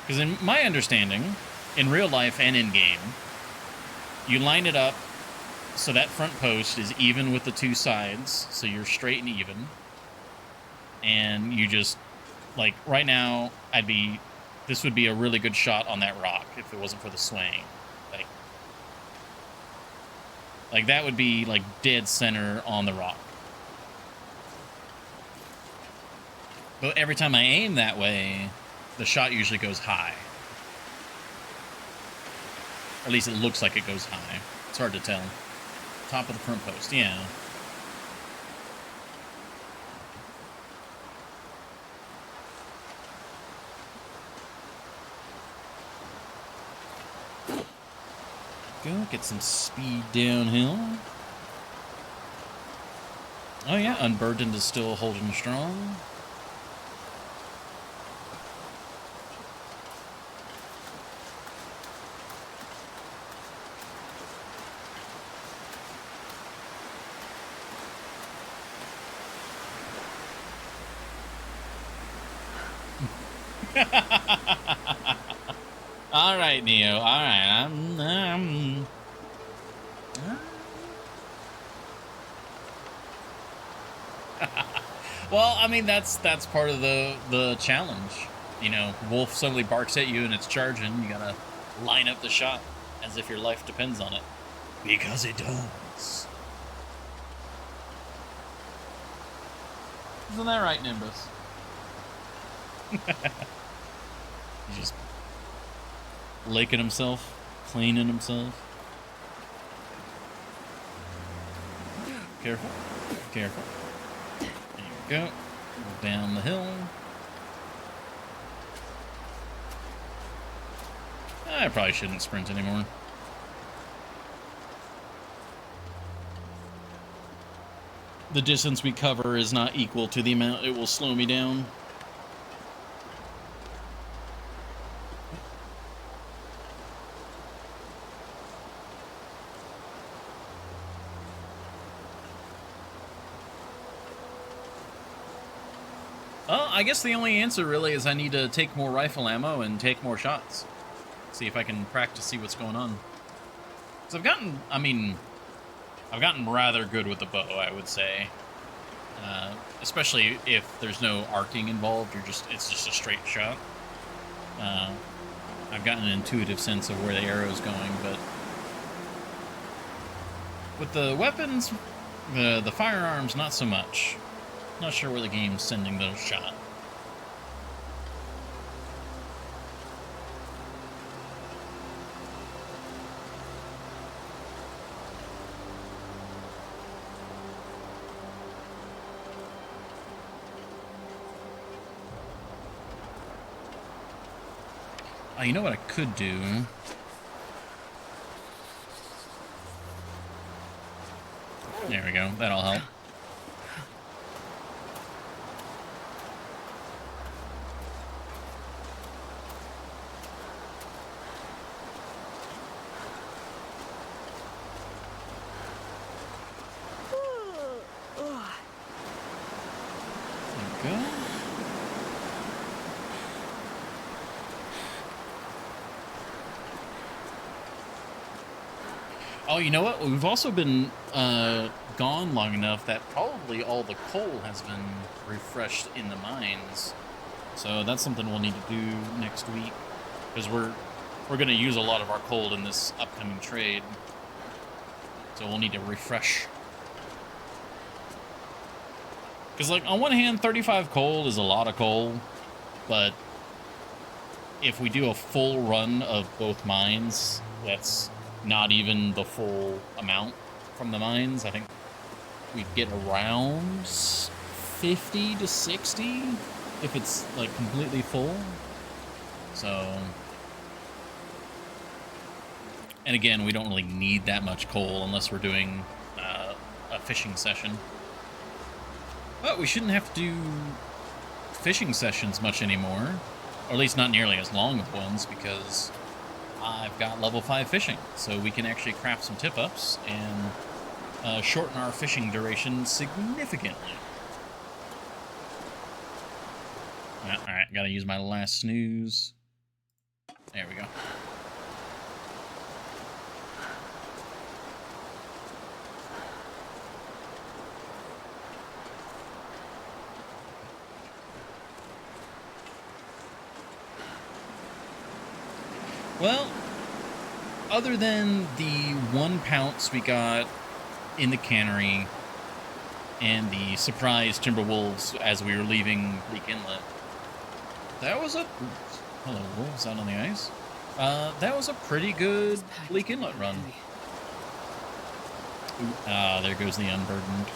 Because in my understanding, in real life and in game, you line it up so that front post is even with the two sides, so you're straight and even. And you just, like, right now, this would be a really good shot on that rock if it wasn't for the swaying. Like that would be, like, dead center on the rock. But every time I aim that way, the shot usually goes high. Or at least it looks like it goes high. It's hard to tell. Top of the front post, yeah. Go get some speed downhill. Oh yeah, Unburdened is still holding strong. All right, Neo. All right, Well, I mean that's part of the challenge. You know, wolf suddenly barks at you and it's charging. You gotta line up the shot as if your life depends on it, because it does. Isn't that right, Nimbus? He's just licking himself, cleaning himself. Careful, careful. There you go. Go down the hill. I probably shouldn't sprint anymore. The distance we cover is not equal to the amount it will slow me down. I guess the only answer really is I need to take more rifle ammo and take more shots. See if I can practice, see what's going on. Because I've gotten rather good with the bow, I would say. Especially if there's no arcing involved, it's just a straight shot. I've gotten an intuitive sense of where the arrow's going, but with the weapons, the firearms, not so much. Not sure where the game's sending those shot. Oh, you know what I could do? There we go. That'll help. There we go. Oh, you know what? We've also been gone long enough that probably all the coal has been refreshed in the mines. So that's something we'll need to do next week, because we're going to use a lot of our coal in this upcoming trade. So we'll need to refresh. Because, like, on one hand, 35 coal is a lot of coal, but if we do a full run of both mines, that's not even the full amount from the mines. I think we'd get around 50 to 60 if it's like completely full. So, and again, we don't really need that much coal unless we're doing a fishing session. But we shouldn't have to do fishing sessions much anymore, or at least not nearly as long of ones, because I've got level 5 fishing, so we can actually craft some tip-ups and shorten our fishing duration significantly. Alright, gotta use my last snooze. There we go. Well, other than the 1 pounce we got in the cannery and the surprise timber wolves as we were leaving Bleak Inlet, that was a... Hello, wolves out on the ice. That was a pretty good Bleak Inlet run. Ooh, there goes the unburdened.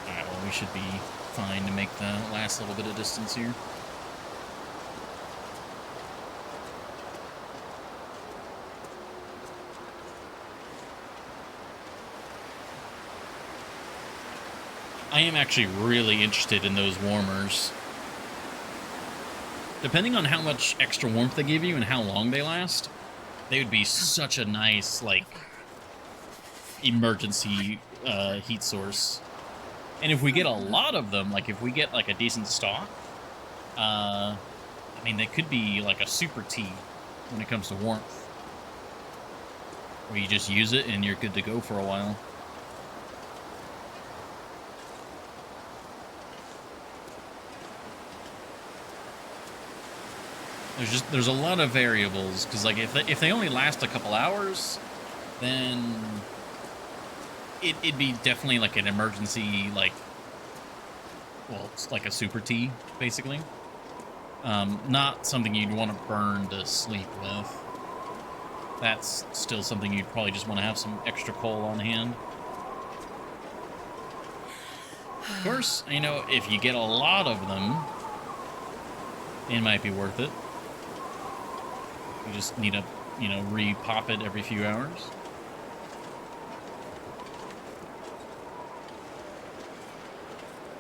Alright, well, we should be fine to make the last little bit of distance here. I am actually really interested in those warmers. Depending on how much extra warmth they give you and how long they last, they would be such a nice, like, emergency heat source. And if we get a lot of them, like if we get like a decent stock, I mean, they could be like a super tea when it comes to warmth, where you just use it and you're good to go for a while. There's a lot of variables, because like if they only last a couple hours, then it'd be definitely like an emergency, like, well, it's like a super tea basically. Not something you'd want to burn to sleep with. That's still something you'd probably just want to have some extra coal on hand. Of course, you know, if you get a lot of them, it might be worth it. You just need to, you know, re-pop it every few hours.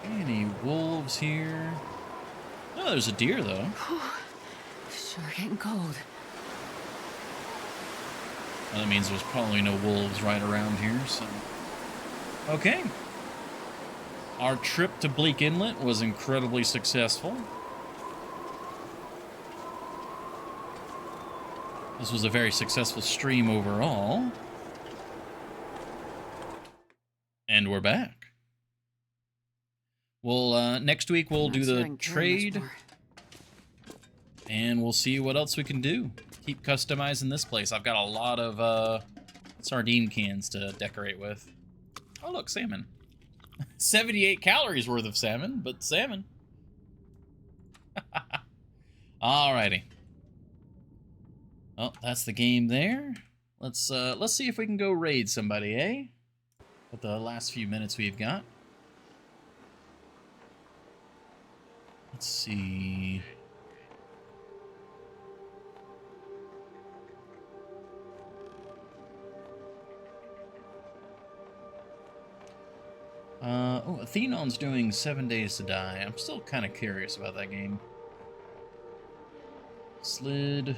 Any wolves here? Oh, there's a deer, though. Sure getting cold. Well, that means there's probably no wolves right around here, so... Okay. Our trip to Bleak Inlet was incredibly successful. This was a very successful stream overall. And we're back. Well, next week we'll do the trade. And we'll see what else we can do. Keep customizing this place. I've got a lot of sardine cans to decorate with. Oh, look, salmon. 78 calories worth of salmon, but salmon. Alrighty. Well, that's the game there. Let's see if we can go raid somebody, eh? With the last few minutes we've got. Let's see. Oh, Athenon's doing 7 Days to Die. I'm still kind of curious about that game. Slid.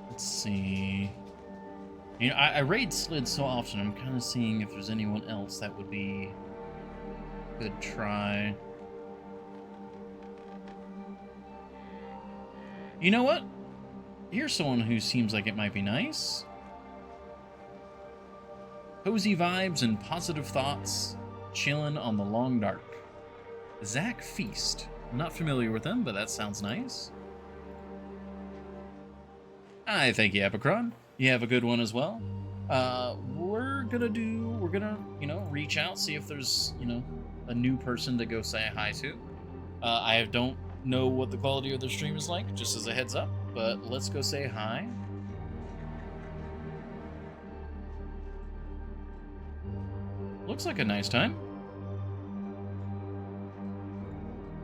Let's see. You know, I raid Slid so often, I'm kind of seeing if there's anyone else that would be a good try. You know what? Here's someone who seems like it might be nice. Cozy vibes and positive thoughts, chilling on the long dark. Zach Feast. I'm not familiar with them, but that sounds nice. I thank you, Epicron. You have a good one as well. We're gonna, you know, reach out, see if there's, you know, a new person to go say hi to. I don't know what the quality of their stream is like, just as a heads up, but let's go say hi. Looks like a nice time.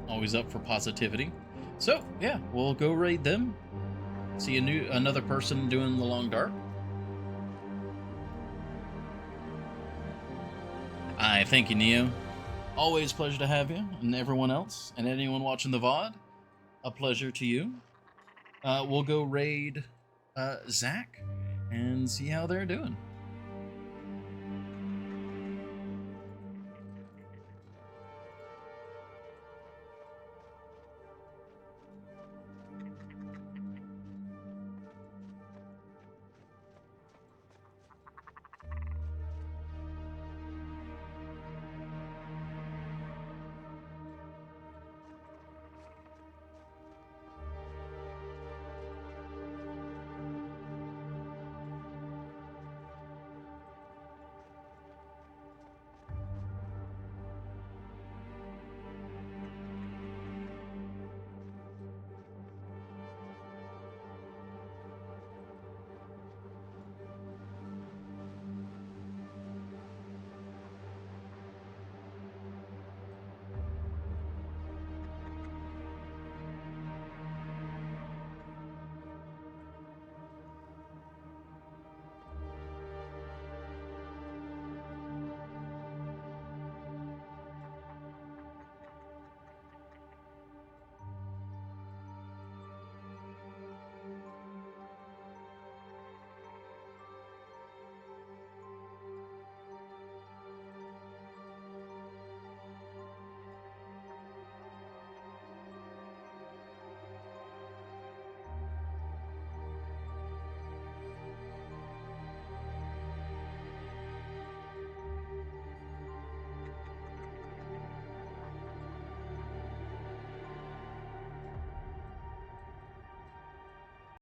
Always up for positivity. So, yeah, we'll go raid them. See another person doing the long dark. I thank you, Neo. Always a pleasure to have you, and everyone else, and anyone watching the VOD. A pleasure to you. We'll go raid Zach and see how they're doing.